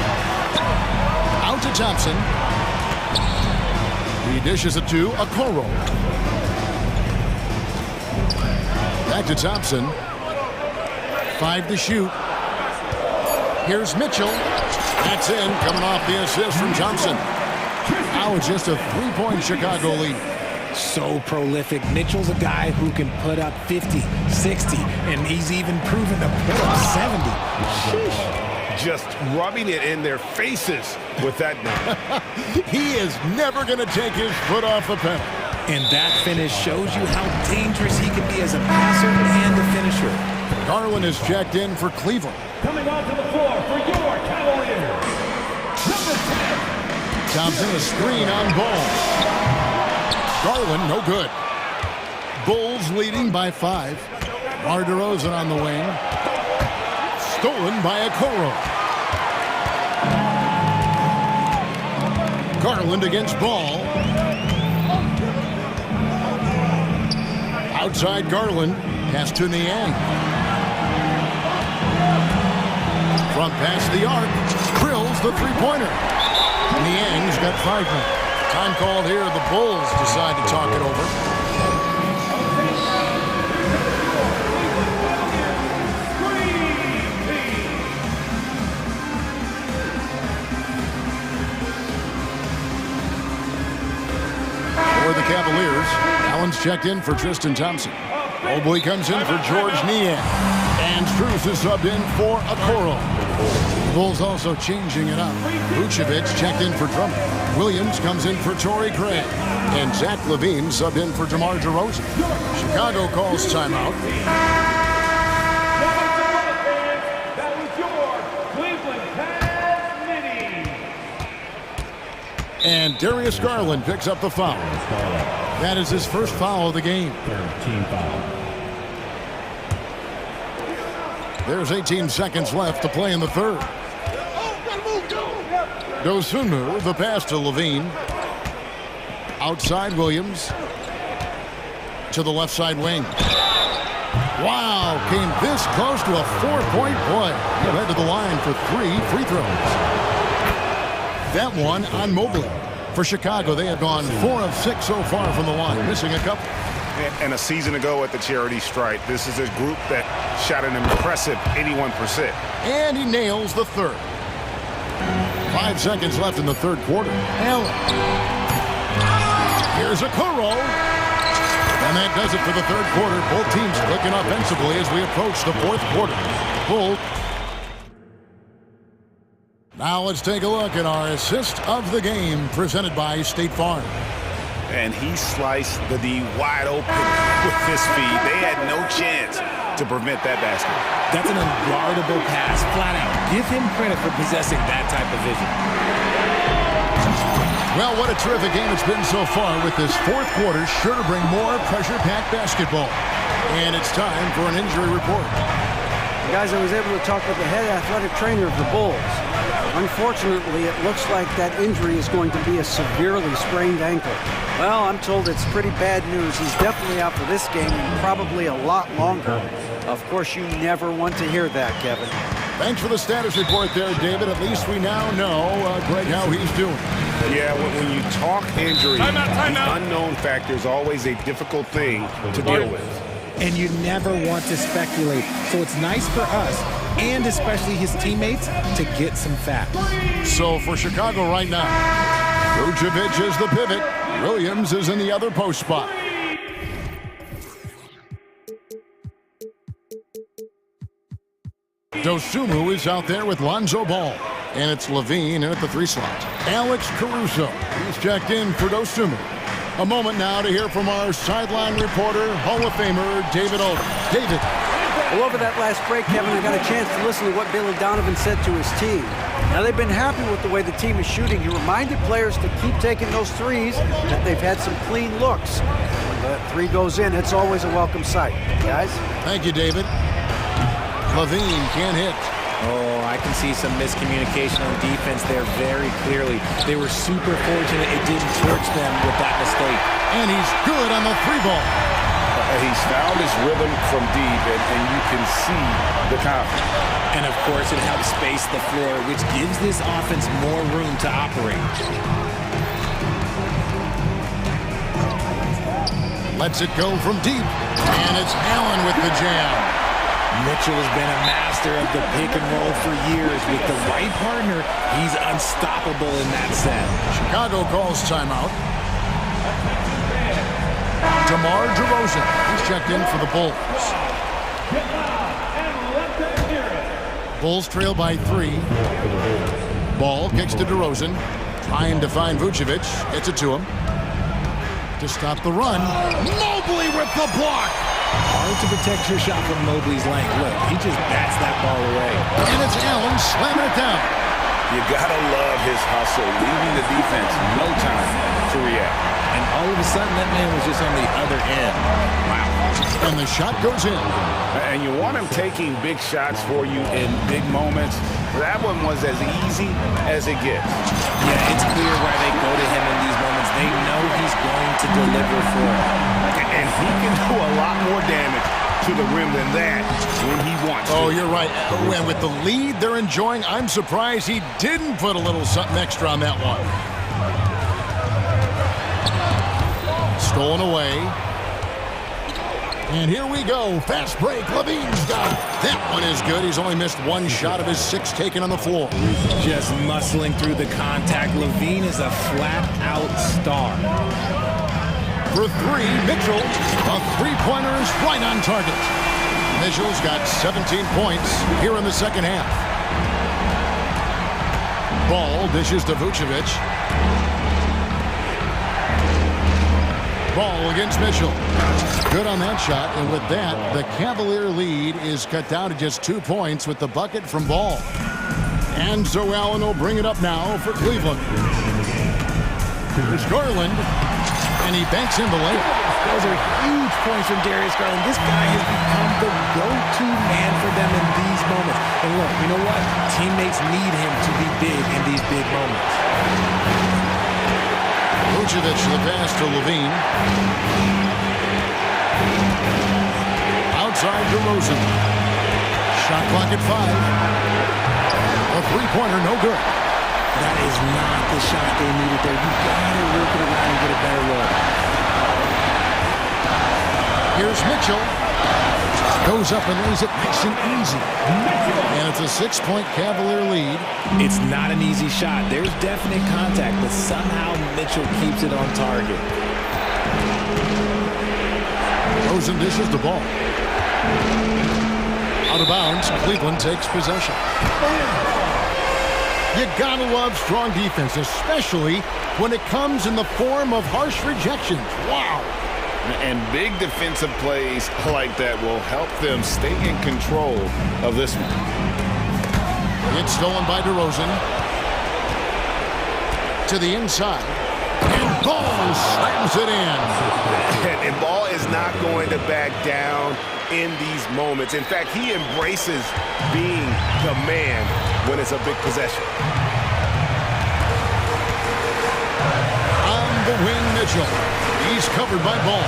Out to Thompson. He dishes it to Okoro. Back to Thompson. 5 to shoot. Here's Mitchell. That's in, coming off the assist from Thompson. Now it's just a 3-point Chicago lead. So prolific. Mitchell's a guy who can put up 50, 60, and he's even proven to put up 70. Sheesh. Just rubbing it in their faces with that number. He is never going to take his foot off the pedal. And that finish shows you how dangerous he can be as a passer and a finisher. Garland is checked in for Cleveland. Coming onto the floor for your Cavaliers, number 10. Thompson a screen on Ball. Garland no good. Bulls leading by 5. Mar DeRozan on the wing. Stolen by Okoro. Garland against Ball. Outside Garland. Pass to Niang. Front pass the arc. Drills the 3-pointer. Niang's got 5 minutes. Time called here. The Bulls decide to talk it over. For the Cavaliers, Allen's checked in for Tristan Thompson. Mobley comes in for George Niang. And Strus is subbed in for Okoro. The Bulls also changing it up. Vucevic checked in for Drummond. Williams comes in for Torrey Craig. And Zach LaVine subbed in for DeMar DeRozan. Chicago calls timeout. That was your Cleveland Cavs mini. And Darius Garland picks up the foul. That is his first foul of the game. Team foul. There's 18 seconds left to play in the third. Dosunmu, the pass to Levine. Outside Williams. To the left side wing. Wow, came this close to a 4-point play. He'll head to the line for 3 free throws. That one on Mobley. For Chicago, they have gone 4 of 6 so far from the line, missing a couple. And a season ago at the charity stripe, this is a group that shot an impressive 81%. And he nails the third. 5 seconds left in the third quarter. Allen. Here's a Kuro. And that does it for the third quarter. Both teams clicking offensively as we approach the fourth quarter. Bull. Now let's take a look at our assist of the game presented by State Farm. And he sliced the D wide open with his feed. They had no chance to prevent that basket. That's an unguardable pass, flat out. Give him credit for possessing that type of vision. Well, what a terrific game it's been so far, with this fourth quarter sure to bring more pressure-packed basketball. And it's time for an injury report. Guys, I was able to talk with the head athletic trainer of the Bulls. Unfortunately, it looks like that injury is going to be a severely sprained ankle. Well, I'm told it's pretty bad news. He's definitely out for this game and probably a lot longer. Of course, you never want to hear that, Kevin. Thanks for the status report there, David. At least we now know, Greg, how he's doing. Yeah, when you talk injury, the unknown factor is always a difficult thing to deal with. And you never want to speculate. So it's nice for us, and especially his teammates, to get some facts. So for Chicago right now, Vucevic is the pivot. Williams is in the other post spot. Dosunmu is out there with Lonzo Ball. And it's Levine in at the 3 slot. Alex Caruso. He's checked in for Dosunmu. A moment now to hear from our sideline reporter, Hall of Famer David Odom. David. Well, over that last break, Kevin, I got a chance to listen to what Billy Donovan said to his team. Now, they've been happy with the way the team is shooting. He reminded players to keep taking those threes, that they've had some clean looks. When that 3 goes in, it's always a welcome sight. Guys? Thank you, David. Levine can't hit. Oh, I can see some miscommunication on defense there very clearly. They were super fortunate it didn't torch them with that mistake. And he's good on the 3 ball. He's found his rhythm from deep, and you can see the confidence. And, of course, it helps space the floor, which gives this offense more room to operate. Lets it go from deep. And it's Allen with the jam. Mitchell has been a master of the pick and roll for years. With the right partner, he's unstoppable in that set. Chicago calls timeout. DeMar DeRozan. He's checked in for the Bulls. Bulls trail by 3. Ball kicks to DeRozan. Trying to find Vucevic. Gets it to him. To stop the run. Mobley with the block. Hard to protect your shot from Mobley's length. Look, he just bats that ball away. And it's Allen slamming it down. You gotta love his hustle, leaving the defense no time to react. And all of a sudden, that man was just on the other end. Wow. And the shot goes in. And you want him taking big shots for you in big moments. That one was as easy as it gets. Yeah, it's clear why they go to him in these moments. They know he's going to deliver for them. And he can do a lot more damage to the rim than that when he wants to. Oh, you're right. And with the lead they're enjoying, I'm surprised he didn't put a little something extra on that one. Stolen away. And here we go. Fast break. Levine's got it. That one is good. He's only missed 1 shot of his 6 taken on the floor. Just muscling through the contact. Levine is a flat-out star. For 3, Mitchell. A 3-pointer is right on target. Mitchell's got 17 points here in the second half. Ball dishes to Vucevic. Ball against Mitchell. Good on that shot, and with that, the Cavalier lead is cut down to just 2 points with the bucket from Ball. And so Allen will bring it up now for Cleveland. There's Garland, and he banks in the layup. Those are huge points from Darius Garland. This guy has become the go-to man for them in these moments. And look, you know what? Teammates need him to be big in these big moments. Vucevic the pass to Levine. Outside to Rosen. Shot clock at 5. A three-pointer, no good. That is not the shot they needed there. You gotta work it around and get a better look. Here's Mitchell. Goes up and lays it nice and easy. And it's a 6-point Cavalier lead. It's not an easy shot. There's definite contact, but somehow Mitchell keeps it on target. Rosen dishes the ball. Out of bounds, Cleveland takes possession. You gotta love strong defense, especially when it comes in the form of harsh rejections. Wow. And big defensive plays like that will help them stay in control of this one. It's stolen by DeRozan. To the inside. And Ball slams it in. And Ball is not going to back down in these moments. In fact, he embraces being the man when it's a big possession. On the wing, Mitchell. He's covered by Ball.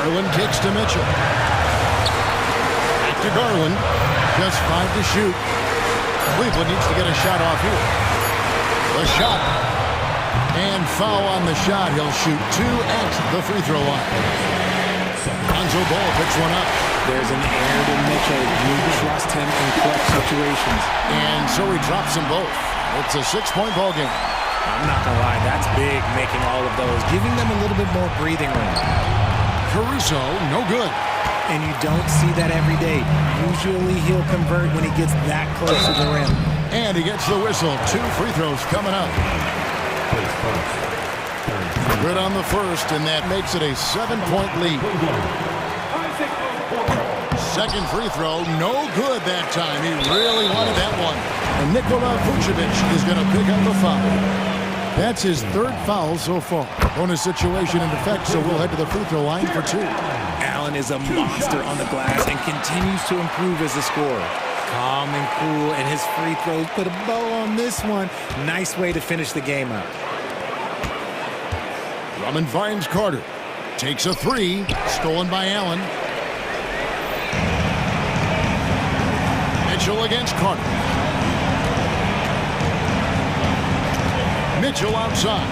Garland kicks to Mitchell. Back to Garland. Just 5 to shoot. Cleveland needs to get a shot off here. The shot. And foul on the shot. He'll shoot 2 at the free throw line. Lonzo Ball picks one up. There's an error to Mitchell. You trust him in clutch situations. And so he drops them both. It's a 6-point ball game. I'm not going to lie, that's big, making all of those, giving them a little bit more breathing room. Caruso, no good. And you don't see that every day. Usually he'll convert when he gets that close to the rim. And he gets the whistle. 2 free throws coming up. Good on the first, and that makes it a 7-point lead. Second free throw, no good that time. He really wanted that one. And Nikola Vucevic is going to pick up the foul. That's his 3rd foul so far. Bonus situation in effect, so we'll head to the free throw line for 2. Allen is a monster on the glass and continues to improve as a scorer. Calm and cool, and his free throws put a bow on this one. Nice way to finish the game out. Drummond finds Carter. Takes a 3. Stolen by Allen. Mitchell against Carter. Mitchell outside.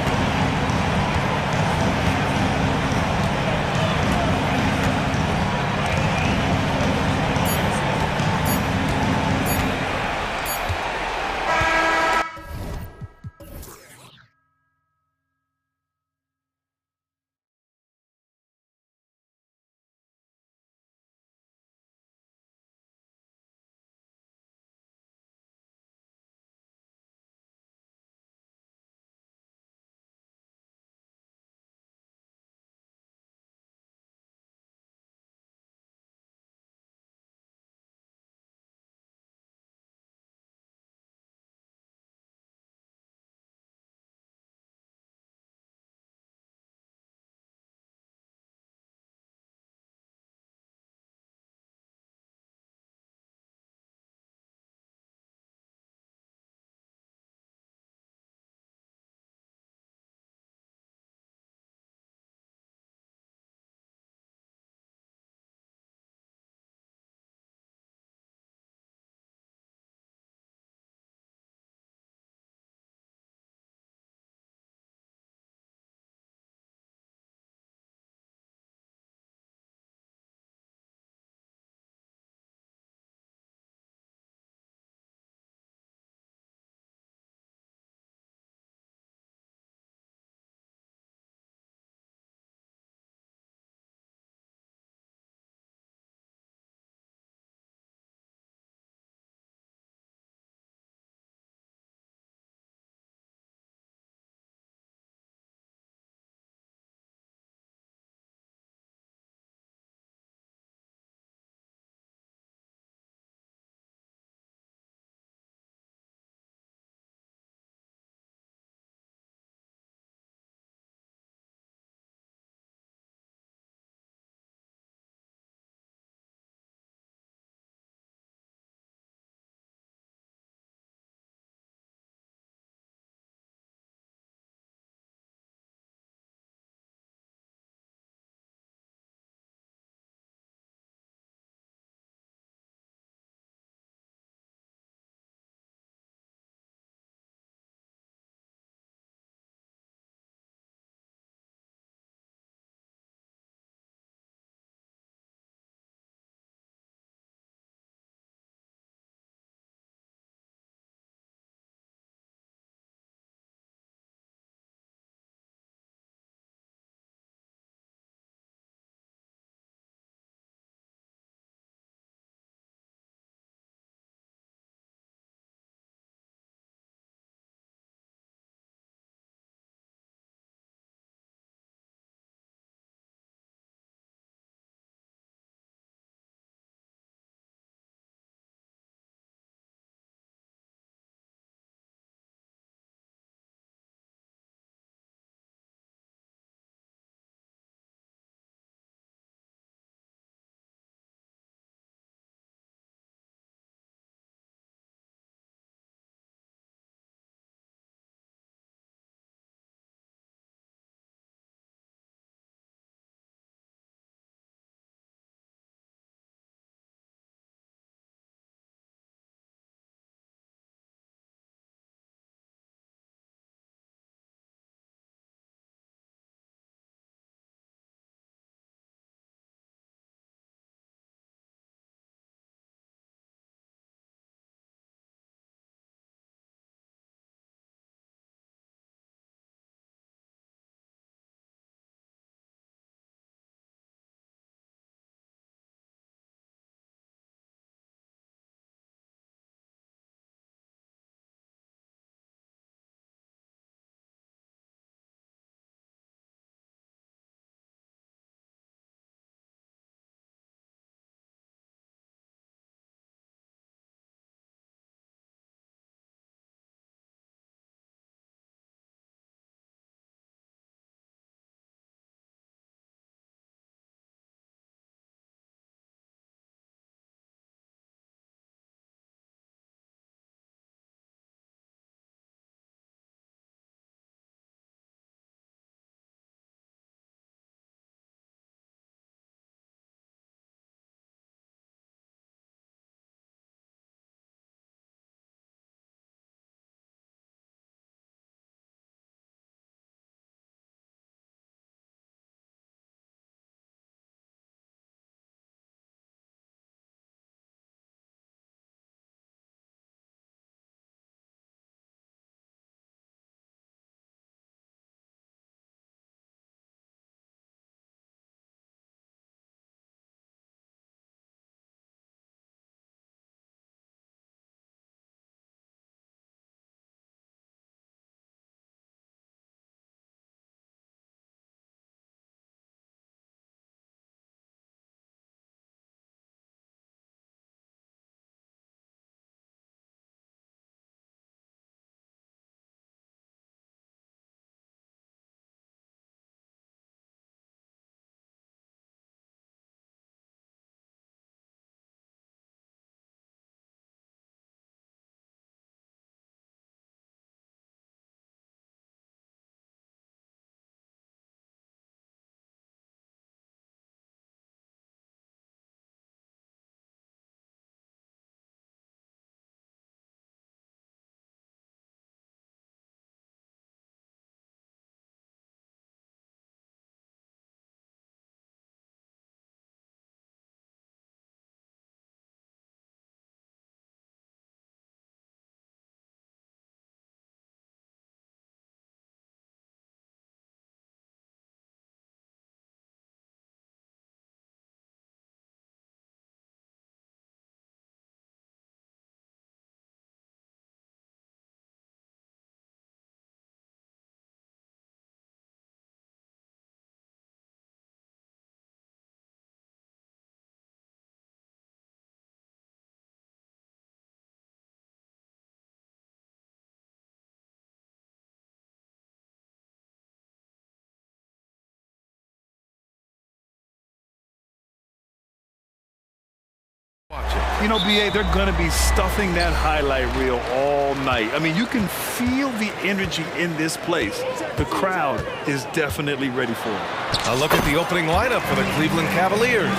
You know, BA, they're going to be stuffing that highlight reel all night. I mean, you can feel the energy in this place. The crowd is definitely ready for it. A look at the opening lineup for the Cleveland Cavaliers.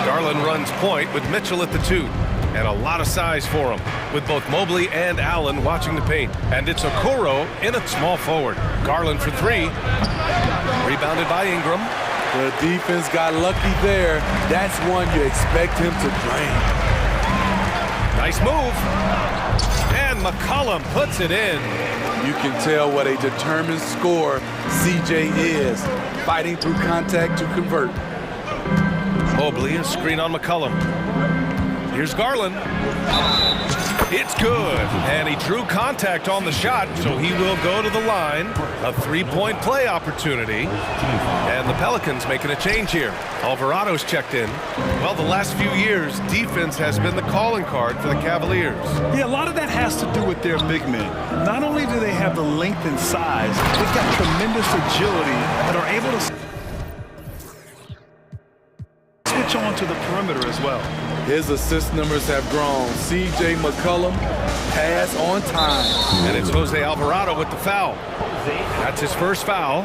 Garland runs point with Mitchell at the 2. And a lot of size for him, with both Mobley and Allen watching the paint. And it's Okoro in at small forward. Garland for 3. Rebounded by Ingram. The defense got lucky there. That's one you expect him to drain. Nice move. And McCollum puts it in. You can tell what a determined scorer CJ is, fighting through contact to convert. Mobley, a screen on McCollum. Here's Garland. It's good. And he drew contact on the shot, so he will go to the line. A 3-point play opportunity. And the Pelicans making a change here. Alvarado's checked in. Well, the last few years, defense has been the calling card for the Cavaliers. Yeah, a lot of that has to do with their big men. Not only do they have the length and size, they've got tremendous agility and are able to switch on to the perimeter as well. His assist numbers have grown. C.J. McCollum, pass on time. And it's Jose Alvarado with the foul. That's his first foul.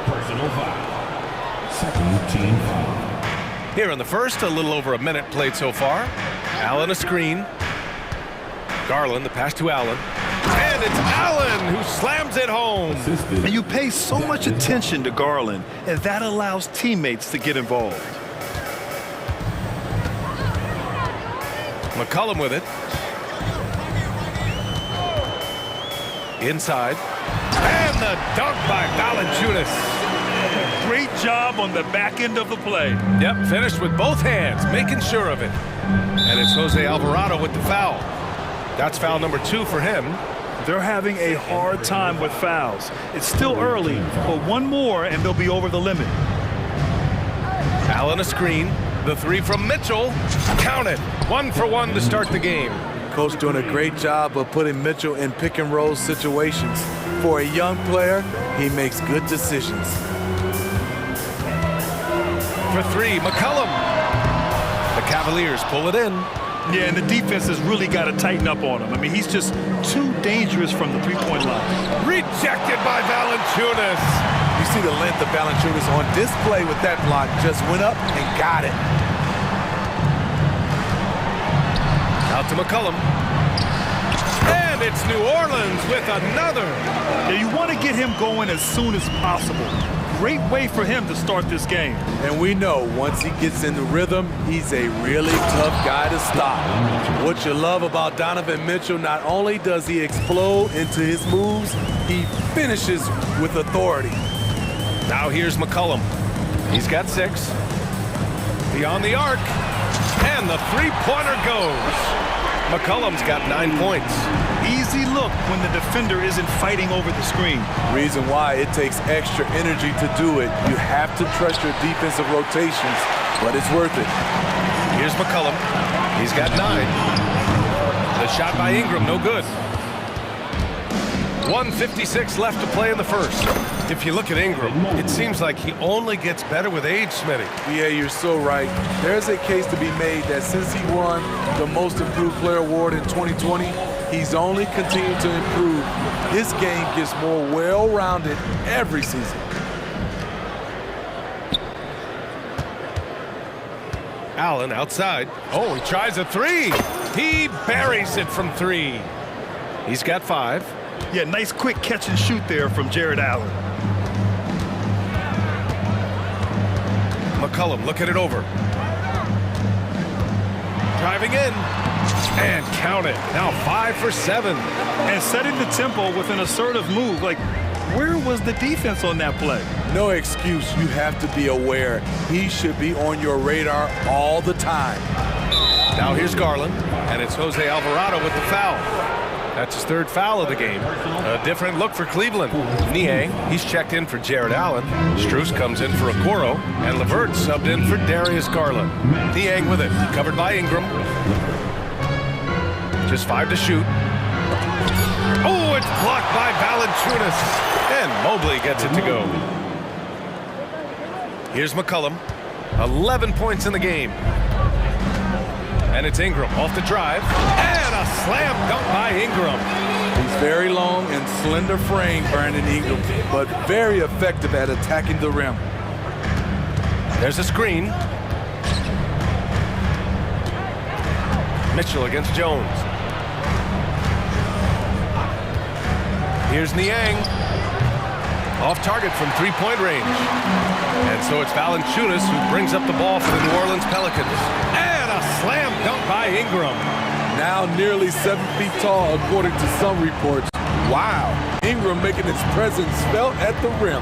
Personal foul. Second team foul. Here in the first, a little over a minute played so far. Allen a screen. Garland, the pass to Allen. And it's Allen who slams it home. And you pay so much attention to Garland, and that allows teammates to get involved. McCollum with it. Inside. And the dunk by Valanciunas. Great job on the back end of the play. Yep, finished with both hands, making sure of it. And it's Jose Alvarado with the foul. That's foul number 2 for him. They're having a hard time with fouls. It's still early, but one more and they'll be over the limit. Allen a screen. The 3 from Mitchell. Count it. 1 for 1 to start the game. Coach doing a great job of putting Mitchell in pick-and-roll situations. For a young player, he makes good decisions. For 3, McCollum. The Cavaliers pull it in. Yeah, and the defense has really got to tighten up on him. I mean, he's just too dangerous from the three-point line. Rejected by Valanciunas. You see the length of Valanciunas on display with that block. Just went up and got it. Out to McCollum. And it's New Orleans with another. Yeah, you want to get him going as soon as possible. Great way for him to start this game. And we know once he gets in the rhythm, he's a really tough guy to stop. What you love about Donovan Mitchell, not only does he explode into his moves, he finishes with authority. Now here's McCollum. He's got 6. Beyond the arc. And the 3-pointer goes. McCollum's got 9 points. Easy look when the defender isn't fighting over the screen. Reason why it takes extra energy to do it. You have to trust your defensive rotations, but it's worth it. Here's McCollum. He's got 9. The shot by Ingram, no good. 1:56 left to play in the first. If you look at Ingram, it seems like he only gets better with age, Smitty. Yeah, you're so right. There's a case to be made that since he won the Most Improved Player Award in 2020, he's only continued to improve. His game gets more well-rounded every season. Allen outside. Oh, he tries a 3. He buries it from 3. He's got 5. Yeah, nice quick catch and shoot there from Jared Allen. McCollum looking it over. Driving in. And count it. Now 5 for 7. And setting the tempo with an assertive move. Like, where was the defense on that play? No excuse. You have to be aware. He should be on your radar all the time. Now here's Garland. And it's Jose Alvarado with the foul. That's his 3rd foul of the game. A different look for Cleveland. Niang, he's checked in for Jared Allen. Strus comes in for Okoro. And LeVert subbed in for Darius Garland. Niang with it. Covered by Ingram. Just 5 to shoot. Oh, it's blocked by Valanciunas. And Mobley gets it to go. Here's McCollum. 11 points in the game. And it's Ingram off the drive. And a slam dunk by Ingram. He's very long and slender frame, Brandon Ingram, but very effective at attacking the rim. There's a screen. Mitchell against Jones. Here's Niang. Off target from three-point range. And so it's Valanciunas who brings up the ball for the New Orleans Pelicans. And a slam dunk by Ingram. Now nearly 7 feet tall, according to some reports. Wow. Ingram making his presence felt at the rim.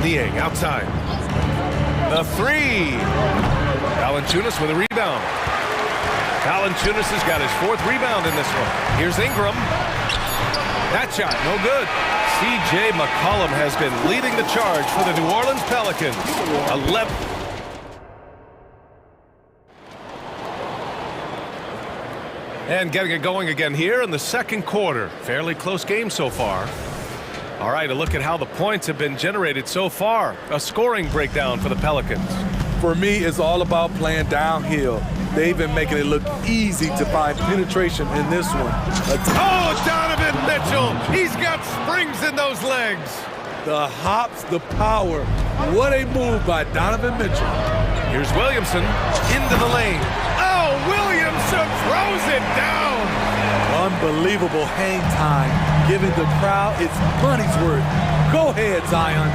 Niang outside. The three. Valanciunas with a rebound. Valanciunas has got his 4th rebound in this one. Here's Ingram. That shot, no good. C.J. McCollum has been leading the charge for the New Orleans Pelicans. 11. And getting it going again here in the second quarter. Fairly close game so far. All right, a look at how the points have been generated so far. A scoring breakdown for the Pelicans. For me, it's all about playing downhill. They've been making it look easy to find penetration in this one. Oh, Donovan Mitchell! He's got springs in those legs. The hops, the power. What a move by Donovan Mitchell. Here's Williamson into the lane. Oh, Williamson throws it down. Unbelievable hang time, giving the crowd its money's worth. Go ahead, Zion.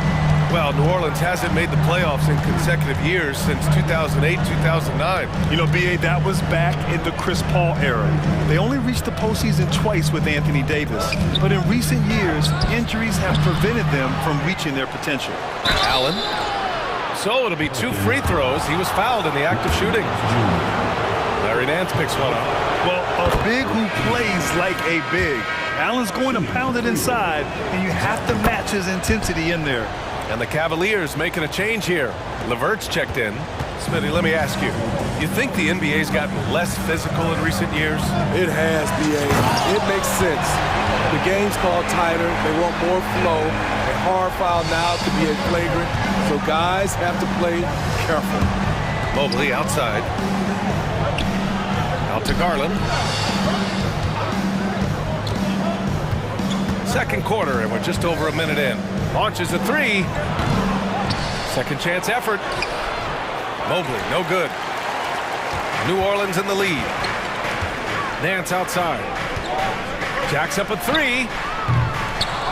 Well, New Orleans hasn't made the playoffs in consecutive years since 2008, 2009. You know, B.A., that was back in the Chris Paul era. They only reached the postseason twice with Anthony Davis. But in recent years, injuries have prevented them from reaching their potential. Allen. So it'll be 2 free throws. He was fouled in the act of shooting. Larry Nance picks one up. Well, a big who plays like a big. Allen's going to pound it inside, and you have to match his intensity in there. And the Cavaliers making a change here. LeVert's checked in. Smitty, let me ask you. You think the NBA's gotten less physical in recent years? It has, B.A. It makes sense. The game's called tighter. They want more flow. A hard foul now could be a flagrant. So guys have to play careful. Mobley outside. Out to Garland. Second quarter, and we're just over a minute in. Launches a 3. Second chance effort. Mobley, no good. New Orleans in the lead. Nance outside. Jacks up a 3.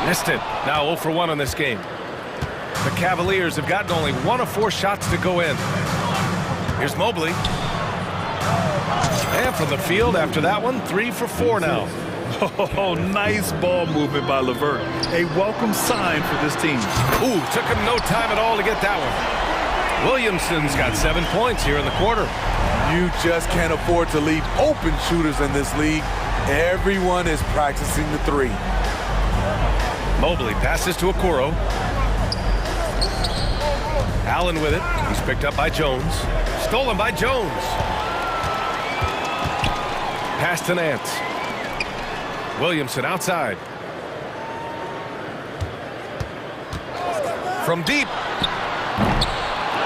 Missed it. Now 0 for 1 on this game. The Cavaliers have gotten only 1 of 4 shots to go in. Here's Mobley. And from the field after that one, 3 for 4 now. Oh, nice ball movement by LeVert. A welcome sign for this team. Ooh, took him no time at all to get that one. Williamson's got 7 points here in the quarter. You just can't afford to leave open shooters in this league. Everyone is practicing the 3. Mobley passes to Okoro. Allen with it. He's picked up by Jones. Stolen by Jones. Pass to Nance. Williamson outside. From deep.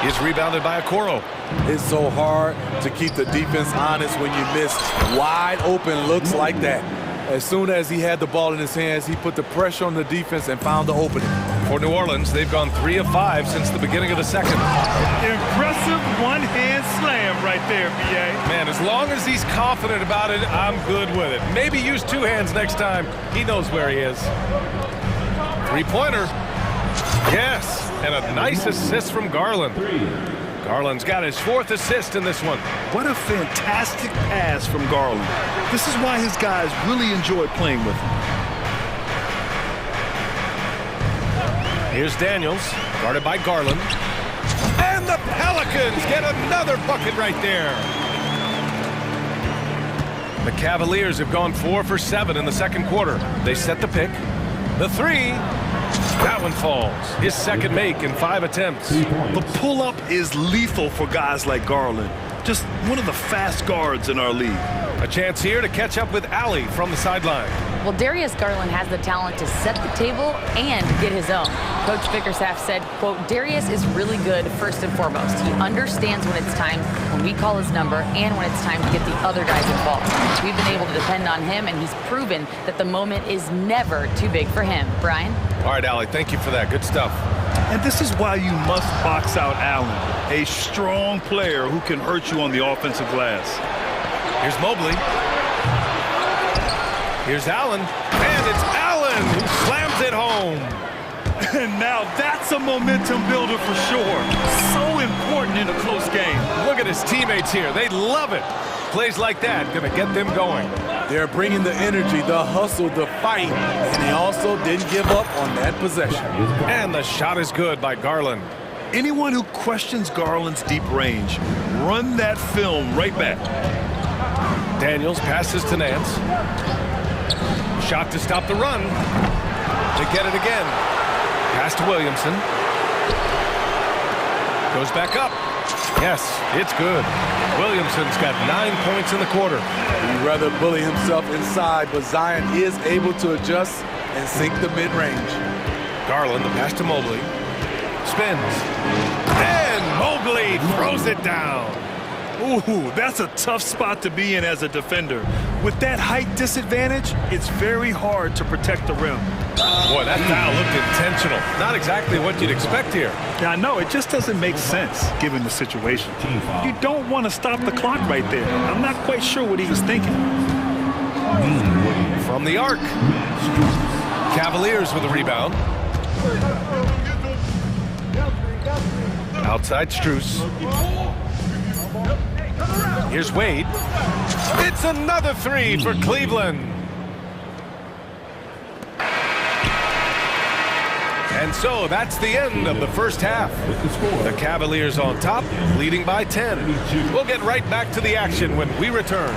He's rebounded by Okoro. It's so hard to keep the defense honest when you miss wide open looks like that. As soon as he had the ball in his hands, he put the pressure on the defense and found the opening. For New Orleans, they've gone 3 of 5 since the beginning of the second. Impressive one-hand slam right there, B.A. Man, as long as he's confident about it, I'm good with it. Maybe use 2 hands next time. He knows where he is. 3-pointer. Yes, and a nice assist from Garland. Garland's got his 4th assist in this one. What a fantastic pass from Garland. This is why his guys really enjoy playing with him. Here's Daniels, guarded by Garland. And the Pelicans get another bucket right there. The Cavaliers have gone 4 for 7 in the second quarter. They set the pick. The 3. That one falls. His second make in 5 attempts. The pull-up is lethal for guys like Garland. Just one of the fast guards in our league. A chance here to catch up with Alley from the sideline. Well, Darius Garland has the talent to set the table and get his own. Coach Bickerstaff said, quote, Darius is really good first and foremost. He understands when it's time, when we call his number, and when it's time to get the other guys involved. We've been able to depend on him, and he's proven that the moment is never too big for him. Brian? All right, Allie, thank you for that. Good stuff. And this is why you must box out Allen, a strong player who can hurt you on the offensive glass. Here's Mobley. Here's Allen. And it's Allen who slams it home. And now that's a momentum builder for sure. So important in a close game. Look at his teammates here. They love it. Plays like that gonna get them going. They're bringing the energy, the hustle, the fight, and they also didn't give up on that possession. And the shot is good by Garland. Anyone who questions Garland's deep range, run that film right back. Daniels passes to Nance. Shot to stop the run. They get it again. Pass to Williamson. Goes back up. Yes, it's good. Williamson's got 9 points in the quarter. He'd rather bully himself inside, but Zion is able to adjust and sink the mid-range. Garland, the pass to Mobley. Spins. And Mobley throws it down. Ooh, that's a tough spot to be in as a defender. With that height disadvantage, it's very hard to protect the rim. Boy, that foul looked intentional. Not exactly what you'd expect here. Yeah, I know. It just doesn't make sense, given the situation. You don't want to stop the clock right there. I'm not quite sure what he was thinking. From the arc. Cavaliers with a rebound. Outside Strus. Here's Wade. It's another three for Cleveland. And so that's the end of the first half. The Cavaliers on top, leading by 10. We'll get right back to the action when we return.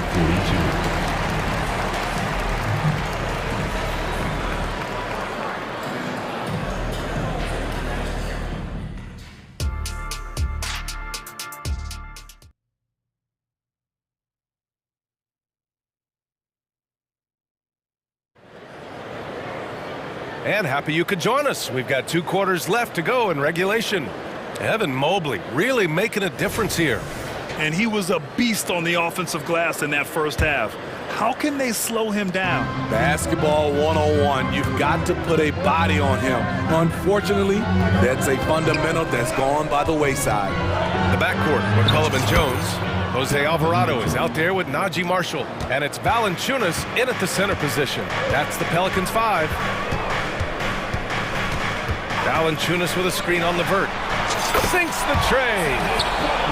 And happy you could join us. We've got 2 quarters left to go in regulation. Evan Mobley really making a difference here. And he was a beast on the offensive glass in that first half. How can they slow him down? Basketball 101. You've got to put a body on him. Unfortunately, that's a fundamental that's gone by the wayside. The backcourt, McCullough and Jones. Jose Alvarado is out there with Najee Marshall. And it's Valanciunas in at the center position. That's the Pelicans 5. Valanciunas with a screen on Levert. Sinks the tray.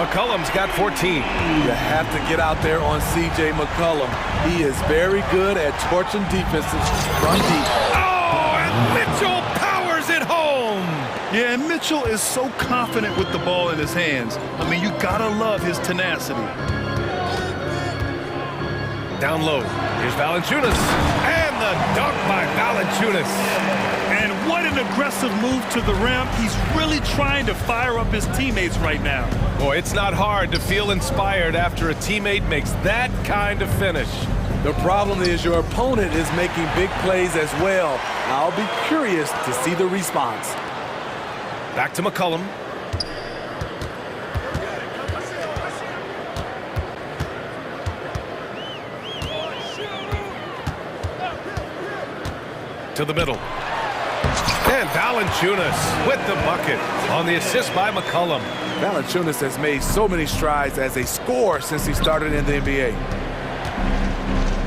McCollum's got 14. You have to get out there on C.J. McCollum. He is very good at torching defenses from deep. Oh, and Mitchell powers it home. Yeah, and Mitchell is so confident with the ball in his hands. I mean, you gotta love his tenacity. Down low. Here's Valanciunas. And the dunk by Valanciunas. And what an aggressive move to the rim. He's really trying to fire up his teammates right now. Boy, it's not hard to feel inspired after a teammate makes that kind of finish. The problem is your opponent is making big plays as well. I'll be curious to see the response. Back to McCollum. To the middle. And Valanciunas with the bucket on the assist by McCollum. Valanciunas has made so many strides as a scorer since he started in the NBA.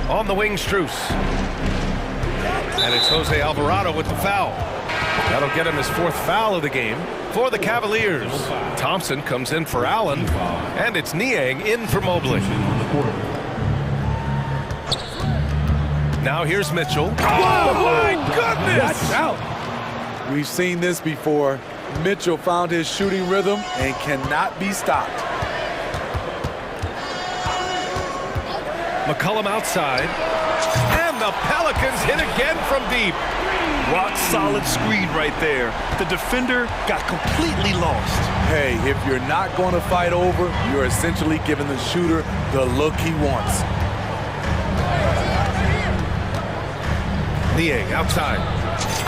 On the wing, Strus. And it's Jose Alvarado with the foul. That'll get him his 4th foul of the game for the Cavaliers. Thompson comes in for Allen. And it's Niang in for Mobley. Now here's Mitchell. Oh, my goodness! Watch out. We've seen this before. Mitchell found his shooting rhythm and cannot be stopped. McCollum outside. And the Pelicans hit again from deep. Rock solid screen right there. The defender got completely lost. Hey, if you're not going to fight over, you're essentially giving the shooter the look he wants. Niang outside.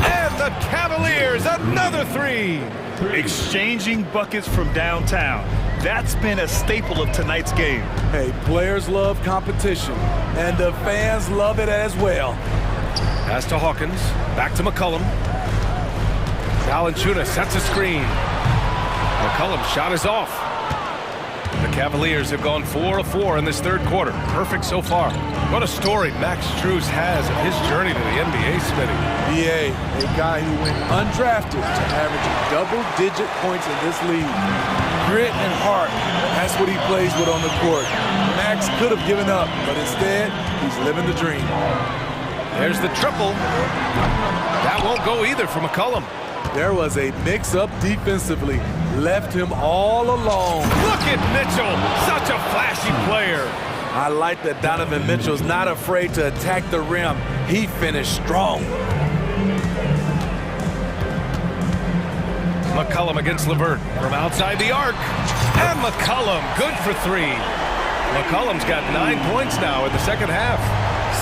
And the Cavaliers, another three. Exchanging buckets from downtown. That's been a staple of tonight's game. Hey, players love competition, and the fans love it as well. Pass to Hawkins, back to McCollum. Valanciunas sets a screen. McCollum's shot is off. The Cavaliers have gone 4 of 4 in this third quarter. Perfect so far. What a story Max Strus has of his journey to the NBA, Smitty. BA, a guy who went undrafted to average double-digit points in this league. Grit and heart, that's what he plays with on the court. Max could have given up, but instead, he's living the dream. There's the triple. That won't go either for McCollum. There was a mix-up defensively. Left him all alone. Look at Mitchell, such a flashy player. I like that Donovan Mitchell's not afraid to attack the rim. He finished strong. McCollum against LeVert from outside the arc. And McCollum, good for three. McCollum's got 9 points now in the second half.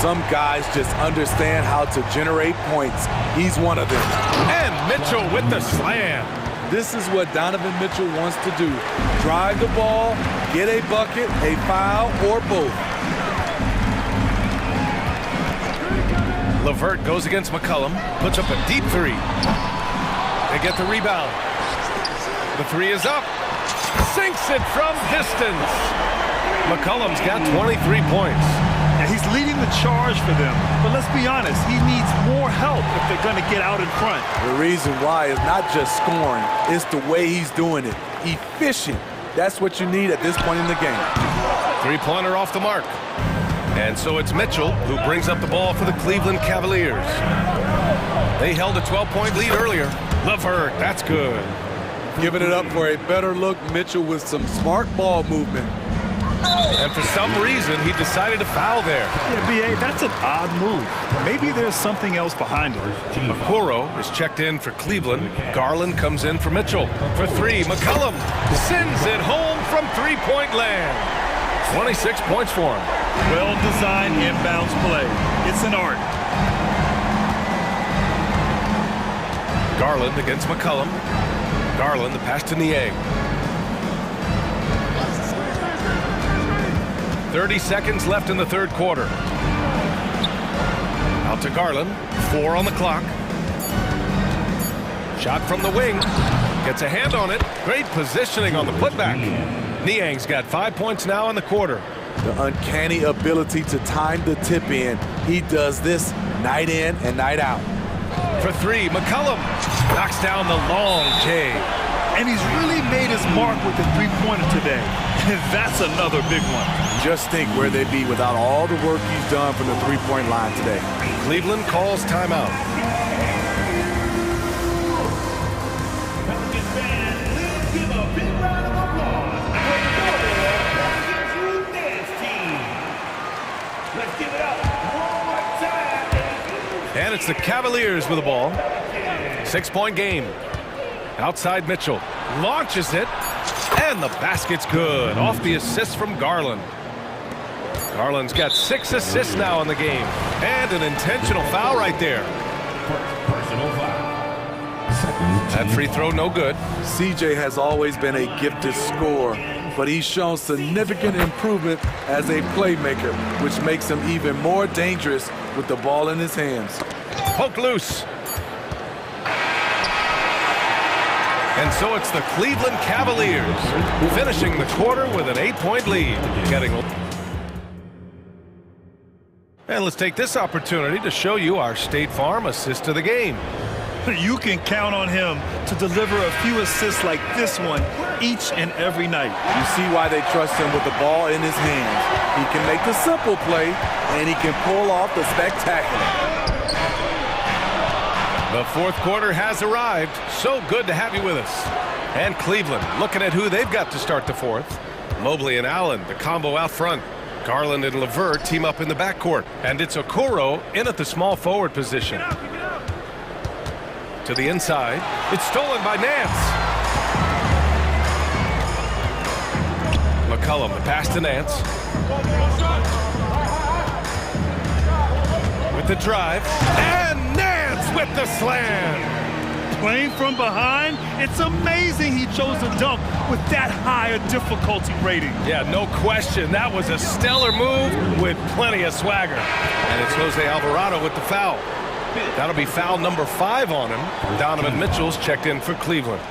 Some guys just understand how to generate points. He's one of them. And Mitchell with the slam. This is what Donovan Mitchell wants to do. Drive the ball, get a bucket, a foul, or both. LeVert goes against McCollum, puts up a deep three. They get the rebound. The three is up. Sinks it from distance. McCollum's got 23 points. He's leading the charge for them, but let's be honest, he needs more help if they're going to get out in front. The reason why is not just scoring, it's the way he's doing it. Efficient. That's what you need at this point in the game. Three-pointer off the mark. And so it's Mitchell who brings up the ball for the Cleveland Cavaliers. They held a 12-point lead earlier. LeVert, that's good. Giving it up for a better look, Mitchell with some smart ball movement. And for some reason, he decided to foul there. Yeah, B.A., that's an odd move. Maybe there's something else behind it. Okoro is checked in for Cleveland. Garland comes in for Mitchell. For three, McCollum sends it home from three-point land. 26 points for him. Well-designed inbounds play. It's an art. Garland against McCollum. Garland, the pass to Niang. 30 seconds left in the third quarter. Out to Garland. 4 on the clock. Shot from the wing. Gets a hand on it. Great positioning on the putback. Niang's got 5 points now in the quarter. The uncanny ability to time the tip in. He does this night in and night out. For three, McCollum knocks down the long J. And he's really made his mark with the three-pointer today. And that's another big one. Just think where they'd be without all the work he's done from the three-point line today. Cleveland calls timeout. Let's give a big round of applause for the Basketball Dance Team. Let's give it up one more time. And it's the Cavaliers with the ball. 6-point game. Outside Mitchell. Launches it. And the basket's good. Off the assist from Garland. Garland's got 6 assists now in the game. And an intentional foul right there. Personal foul. That free throw no good. CJ has always been a gifted scorer, but he's shown significant improvement as a playmaker, which makes him even more dangerous with the ball in his hands. Poke loose. And so it's the Cleveland Cavaliers finishing the quarter with an 8-point lead. And let's take this opportunity to show you our State Farm assist to the game. You can count on him to deliver a few assists like this one each and every night. You see why they trust him with the ball in his hands. He can make the simple play, and he can pull off the spectacular. The fourth quarter has arrived. So good to have you with us. And Cleveland looking at who they've got to start the fourth. Mobley and Allen, the combo out front. Garland and LeVert team up in the backcourt. And it's Okoro in at the small forward position. To the inside. It's stolen by Nance. McCollum, the pass to Nance. With the drive. And Nance with the slam. Playing from behind, it's amazing he chose to dunk with that high a difficulty rating. Yeah, no question. That was a stellar move with plenty of swagger. And it's Jose Alvarado with the foul. That'll be foul number 5 on him. Donovan Mitchell's checked in for Cleveland.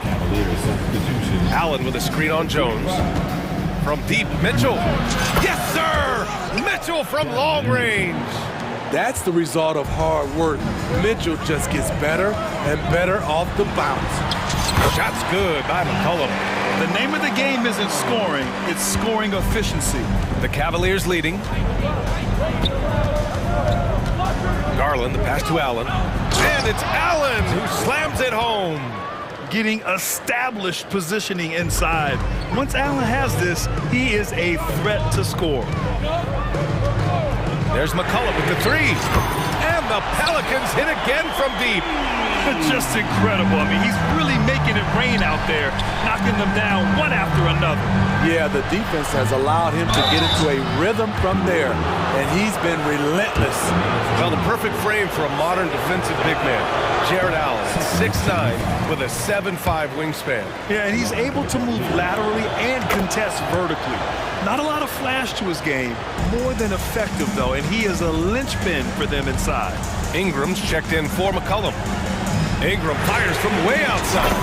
Allen with a screen on Jones. From deep, Mitchell. Yes, sir! Mitchell from long range. That's the result of hard work. Mitchell just gets better and better off the bounce. Shot's good by McCollum. The name of the game isn't scoring, it's scoring efficiency. The Cavaliers leading. Garland, the pass to Allen. And it's Allen who slams it home. Getting established positioning inside. Once Allen has this, he is a threat to score. There's McCullough with the 3. And the Pelicans hit again from deep. Just incredible. I mean, he's really making it rain out there, knocking them down one after another. Yeah, the defense has allowed him to get into a rhythm from there, and he's been relentless. Well, the perfect frame for a modern defensive big man. Jared Allen, 6'9", with a 7'5" wingspan. Yeah, and he's able to move laterally and contest vertically. Not a lot of flash to his game, more than effective, though, and he is a linchpin for them inside. Ingram's checked in for McCollum. Ingram fires from way outside.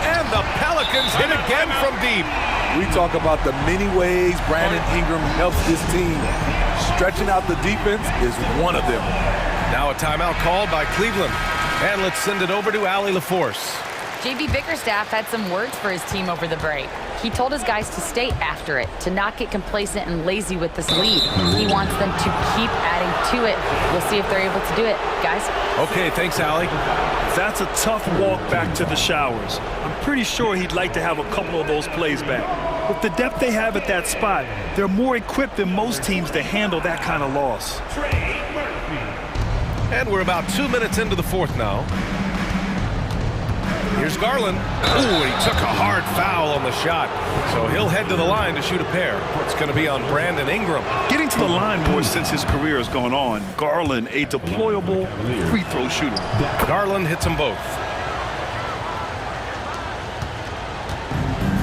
And the Pelicans hit again from deep. We talk about the many ways Brandon Ingram helps this team. Stretching out the defense is one of them. Now a timeout called by Cleveland. And let's send it over to Allie LaForce. JB Bickerstaff had some words for his team over the break. He told his guys to stay after it, to not get complacent and lazy with this lead. He wants them to keep adding to it. We'll see if they're able to do it. Guys? Okay, thanks, Allie. That's a tough walk back to the showers. I'm pretty sure he'd like to have a couple of those plays back. With the depth they have at that spot, they're more equipped than most teams to handle that kind of loss. And we're about 2 minutes into the fourth now. Here's Garland. Ooh, he took a hard foul on the shot. So he'll head to the line to shoot a pair. It's going to be on Brandon Ingram. Getting to the line more since his career has gone on. Garland, a deployable free throw shooter. Garland hits them both.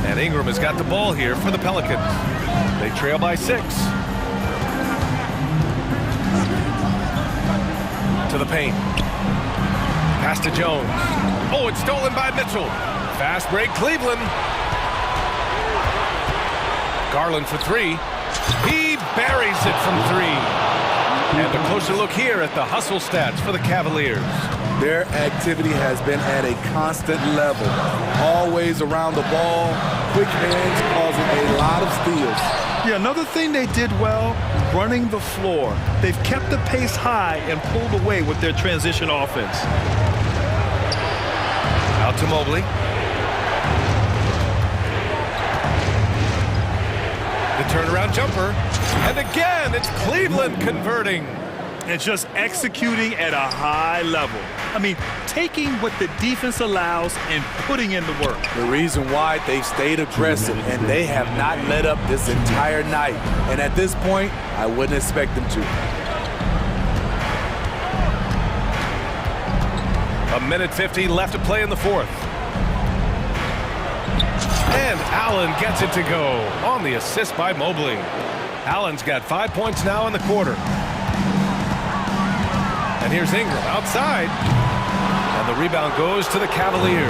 And Ingram has got the ball here for the Pelicans. They trail by 6. To the paint. Pass to Jones. Oh, it's stolen by Mitchell. Fast break, Cleveland. Garland for 3. He buries it from 3. And a closer look here at the hustle stats for the Cavaliers. Their activity has been at a constant level. Always around the ball, quick hands causing a lot of steals. Yeah, another thing they did well, running the floor. They've kept the pace high and pulled away with their transition offense. Out to Mobley. The turnaround jumper. And again, it's Cleveland converting. And just executing at a high level. I mean, taking what the defense allows and putting in the work. The reason why they've stayed aggressive and they have not let up this entire night. And at this point, I wouldn't expect them to. A minute 50 left to play in the fourth. And Allen gets it to go on the assist by Mobley. Allen's got 5 points now in the quarter. And here's Ingram outside. And the rebound goes to the Cavaliers.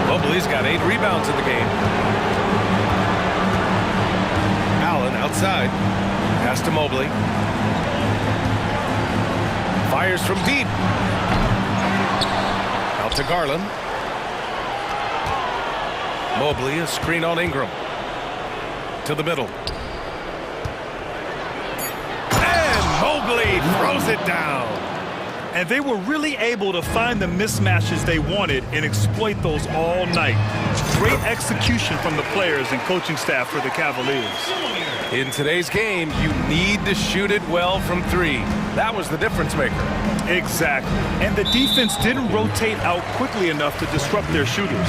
Mobley's got 8 rebounds in the game. Allen outside. Pass to Mobley. Fires from deep. Out to Garland. Mobley, a screen on Ingram. To the middle. And Mobley throws it down. And they were really able to find the mismatches they wanted and exploit those all night. Great execution from the players and coaching staff for the Cavaliers. In today's game, you need to shoot it well from 3. That was the difference maker. Exactly. And the defense didn't rotate out quickly enough to disrupt their shooters.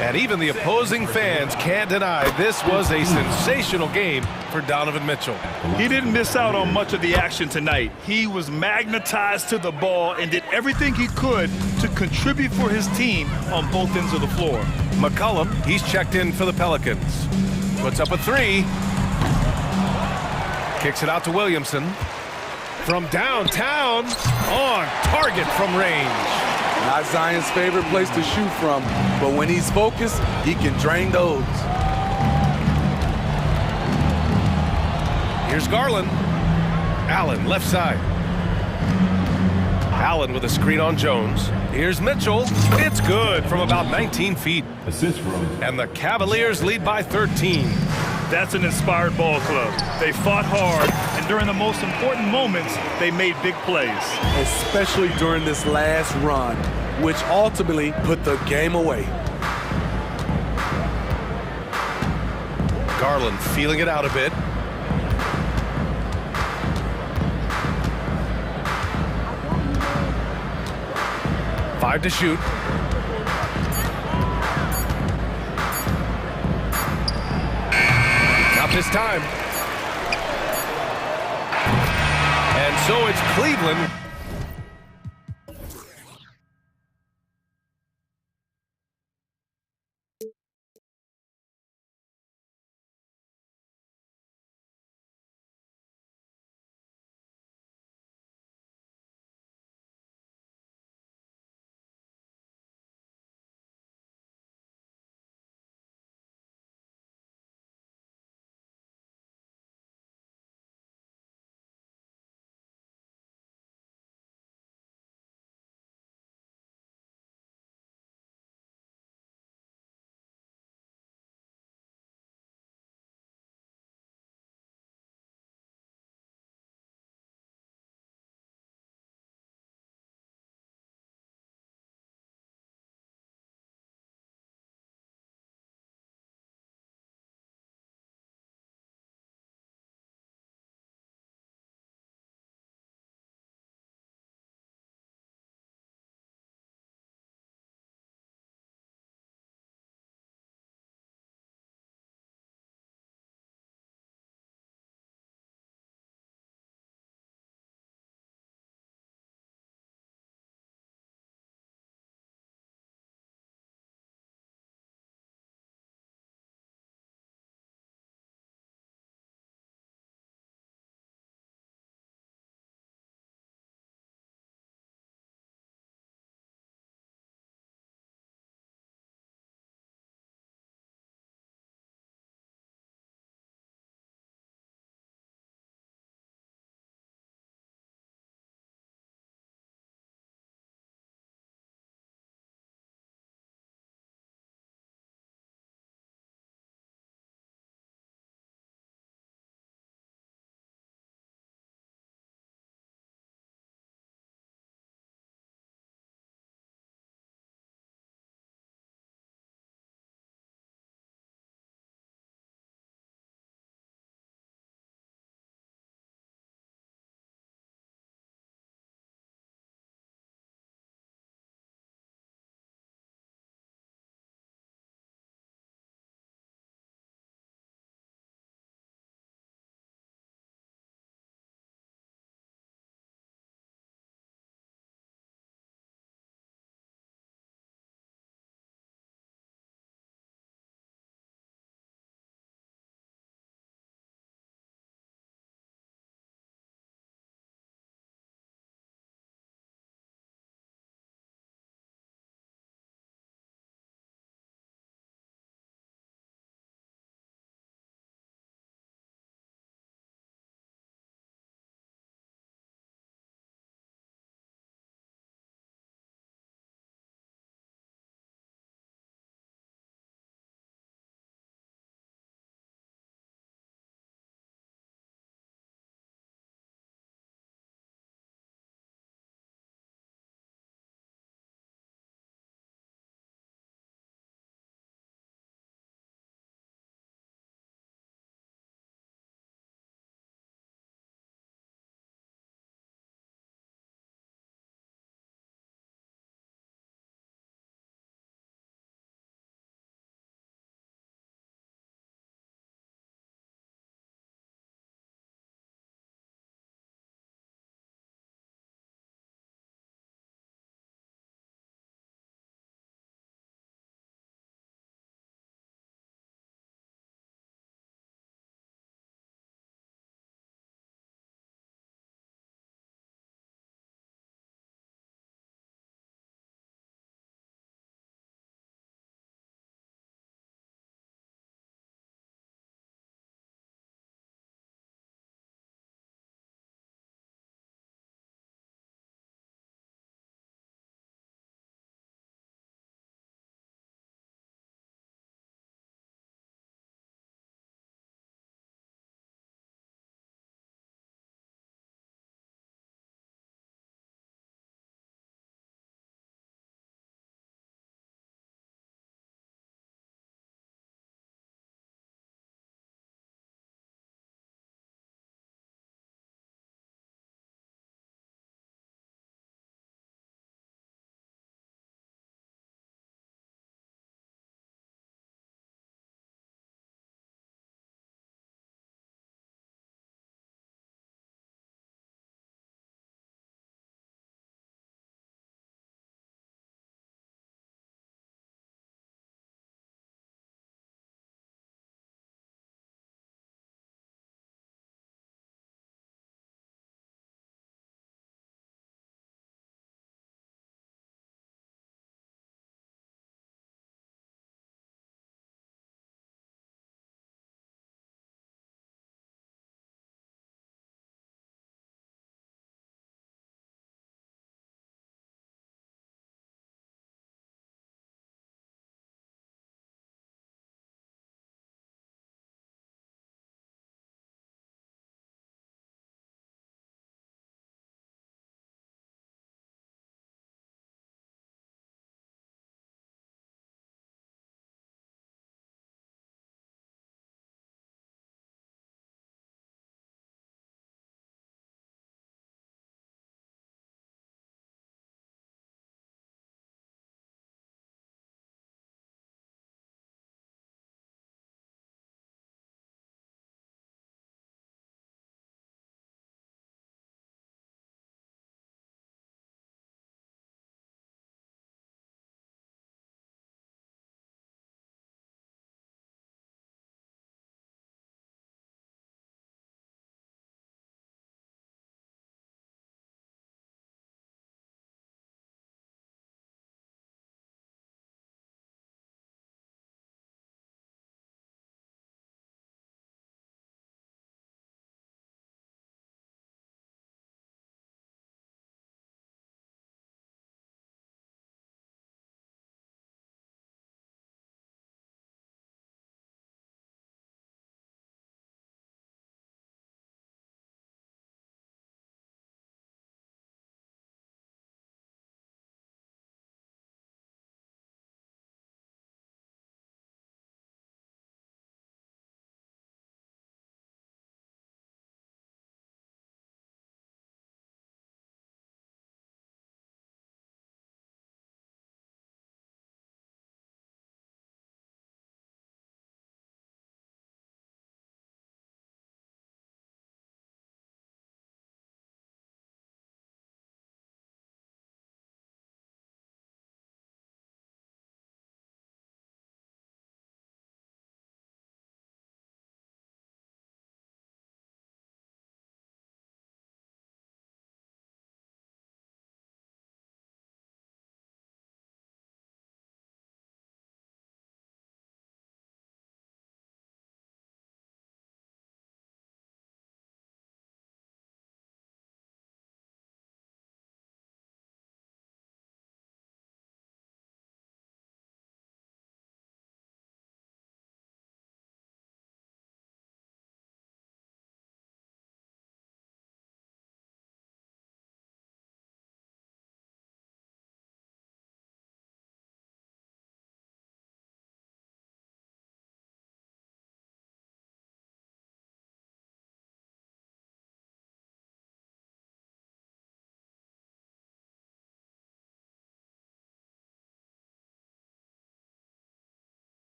And even the opposing fans can't deny this was a sensational game for Donovan Mitchell. He didn't miss out on much of the action tonight. He was magnetized to the ball and did everything he could to contribute for his team on both ends of the floor. McCollum, he's checked in for the Pelicans. Puts up a three. Kicks it out to Williamson. From downtown, on target from range. Not Zion's favorite place to shoot from, but when he's focused, he can drain those. Here's Garland. Allen, left side. Allen with a screen on Jones. Here's Mitchell. It's good from about 19 feet. And the Cavaliers lead by 13. That's an inspired ball club. They fought hard, and during the most important moments, they made big plays. Especially during this last run, which ultimately put the game away. Garland feeling it out a bit. Five to shoot. Not this time. And so it's Cleveland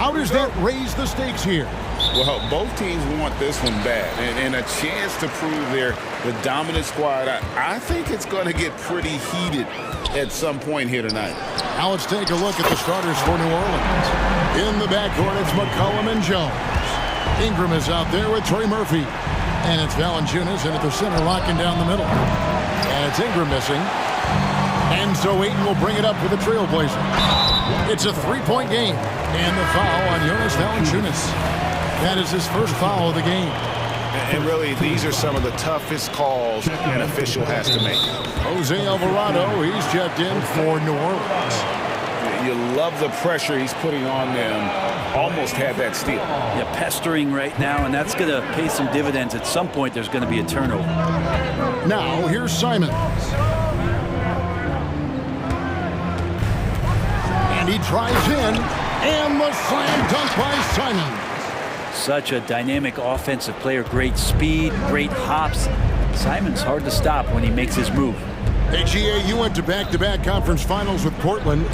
How does that raise the stakes here? Well, both teams want this one bad, and a chance to prove they're the dominant squad. I think it's going to get pretty heated at some point here tonight. Now let's take a look at the starters for New Orleans. In the backcourt, it's McCollum and Jones. Ingram is out there with Trey Murphy. And it's Valanciunas in at the center, locking down the middle. And it's Ingram missing. And so Ayton will bring it up for the Trailblazers. It's a three-point game. And the foul on Jonas Valanciunas. That is his first foul of the game. And really, these are some of the toughest calls an official has to make. Jose Alvarado, he's checked in for New Orleans. You love the pressure he's putting on them. Almost had that steal. Yeah, pestering right now, and that's going to pay some dividends. At some point, there's going to be a turnover. Now, here's Simons. And he drives in, and the slam dunk by Simons. Such a dynamic offensive player. Great speed, great hops. Simons hard to stop when he makes his move. Hey, GA, you went to back-to-back conference finals with Portland.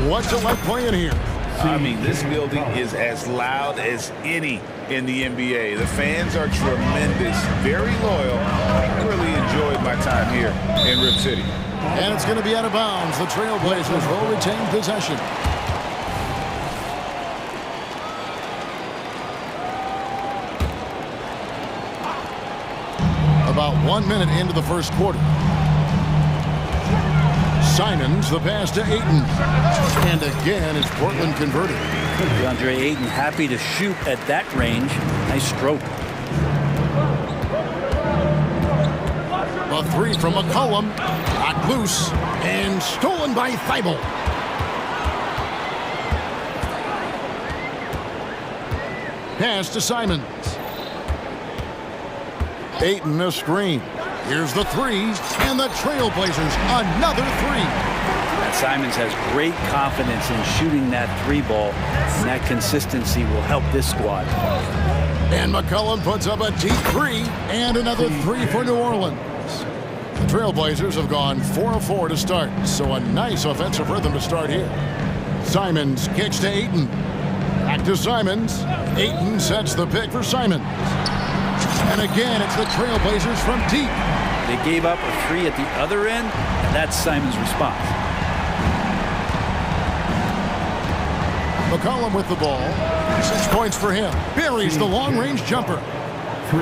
What's it like playing here? I mean, this building is as loud as any in the NBA. The fans are tremendous, very loyal. I really enjoyed my time here in Rip City. And it's going to be out of bounds. The Trailblazers will retain possession. About 1 minute into the first quarter. Simons, the pass to Ayton. And again, it's Portland converted. DeAndre Ayton happy to shoot at that range. Nice stroke. A three from McCollum. Knocked loose and stolen by Thibault. Pass to Simons. Ayton a screen. Here's the three, and the Trailblazers another three. And Simons has great confidence in shooting that three ball, and that consistency will help this squad. And McCollum puts up a deep three, and another three for New Orleans. The Trailblazers have gone 4 of 4 to start, so a nice offensive rhythm to start here. Simons kicks to Ayton. Back to Simons. Ayton sets the pick for Simons. And again, it's the Trailblazers from deep. They gave up a three at the other end, and that's Simons' response. McCollum with the ball. 6 points for him. Buries the long-range jumper.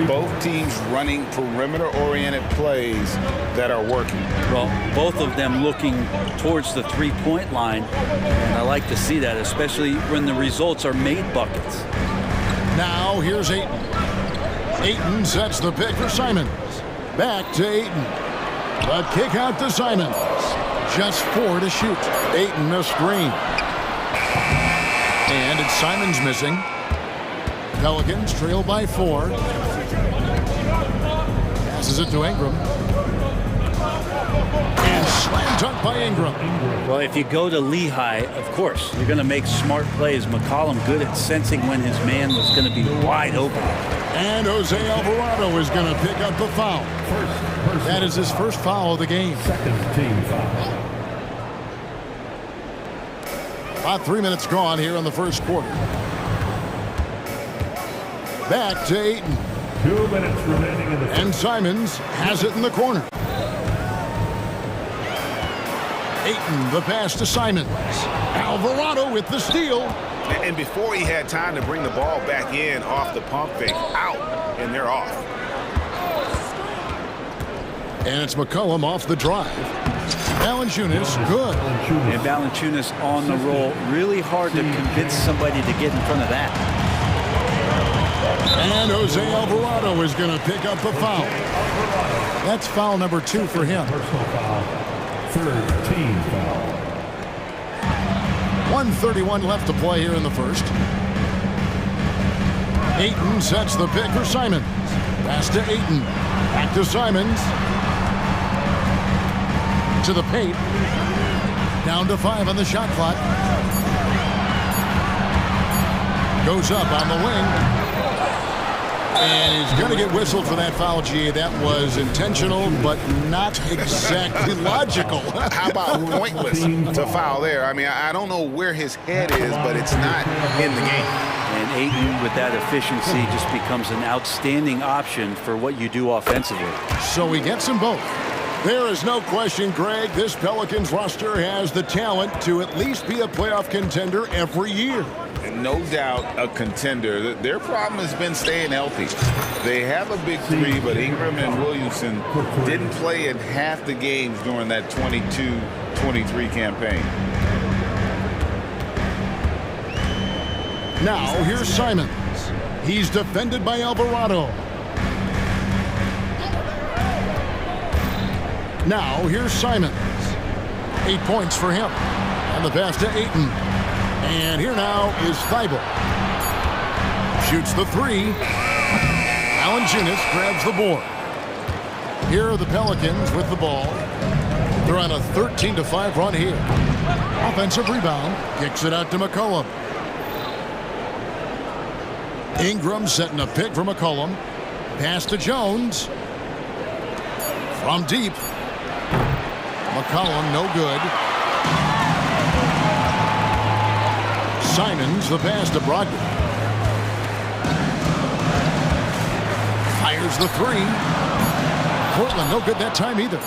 Both teams running perimeter-oriented plays that are working. Well, both of them looking towards the three-point line, and I like to see that, especially when the results are made buckets. Now here's Ayton. Ayton sets the pick for Simons. Back to Ayton. The kick out to Simons. Just 4 to shoot. Ayton a screen. And it's Simons missing. Pelicans trail by 4. Passes it to Ingram. And slam dunk by Ingram. Well, if you go to Lehigh, of course, you're going to make smart plays. McCollum good at sensing when his man was going to be wide open. And Jose Alvarado is going to pick up the foul. That is his first foul of the game. Second team foul. About 3 minutes gone here in the first quarter. Back to Ayton. 2 minutes remaining in the first. And Simons has it in the corner. Ayton, the pass to Simons. Alvarado with the steal. And before he had time to bring the ball back in off the pump fake, out, and they're off. And it's McCollum off the drive. Valanciunas, good. And Valanciunas on the roll. Really hard to convince somebody to get in front of that. And Jose Alvarado is going to pick up the foul. That's foul number 2 for him. Personal foul. Third team foul. 1:31 left to play here in the first. Ayton sets the pick for Simons. Pass to Ayton. Back to Simons. To the paint. Down to 5 on the shot clock. Goes up on the wing. And he's going to get whistled for that foul, G. That was intentional, but not exactly logical. How about pointless to foul there? I mean, I don't know where his head is, but it's not in the game. And Ayton, with that efficiency, just becomes an outstanding option for what you do offensively. So he gets them both. There is no question, Greg, this Pelicans roster has the talent to at least be a playoff contender every year. And no doubt a contender. Their problem has been staying healthy. They have a big three, but Ingram and Williamson didn't play in half the games during that 22-23 campaign. Now, here's Simons. He's defended by Alvarado. Now, here's Simons. 8 points for him. And the pass to Ayton. And here now is Thibault. Shoots the three. Valanciunas grabs the board. Here are the Pelicans with the ball. They're on a 13-5 run here. Offensive rebound. Kicks it out to McCollum. Ingram setting a pick for McCollum. Pass to Jones. From deep. McCollum, no good. Simons, the pass to Brogdon. Fires the three. Portland, no good that time either.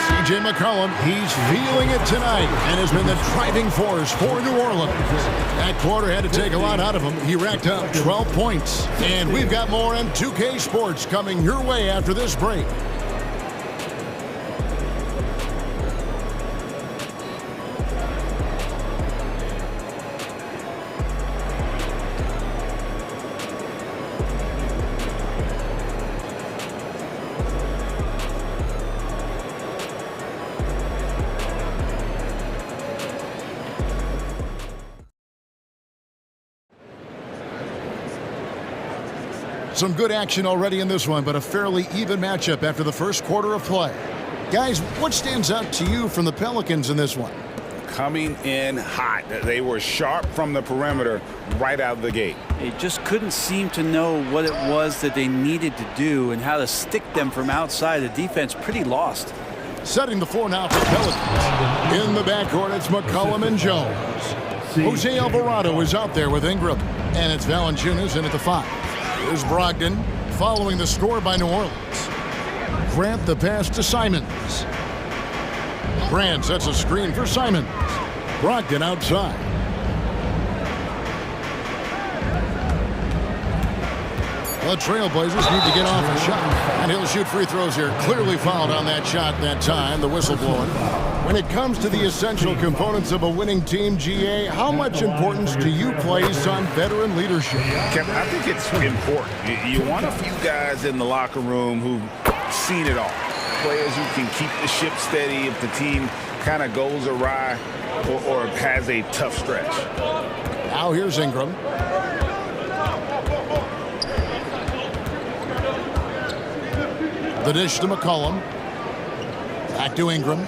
C.J. McCollum, he's feeling it tonight and has been the driving force for New Orleans. That quarter had to take a lot out of him. He racked up 12 points. And we've got more M2K Sports coming your way after this break. Some good action already in this one, but a fairly even matchup after the first quarter of play. Guys, what stands out to you from the Pelicans in this one? Coming in hot. They were sharp from the perimeter right out of the gate. They just couldn't seem to know what it was that they needed to do and how to stick them from outside. The defense pretty lost. Setting the floor now for Pelicans. In the backcourt, it's McCollum and Jones. Jose Alvarado is out there with Ingram. And it's Valanciunas in at the 5. Here's Brogdon following the score by New Orleans. Grant the pass to Simons. Grant sets a screen for Simons. Brogdon outside. The Trailblazers need to get off a shot. And he'll shoot free throws here. Clearly fouled on that shot that time. The whistle blowing. When it comes to the essential components of a winning team, GA, how much importance do you place on veteran leadership? Kevin, I think it's important. You want a few guys in the locker room who've seen it all. Players who can keep the ship steady if the team kind of goes awry or has a tough stretch. Now here's Ingram. The dish to McCollum. Back to Ingram.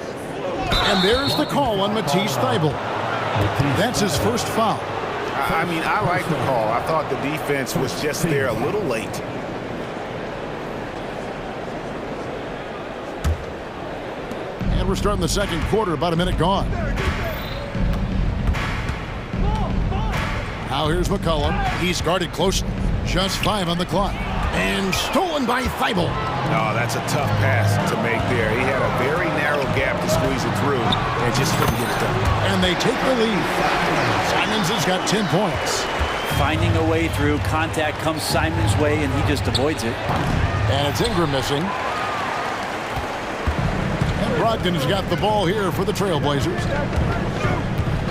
And there's the call on Matisse Thybulle. That's his first foul. I mean, I like the call. I thought the defense was just there a little late. And we're starting the second quarter, about a minute gone. Now here's McCollum. He's guarded closely. Just 5 on the clock. And stolen by Thybulle. Oh, that's a tough pass to make there. He had a very narrow gap to squeeze it through and just couldn't get it done. And they take the lead. Simons has got 10 points. Finding a way through. Contact comes Simons' way, and he just avoids it. And it's Ingram missing. And Brogdon has got the ball here for the Trailblazers.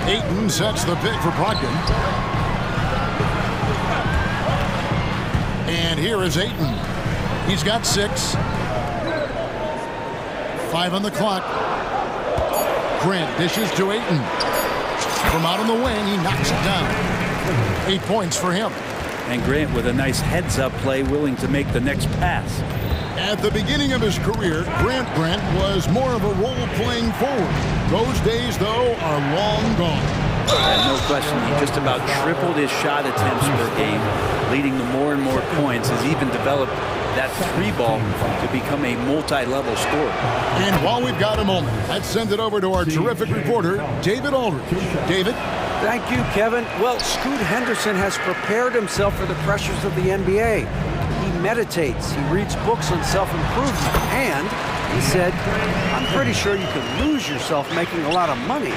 Ayton sets the pick for Brogdon. And here is Ayton. He's got 6. 5 on the clock. Grant dishes to Ayton. From out on the wing, he knocks it down. 8 points for him. And Grant with a nice heads-up play, willing to make the next pass. At the beginning of his career, Grant was more of a role playing forward. Those days, though, are long gone. And no question, he just about tripled his shot attempts per game, leading to more and more points. Has even developed that three ball to become a multi-level scorer. And while we've got a moment, let's send it over to our terrific reporter, David Aldridge. David? Thank you, Kevin. Well, Scoot Henderson has prepared himself for the pressures of the NBA. He meditates, he reads books on self-improvement, and he said, I'm pretty sure you could lose yourself making a lot of money.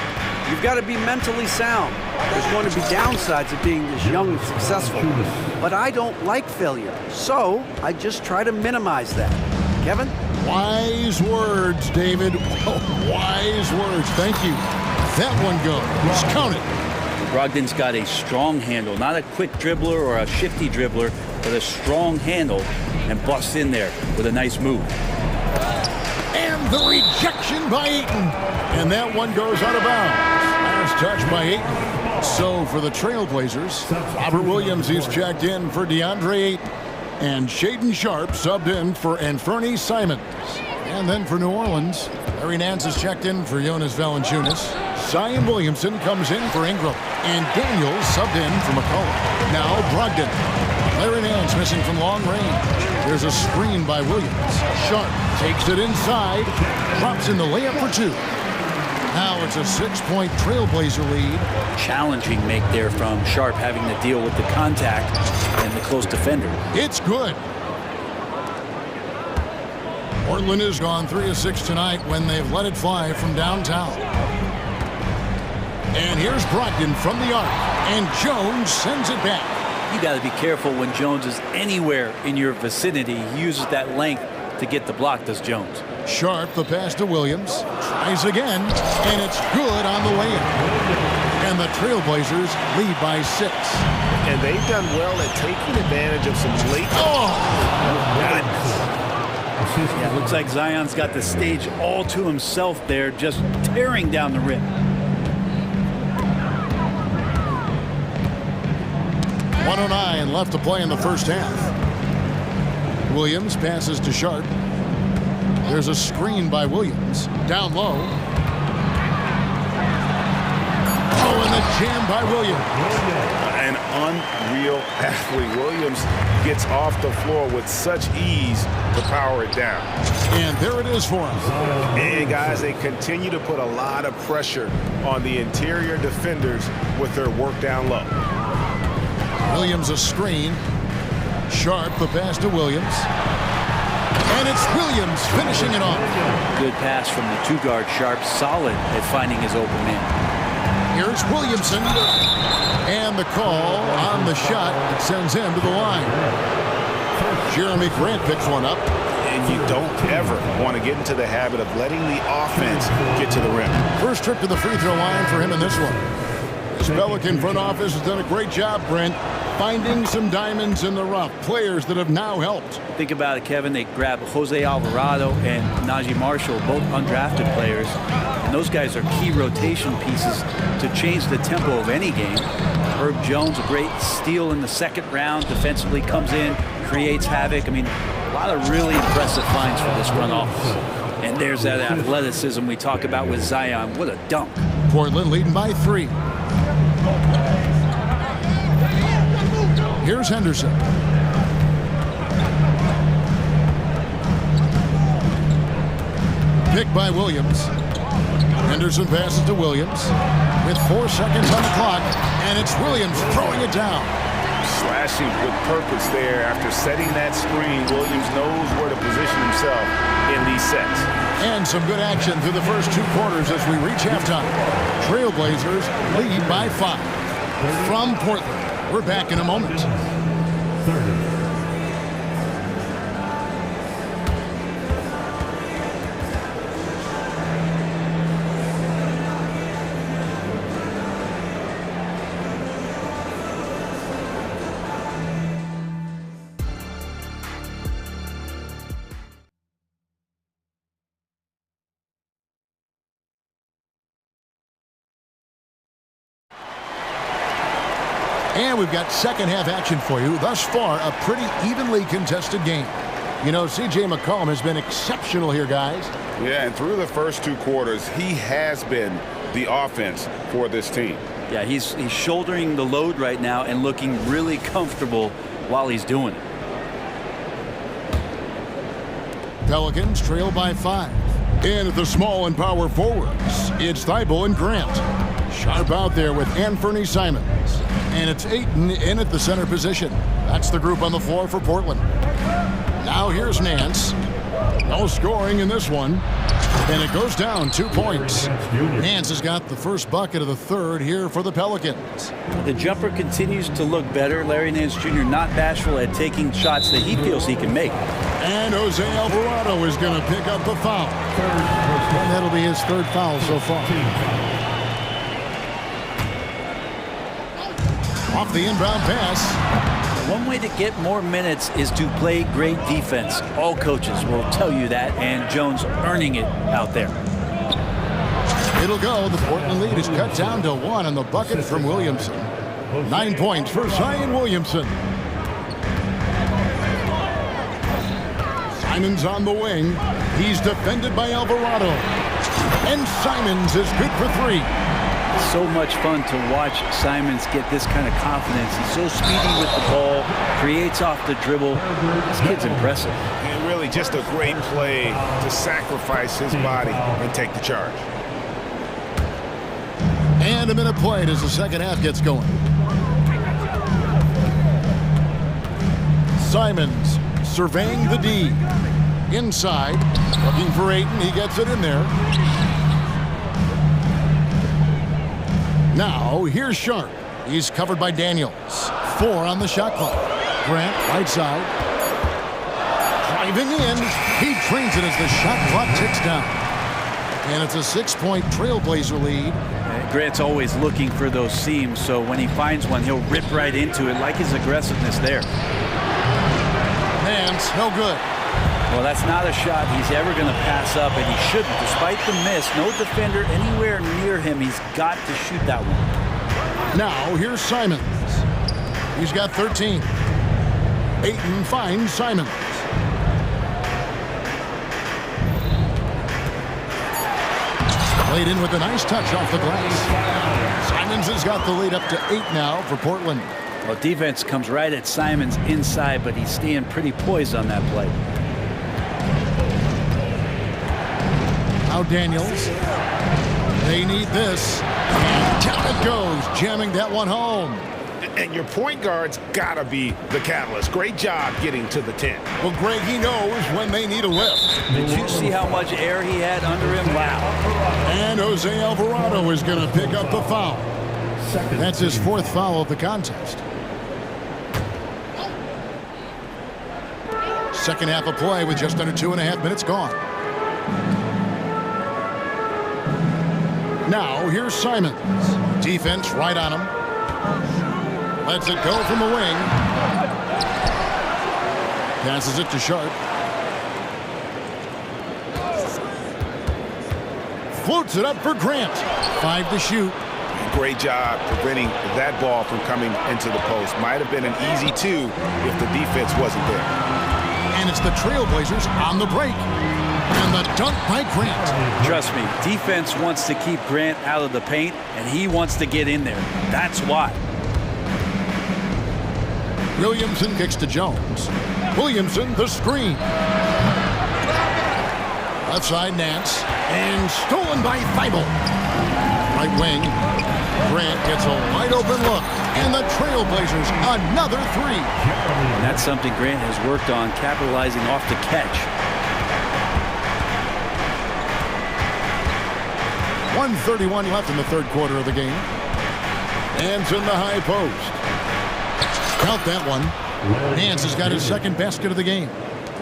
You've got to be mentally sound. There's going to be downsides of being this young and successful. But I don't like failure, so I just try to minimize that. Kevin? Wise words, David. Wise words. Thank you. That one goes. Count it. Brogdon's got a strong handle, not a quick dribbler or a shifty dribbler, but a strong handle, and busts in there with a nice move. And the rejection by Ayton. And that one goes out of bounds. Last touch by Ayton. So for the Trailblazers, Robert Williams, he's checked in for DeAndre Ayton. And Shaedon Sharpe subbed in for Anthony Simons. And then for New Orleans, Larry Nance is checked in for Jonas Valanciunas. Zion Williamson comes in for Ingram. And Daniels subbed in for McCollum. Now Brogdon. Larry Nance missing from long range. There's a screen by Williams. Sharpe takes it inside. Drops in the layup for two. Now it's a 6-point Trailblazer lead. Challenging make there from Sharpe, having to deal with the contact and the close defender. It's good. Portland has gone 3 of 6 tonight when they've let it fly from downtown. And here's Brogdon from the arc. And Jones sends it back. You got to be careful when Jones is anywhere in your vicinity. He uses that length to get the block, does Jones. Sharpe, the pass to Williams. Tries again, and it's good on the layup. And the Trailblazers lead by 6. And they've done well at taking advantage of some late... Yeah, looks like Zion's got the stage all to himself there, just tearing down the rim. 1:09 left to play in the first half. Williams passes to Sharpe. There's a screen by Williams. Down low. Oh, and the jam by Williams. An unreal athlete. Williams gets off the floor with such ease to power it down. And there it is for him. And guys, they continue to put a lot of pressure on the interior defenders with their work down low. Williams a screen. Sharpe the pass to Williams. And it's Williams finishing it off. Good pass from the two-guard. Sharpe, solid at finding his open man. Here's Williamson. And the call on the shot that sends him to the line. Jeremy Grant picks one up. And you don't ever want to get into the habit of letting the offense get to the rim. First trip to the free throw line for him in this one. This Pelican front office has done a great job, Brent, finding some diamonds in the rough, players that have now helped. Think about it, Kevin. They grab Jose Alvarado and Najee Marshall, both undrafted players. And those guys are key rotation pieces to change the tempo of any game. Herb Jones, a great steal in the second round, defensively comes in, creates havoc. I mean, a lot of really impressive finds for this front office. And there's that athleticism we talk about with Zion. What a dunk. Portland leading by 3. Here's Henderson. Pick by Williams. Henderson passes to Williams with 4 seconds on the clock, and it's Williams throwing it down. Slashing with purpose there after setting that screen. Williams knows where to position himself in these sets. And some good action through the first 2 quarters as we reach halftime. Trailblazers lead by 5. From Portland. We're back in a moment. 30. And we've got second half action for you. Thus far, a pretty evenly contested game. You know, C.J. McCollum has been exceptional here, guys. Yeah, and through the first 2 quarters, he has been the offense for this team. Yeah, he's shouldering the load right now and looking really comfortable while he's doing it. Pelicans trail by 5. And at the small and power forwards, it's Thibault and Grant. Sharp out there with Anthony Simons. And it's Ayton in at the center position. That's the group on the floor for Portland. Now here's Nance. No scoring in this one. And it goes down 2 points. Nance has got the first bucket of the third here for the Pelicans. The jumper continues to look better. Larry Nance Jr. not bashful at taking shots that he feels he can make. And Jose Alvarado is going to pick up the foul. And that'll be his third foul so far. Off the inbound pass. One way to get more minutes is to play great defense. All coaches will tell you that, and Jones earning it out there. It'll go. The Portland lead is cut down to 1 on the bucket from Williamson. 9 points for Zion Williamson. Simons on the wing. He's defended by Alvarado. And Simons is good for 3. So much fun to watch Simons get this kind of confidence. He's so speedy with the ball, creates off the dribble. This kid's impressive. And really just a great play to sacrifice his body and take the charge. And a minute played as the second half gets going. Simons surveying the D. Inside, looking for Ayton. He gets it in there. Now, here's Sharp. He's covered by Daniels. 4 on the shot clock. Grant, right side. Driving in. He trains it as the shot clock ticks down. And it's a 6-point Trailblazer lead. Grant's always looking for those seams, so when he finds one, he'll rip right into it, like his aggressiveness there. Nance, no good. Well, that's not a shot he's ever going to pass up, and he shouldn't. Despite the miss, no defender anywhere near him. He's got to shoot that one. Now, here's Simons. He's got 13. Ayton finds Simons. Played in with a nice touch off the glass. Simons has got the lead up to 8 now for Portland. Well, defense comes right at Simons inside, but he's staying pretty poised on that play. Now Daniels. They need this. And down it goes, jamming that one home. And your point guard's got to be the catalyst. Great job getting to the 10. Well, Greg, he knows when they need a lift. Did you see how much air he had under him? Wow. And Jose Alvarado is going to pick up the foul. That's his 4th foul of the contest. Second half of play with just under 2.5 minutes gone. Now, here's Simons. Defense right on him. Lets it go from the wing. Passes it to Sharp. Floats it up for Grant. 5 to shoot. Great job preventing that ball from coming into the post. Might have been an easy 2 if the defense wasn't there. And it's the Trailblazers on the break. And the dunk by Grant. Trust me, defense wants to keep Grant out of the paint, and he wants to get in there. That's why. Williamson kicks to Jones. Williamson, the screen. Left side, Nance. And stolen by Thibault. Right wing. Grant gets a wide open look. And the Trailblazers, another 3. And that's something Grant has worked on, capitalizing off the catch. 1:31 left in the third quarter of the game. Nance in the high post. Count that one. Nance has got his second basket of the game.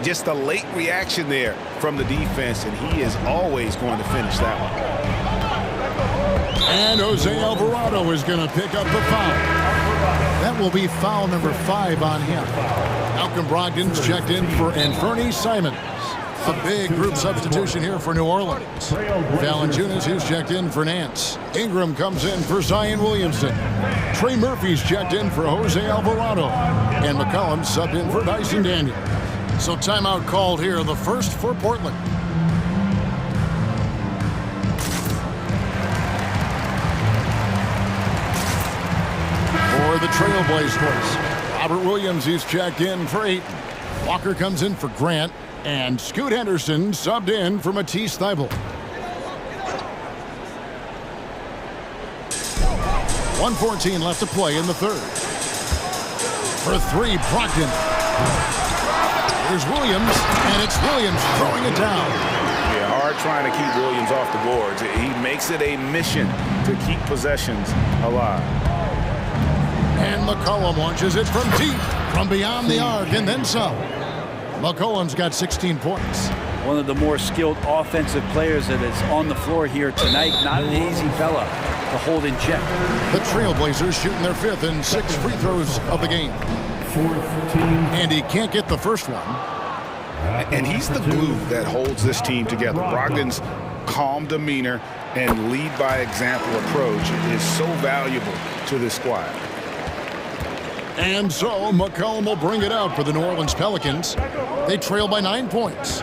Just a late reaction there from the defense, and he is always going to finish that one. And Jose Alvarado is going to pick up the foul. That will be foul number 5 on him. Malcolm Brogdon's checked in for Anthony Simons. A big group substitution here for New Orleans. Valanciunas, who's checked in for Nance. Ingram comes in for Zion Williamson. Trey Murphy's checked in for Jose Alvarado. And McCollum subbed in for Dyson Daniels. So timeout called here, the first for Portland. Trailblazers. Robert Williams, he's checked in for Ayton. Walker comes in for Grant. And Scoot Henderson subbed in for Matisse Thybulle. 1:14 left to play in the third. For three, Brogdon. Here's Williams, and it's Williams throwing it down. Yeah, hard trying to keep Williams off the boards. He makes it a mission to keep possessions alive. And McCollum launches it from deep, from beyond the arc, and then some. McCollum's got 16 points. One of the more skilled offensive players that is on the floor here tonight. Not an easy fella to hold in check. The Trailblazers shooting their fifth and 6 free throws of the game. And he can't get the first one. And he's the glue that holds this team together. Brogdon's calm demeanor and lead by example approach is so valuable to this squad. And so McCollum will bring it out for the New Orleans Pelicans. They trail by 9 points.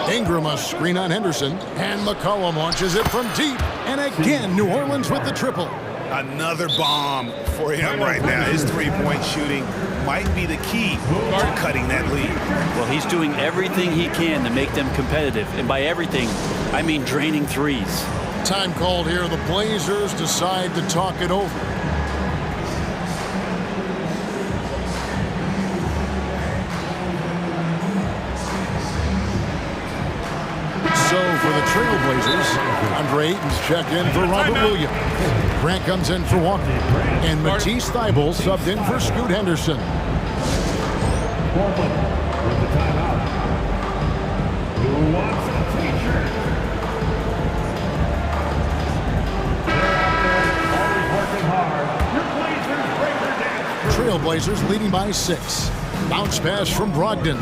Ingram a screen on Henderson, and McCollum launches it from deep. And again, New Orleans with the triple. Another bomb for him right now. His three-point shooting might be the key to cutting that lead. Well, he's doing everything he can to make them competitive. And by everything, I mean draining threes. Time called here. The Blazers decide to talk it over. So for the Trailblazers, Andre Ayton's checked in for Robert Williams. Grant comes in for Walker. And Matisse Thybulle subbed in for Scoot Henderson. Portland with the timeout. Who wants a t-shirt? They're out there, always working hard. Your Blazers break their dance. Trailblazers leading by 6. Bounce pass from Brogdon.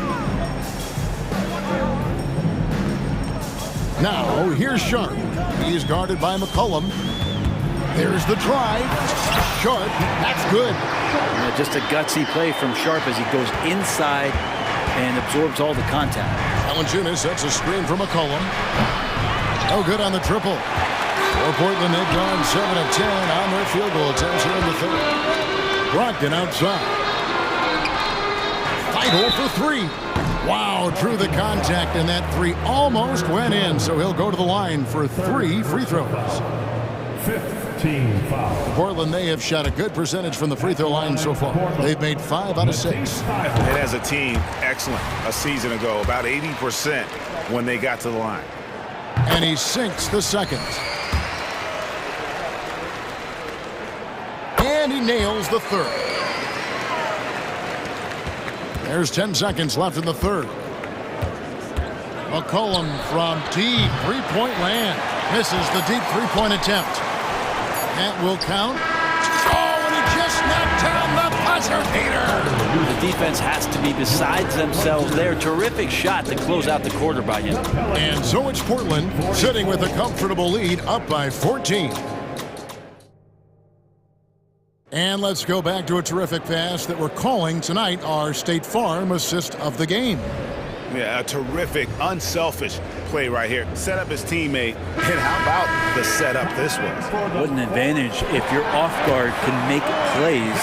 Now, here's Sharp. He is guarded by McCollum. There's the drive. Short. That's good. Yeah, just a gutsy play from Sharp as he goes inside and absorbs all the contact. Valanciunas sets a screen for McCollum. No good on the triple. For Portland, they've gone 7 of 10 on their field goal attempts here in the third. Brogdon outside. Thybulle for 3. Wow, drew the contact, and that 3 almost went in, so he'll go to the line for 3 free throws. 15 foul. Portland, they have shot a good percentage from the free throw line so far. They've made 5 out of 6. And as a team, excellent a season ago, about 80% when they got to the line. And he sinks the second. And he nails the third. There's 10 seconds left in the third. McCollum from deep three-point land. Misses the deep three-point attempt. That will count. Oh, and he just knocked down the buzzer beater. The defense has to be besides themselves there. Terrific shot to close out the quarter by him. And so it's Portland sitting with a comfortable lead up by 14. And let's go back to a terrific pass that we're calling tonight our State Farm assist of the game. Yeah, a terrific, unselfish play right here. Set up his teammate, and how about the setup this was? What an advantage if your off guard can make plays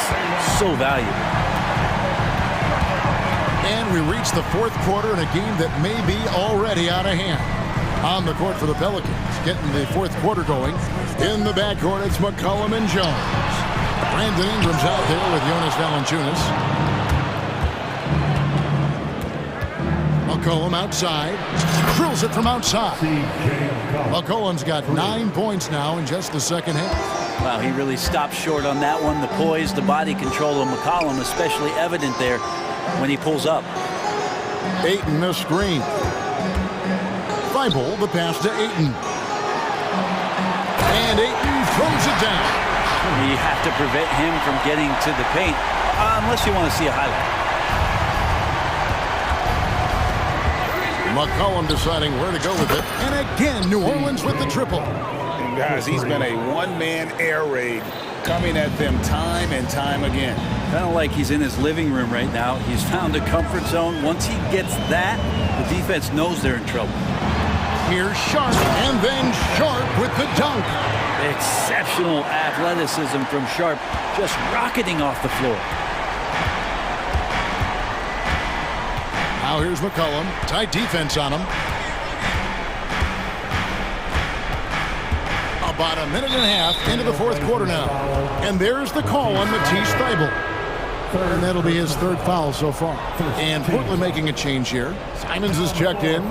so valuable. And we reach the fourth quarter in a game that may be already out of hand. On the court for the Pelicans, getting the fourth quarter going. In the backcourt, it's McCollum and Jones. Brandon Ingram's out there with Jonas Valanciunas. McCollum outside. Drills it from outside. McCollum's got 9 points now in just the second half. Wow, he really stopped short on that one. The poise, the body control of McCollum, especially evident there when he pulls up. Ayton the screen. Thybulle the pass to Ayton. And Ayton throws it down. You have to prevent him from getting to the paint, unless you want to see a highlight. McCollum deciding where to go with it. And again, New Orleans with the triple. And guys, he's been a one-man air raid coming at them time and time again. Kind of like he's in his living room right now. He's found a comfort zone. Once he gets that, the defense knows they're in trouble. Here's Sharp, and then Sharp with the dunk. Exceptional athleticism from Sharp, just rocketing off the floor. Now here's McCollum. Tight defense on him. About a minute and a half into the fourth quarter now. And there's the call on Matisse Thybulle. And that'll be his third foul so far. And Portland making a change here. Simons is checked in.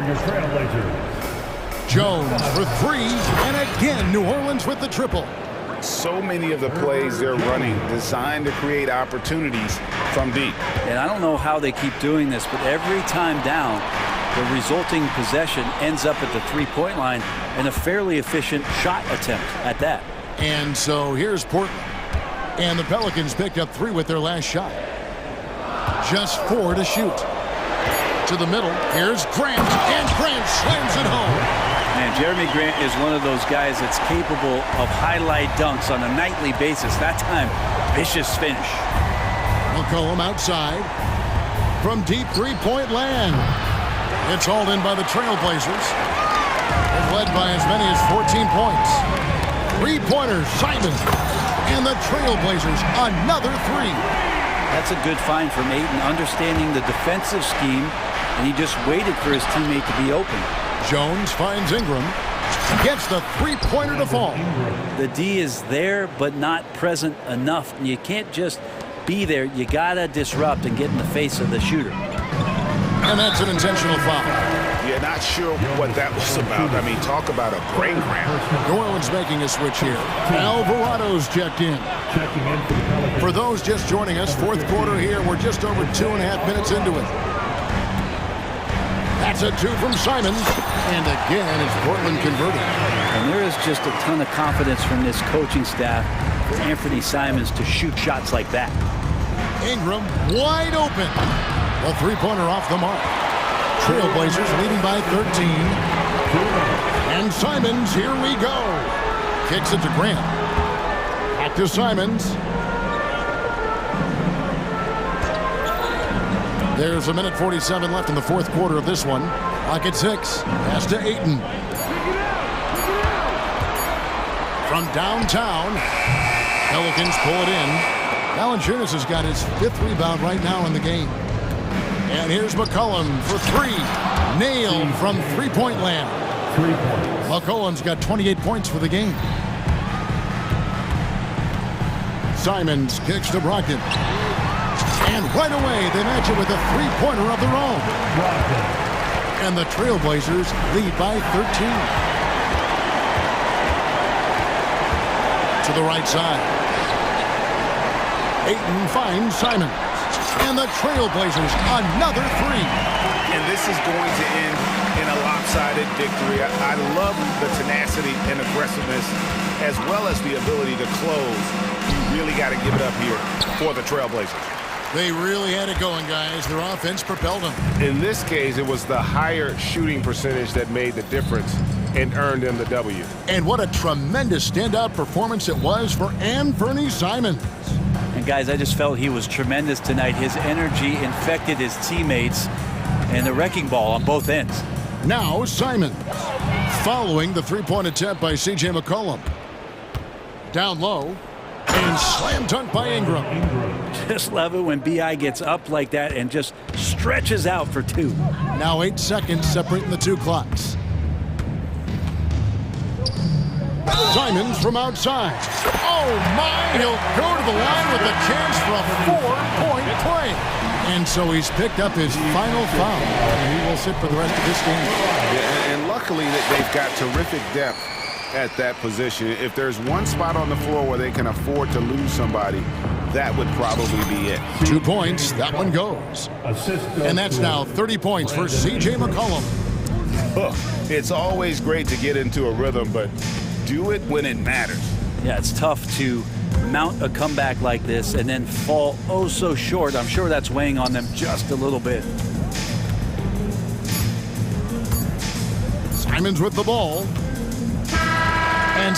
Jones for three. And again, New Orleans with the triple. So many of the plays they're running designed to create opportunities from deep. And I don't know how they keep doing this, but every time down, the resulting possession ends up at the three-point line and a fairly efficient shot attempt at that. And so here's Portland. And the Pelicans picked up 3 with their last shot. Just 4 to shoot. To the middle. Here's Grant. And Grant slams it home. Man, Jeremy Grant is one of those guys that's capable of highlight dunks on a nightly basis. That time, vicious finish. McCollum outside. From deep three-point land. It's hauled in by the Trailblazers. They've led by as many as 14 points. Three-pointers, Simon. And the Trailblazers, another 3. That's a good find from Ayton, understanding the defensive scheme, and he just waited for his teammate to be open. Jones finds Ingram. Gets the three-pointer to fall. The D is there, but not present enough. And you can't just be there. You got to disrupt and get in the face of the shooter. And that's an intentional foul. Yeah, not sure what that was about. I mean, talk about a brain cramp. New Orleans making a switch here. Alvarado's checked in. For those just joining us, fourth quarter here. We're just over 2.5 minutes into it. That's a 2 from Simons. And again, it's Portland converting. And there is just a ton of confidence from this coaching staff for Anthony Simons to shoot shots like that. Ingram wide open. A three-pointer off the mark. Trailblazers leading by 13. And Simons, here we go. Kicks it to Grant. Back to Simons. There's a minute 47 left in the fourth quarter of this one. Clock at 6. Pass to Ayton. From downtown, Pelicans pull it in. Valanciunas has got his 5th rebound right now in the game. And here's McCollum for 3. Nailed from three-point land. 3 points. McCollum's got 28 points for the game. Simons kicks to Brogdon. And right away, they match it with a three-pointer of their own. And the Trailblazers lead by 13. To the right side. Ayton finds Simons. And the Trailblazers, another 3. And this is going to end in a lopsided victory. I love the tenacity and aggressiveness, as well as the ability to close. You really got to give it up here for the Trailblazers. They really had it going, guys. Their offense propelled them. In this case, it was the higher shooting percentage that made the difference and earned them the W. And what a tremendous standout performance it was for Anthony Simons. And guys, I just felt he was tremendous tonight. His energy infected his teammates and the wrecking ball on both ends. Now Simons, following the three-point attempt by C.J. McCollum. Down low, and slam dunk by Ingram. Just love it when B.I. gets up like that and just stretches out for 2. Now 8 seconds separating the 2 clocks. Simons from outside. Oh my, he'll go to the line with a chance for a 4-point play. And so he's picked up his final foul. And he will sit for the rest of this game. Yeah, and luckily that they've got terrific depth at that position. If there's one spot on the floor where they can afford to lose somebody, that would probably be it. 2 points, that one goes. And that's now 30 points for C.J. McCollum. It's always great to get into a rhythm, but do it when it matters. Yeah, it's tough to mount a comeback like this and then fall oh so short. I'm sure that's weighing on them just a little bit. Simons with the ball. And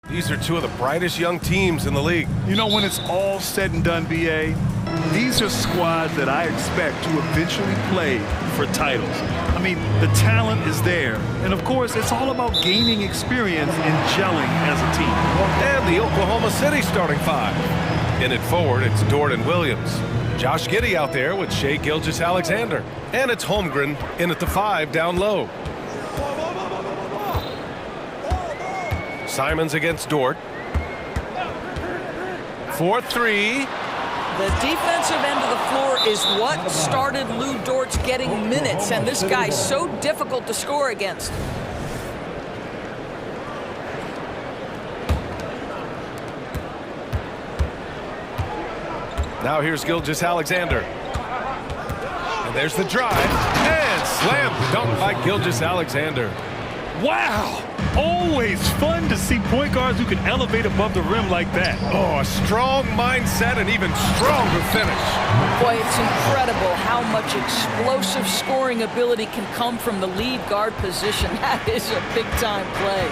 These are two of the brightest young teams in the league. You know, when it's all said and done, B.A., these are squads that I expect to eventually play for titles. I mean, the talent is there. And, of course, it's all about gaining experience and gelling as a team. And the Oklahoma City starting five. In it forward, it's Dort and Williams. Josh Giddey out there with Shai Gilgeous-Alexander. And it's Holmgren in at the 5 down low. Simons against Dort. 4-3. The defensive end of the floor is what started Lou Dort's getting minutes, and this guy's so difficult to score against. Now here's Gilgeous-Alexander. And there's the drive. And slam dunk by Gilgeous-Alexander. Wow! Always fun to see point guards who can elevate above the rim like that. Oh, a strong mindset and even stronger finish. Boy, it's incredible how much explosive scoring ability can come from the lead guard position. That is a big-time play.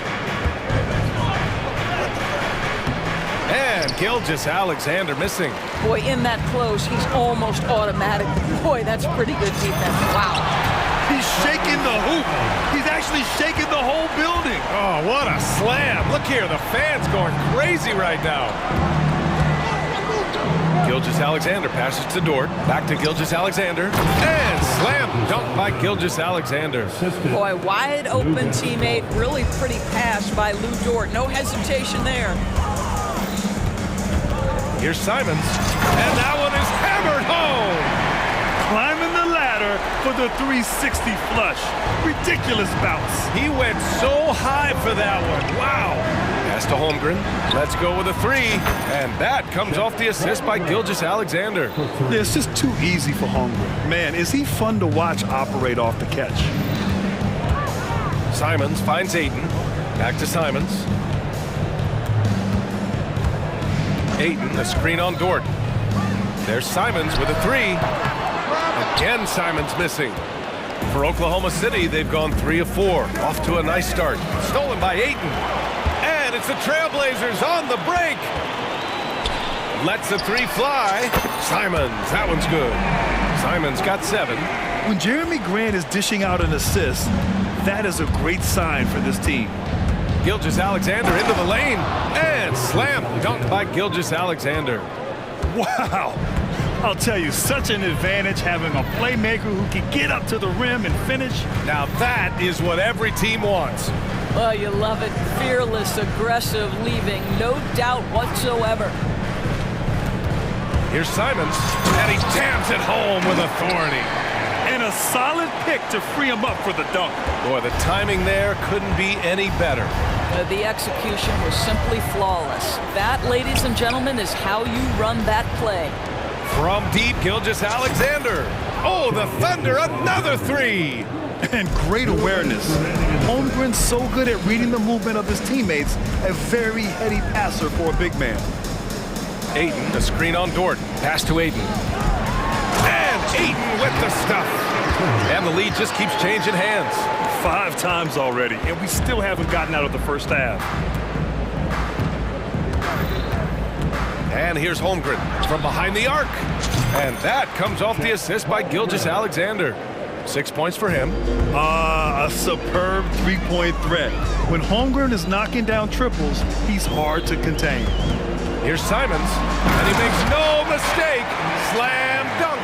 And Gilgeous-Alexander missing. Boy, in that close, he's almost automatic. Boy, that's pretty good defense. Wow. He's shaking the hoop. He's actually shaking the whole building. Oh, what a slam. Look here, the fans going crazy right now. Gilgeous-Alexander passes to Dort. Back to Gilgeous-Alexander. And slam dunk by Gilgeous-Alexander. Boy, wide open teammate. Really pretty pass by Lou Dort. No hesitation there. Here's Simons. And that one is hammered home. Climbing the ladder for the 360 flush. Ridiculous bounce. He went so high for that one. Wow. Pass to Holmgren. Let's go with a 3. And that comes off the assist by Gilgeous-Alexander. Yeah, it's just too easy for Holmgren. Man, is he fun to watch operate off the catch. Simons finds Ayton. Back to Simons. Ayton, a screen on Dort. There's Simons with a 3. Again, Simons missing. For Oklahoma City, they've gone 3 of 4. Off to a nice start. Stolen by Ayton. And it's the Trailblazers on the break. Lets the 3 fly. Simons, that one's good. Simons got 7. When Jeremy Grant is dishing out an assist, that is a great sign for this team. Gilgeous-Alexander into the lane. And slam dunk by Gilgeous-Alexander. Wow. I'll tell you, such an advantage having a playmaker who can get up to the rim and finish. Now that is what every team wants. Well, you love it. Fearless, aggressive, leaving. No doubt whatsoever. Here's Simons, and he jams it home with authority. And a solid pick to free him up for the dunk. Boy, the timing there couldn't be any better. The execution was simply flawless. That, ladies and gentlemen, is how you run that play. From deep, Gilgeous-Alexander. Oh, the Thunder, another 3. And great awareness. Holmgren's so good at reading the movement of his teammates, a very heady passer for a big man. Ayton, a screen on Dort. Pass to Ayton. And Ayton with the stuff. And the lead just keeps changing hands. 5 times already, and we still haven't gotten out of the first half. And here's Holmgren from behind the arc. And that comes off the assist by Gilgeous-Alexander. 6 points for him. A superb three-point threat. When Holmgren is knocking down triples, he's hard to contain. Here's Simons, and he makes no mistake. Slam dunk.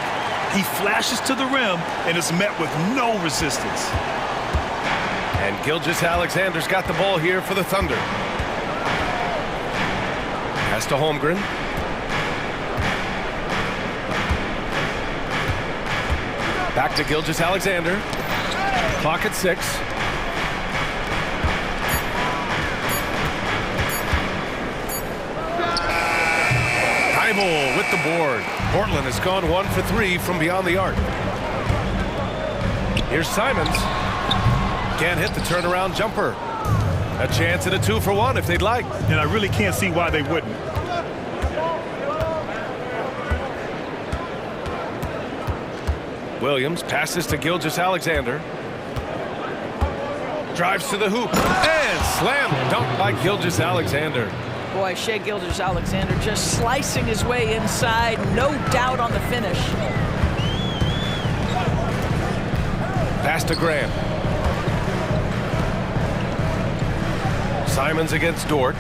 He flashes to the rim and is met with no resistance. And Gilgeous-Alexander's got the ball here for the Thunder. Pass to Holmgren. Back to Gilgeous-Alexander. Clock at 6. Thibault with the board. Portland has gone 1 for 3 from beyond the arc. Here's Simons. Can't hit the turnaround jumper. A chance at a 2 for 1 if they'd like. And I really can't see why they wouldn't. Williams passes to Gilgeous-Alexander. Drives to the hoop. And slam dunk by Gilgeous-Alexander. Boy, Shai Gilgeous-Alexander just slicing his way inside. No doubt on the finish. Pass to Grant. Simons against Dort.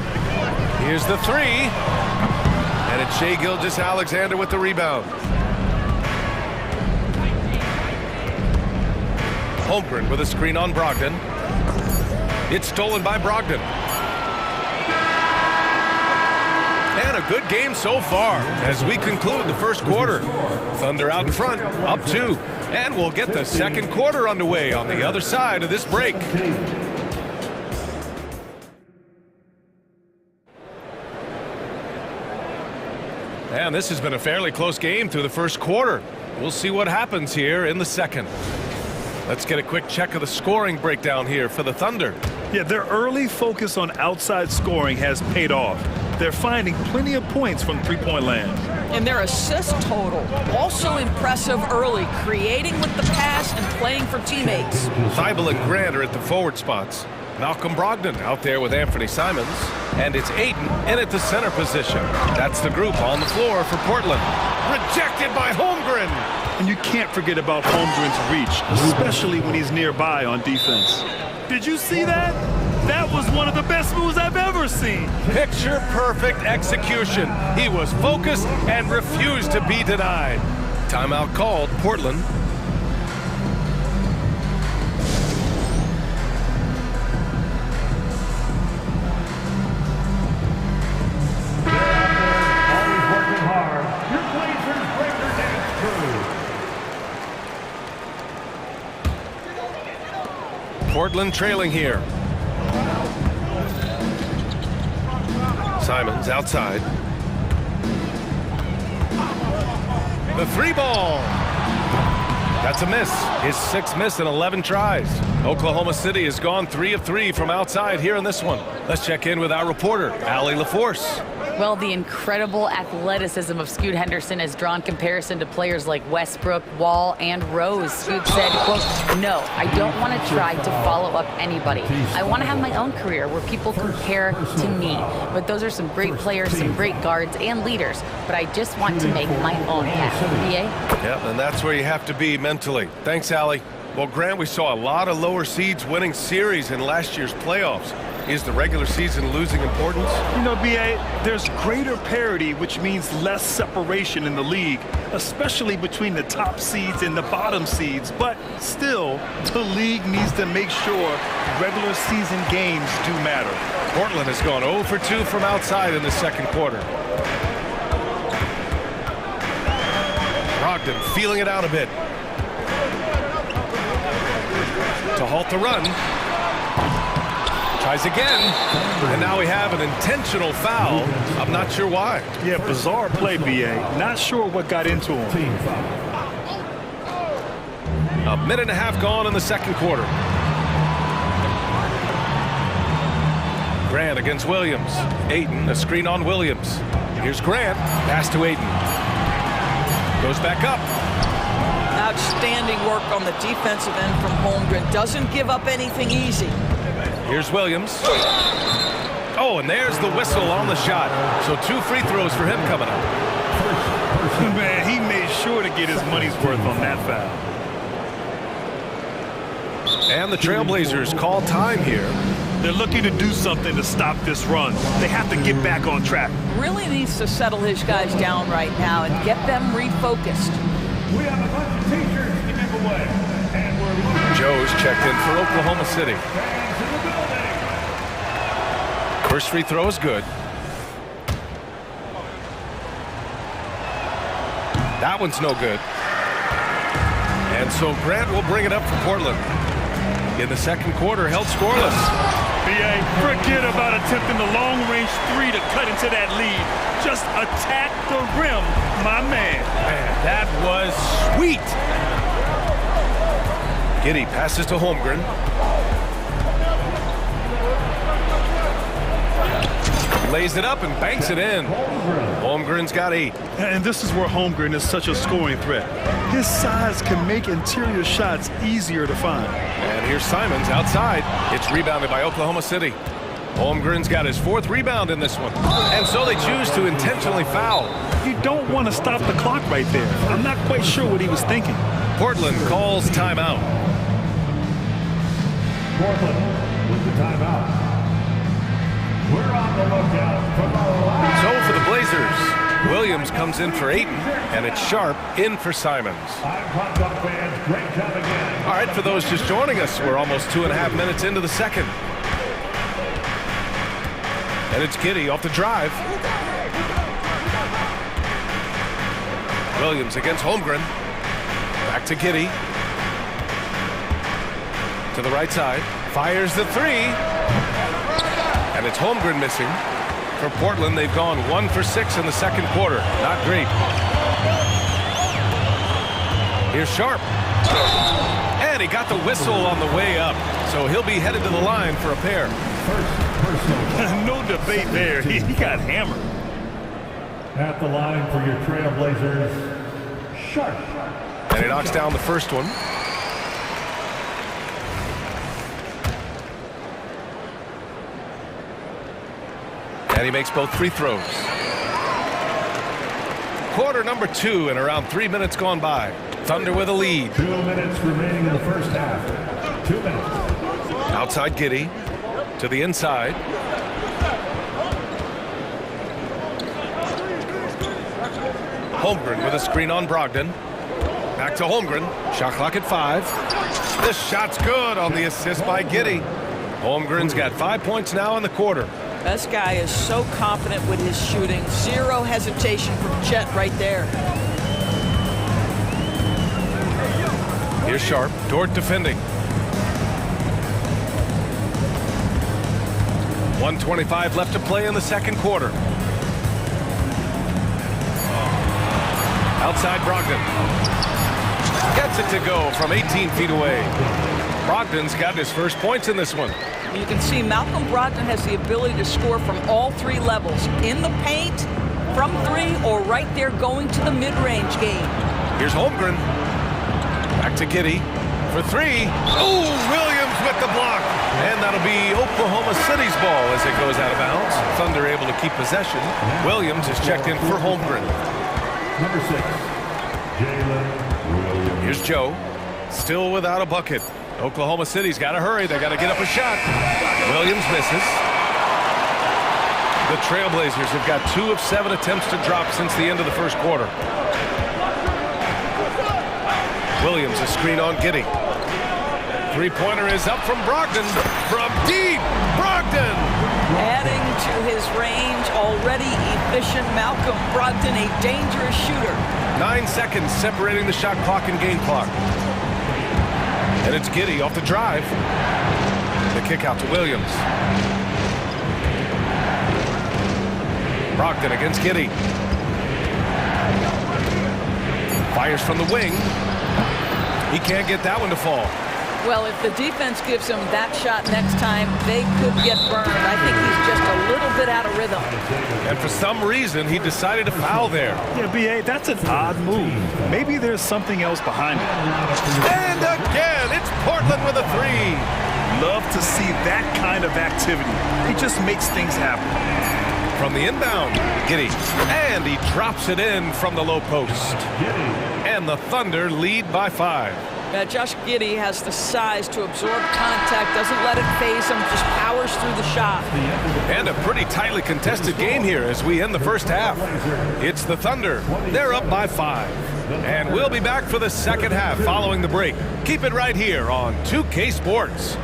Here's the three. And it's Shai Gilgeous-Alexander with the rebound. Holmgren with a screen on Brogdon. It's stolen by Brogdon. And a good game so far as we conclude the first quarter. Thunder out in front, up 2. And we'll get the second quarter underway on the other side of this break. And this has been a fairly close game through the first quarter. We'll see what happens here in the second. Let's get a quick check of the scoring breakdown here for the Thunder. Yeah, their early focus on outside scoring has paid off. They're finding plenty of points from three-point land. And their assist total, also impressive early, creating with the pass and playing for teammates. Thibault and Grant are at the forward spots. Malcolm Brogdon out there with Anthony Simons. And it's Ayton in at the center position. That's the group on the floor for Portland. Rejected by Holmgren. And you can't forget about Holmgren's reach, especially when he's nearby on defense. Did you see that? That was one of the best moves I've ever seen. Picture-perfect execution. He was focused and refused to be denied. Timeout called, Portland. Always working hard. Your Blazers breaker dance crew. Portland trailing here. Simons outside. The three ball. That's a miss. His 6th miss in 11 tries. Oklahoma City has gone 3 of 3 from outside here in this one. Let's check in with our reporter, Allie LaForce. Well, the incredible athleticism of Scoot Henderson has drawn comparison to players like Westbrook, Wall, and Rose. Scoot said, quote, "No, I don't want to try to follow up anybody. I want to have my own career where people compare to me. But those are some great players, some great guards and leaders. But I just want to make my own path." BA? Yeah, and that's where you have to be mentally. Thanks, Allie. Well, Grant, we saw a lot of lower seeds winning series in last year's playoffs. Is the regular season losing importance? You know, BA, there's greater parity, which means less separation in the league, especially between the top seeds and the bottom seeds. But still, the league needs to make sure regular season games do matter. Portland has gone 0 for 2 from outside in the second quarter. Brogdon feeling it out a bit. To halt the run. Tries again, and now we have an intentional foul. I'm not sure why. Yeah, bizarre play, BA. Not sure what got into him. A minute and a half gone in the second quarter. Grant against Williams. Ayton, a screen on Williams. Here's Grant, pass to Ayton. Goes back up. Outstanding work on the defensive end from Holmgren. Doesn't give up anything easy. Here's Williams. Oh, and there's the whistle on the shot. So 2 free throws for him coming up. Man, he made sure to get his money's worth on that foul. And the Trailblazers call time here. They're looking to do something to stop this run. They have to get back on track. Really needs to settle his guys down right now and get them refocused. We have a bunch of t-shirts to give away. And we're looking Joe's checked in for Oklahoma City. fans in the building. First free throw is good. That one's no good. And so Grant will bring it up for Portland. In the second quarter, held scoreless. BA, forget about attempting the long-range 3 to cut into that lead. Just attack the rim, my man. Man, that was sweet. Giddey passes to Holmgren. lays it up and banks it in. Holmgren's got 8. And this is where Holmgren is such a scoring threat. His size can make interior shots easier to find. And here's Simons outside. It's rebounded by Oklahoma City. Holmgren's got his 4th rebound in this one. And so they choose to intentionally foul. You don't want to stop the clock right there. I'm not quite sure what he was thinking. Portland calls timeout. Portland with the timeout. We're on the lookout for the last. So for the Blazers, Williams comes in for Ayton, and it's Sharp in for Simons. I'm pumped up, fans. Great job again. All right, for those just joining us, we're almost 2.5 minutes into the second. And it's Giddey off the drive. Williams against Holmgren. Back to Giddey. To the right side. Fires the 3. And it's Holmgren missing. For Portland, they've gone 1 for 6 in the second quarter. Not great. Here's Sharp. And he got the whistle on the way up. So he'll be headed to the line for a pair. No debate there. He got hammered. At the line for your Trailblazers, Sharp. And he knocks down the first one. And he makes both free throws. Quarter number 2 and around 3 minutes gone by. Thunder with a lead. 2 minutes remaining in the first half. 2 minutes. Outside Giddey. To the inside. Holmgren with a screen on Brogdon. Back to Holmgren. Shot clock at 5. This shot's good on the assist by Giddey. Holmgren's got 5 points now in the quarter. This guy is so confident with his shooting. 0 hesitation from Chet right there. Here's Sharp. Dort defending. 1:25 left to play in the second quarter. Outside Brogdon. Gets it to go from 18 feet away. Brogdon's got his first points in this one. You can see Malcolm Brogdon has the ability to score from all 3 levels. In the paint, from 3, or right there going to the mid-range game. Here's Holmgren. Back to Giddey for 3. Oh, Williams with the block. And that'll be Oklahoma City's ball as it goes out of bounds. Thunder able to keep possession. Williams is checked in for Holmgren. Number 6, Jalen Williams. Here's Joe. Still without a bucket. Oklahoma City's got to hurry. They got to get up a shot. Williams misses. The Trailblazers have got 2 of 7 attempts to drop since the end of the first quarter. Williams a screen on Giddey. 3-pointer is up from Brogdon. From deep, Brogdon! Adding to his range, already efficient Malcolm Brogdon, a dangerous shooter. 9 seconds separating the shot clock and game clock. And it's Giddey off the drive. The kick out to Williams. Brogdon against Giddey. Fires from the wing. He can't get that one to fall. Well, if the defense gives him that shot next time, they could get burned. I think he's just a little bit out of rhythm. And for some reason, he decided to foul there. Yeah, B.A., that's an odd move. Maybe there's something else behind it. And again, it's Portland with a 3. Love to see that kind of activity. He just makes things happen. From the inbound, Giddey. And he drops it in from the low post. And the Thunder lead by 5. Josh Giddey has the size to absorb contact, doesn't let it phase him, just powers through the shot. And a pretty tightly contested game here as we end the first half. It's the Thunder. They're up by 5. And we'll be back for the second half following the break. Keep it right here on 2K Sports.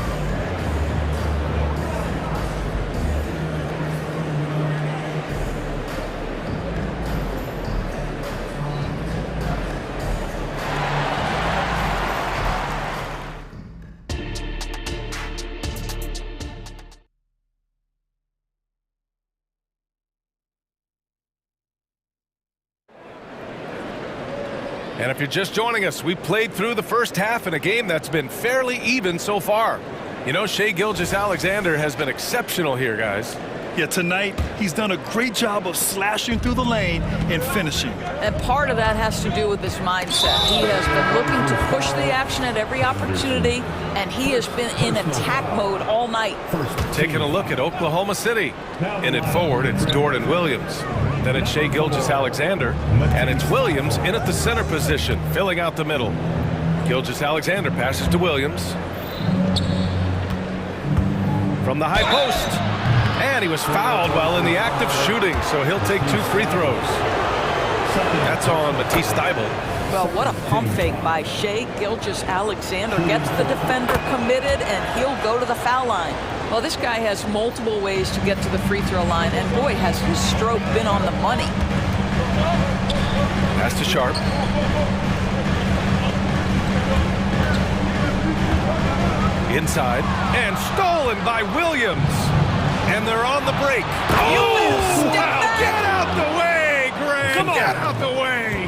And if you're just joining us, we played through the first half in a game that's been fairly even so far. You know, Shai Gilgeous-Alexander has been exceptional here, guys. Yeah, tonight he's done a great job of slashing through the lane and finishing. And part of that has to do with his mindset. He has been looking to push the action at every opportunity, and he has been in attack mode all night. Taking a look at Oklahoma City. In it forward, it's Jordan Williams. Then it's Shai Gilgeous-Alexander, and it's Williams in at the center position, filling out the middle. Gilgeous-Alexander passes to Williams. From the high post. And he was fouled while in the act of shooting, so he'll take 2 free throws. That's on Matisse Thybulle. Well, what a pump fake by Shai Gilgeous-Alexander. Gets the defender committed, and he'll go to the foul line. Well, this guy has multiple ways to get to the free throw line, and boy, has his stroke been on the money. Pass to Sharp. Inside, and stolen by Williams. And they're on the break. Oh, wow. Get out the way, Grant. Come on. Get out the way.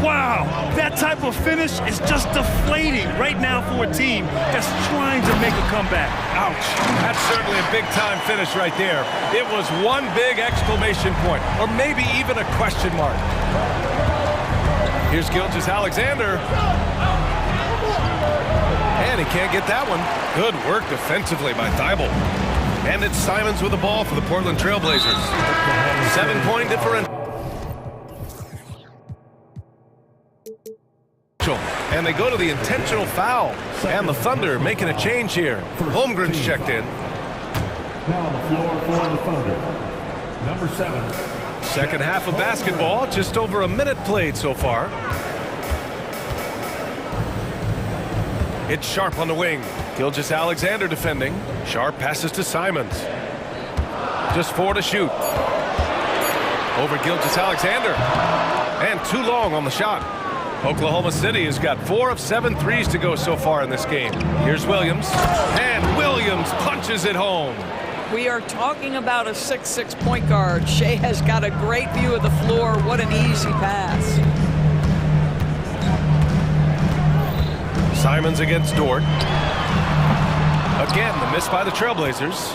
Wow, that type of finish is just deflating right now for a team that's trying to make a comeback. Ouch. That's certainly a big-time finish right there. It was one big exclamation point, or maybe even a question mark. Here's Gilgeous-Alexander. And he can't get that one. Good work defensively by Thybulle. And it's Simons with the ball for the Portland Trail Blazers. 7-point differential. And they go to the intentional foul. And the Thunder making a change here. Holmgren's checked in. Now on the floor for the Thunder, number 7. Second half of basketball, just over a minute played so far. It's Sharp on the wing. Gilgeous-Alexander defending. Sharp passes to Simons. Just 4 to shoot. Over Gilgeous-Alexander. And too long on the shot. Oklahoma City has got 4 of 7 threes to go so far in this game. Here's Williams. And Williams punches it home. We are talking about a 6'6" point guard. Shai has got a great view of the floor. What an easy pass. Simons against Dort. Again, the miss by the Trailblazers.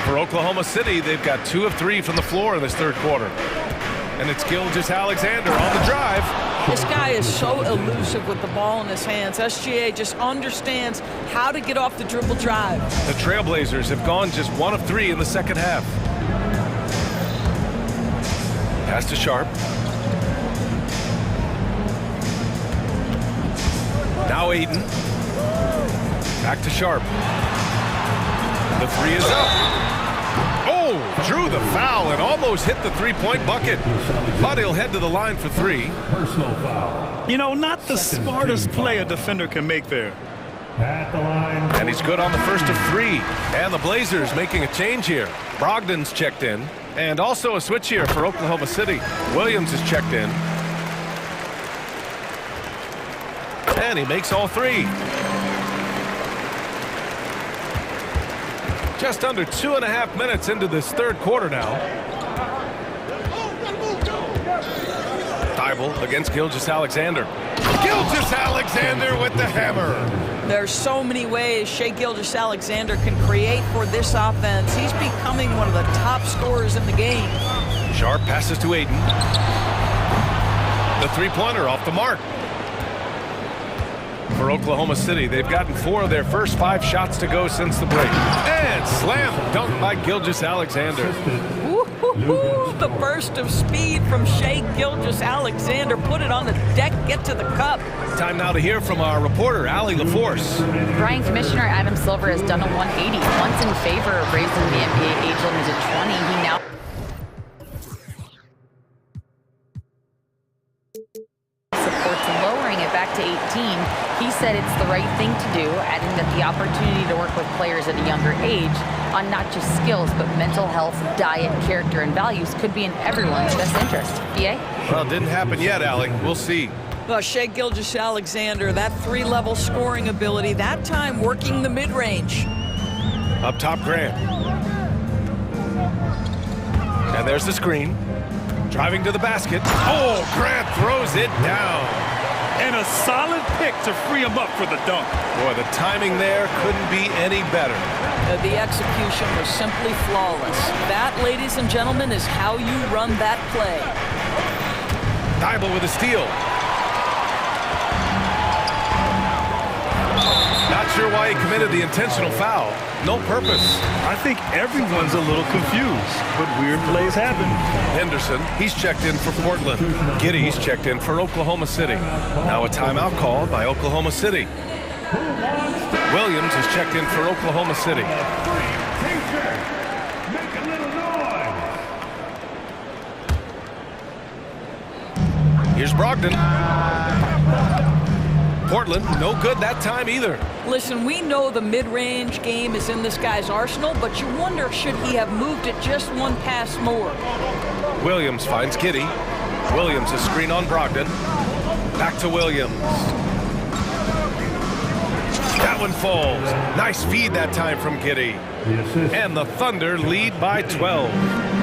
For Oklahoma City, they've got 2 of 3 from the floor in this third quarter. And it's Gilgeous-Alexander on the drive. This guy is so elusive with the ball in his hands. SGA just understands how to get off the dribble drive. The Trailblazers have gone just 1 of 3 in the second half. Pass to Sharp. Now Aiden. Back to Sharp. The 3 is up. Oh, drew the foul and almost hit the 3-point bucket. But he'll head to the line for 3. Personal foul. You know, not the smartest play a defender can make there. At the line. And he's good on the first of 3. And the Blazers making a change here. Brogdon's checked in. And also a switch here for Oklahoma City. Williams is checked in. And he makes all 3. Just under 2.5 minutes into this third quarter now. Thybulle against Gilgeous-Alexander. Gilgeous-Alexander with the hammer. There's so many ways Shai Gilgeous-Alexander can create for this offense. He's becoming one of the top scorers in the game. Sharp passes to Aiden. The 3-pointer off the mark. For Oklahoma City, they've gotten 4 of their first 5 shots to go since the break. And slam dunk by Gilgeous-Alexander. The burst of speed from Shai Gilgeous-Alexander. Put it on the deck, get to the cup. Time now to hear from our reporter, Allie LaForce. Brian Commissioner Adam Silver has done a 180. Once in favor of raising the NBA age limit to 20, he now supports lowering it back to 18. He said it's the right thing to do, adding that the opportunity to work with players at a younger age on not just skills, but mental health, diet, character, and values could be in everyone's best interest. BA? Well, it didn't happen yet, Allie. We'll see. Well, Shai Gilgeous-Alexander, that 3-level scoring ability, that time working the mid-range. Up top, Grant. And there's the screen. Driving to the basket. Oh, Grant throws it down. And a solid pick to free him up for the dunk. Boy, the timing there couldn't be any better. The execution was simply flawless. That, ladies and gentlemen, is how you run that play. Dybel with a steal. Not sure why he committed the intentional foul. No purpose. I think everyone's a little confused, but weird plays happen. Henderson, he's checked in for Portland. Giddey's checked in for Oklahoma City. Now a timeout called by Oklahoma City. Williams is checked in for Oklahoma City. Make a little noise. Here's Brogdon. Portland, no good that time either. Listen, we know the mid-range game is in this guy's arsenal, but you wonder, should he have moved it just one pass more? Williams finds Giddey. Williams a screen on Brogdon. Back to Williams. That one falls. Nice feed that time from Giddey. And the Thunder lead by 12.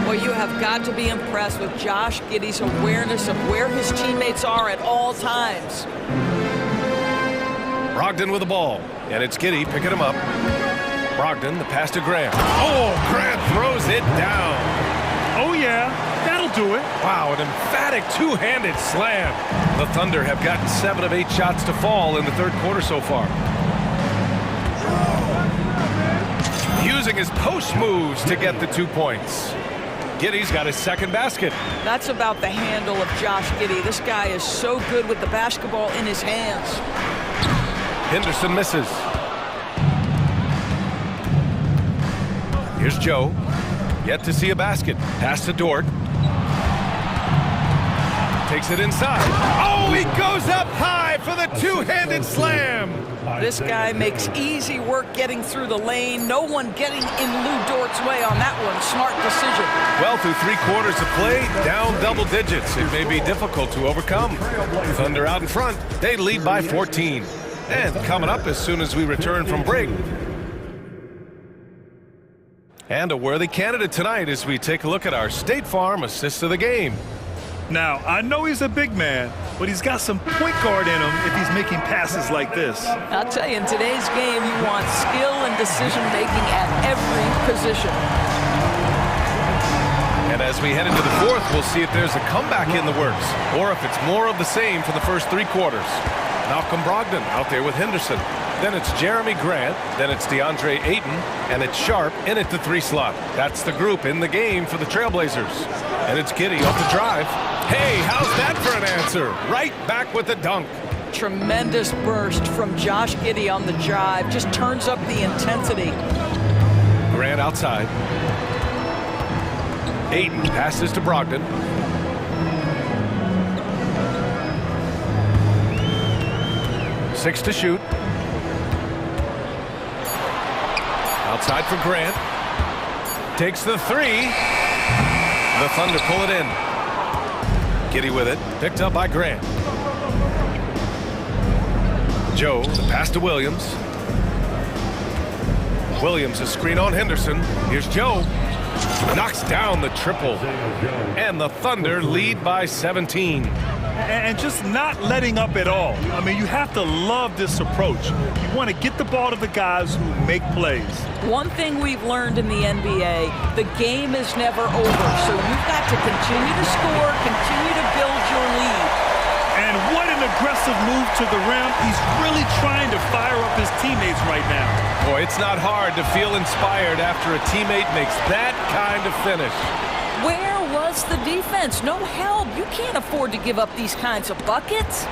Well, you have got to be impressed with Josh Giddey's awareness of where his teammates are at all times. Brogdon with the ball, and it's Giddey picking him up. Brogdon, the pass to Grant. Oh, Grant throws it down. Oh, yeah, that'll do it. Wow, an emphatic two-handed slam. The Thunder have gotten 7 of 8 shots to fall in the third quarter so far. Using his post moves to get the 2 points. Giddey's got his second basket. That's about the handle of Josh Giddey. This guy is so good with the basketball in his hands. Henderson misses. Here's Joe. Yet to see a basket. Pass to Dort. Takes it inside. Oh, he goes up high for the two-handed slam. This guy makes easy work getting through the lane. No one getting in Lou Dort's way on that one. Smart decision. Well, through 3 quarters of play, down double digits. It may be difficult to overcome. Thunder out in front. They lead by 14. And coming up as soon as we return from break. And a worthy candidate tonight as we take a look at our State Farm assist of the game. Now, I know he's a big man, but he's got some point guard in him if he's making passes like this. I'll tell you, in today's game, you want skill and decision-making at every position. And as we head into the fourth, we'll see if there's a comeback in the works, or if it's more of the same for the first 3 quarters. Malcolm Brogdon out there with Henderson. Then it's Jeremy Grant. Then it's DeAndre Ayton. And it's Sharp in at the 3 slot. That's the group in the game for the Trailblazers. And it's Giddey off the drive. Hey, how's that for an answer? Right back with the dunk. Tremendous burst from Josh Giddey on the drive. Just turns up the intensity. Grant outside. Ayton passes to Brogdon. Six to shoot. Outside for Grant. Takes the 3. The Thunder pull it in. Giddey with it. Picked up by Grant. Joe, the pass to Williams. Williams, a screen on Henderson. Here's Joe. Knocks down the triple. And the Thunder lead by 17. And just not letting up at all. I mean, you have to love this approach. You want to get the ball to the guys who make plays. One thing we've learned in the NBA, the game is never over. So you've got to continue to score, continue to build your lead. And what an aggressive move to the rim. He's really trying to fire up his teammates right now. Boy, it's not hard to feel inspired after a teammate makes that kind of finish. Where was the defense? No help. You can't afford to give up these kinds of buckets.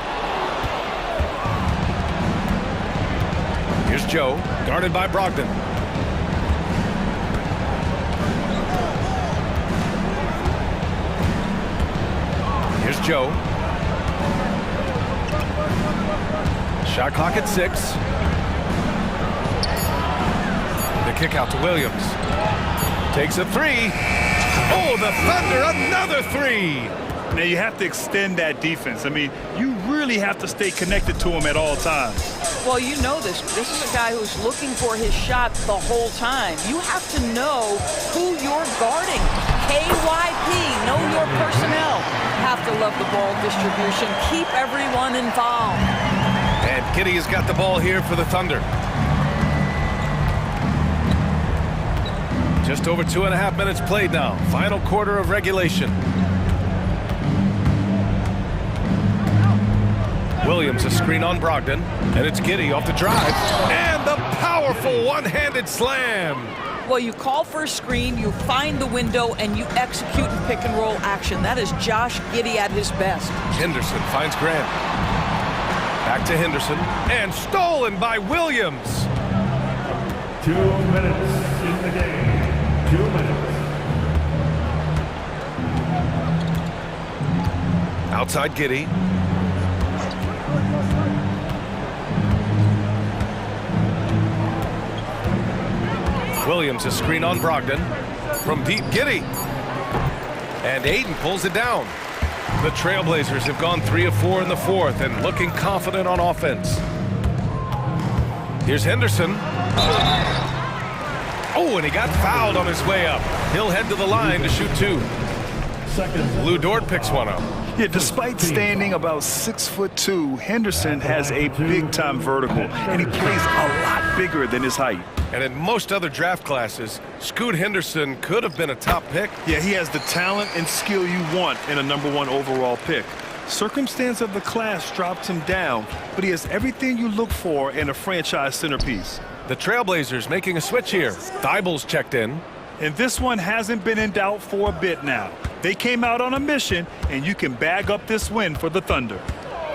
Here's Joe, guarded by Brogdon. Here's Joe. Shot clock at 6. The kick out to Williams. Takes a 3. Oh, the Thunder, another 3. Now you have to extend that defense. I mean, you really have to stay connected to him at all times. Well, you know this. This is a guy who's looking for his shot the whole time. You have to know who you're guarding. KYP, know your personnel. Have to love the ball distribution. Keep everyone involved. And Giddey has got the ball here for the Thunder. Just over 2.5 minutes played now. Final quarter of regulation. Williams a screen on Brogdon, and it's Giddey off the drive. And the powerful one-handed slam. Well, you call for a screen, you find the window, and you execute in pick-and-roll action. That is Josh Giddey at his best. Henderson finds Grant. Back to Henderson, and stolen by Williams. 2 minutes in the game. 2 minutes. Outside Giddey. Williams a screen on Brogdon. From deep, Giddey. And Aiden pulls it down. The Trailblazers have gone 3 of 4 in the fourth and looking confident on offense. Here's Henderson. Oh, and he got fouled on his way up. He'll head to the line to shoot 2. Lou Dort picks one up. Yeah, despite standing about 6'2", Henderson has a big-time vertical, and he plays a lot bigger than his height. And in most other draft classes, Scoot Henderson could have been a top pick. Yeah, he has the talent and skill you want in a #1 overall pick. Circumstance of the class dropped him down, but he has everything you look for in a franchise centerpiece. The Trailblazers making a switch here. Thibel's checked in. And this one hasn't been in doubt for a bit now. They came out on a mission, and you can bag up this win for the Thunder.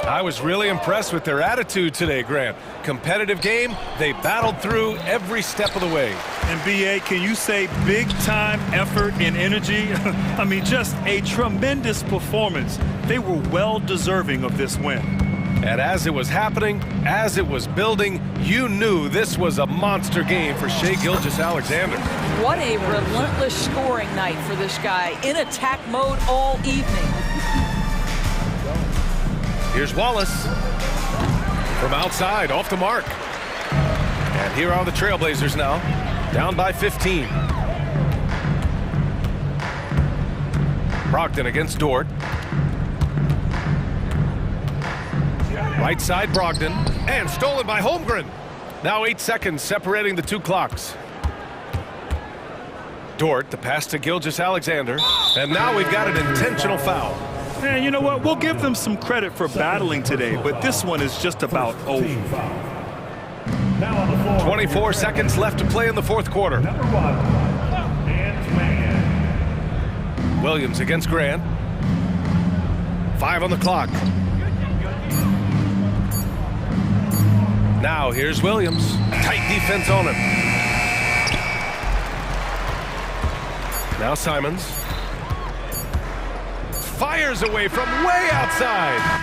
I was really impressed with their attitude today, Grant. Competitive game, they battled through every step of the way. And B.A., can you say big-time effort and energy? I mean, just a tremendous performance. They were well deserving of this win. And as it was happening, as it was building, you knew this was a monster game for Shai Gilgeous-Alexander. What a relentless scoring night for this guy. In attack mode all evening. Here's Wallace. From outside, off the mark. And here are the Trailblazers now, down by 15. Brogdon against Dort. Right side, Brogdon, and stolen by Holmgren. Now 8 seconds separating the two clocks. Dort, the pass to Gilgeous-Alexander, and now we've got an intentional foul. And you know what? We'll give them some credit for battling today, but this one is just about over. 24 seconds left to play in the fourth quarter. Williams against Grant. 5 on the clock. Now here's Williams. Tight defense on him. Now Simons. Fires away from way outside.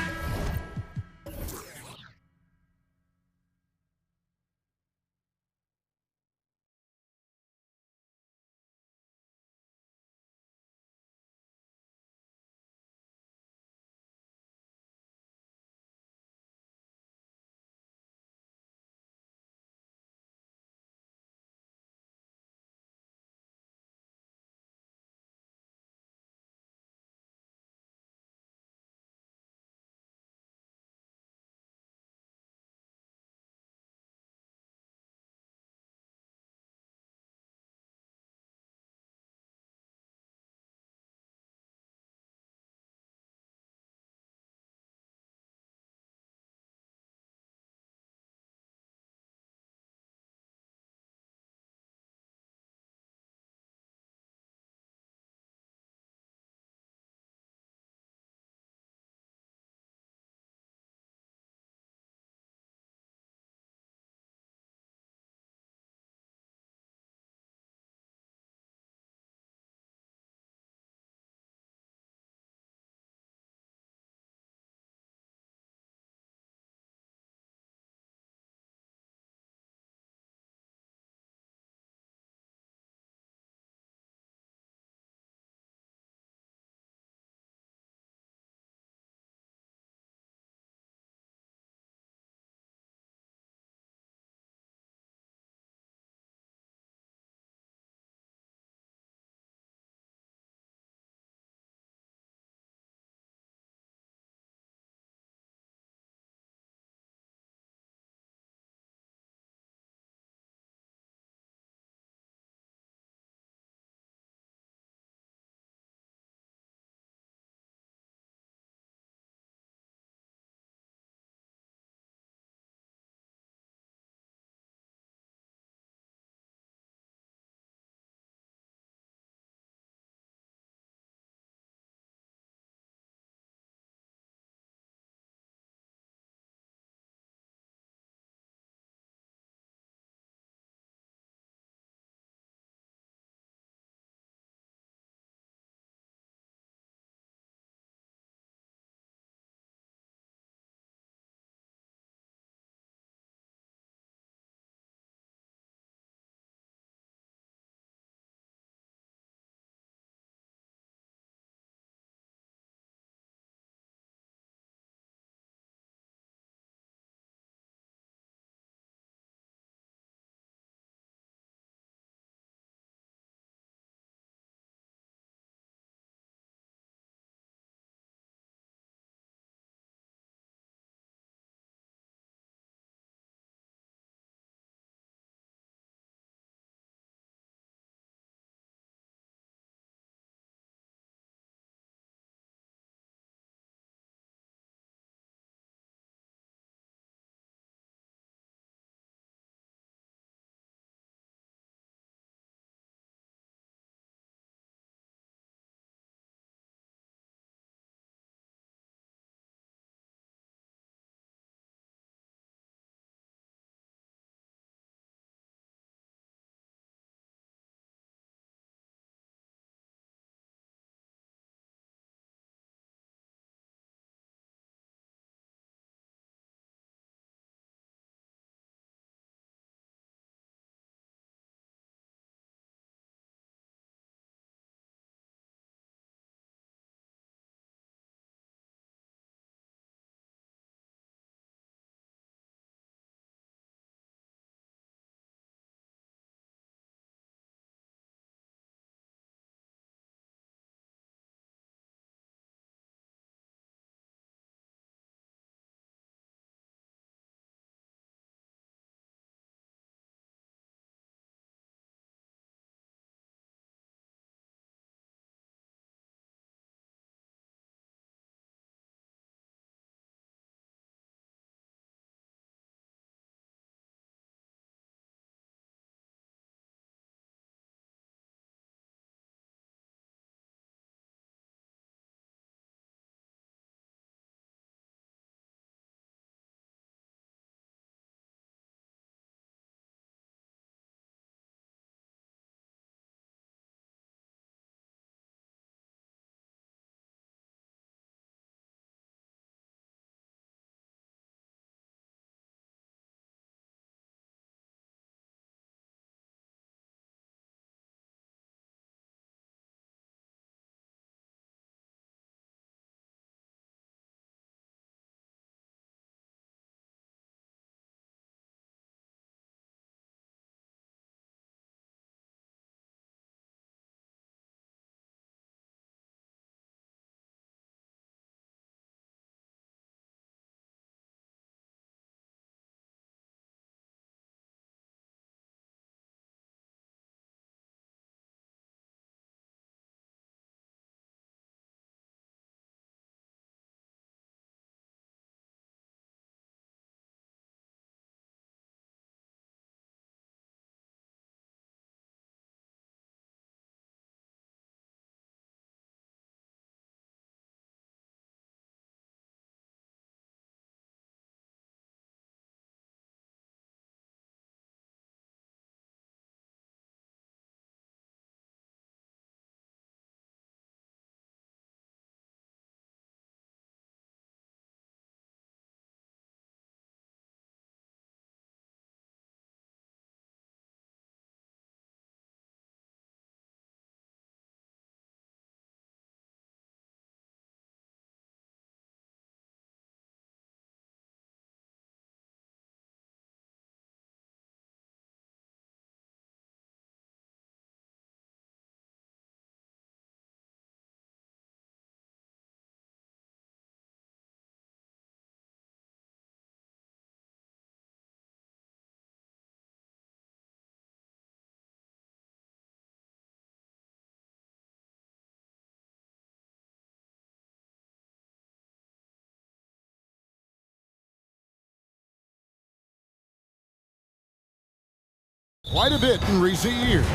quite a bit in recent years.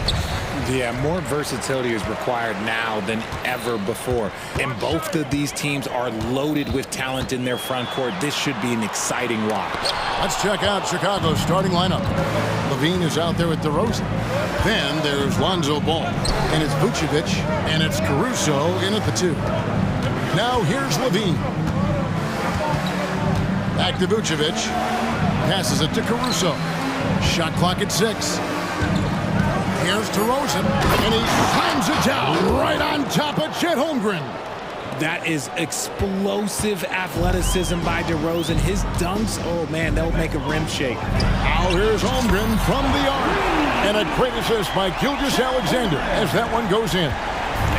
Yeah, more versatility is required now than ever before. And both of these teams are loaded with talent in their front court. This should be an exciting watch. Let's check out Chicago's starting lineup. Levine is out there with DeRozan. Then there's Lonzo Ball. And it's Vucevic. And it's Caruso in at the 2. Now here's Levine. Back to Vucevic. Passes it to Caruso. Shot clock at 6. Here's DeRozan, and he slams it down right on top of Chet Holmgren. That is explosive athleticism by DeRozan. His dunks, oh man, they'll make a rim shake. Now here's Holmgren from the arc. And a great assist by Gilgeous-Alexander as that one goes in.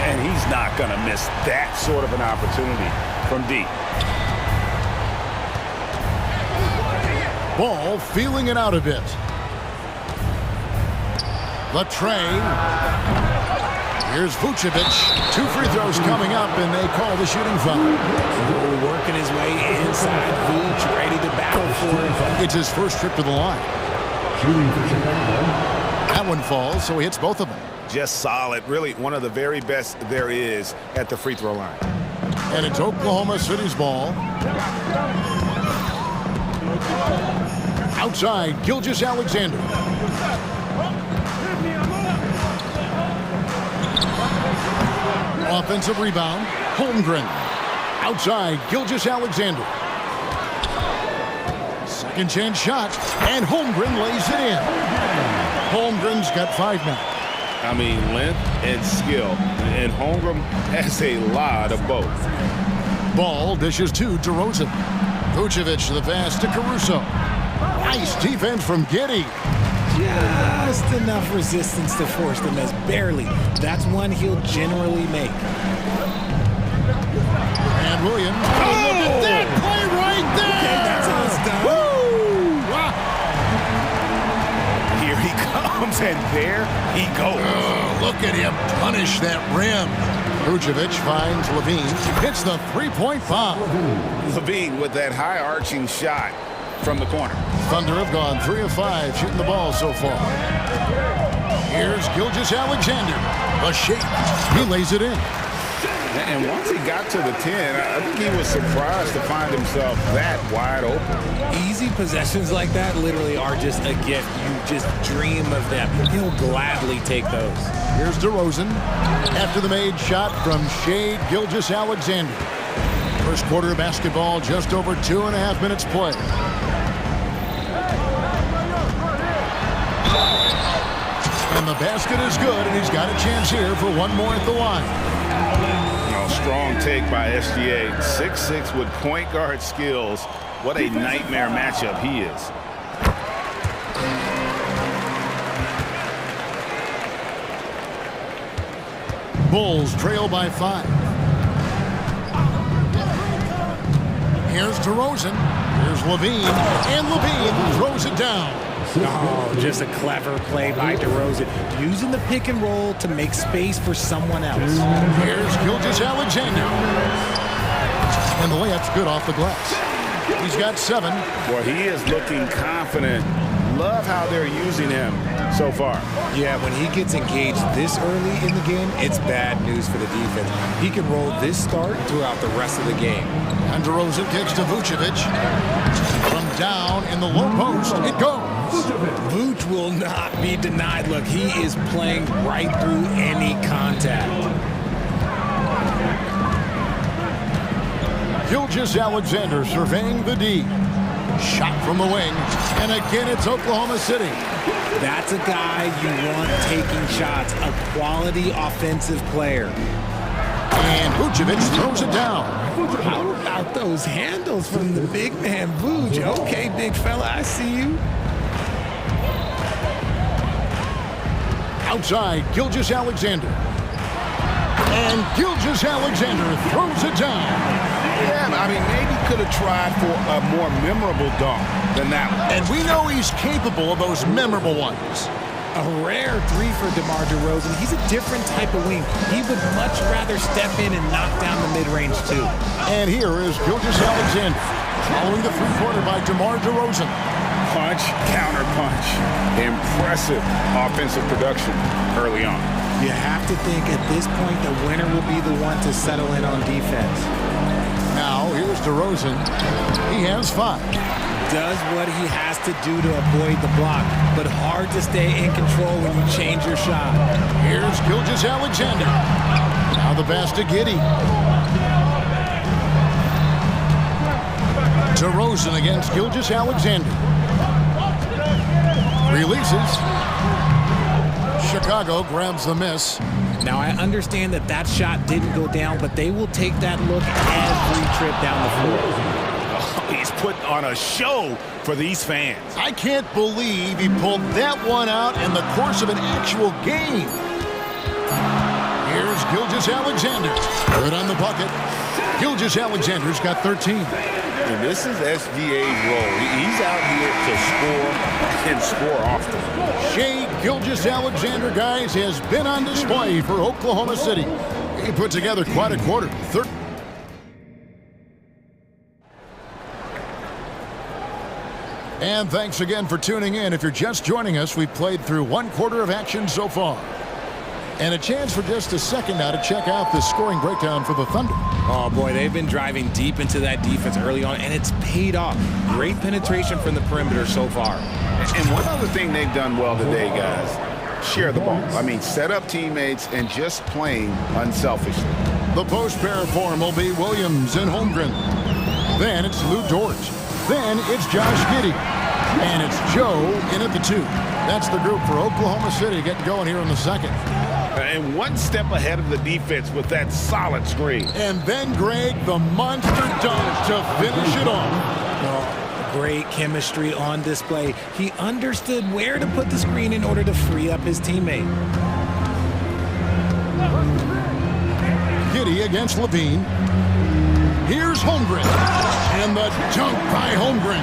And he's not going to miss that sort of an opportunity from deep. Ball feeling it out a bit. The tray. Here's Vucevic. 2 free throws coming up, and they call the shooting foul. Working his way inside. Vuce ready to battle for it. It's his first trip to the line. That one falls, so he hits both of them. Just solid. Really one of the very best there is at the free throw line. And it's Oklahoma City's ball. Outside, Gilgeous-Alexander. Offensive rebound, Holmgren. Outside, Gilgeous-Alexander. Second chance shot, and Holmgren lays it in. Holmgren's got 5 now. I mean, length and skill. And Holmgren has a lot of both. Ball dishes to DeRozan. Vucevic to the pass to Caruso. Nice defense from Giddey. Just enough resistance to force the miss. Barely. That's one he'll generally make. And Williams. Oh, look at that play right there! Okay, that's how it's done. Woo! Wow. Here he comes, and there he goes. Oh, look at him punish that rim. Vucevic finds Levine. Hits the three-point foul. Levine with that high-arching shot from the corner. Thunder have gone 3 of 5 shooting the ball so far. Here's Gilgeous-Alexander. A shake. He lays it in. And once he got to the 10, I think he was surprised to find himself that wide open. Easy possessions like that literally are just a gift. You just dream of them. He'll gladly take those. Here's DeRozan. After the made shot from Shai Gilgeous-Alexander. First quarter of basketball, just over 2.5 minutes play. And the basket is good, and he's got a chance here for one more at the line. Strong take by SGA. 6'6" with point guard skills. What a nightmare matchup he is. Bulls trail by 5. Here's DeRozan. Here's Levine. And Levine throws it down. Oh, just a clever play by DeRozan. Using the pick and roll to make space for someone else. Here's Gilgeous-Alexander. And the layup's good off the glass. He's got 7. Well, he is looking confident. Love how they're using him so far. Yeah, when he gets engaged this early in the game, it's bad news for the defense. He can roll this start throughout the rest of the game. And DeRozan kicks to Vucevic. From down in the low post, it goes. Vuce will not be denied. Look, he is playing right through any contact. Gilgeous-Alexander surveying the D. Shot from the wing. And again, it's Oklahoma City. That's a guy you want taking shots. A quality offensive player. And Vucevic throws it down. How about those handles from the big man, Vuce? Okay, big fella, I see you. Outside, Gilgeous-Alexander. And Gilgeous-Alexander throws it down. Yeah, I mean, maybe could have tried for a more memorable dunk than that one. And we know he's capable of those memorable ones. A rare 3 for DeMar DeRozan. He's a different type of wing. He would much rather step in and knock down the mid-range, too. And here is Gilgeous-Alexander. Following the 3-pointer by DeMar DeRozan. punch, counter punch. Impressive offensive production early on. You have to think at this point the winner will be the one to settle in on defense. Now, here's DeRozan. He has 5. Does what he has to do to avoid the block, but hard to stay in control when you change your shot. Here's Gilgeous-Alexander. Now the pass to Giddey. DeRozan against Gilgeous-Alexander. Releases. Chicago grabs the miss. Now, I understand that that shot didn't go down, but they will take that look every trip down the floor. Oh, he's put on a show for these fans. I can't believe he pulled that one out in the course of an actual game. Here's Gilgeous-Alexander. Good on the bucket. Gilgeous-Alexander's got 13. And this is SGA's role. He's out here to score and score often. Shai Gilgeous-Alexander, guys, has been on display for Oklahoma City. He put together quite a quarter. And thanks again for tuning in. If you're just joining us, we've played through 1 quarter of action so far. And a chance for just a second now to check out the scoring breakdown for the Thunder. Oh, boy, they've been driving deep into that defense early on, and it's paid off. Great penetration from the perimeter so far. And one other thing they've done well today, guys, share the ball. I mean, set up teammates and just playing unselfishly. The post pair form will be Williams and Holmgren. Then it's Lou Dort. Then it's Josh Giddey. And it's Joe in at the 2. That's the group for Oklahoma City getting going here in the second. And one step ahead of the defense with that solid screen. And then, Greg, the monster dunk to finish it off. Oh, great chemistry on display. He understood where to put the screen in order to free up his teammate. Giddey against Levine. Here's Holmgren. And the dunk by Holmgren.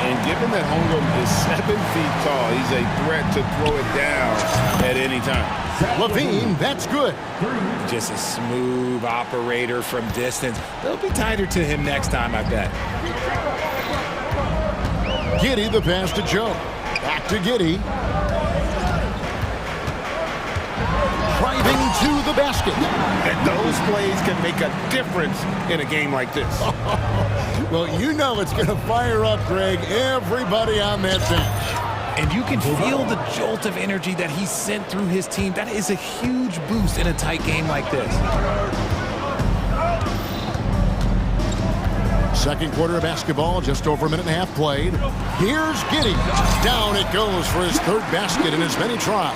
And given that Holmgren is 7 feet tall, he's a threat to throw it down at any time. Levine, that's good. Just a smooth operator from distance. They'll be tighter to him next time, I bet. Giddey, the pass to Joe. Back to Giddey. Driving to the basket. And those plays can make a difference in a game like this. Well, you know it's going to fire up, Greg, everybody on that bench. And you can feel the jolt of energy that he sent through his team. That is a huge boost in a tight game like this. Second quarter of basketball, just over a minute and a half played. Here's Giddey. Down it goes for his 3rd basket in as many tries.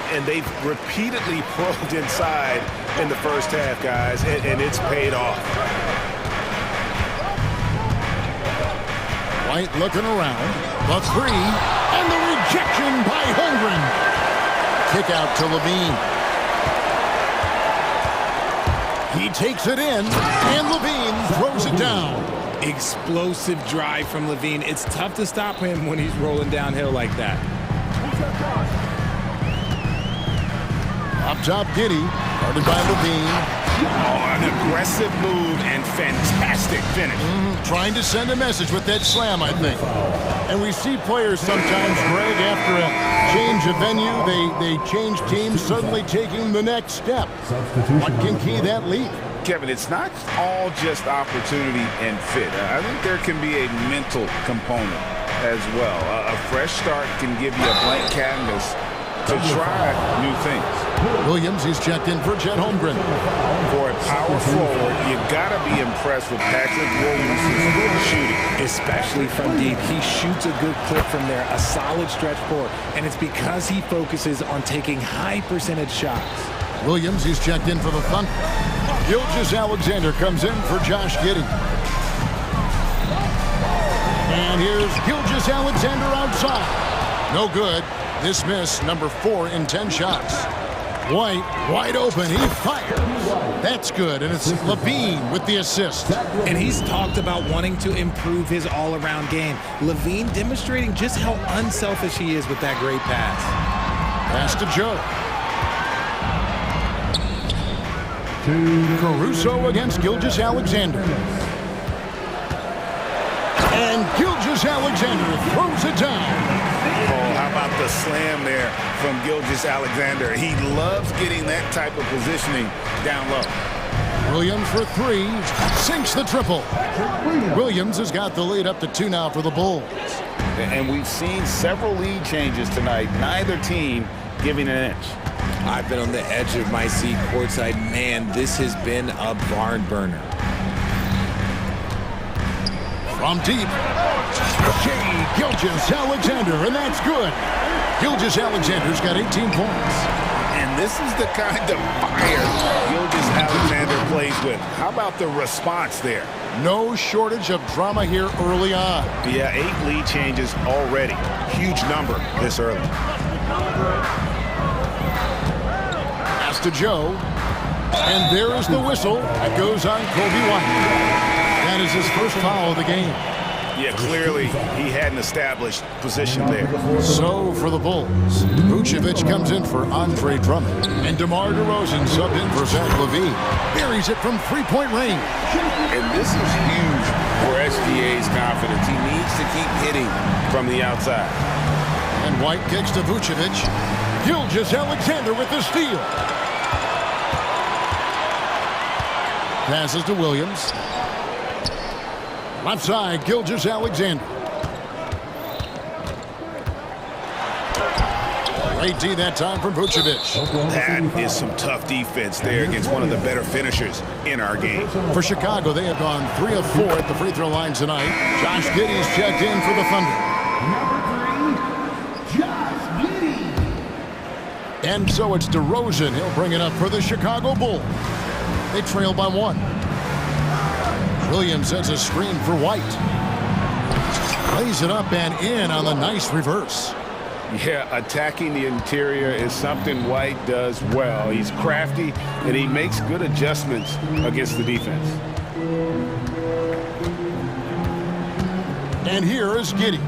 And they've repeatedly probed inside in the first half, guys, and it's paid off. White looking around. The 3, and the rejection by Holmgren. Kick out to Levine. He takes it in, and Levine throws it down. Explosive drive from Levine. It's tough to stop him when he's rolling downhill like that. Up top, Giddey, guarded by Levine. Oh, an aggressive move and fantastic finish. Trying to send a message with that slam, I think. And we see players sometimes, Greg, after a change of venue, they change teams, suddenly taking the next step. What can key that lead? Kevin, it's not all just opportunity and fit. I think there can be a mental component as well. A fresh start can give you a blank canvas to try new things. Williams, he's checked in for Chet Holmgren. For a power forward, you gotta be impressed with Patrick Williams' shooting. Especially from deep. He shoots a good clip from there, a solid stretch forward, and it's because he focuses on taking high percentage shots. Williams, he's checked in for the Thunder. Gilgeous-Alexander comes in for Josh Giddey. And here's Gilgeous-Alexander outside. No good. This miss, number 4 in 10 shots. White, wide open, he fires. That's good, and it's Levine with the assist. And he's talked about wanting to improve his all-around game. Levine demonstrating just how unselfish he is with that great pass. Pass to Joe. Caruso against Gilgeous-Alexander. And Gilgeous-Alexander throws it down. Oh, how about the slam there from Gilgeous-Alexander? He loves getting that type of positioning down low. Williams for three, sinks the triple. Williams has got the lead up to 2 now for the Bulls. And we've seen several lead changes tonight, neither team giving an inch. I've been on the edge of my seat courtside. Man, this has been a barn burner. From deep, Shea Gilgeous-Alexander, and that's good. Gilgeous-Alexander's got 18 points. And this is the kind of fire Gilgeous-Alexander plays with. How about the response there? No shortage of drama here early on. Yeah, 8 lead changes already. Huge number this early. Pass to Joe. And there is the whistle. That goes on Kobe White. That is his first foul of the game. Yeah, clearly he hadn't established position there. So for the Bulls, Vucevic comes in for Andre Drummond. And DeMar DeRozan subbed in for Zach LaVine. Buries it from three-point range. And this is huge for SGA's confidence. He needs to keep hitting from the outside. And White kicks to Vucevic. Gilgeous-Alexander with the steal. Passes to Williams. Left side, Gilgeous-Alexander. Great D that time from Vucevic. That is some tough defense there against one of the better finishers in our game. For Chicago, they have gone 3 of 4 at the free throw line tonight. Josh Giddey's checked in for the Thunder. Number 3, Josh Giddey. And so it's DeRozan. He'll bring it up for the Chicago Bulls. They trail by 1. Williams sets a screen for White. Lays it up and in on the nice reverse. Yeah, attacking the interior is something White does well. He's crafty, and he makes good adjustments against the defense. And here is Giddey.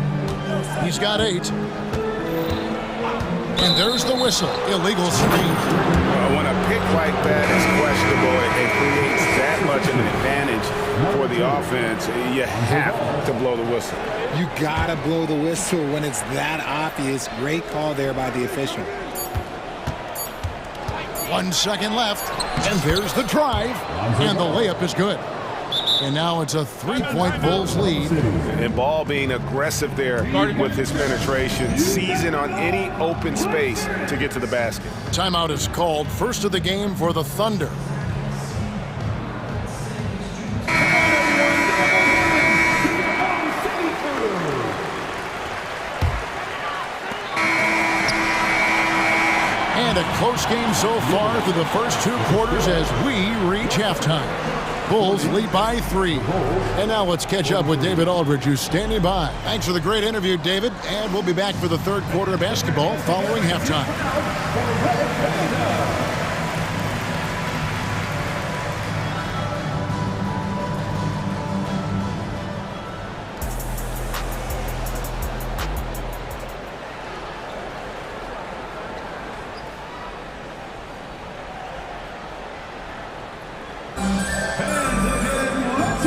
He's got 8. And there's the whistle. Illegal screen. When a pick like that is questionable, it creates that much of an advantage for the offense. You have to blow the whistle. You gotta blow the whistle when it's that obvious. Great call there by the official. 1 second left, and there's the drive, and the layup is good. And now it's a 3-point Bulls lead. And Ball being aggressive there with his penetration, seizing on any open space to get to the basket. Timeout is called. First of the game for the Thunder. And a close game so far through the first 2 quarters as we reach halftime. Bulls lead by 3. And now let's catch up with David Aldridge, who's standing by. Thanks for the great interview, David. And we'll be back for the 3rd quarter of basketball following halftime.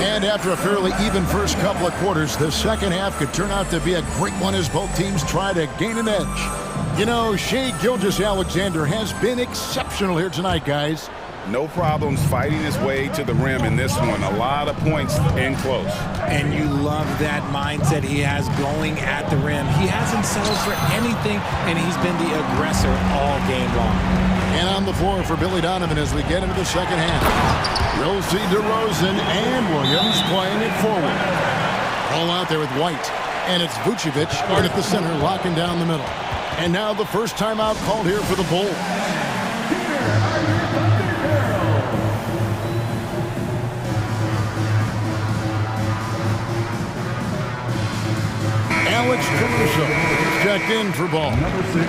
And after a fairly even first couple of quarters, the second half could turn out to be a great one as both teams try to gain an edge. You know, Shea Gilgeous-Alexander has been exceptional here tonight, guys. No problems fighting his way to the rim in this one. A lot of points in close. And you love that mindset he has going at the rim. He hasn't settled for anything, and he's been the aggressor all game long. And on the floor for Billy Donovan as we get into the second half. We'll see DeRozan and Williams playing it forward. All out there with White. And it's Vucevic right at the center, locking down the middle. And now the first timeout called here for the Bulls. Alex Caruso checked in for ball. Number 6.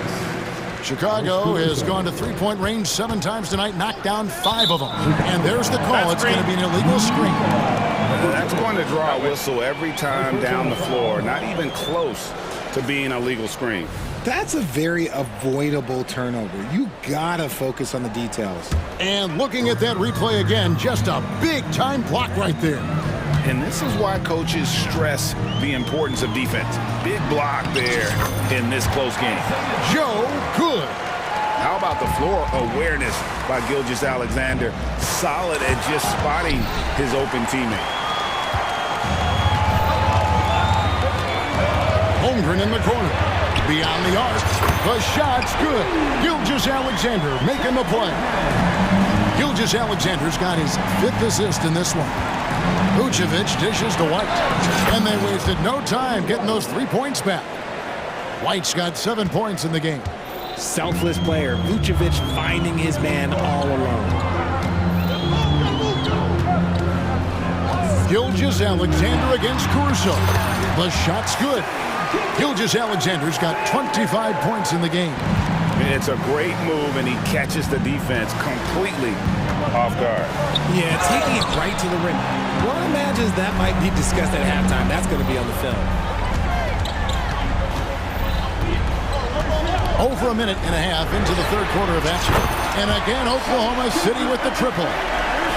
Chicago has gone to 3-point range 7 times tonight, knocked down 5 of them. And there's the call. It's going to be an illegal screen. That's going to draw a whistle every time down the floor. Not even close to being a legal screen. That's a very avoidable turnover. You gotta focus on the details. And looking at that replay again, just a big-time block right there. And this is why coaches stress the importance of defense. Big block there in this close game. Joe Good. How about the floor awareness by Gilgeous-Alexander? Solid at just spotting his open teammate. Holmgren in the corner. Beyond the arc. The shot's good. Gilgeous-Alexander making the play. Gilgeous-Alexander's got his 5th assist in this one. Vucevic dishes to White. And they wasted no time getting those 3 points back. White's got 7 points in the game. Selfless player. Vucevic finding his man all alone. Gilgeous-Alexander against Caruso. The shot's good. Gilgeous-Alexander's got 25 points in the game. It's a great move, and he catches the defense completely off guard. Yeah, taking it right to the rim. One imagines that might be discussed at halftime. That's going to be on the film. Over a minute and a half into the third quarter of action. And again, Oklahoma City with the triple.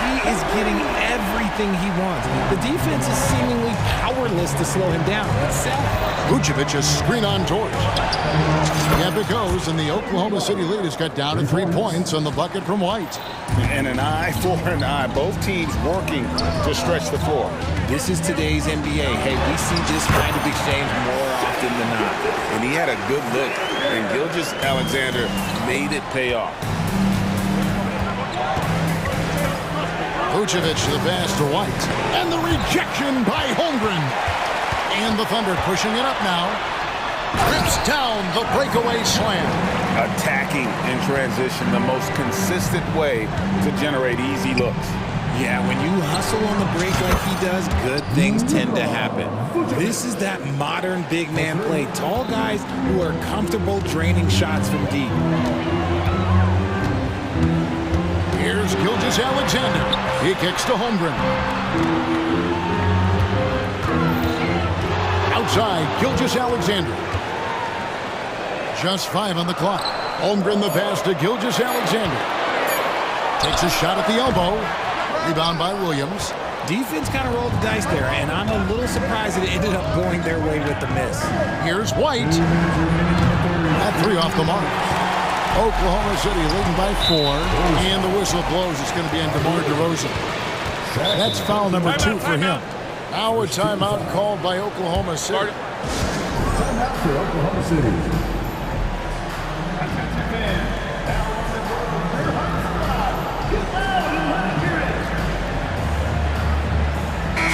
He is getting everything he wants. The defense is seemingly powerless to slow him down. It's sad. Vucevic is screen on George. Up it goes, and the Oklahoma City lead is cut down to 3 points on the bucket from White. And an eye for an eye. Both teams working to stretch the floor. This is today's NBA. Hey, we see this kind of exchange more often than not. And he had a good look, and Gilgeous-Alexander made it pay off. Vucevic the pass to White. And the rejection by Holmgren. And the Thunder pushing it up now. Rips down the breakaway slam. Attacking in transition, the most consistent way to generate easy looks. Yeah, when you hustle on the break like he does, good things tend to happen. This is that modern big man play. Tall guys who are comfortable draining shots from deep. Here's Gilgeous-Alexander. He kicks to Holmgren. Outside, Gilgeous-Alexander. Just 5 on the clock. Holmgren the pass to Gilgeous-Alexander. Takes a shot at the elbow. Rebound by Williams. Defense kind of rolled the dice there, and I'm a little surprised that it ended up going their way with the miss. Here's White. That 3 off the mark. Oklahoma City leading by 4. And the whistle blows. It's going to be on DeMar DeRozan. That's foul number 2 for him. Now a timeout called by Oklahoma City. Timeout for Oklahoma City.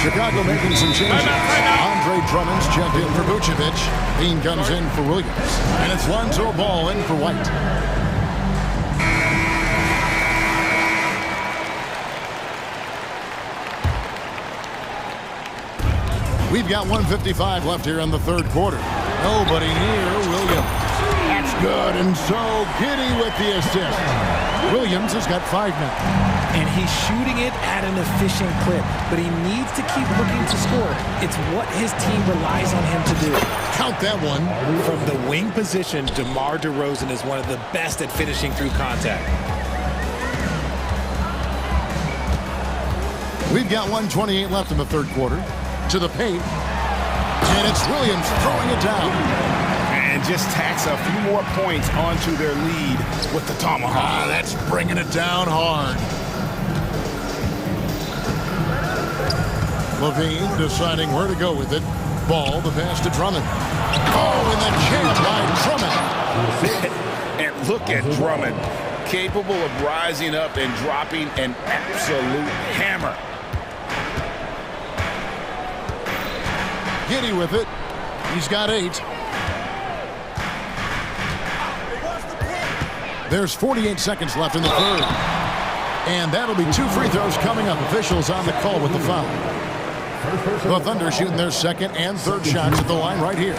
Chicago making some changes. Andre Drummond's checked in for Vucevic. Bean comes in for Williams. And it's Lonzo Ball in for White. We've got 1:55 left here in the third quarter. Nobody near Williams. That's good, and so Giddy with the assist. Williams has got 5 now. And he's shooting it at an efficient clip, but he needs to keep looking to score. It's what his team relies on him to do. Count that one. From the wing position, DeMar DeRozan is one of the best at finishing through contact. We've got 1:28 left in the third quarter. To the paint. And it's Williams throwing it down. And just tacks a few more points onto their lead with the tomahawk. That's bringing it down hard. Levine deciding where to go with it. Ball, the pass to Drummond. Oh, and the jam by Drummond. And look at Drummond, capable of rising up and dropping an absolute hammer. Giddy with it. He's got 8. There's 48 seconds left in the third. And that'll be 2 free throws coming up. Officials on the call with the foul. The Thunder shooting their second and third shots at the line right here.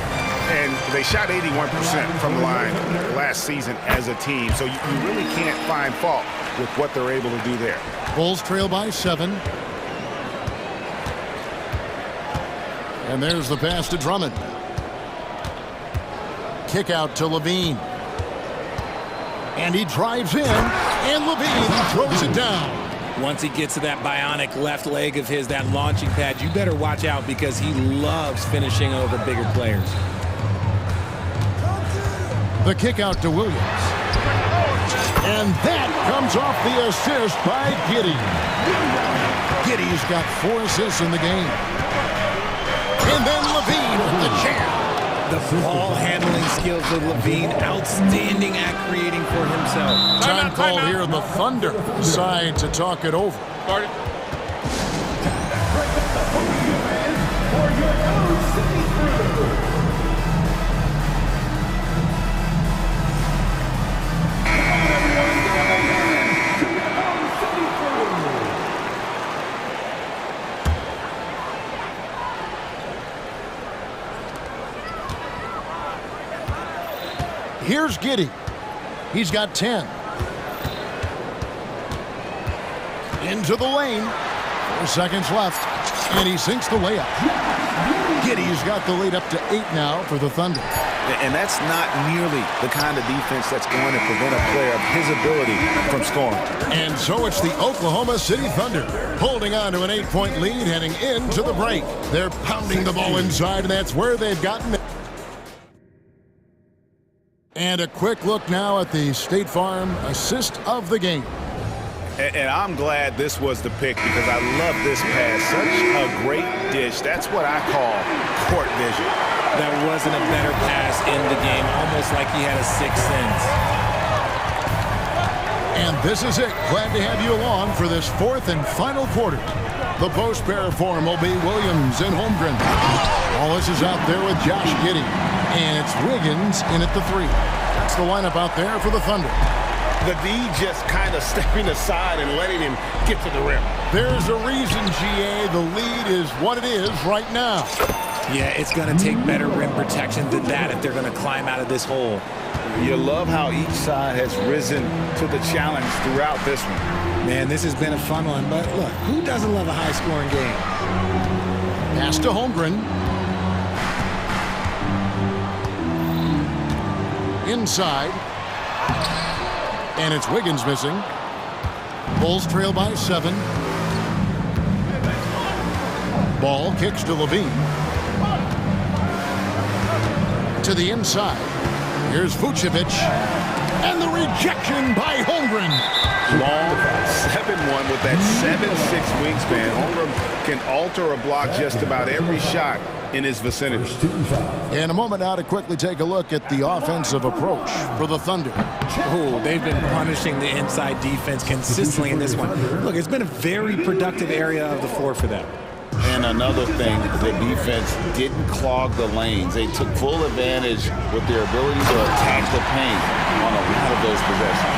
And they shot 81% from the line last season as a team. So you really can't find fault with what they're able to do there. Bulls trail by 7. And there's the pass to Drummond. Kick out to Levine. And he drives in. And Levine throws it down. Once he gets to that bionic left leg of his, that launching pad, you better watch out because he loves finishing over bigger players. The kick out to Williams. And that comes off the assist by Giddey. Giddey's got 4 assists in the game. And then Levine with the jam. The ball handling skills of Levine, outstanding at creating for himself. Time call here in the Thunder side to talk it over. Here's Giddey. He's got 10. Into the lane. 4 seconds left. And he sinks the layup. Giddey's got the lead up to 8 now for the Thunder. And that's not nearly the kind of defense that's going to prevent a player of his ability from scoring. And so it's the Oklahoma City Thunder holding on to an 8-point lead heading into the break. They're pounding the ball inside, and that's where they've gotten it. And a quick look now at the State Farm assist of the game. And I'm glad this was the pick because I love this pass. Such a great dish. That's what I call court vision. There wasn't a better pass in the game, almost like he had a 6th sense. And this is it. Glad to have you along for this 4th and final quarter. The post pair form will be Williams and Holmgren. Wallace is out there with Josh Giddey. And it's Wiggins in at the 3. That's the lineup out there for the Thunder. The D just kind of stepping aside and letting him get to the rim. There's a reason, GA, the lead is what it is right now. Yeah, it's going to take better rim protection than that if they're going to climb out of this hole. You love how each side has risen to the challenge throughout this one. Man, this has been a fun one, but look, who doesn't love a high-scoring game? Pass to Holmgren. Inside. And it's Wiggins missing. Bulls trail by 7. Ball kicks to Levine. To the inside. Here's Vucevic. And the rejection by Holmgren. Long 7-1 with that 7'6" wingspan. Holmgren can alter a block just about every shot in his vicinity. In a moment now to quickly take a look at the offensive approach for the Thunder. Oh, they've been punishing the inside defense consistently in this one. Look, it's been a very productive area of the floor for them. And another thing, the defense didn't clog the lanes. They took full advantage with their ability to attack the paint on a lot of those possessions.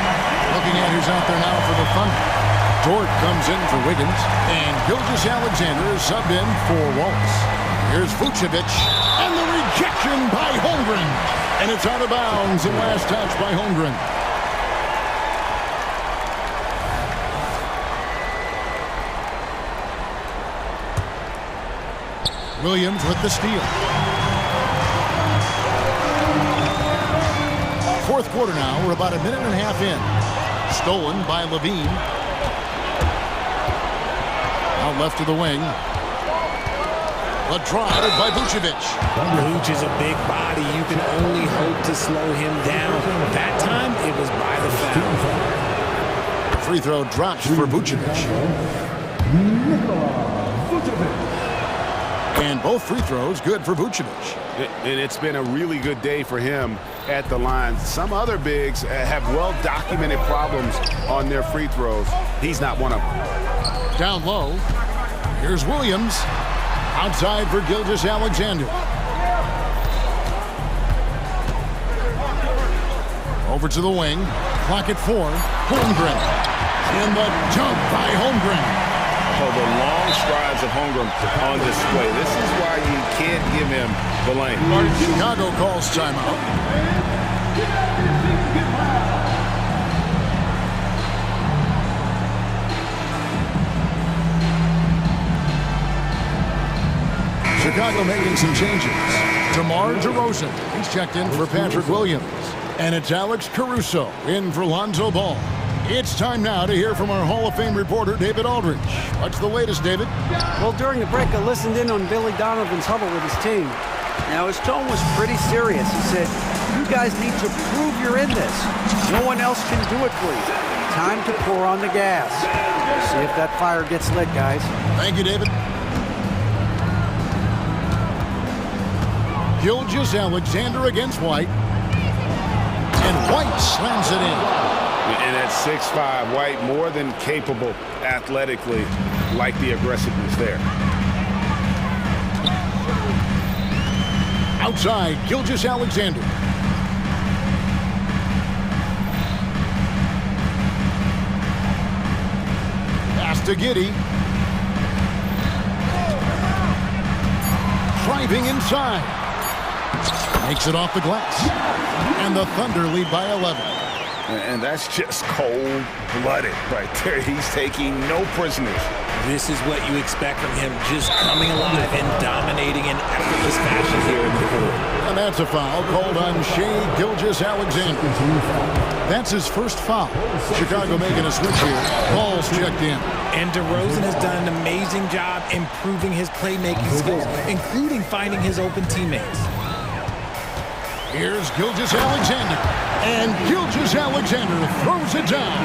Looking at who's out there now for the Thunder. Dort comes in for Wiggins, and Gilgeous-Alexander is subbed in for Wallace. Here's Vucevic, and the rejection by Holmgren. And it's out of bounds, and last touch by Holmgren. Williams with the steal. 4th quarter now. We're about a minute and a half in. Stolen by Levine. Out left to the wing. A drive by Vucevic. Vuce is a big body. You can only hope to slow him down. That time, it was by the foul. Free throw drops for Vucevic. And both free throws good for Vucevic. And it's been a really good day for him at the line. Some other bigs have well-documented problems on their free throws. He's not one of them. Down low. Here's Williams. Outside for Gilgeous-Alexander. Over to the wing. Clock at 4. Holmgren. And the dunk by Holmgren. Oh, the long strides of Holmgren on display. This is why you can't give him the lane. Chicago calls timeout. Chicago making some changes. DeMar DeRozan, he's checked in for Patrick Williams. And it's Alex Caruso in for Lonzo Ball. It's time now to hear from our Hall of Fame reporter, David Aldridge. What's the latest, David? Well, during the break, I listened in on Billy Donovan's huddle with his team. Now, his tone was pretty serious. He said, you guys need to prove you're in this. No one else can do it for you. Time to pour on the gas. See if that fire gets lit, guys. Thank you, David. Gilgeous-Alexander against White. And White slams it in. And at 6'5", White more than capable athletically, like the aggressiveness there. Outside, Gilgeous-Alexander. Pass to Giddey. Driving inside. Makes it off the glass. And the Thunder lead by 11. And that's just cold-blooded right there. He's taking no prisoners. This is what you expect from him, just coming alive and dominating in effortless fashion here in the court. And that's a foul called on Shai Gilgeous-Alexander. That's his first foul. Chicago making a switch here. Ball's checked in. And DeRozan has done an amazing job improving his playmaking skills, including finding his open teammates. Here's Gilgeous-Alexander. And Gilgeous-Alexander throws it down.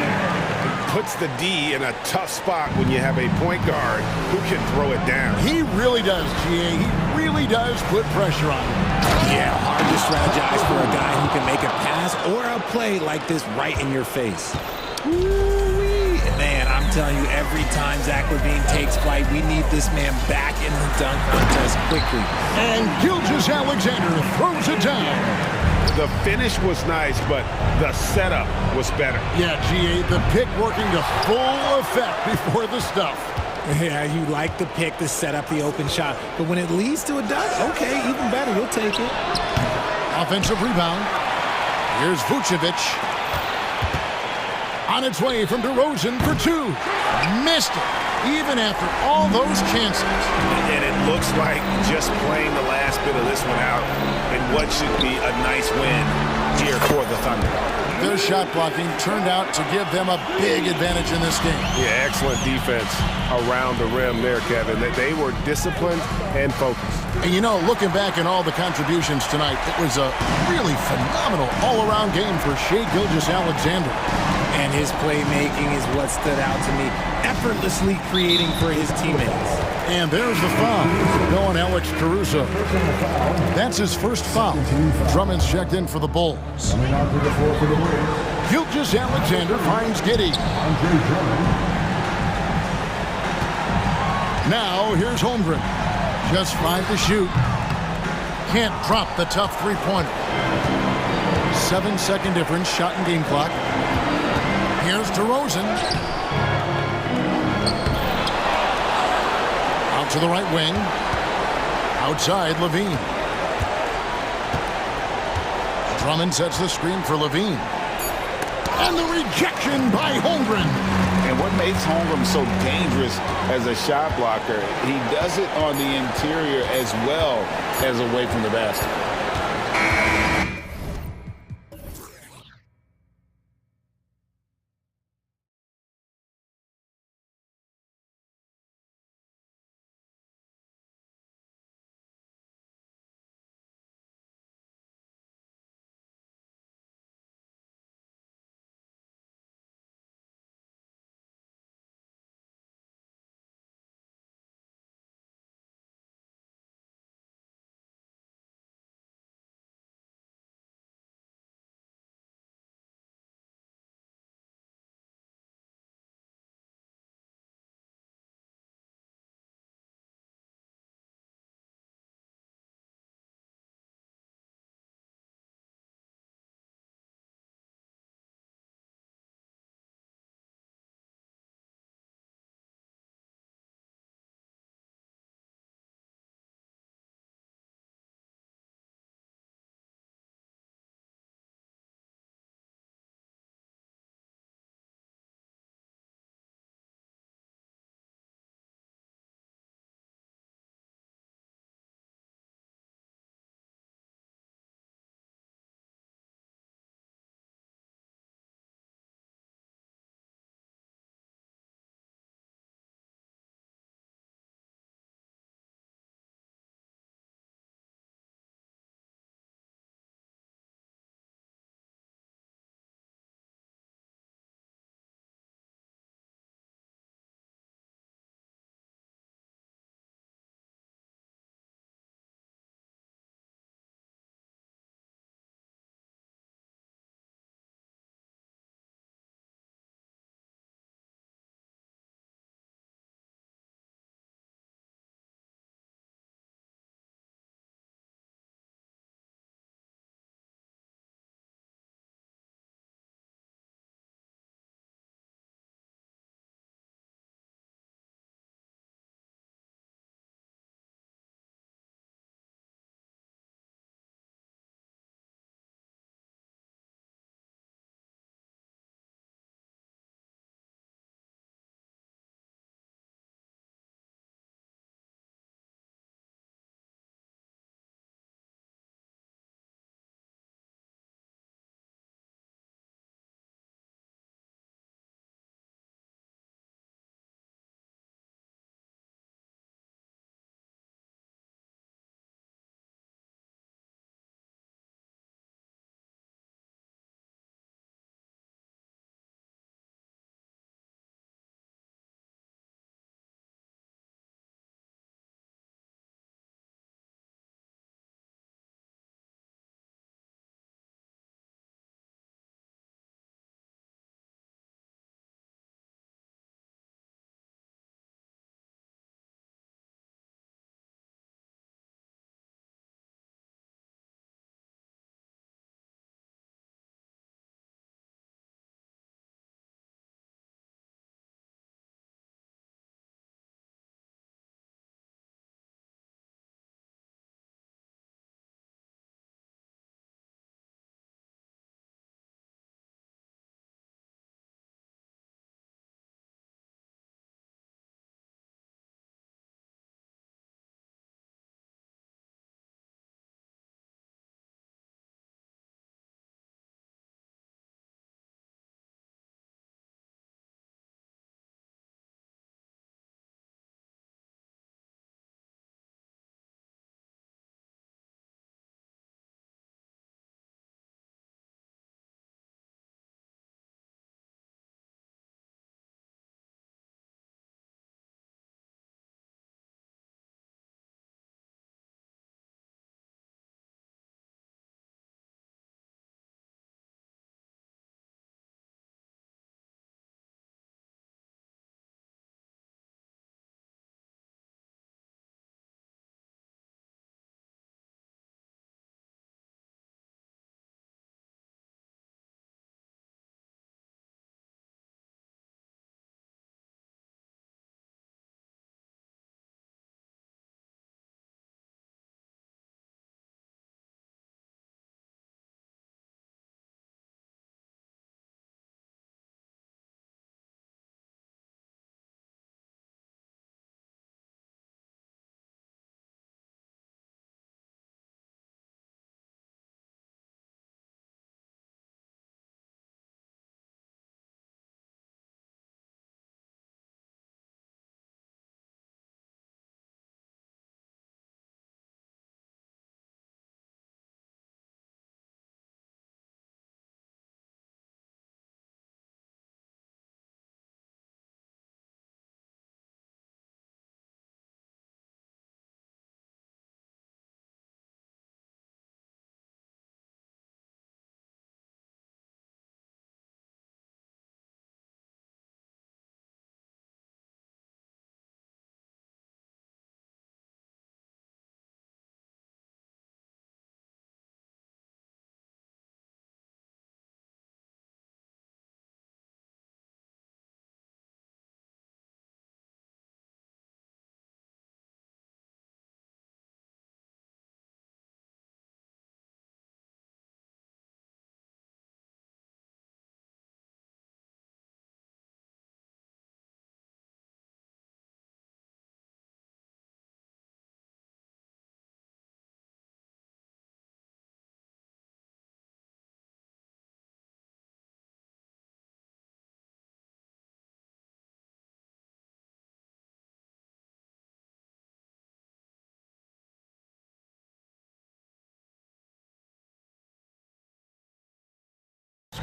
Puts the D in a tough spot when you have a point guard who can throw it down. He really does, GA. He really does put pressure on him. Yeah, hard to strategize for a guy who can make a pass or a play like this right in your face. Woo-wee. Man, I'm telling you, every time Zach LaVine takes flight, we need this man back in the dunk contest quickly. And Gilgeous-Alexander throws it down. The finish was nice, but the setup was better. Yeah, GA, the pick working to full effect before the stuff. Yeah, you like the pick to set up the open shot, but when it leads to a dunk, okay, even better, you'll take it. Offensive rebound. Here's Vucevic. On its way from DeRozan for two. Missed it, even after all those chances. And it looks like just playing the last bit of this one out in what should be a nice win here for the Thunder. Their shot blocking turned out to give them a big advantage in this game. Yeah, excellent defense around the rim there, Kevin. They were disciplined and focused. And you know, looking back at all the contributions tonight, it was a really phenomenal all-around game for Shai Gilgeous-Alexander. And his playmaking is what stood out to me, effortlessly creating for his teammates. And there's the foul going Alex Caruso. That's his first foul. Drummond's checked in for the Bulls. Gilgeous-Alexander finds Giddey. Now here's Holmgren. Just 5 to shoot. Can't drop the tough three-pointer. 7-second difference, shot and game clock. Here's DeRozan. Out to the right wing. Outside, LaVine. Drummond sets the screen for LaVine. And the rejection by Holmgren. And what makes Holmgren so dangerous as a shot blocker, he does it on the interior as well as away from the basket.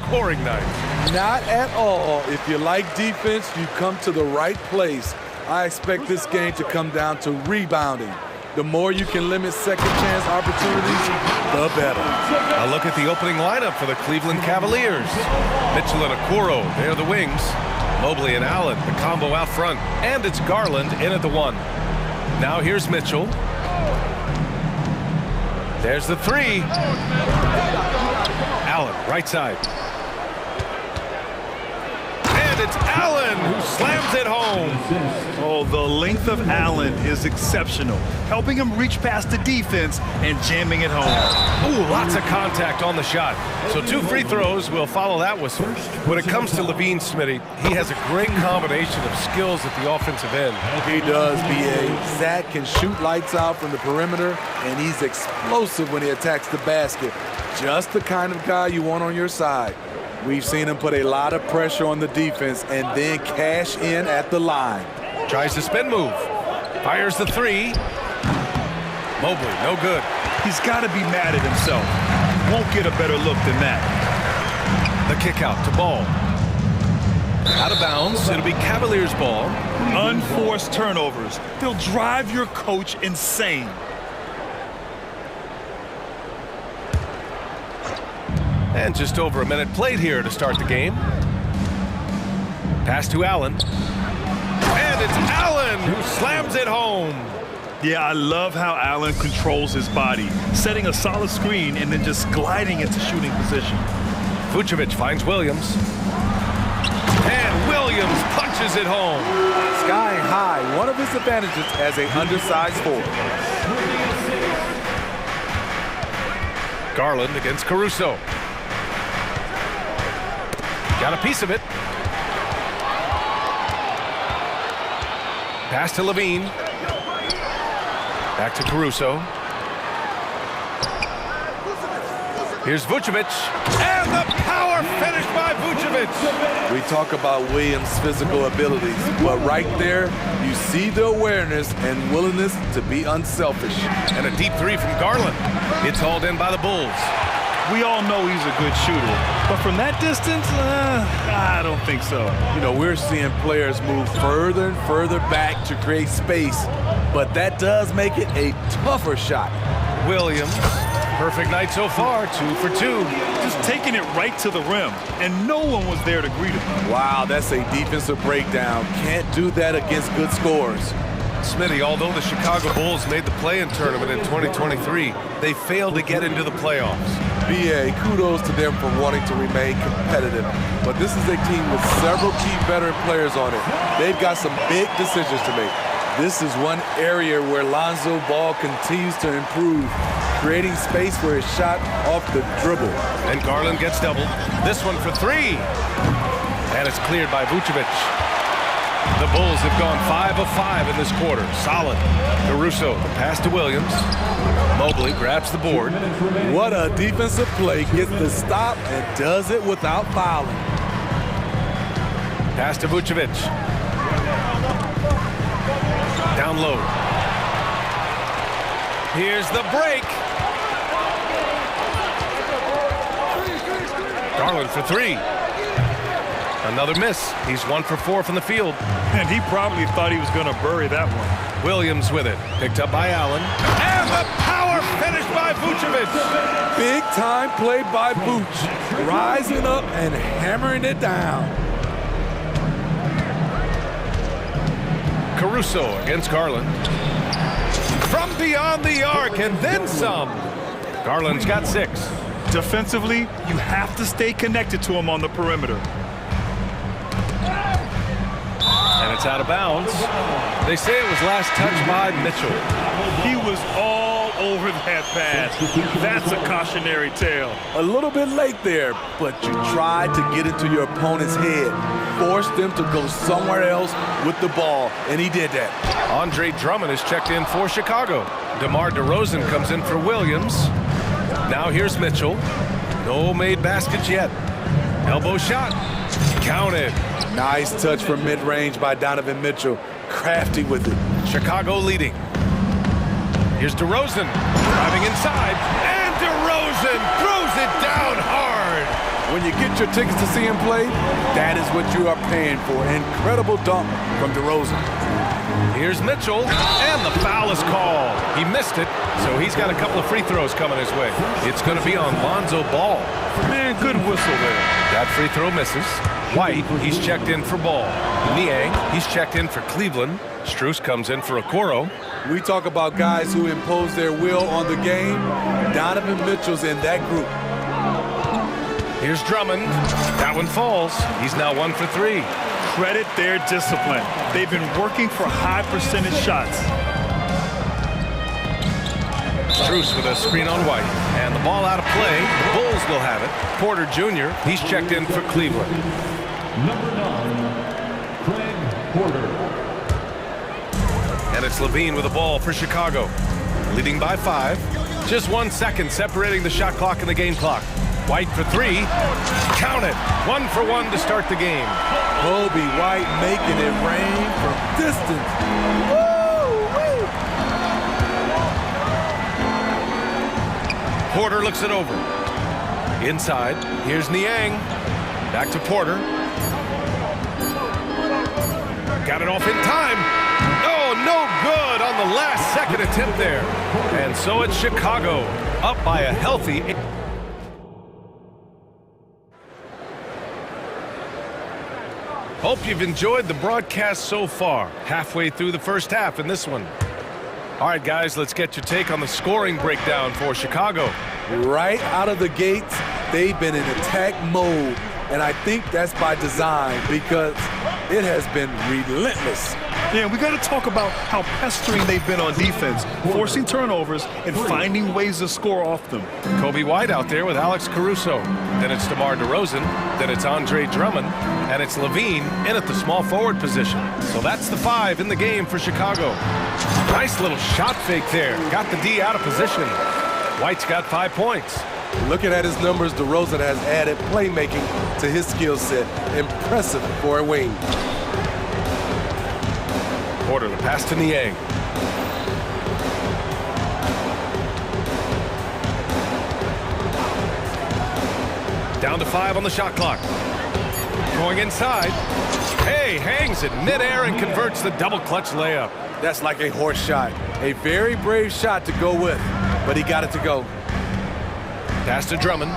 scoring night. Not at all. If you like defense, you come to the right place. I expect this game to come down to rebounding. The more you can limit second chance opportunities, the better. A look at the opening lineup for the Cleveland Cavaliers. Mitchell and Okoro, they're the wings. Mobley and Allen, the combo out front. And it's Garland in at the 1. Now here's Mitchell. There's the 3. Allen, right side. And it's Allen who slams it home. Oh, the length of Allen is exceptional, helping him reach past the defense and jamming it home. Ooh, lots of contact on the shot. So 2 free throws will follow that whistle. When it comes to Levine, Smitty, he has a great combination of skills at the offensive end. He does, B.A. Zach can shoot lights out from the perimeter, and he's explosive when he attacks the basket. Just the kind of guy you want on your side. We've seen him put a lot of pressure on the defense and then cash in at the line. Tries the spin move. Fires the 3. Mobley, no good. He's got to be mad at himself. Won't get a better look than that. The kick out to Ball. Out of bounds. It'll be Cavaliers ball. Unforced turnovers. They'll drive your coach insane. And just over a minute played here to start the game. Pass to Allen. And it's Allen who slams it home. Yeah, I love how Allen controls his body, setting a solid screen and then just gliding into shooting position. Vucevic finds Williams. And Williams punches it home. Skying high, one of his advantages as an undersized forward. Garland against Caruso. Got a piece of it. Pass to Levine. Back to Caruso. Here's Vucevic. And the power finish by Vucevic. We talk about Williams' physical abilities, but right there, you see the awareness and willingness to be unselfish. And a deep 3 from Garland. It's hauled in by the Bulls. We all know he's a good shooter, but from that distance, I don't think so. You know, we're seeing players move further and further back to create space, but that does make it a tougher shot. Williams, perfect night so far, 2 for 2. Just taking it right to the rim, and no one was there to greet him. Wow, that's a defensive breakdown. Can't do that against good scorers. Smitty, although the Chicago Bulls made the play-in tournament in 2023, they failed to get into the playoffs. B.A., kudos to them for wanting to remain competitive. But this is a team with several key veteran players on it. They've got some big decisions to make. This is one area where Lonzo Ball continues to improve, creating space for his shot off the dribble. And Garland gets doubled. This one for 3. And it's cleared by Vucevic. The Bulls have gone 5 of 5 in this quarter. Solid. Caruso, the pass to Williams. Mobley grabs the board. What a defensive play. Gets the stop and does it without fouling. Pass to Vucevic. Down low. Here's the break. Garland for 3. Another miss. He's 1 for 4 from the field. And he probably thought he was going to bury that one. Williams with it. Picked up by Allen. And the power finish by Vucevic. Big time play by Vooch. Rising up and hammering it down. Caruso against Garland. From beyond the arc and then some. Garland's got 6. Defensively, you have to stay connected to him on the perimeter. And it's out of bounds. They say it was last touched by Mitchell. He was all over that pass. That's a cautionary tale. A little bit late there, but you tried to get into your opponent's head. Forced them to go somewhere else with the ball, and he did that. Andre Drummond is checked in for Chicago. DeMar DeRozan comes in for Williams. Now here's Mitchell. No made baskets yet. Elbow shot. Counted. Nice touch from mid-range by Donovan Mitchell. Crafty with it. Chicago leading. Here's DeRozan driving inside. And DeRozan throws it down hard. When you get bought your tickets to see him play? That is what you are paying for. Incredible dunk from DeRozan. Here's Mitchell, and the foul is called. He missed it, so he's got a couple of free throws coming his way. It's going to be on Lonzo Ball. Man, good whistle there. That free throw misses. White, he's checked in for Ball. Niang, he's checked in for Cleveland. Strus comes in for Okoro. We talk about guys who impose their will on the game. Donovan Mitchell's in that group. Here's Drummond. That one falls. He's now 1 for 3. Credit their discipline. They've been working for high percentage shots. Strus with a screen on White. And the ball out of play. The Bulls will have it. Porter Jr., he's checked in for Cleveland. Number 9, Craig Porter. And it's Levine with the ball for Chicago. Leading by 5. Just 1 second separating the shot clock and the game clock. White for 3. Count it. 1 for 1 to start the game. Kobe White making it rain from distance. Woo-wee. Porter looks it over. Inside, here's Niang. Back to Porter. Got it off in time. Oh, no good on the last second attempt there. And so it's Chicago up by a healthy... Hope you've enjoyed the broadcast so far. Halfway through the first half in this one. All right, guys, let's get your take on the scoring breakdown for Chicago. Right out of the gates, they've been in attack mode. And I think that's by design because it has been relentless. Yeah, we got to talk about how pestering they've been on defense, forcing turnovers and finding ways to score off them. Kobe White out there with Alex Caruso. Then it's DeMar DeRozan. Then it's Andre Drummond. And it's Levine in at the small forward position. So that's the 5 in the game for Chicago. Nice little shot fake there. Got the D out of position. White's got 5 points. Looking at his numbers, DeRozan has added playmaking to his skill set. Impressive for a wing. Porter, the pass to Niang. Down to 5 on the shot clock. Going inside. Hey, hangs it midair and converts the double clutch layup. That's like a horse shot. A very brave shot to go with, but he got it to go. Pass to Drummond.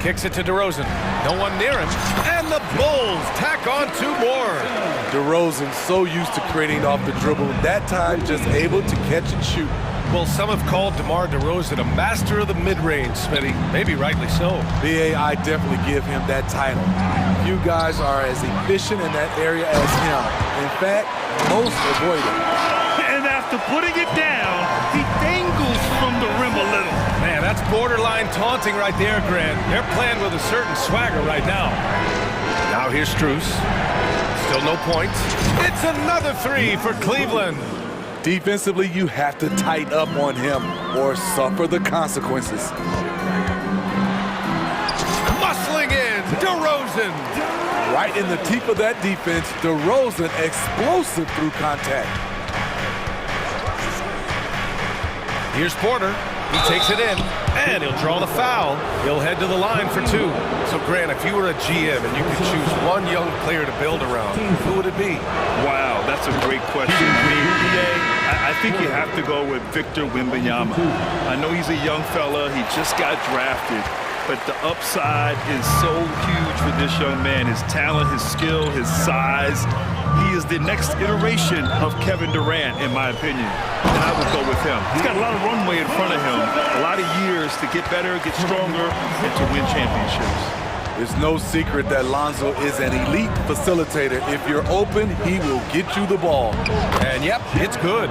Kicks it to DeRozan. No one near him. And the Bulls tack on 2 more. DeRozan so used to creating off the dribble. That time just able to catch and shoot. Well, some have called DeMar DeRozan a master of the mid-range, Smitty. Maybe rightly so. BA, I definitely give him that title. Few guys are as efficient in that area as him. In fact, most avoid it. And after putting it down, he dangles from the rim a little. Man, that's borderline taunting right there, Grant. They're playing with a certain swagger right now. Now here's Strus. Still no points. It's another 3 for Cleveland. Defensively, you have to tighten up on him or suffer the consequences. Muscling in, DeRozan. Right in the teeth of that defense, DeRozan explosive through contact. Here's Porter. He takes it in, and he'll draw the foul. He'll head to the line for 2. So, Grant, if you were a GM and you could choose one young player to build around, who would it be? Wow, that's a great question. I think you have to go with Victor Wembanyama. I know he's a young fella. He just got drafted. But the upside is so huge for this young man. His talent, his skill, his size. He is the next iteration of Kevin Durant, in my opinion. And I would go with him. He's got a lot of runway in front of him, a lot of years to get better, get stronger, and to win championships. It's no secret that Lonzo is an elite facilitator. If you're open, he will get you the ball. And yep, it's good.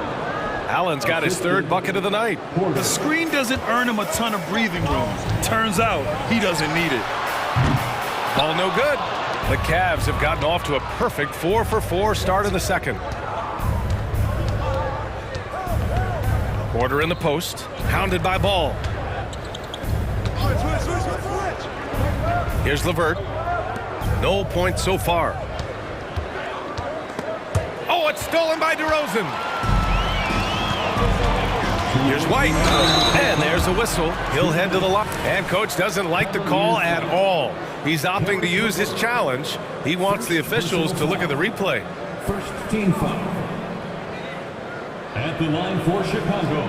Allen's got his 3rd bucket of the night. The screen doesn't earn him a ton of breathing room. Turns out he doesn't need it. Ball no good. The Cavs have gotten off to a perfect 4-for-4 start in the second. Porter in the post, hounded by Ball. Here's LeVert. No points so far. Oh, it's stolen by DeRozan. Here's White. And there's a whistle. He'll head to the line. And coach doesn't like the call at all. He's opting to use his challenge. He wants the officials to look at the replay. First team foul. At the line for Chicago,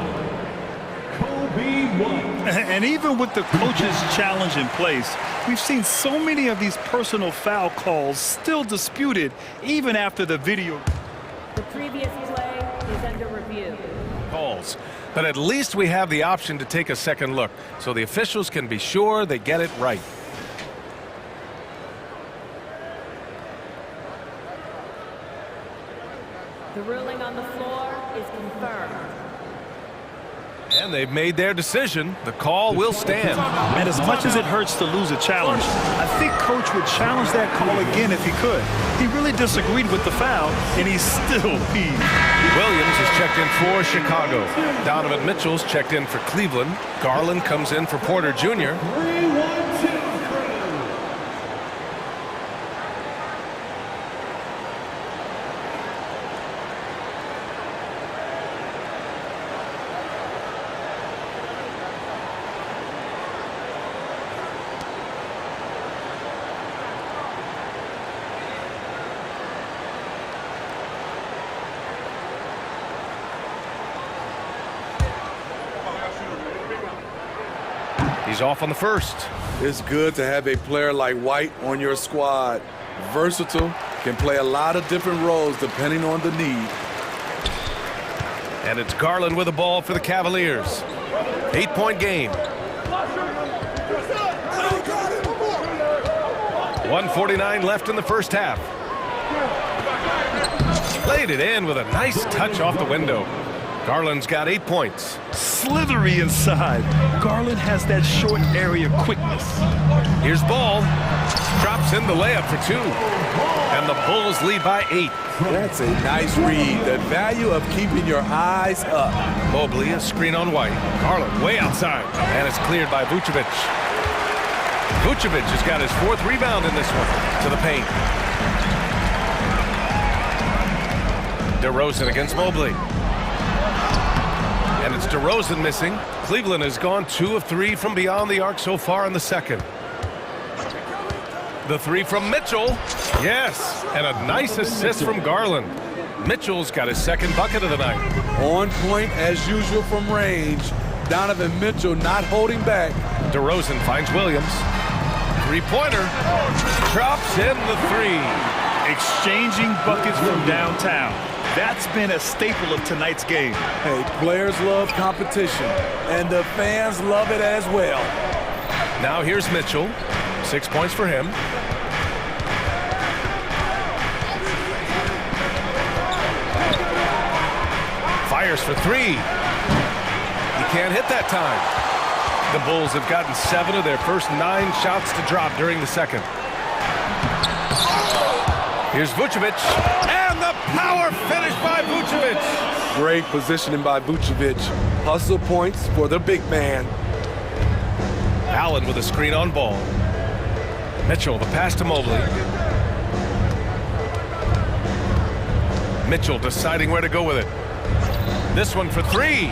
Kobe White. And even with the coach's challenge in place, we've seen so many of these personal foul calls still disputed even after the video. The previous play is under review. Calls. But at least we have the option to take a second look, so the officials can be sure they get it right. The ruling on the floor is confirmed. And they've made their decision. The call will stand. And as much as it hurts to lose a challenge, I think Coach would challenge that call again if he could. He really disagreed with the foul, and he's still peeved. Williams is checked in for Chicago. Donovan Mitchell's checked in for Cleveland. Garland comes in for Porter Jr. 3-1-2. He's off on the first. It's good to have a player like White on your squad. Versatile, can play a lot of different roles depending on the need. And it's Garland with the ball for the Cavaliers. 8-point game. 1:49 left in the first half. Laid it in with a nice touch off the window. Garland's got 8 points. Slithery inside. Garland has that short area quickness. Here's Ball. Drops in the layup for 2. And the Bulls lead by 8. That's a nice read. The value of keeping your eyes up. Mobley, a screen on White. Garland way outside. And it's cleared by Vucevic. Vucevic has got his 4th rebound in this one. To the paint. DeRozan against Mobley. And it's DeRozan missing. Cleveland has gone 2 of 3 from beyond the arc so far in the second. The 3 from Mitchell. Yes, and a nice assist from Garland. Mitchell's got his 2nd bucket of the night. On point as usual from range. Donovan Mitchell not holding back. DeRozan finds Williams. 3-pointer. Drops in the 3. Exchanging buckets from downtown. That's been a staple of tonight's game. Hey, players love competition, and the fans love it as well. Now here's Mitchell. 6 points for him. Fires for 3. He can't hit that time. The Bulls have gotten 7 of their first 9 shots to drop during the second. Here's Vucevic, and the power finish by Vucevic. Great positioning by Vucevic. Hustle points for the big man. Allen with a screen on Ball. Mitchell, the pass to Mobley. Mitchell deciding where to go with it. This one for 3.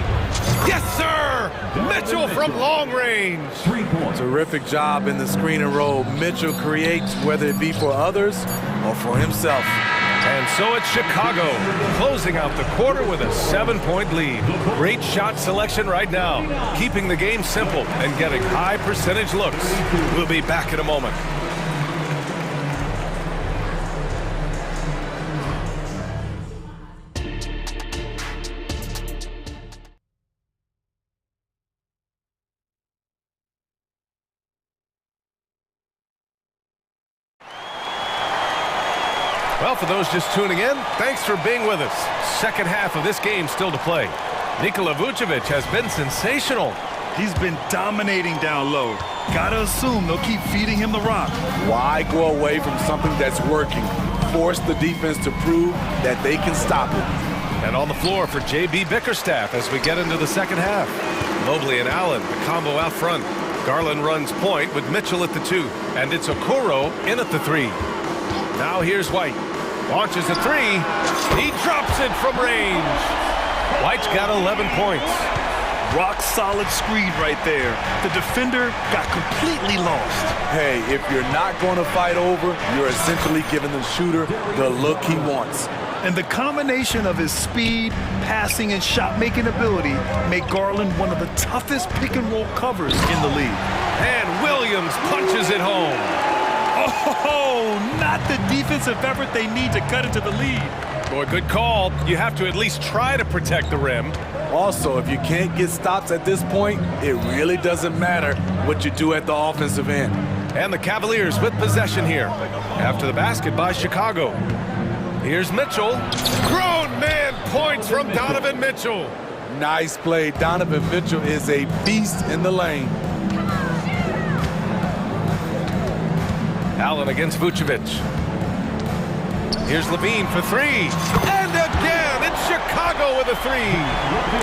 Yes, sir! Mitchell from long range. 3 points. Terrific job in the screen and roll. Mitchell creates, whether it be for others or for himself. And so it's Chicago, closing out the quarter with a 7-point lead. Great shot selection right now, keeping the game simple and getting high percentage looks. We'll be back in a moment. Well, for those just tuning in, thanks for being with us. Second half of this game still to play. Nikola Vucevic has been sensational. He's been dominating down low. Gotta assume they'll keep feeding him the rock. Why go away from something that's working? Force the defense to prove that they can stop it. And on the floor for J.B. Bickerstaff as we get into the second half. Mobley and Allen, the combo out front. Garland runs point with Mitchell at the 2. And it's Okoro in at the 3. Now here's White. Launches a 3. He drops it from range. White's got 11 points. Rock solid screen right there. The defender got completely lost. Hey, if you're not going to fight over, you're essentially giving the shooter the look he wants. And the combination of his speed, passing, and shot-making ability make Garland one of the toughest pick-and-roll covers in the league. And Williams punches it home. Oh, not the defensive effort they need to cut into the lead. Boy, good call. You have to at least try to protect the rim. Also, if you can't get stops at this point, it really doesn't matter what you do at the offensive end. And the Cavaliers with possession here. After the basket by Chicago. Here's Mitchell. Grown man points from Donovan Mitchell. Nice play. Donovan Mitchell is a beast in the lane. Allen against Vucevic. Here's Levine for three. And again, it's Chicago with a three.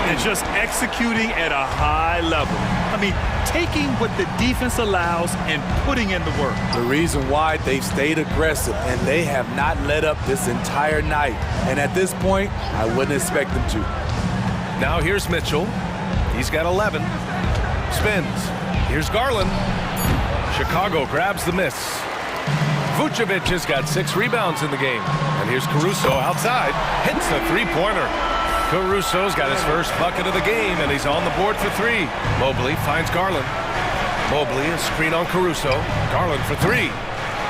And just executing at a high level. I mean, taking what the defense allows and putting in the work. The reason why they've stayed aggressive and they have not let up this entire night. And at this point, I wouldn't expect them to. Now here's Mitchell. He's got 11. Spins. Here's Garland. Chicago grabs the miss. Vucevic has got 6 rebounds in the game. And here's Caruso outside. Hits the three-pointer. Caruso's got his first bucket of the game, and he's on the board for 3. Mobley finds Garland. Mobley, a screen on Caruso. Garland for 3.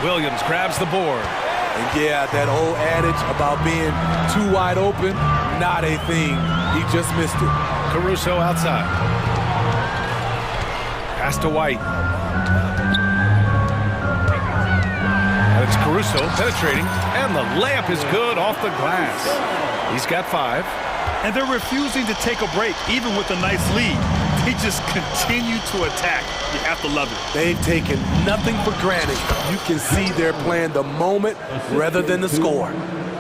Williams grabs the board. And yeah, that old adage about being too wide open, not a thing. He just missed it. Caruso outside. Pass to White. And it's Caruso penetrating, and the layup is good off the glass. He's got 5. And they're refusing to take a break, even with a nice lead. They just continue to attack. You have to love it. They've taken nothing for granted. You can see they're playing the moment rather than the score.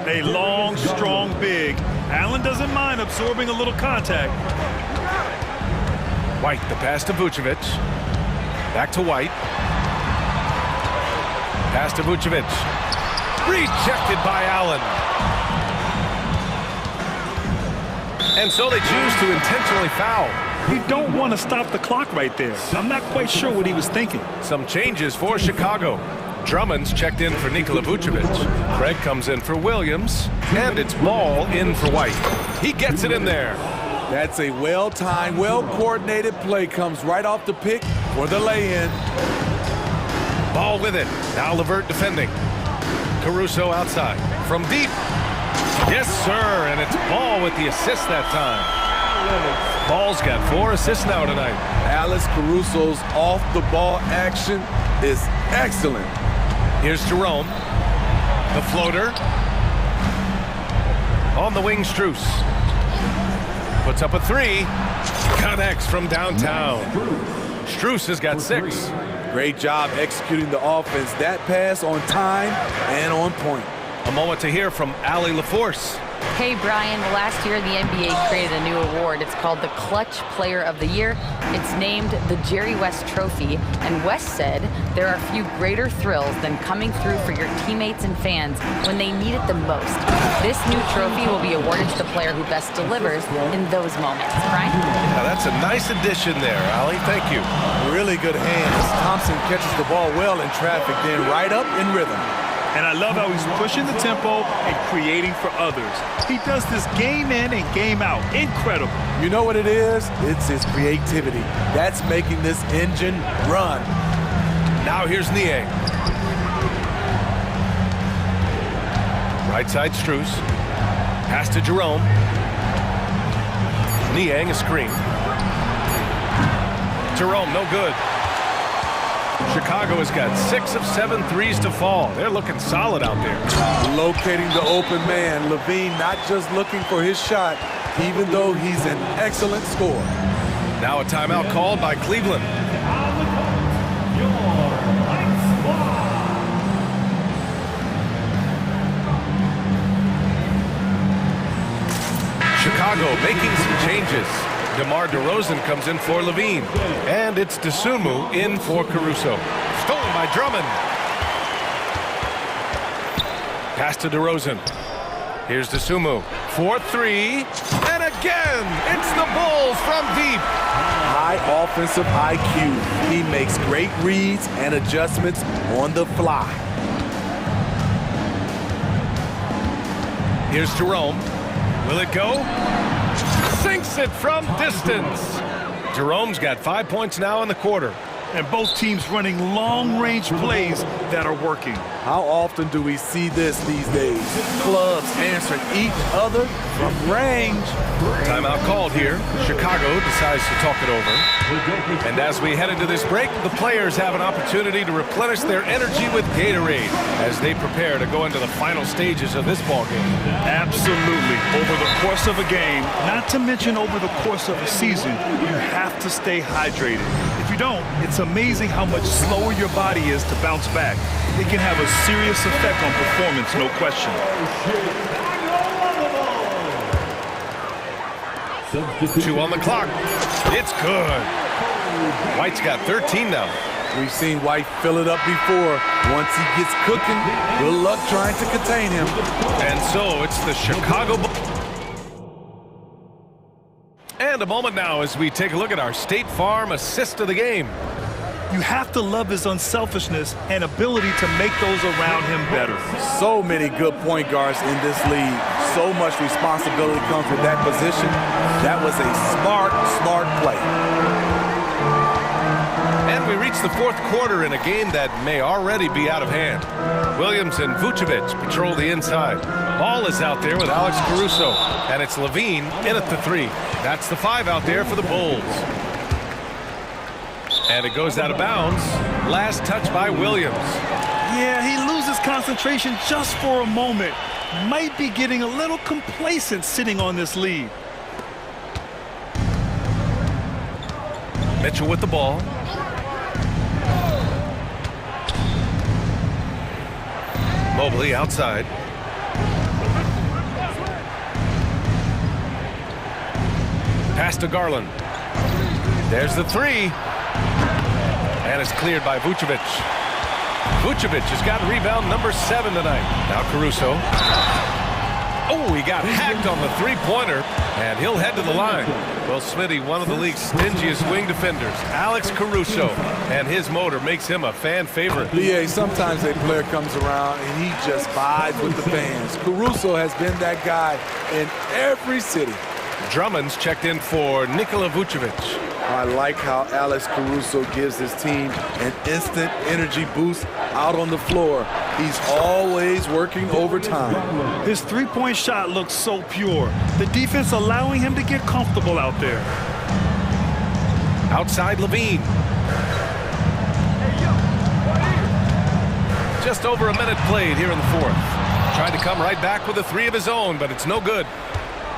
A long, strong big. Allen doesn't mind absorbing a little contact. White, the pass to Vucevic. Back to White. Pass to Vucevic. Rejected by Allen. And so they choose to intentionally foul. You don't want to stop the clock right there. I'm not quite sure what he was thinking. Some changes for Chicago. Drummond's checked in for Nikola Vucevic. Craig comes in for Williams. And it's Ball in for White. He gets it in there. That's a well-timed, well-coordinated play. Comes right off the pick for the lay-in. Ball with it. Now LeVert defending. Caruso outside. From deep. Yes, sir. And it's Ball with the assist that time. Ball's got 4 assists now tonight. Alex Caruso's off-the-ball action is excellent. Here's Jerome. The floater. On the wing, Strus. Puts up a 3. Connects from downtown. Strus has got 6. Great job executing the offense. That pass on time and on point. A moment to hear from Allie LaForce. Hey, Brian, last year the NBA created a new award. It's called the Clutch Player of the Year. It's named the Jerry West Trophy. And West said there are few greater thrills than coming through for your teammates and fans when they need it the most. This new trophy will be awarded to the player who best delivers in those moments. Brian? Now that's a nice addition there, Allie. Thank you. Really good hands. Thompson catches the ball well in traffic, then right up in rhythm. And I love how he's pushing the tempo and creating for others. He does this game in and game out. Incredible. You know what it is? It's his creativity. That's making this engine run. Now here's Niang. Right side, Strus. Pass to Jerome. Niang a screen. Jerome, no good. Chicago has got 6 of 7 threes to fall. They're looking solid out there. Locating the open man. Levine not just looking for his shot, even though he's an excellent scorer. Now a timeout called by Cleveland. Chicago making some changes. DeMar DeRozan comes in for Levine. And it's Dosunmu in for Caruso. Stolen by Drummond. Pass to DeRozan. Here's Dosunmu. 4-3. And again. It's the Bulls from deep. High offensive IQ. He makes great reads and adjustments on the fly. Here's Jerome. Will it go? Sinks it from distance. Jerome's got 5 points now in the quarter. And both teams running long-range plays that are working. How often do we see this these days? Clubs answering each other from range. Timeout called here. Chicago decides to talk it over. And as we head into this break, the players have an opportunity to replenish their energy with Gatorade as they prepare to go into the final stages of this ballgame. Absolutely. Over the course of a game, not to mention over the course of a season, you have to stay hydrated. If you don't, it's amazing how much slower your body is to bounce back. It can have a serious effect on performance, no question. Two on the clock. It's good. White's got 13 now. We've seen White fill it up before. Once he gets cooking, good luck trying to contain him. And so it's the Chicago Bulls. And a moment now as we take a look at our State Farm assist of the game. You have to love his unselfishness and ability to make those around him better. So many good point guards in this league. So much responsibility comes with that position. That was a smart play. And we reach the fourth quarter in a game that may already be out of hand. Williams and Vucevic patrol the inside. Ball is out there with Alex Caruso. And it's Levine in at the three. That's the 5 out there for the Bulls. And it goes out of bounds. Last touch by Williams. Yeah, he loses concentration just for a moment. Might be getting a little complacent sitting on this lead. Mitchell with the ball. Mobley outside. Pass to Garland. There's the 3. And it's cleared by Vucevic. Vucevic has got rebound number 7 tonight. Now Caruso. Oh, he got hacked on the three-pointer, and he'll head to the line. Well, Smitty, one of the league's stingiest wing defenders, Alex Caruso, and his motor makes him a fan favorite. BA, sometimes a player comes around and he just vibes with the fans. Caruso has been that guy in every city. Drummond's checked in for Nikola Vucevic. I like how Alex Caruso gives his team an instant energy boost out on the floor. He's always working overtime. His three-point shot looks so pure. The defense allowing him to get comfortable out there. Outside Levine. Just over a minute played here in the fourth. Tried to come right back with a 3 of his own, but it's no good.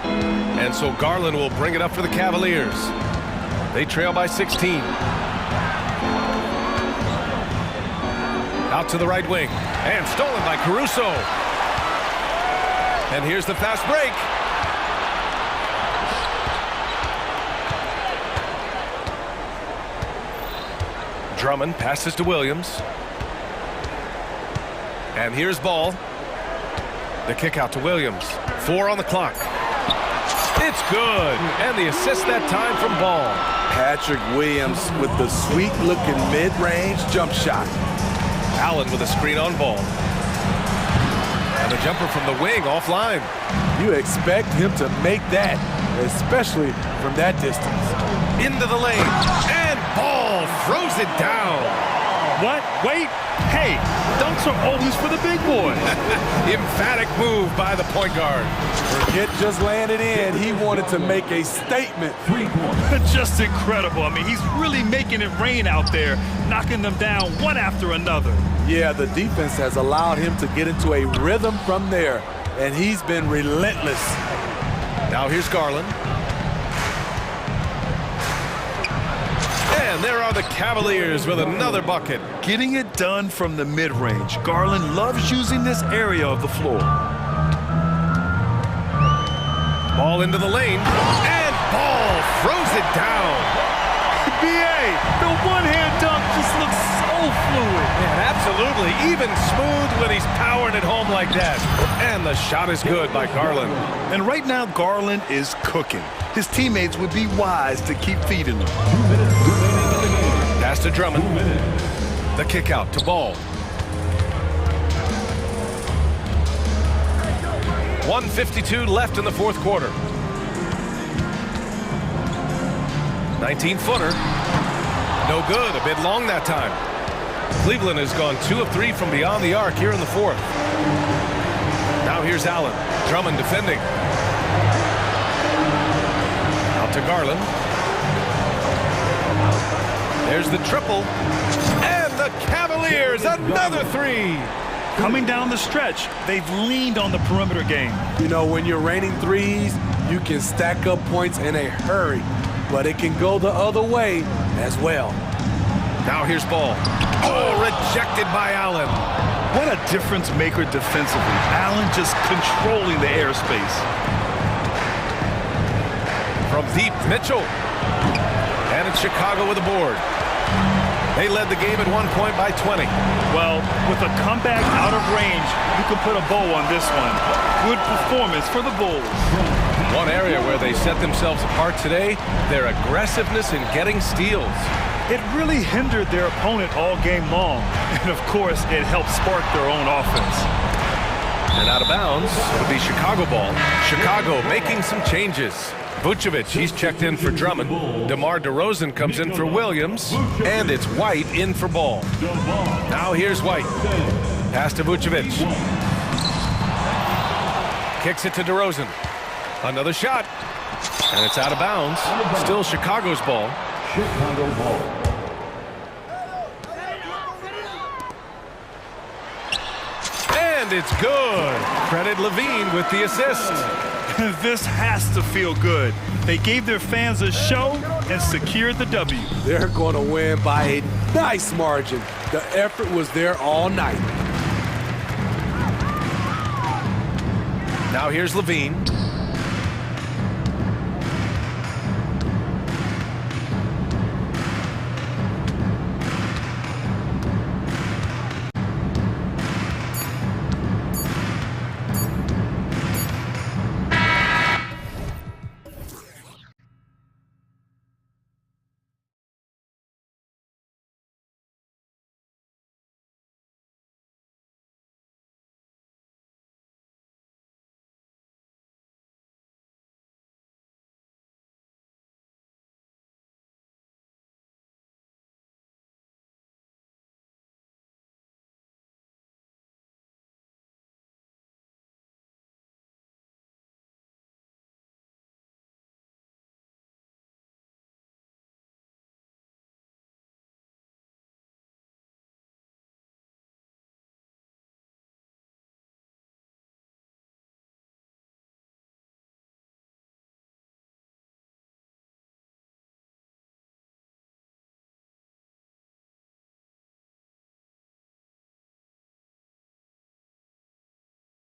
And so Garland will bring it up for the Cavaliers. They trail by 16. Out to the right wing. And stolen by Caruso. And here's the fast break. Drummond passes to Williams. And here's Ball. The kick out to Williams. 4 on the clock. It's good. And the assist that time from Ball. Patrick Williams with the sweet-looking mid-range jump shot. Allen with a screen on Ball. And the jumper from the wing offline. You expect him to make that, especially from that distance. Into the lane. And Ball throws it down. What? Wait. Hey, dunks are always for the big boys. Emphatic move by the point guard. Forget just laying it in. He wanted to make a statement. Just incredible. I mean, he's really making it rain out there, knocking them down one after another. Yeah, the defense has allowed him to get into a rhythm from there, and he's been relentless. Now here's Garland. And there are the Cavaliers with another bucket. Getting it done from the mid-range. Garland loves using this area of the floor. Ball into the lane. And Ball throws it down. BA, the one-hand dunk just looks so fluid. Man, absolutely. lovely, even smooth when he's powering it home like that. And the shot is good by Garland. And right now, Garland is cooking. His teammates would be wise to keep feeding him. Pass to Drummond. The kick out to Ball. 1:52 left in the fourth quarter. 19-footer. No good. A bit long that time. Cleveland has gone 2 of 3 from beyond the arc here in the fourth. Now here's Allen. Drummond defending. Out to Garland. There's the triple. And the Cavaliers, another 3. Coming down the stretch, they've leaned on the perimeter game. You know, when you're raining threes, you can stack up points in a hurry, but it can go the other way as well. Now here's Ball. Oh, rejected by Allen. What a difference maker defensively. Allen just controlling the airspace. From deep, Mitchell. And it's Chicago with a board. They led the game at one point by 20. Well, with a comeback out of range, you can put a bow on this one. Good performance for the Bulls. One area where they set themselves apart today, their aggressiveness in getting steals. It really hindered their opponent all game long. And of course, it helped spark their own offense. And out of bounds would be Chicago ball. Chicago making some changes. Vucevic, he's checked in for Drummond. DeMar DeRozan comes in for Williams. And it's White in for Ball. Now here's White. Pass to Vucevic. Kicks it to DeRozan. Another shot. And it's out of bounds. Still Chicago's ball. Chicago ball. And it's good. Credit Levine with the assist. This has to feel good. They gave their fans a show and secured the W. They're going to win by a nice margin. The effort was there all night. Now here's Levine.